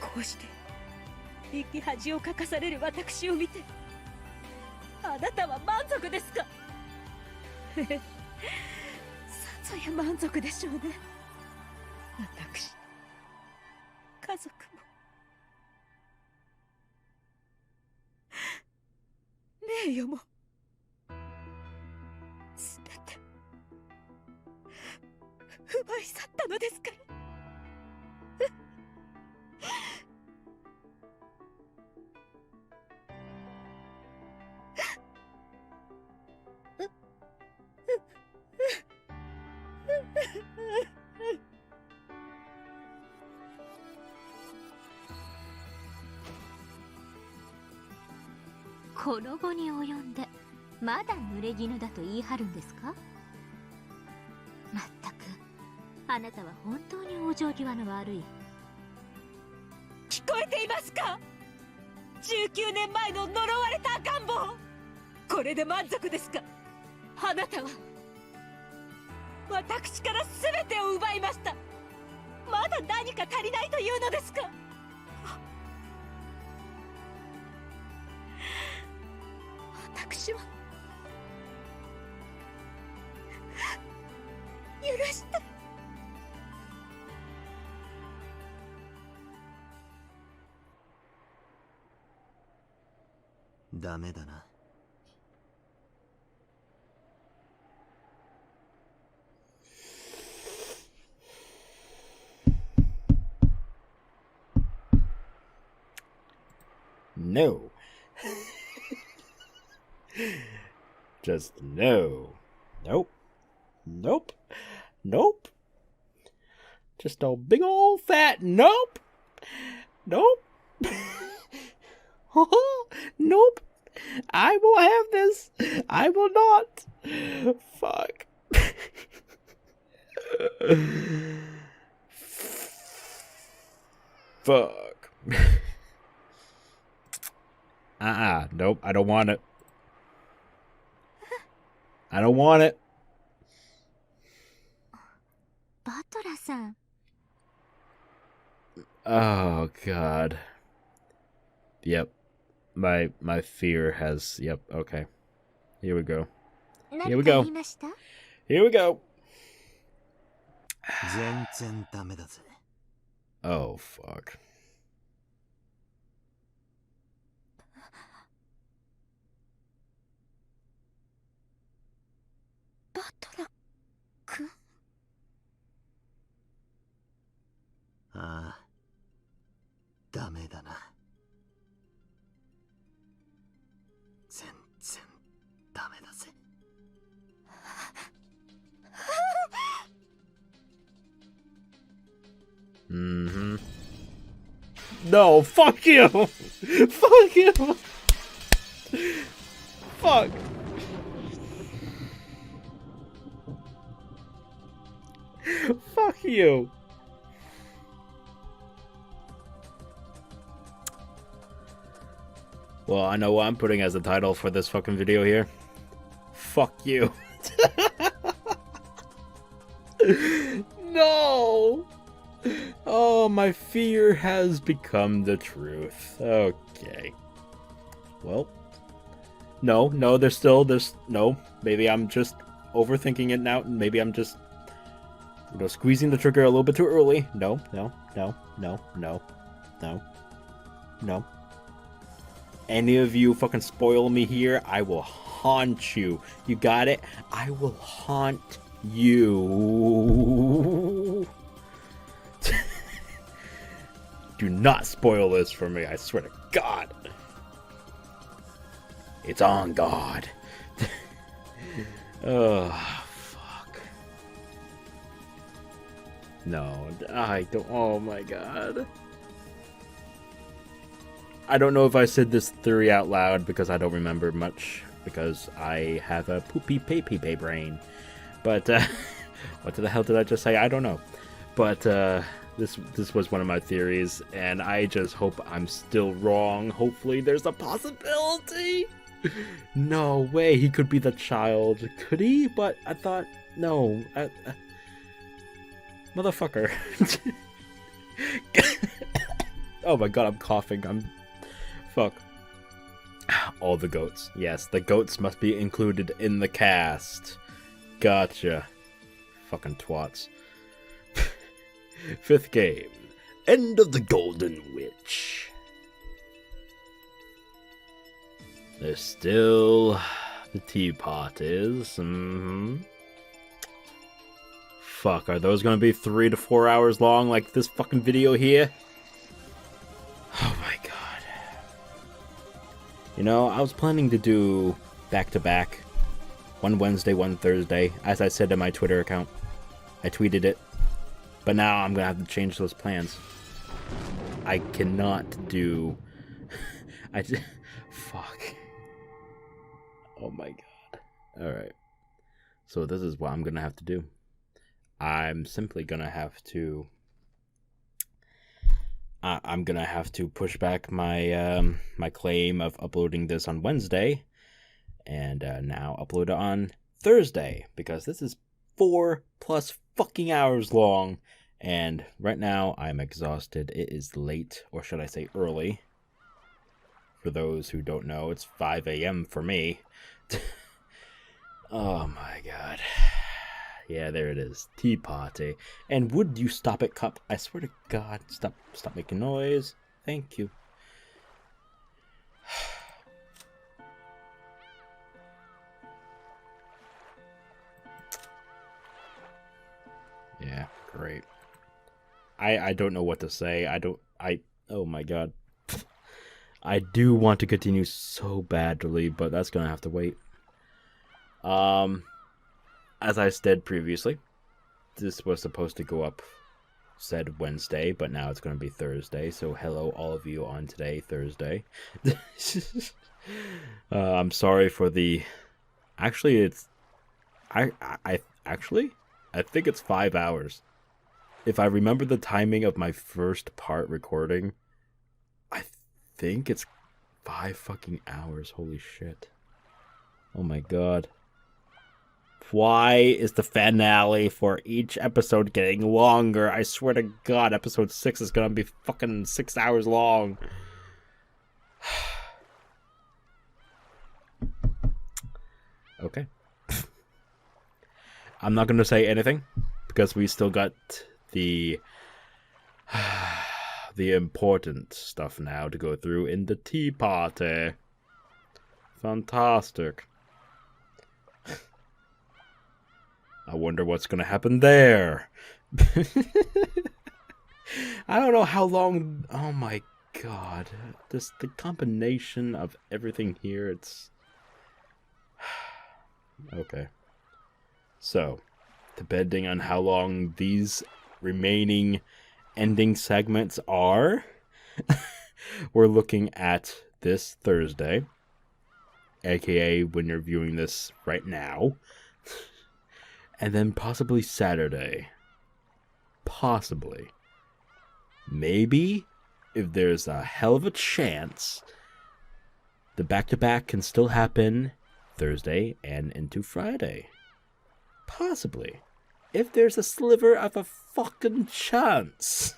こうして生き恥をかかされる私を見て、あなたは満足ですか？さぞや満足でしょうね。私、家族も名誉もすべて奪い去ったのですから。この後に及んでまだ濡れ衣だと言い張るんですか？まったく、あなたは本当に往生際の悪い。聞こえていますか？19年前の呪われた赤ん坊、これで満足ですか？あなたは私から全てを奪いました。まだ何か足りないというのですか？私は許して。ダメだな。No. Just no. Nope. Nope. Nope. Just a big old fat nope. Nope. Nope. I will have this. I will not. Fuck. Fuck. Nope, I don't want it. I don't want it. バトラさん。 Oh god. Yep. My fear has, yep, okay. Here we go. Here we go. Here we go. 全然ダメだぜ。 Oh fuck. バトラ君。ああ、ダメだな。全然ダメだぜ。Mm-hmm. No, fuck you! Fuck you! Fuck! Fuck you! Well, I know what I'm putting as the title for this fucking video here. Fuck you. No! Oh, my fear has become the truth. Okay. Well. No, no. Maybe I'm just overthinking it now. Maybe I'm just, squeezing the trigger a little bit too early. No. Any of you fucking spoil me here, I will haunt you. You got it? I will haunt you. Do not spoil this for me, I swear to God. It's on God. Oh, fuck. No, I don't. Oh my God. I don't know if I said this theory out loud because I don't remember much because I have a poopy pay brain. But what the hell did I just say? I don't know. But this was one of my theories, and I just hope I'm still wrong. Hopefully, there's a possibility. No way, he could be the child. Could he? But I thought no. Motherfucker. Oh my God, I'm coughing. Fuck. All the goats. Yes, the goats must be included in the cast. Gotcha. Fucking twats. Fifth game. End of the Golden Witch. There's still the teapot is. Fuck, are those gonna be 3 to 4 hours long like this fucking video here? Oh my God. I was planning to do back-to-back. One Wednesday, one Thursday, as I said in my Twitter account. I tweeted it. But now I'm gonna have to change those plans. I cannot do... Fuck. Oh my God. Alright. So this is what I'm gonna have to do. I'm simply gonna have to... I'm gonna have to push back my my claim of uploading this on Wednesday, and now upload it on Thursday, because this is 4+ fucking hours long, and right now I'm exhausted. It is late, or should I say early. For those who don't know, it's 5 a.m. for me. Oh my God. Yeah, there it is. Tea party. And would you stop it, Cup? I swear to God, stop making noise. Thank you. Yeah, great. I don't know what to say. Oh my God. I do want to continue so badly, but that's gonna have to wait. As I said previously, this was supposed to go up said Wednesday, but now it's going to be Thursday. So hello all of you on today, Thursday. I'm sorry for the... Actually, it's... I think it's 5 hours. If I remember the timing of my first part recording, I think it's 5 fucking hours. Holy shit. Oh my God. Why is the finale for each episode getting longer? I swear to God, episode 6 is gonna be fucking 6 hours long. Okay. I'm not gonna say anything, because we still got the important stuff now to go through in the tea party. Fantastic. I wonder what's going to happen there. I don't know how long... Oh my God. The combination of everything here, it's... Okay. So, depending on how long these remaining ending segments are, we're looking at this Thursday, aka when you're viewing this right now. And then possibly Saturday. Possibly. Maybe, if there's a hell of a chance, the back-to-back can still happen Thursday and into Friday. Possibly. If there's a sliver of a fucking chance.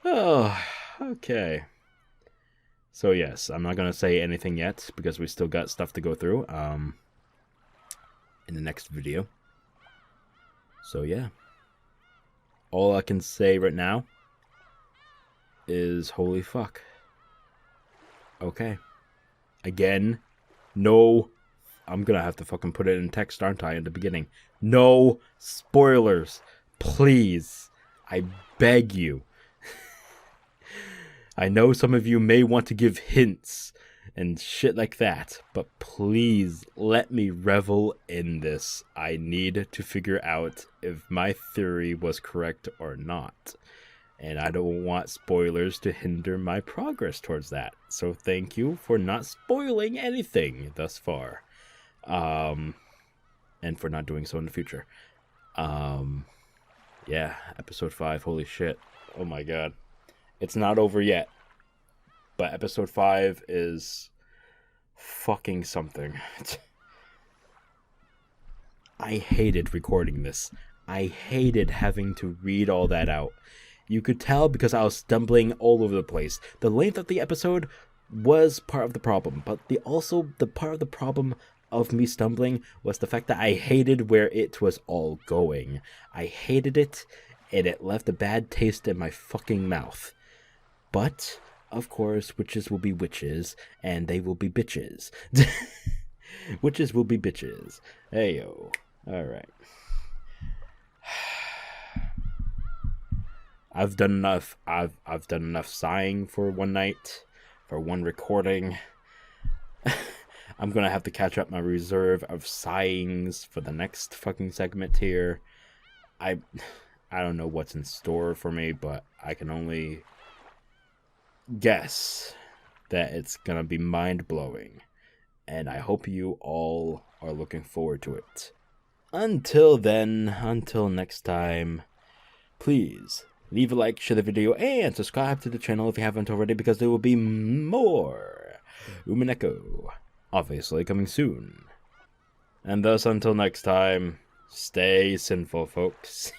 Oh, okay. So yes, I'm not going to say anything yet because we still got stuff to go through in the next video. So yeah. All I can say right now is holy fuck. Okay. Again, no, I'm gonna have to fucking put it in text, aren't I, in the beginning. No spoilers. Please. I beg you. I know some of you may want to give hints and shit like that, but please let me revel in this. I need to figure out if my theory was correct or not. And I don't want spoilers to hinder my progress towards that. So thank you for not spoiling anything thus far. And for not doing so in the future. Yeah, episode 5, holy shit. Oh my god. It's not over yet. But episode 5 is fucking something. I hated recording this. I hated having to read all that out. You could tell because I was stumbling all over the place. The length of the episode was part of the problem, but the part of the problem of me stumbling was the fact that I hated where it was all going. I hated it, and it left a bad taste in my fucking mouth. But, of course, witches will be witches, and they will be bitches. Witches will be bitches. Heyo. Alright. I've done enough. I've done enough sighing for one night, for one recording. I'm gonna have to catch up my reserve of sighings for the next fucking segment here. I don't know what's in store for me, but I can only guess that it's gonna be mind-blowing. And I hope you all are looking forward to it. Until then, until next time, please leave a like, share the video, and subscribe to the channel if you haven't already, because there will be more Umineko, obviously coming soon. And thus, until next time, stay sinful, folks.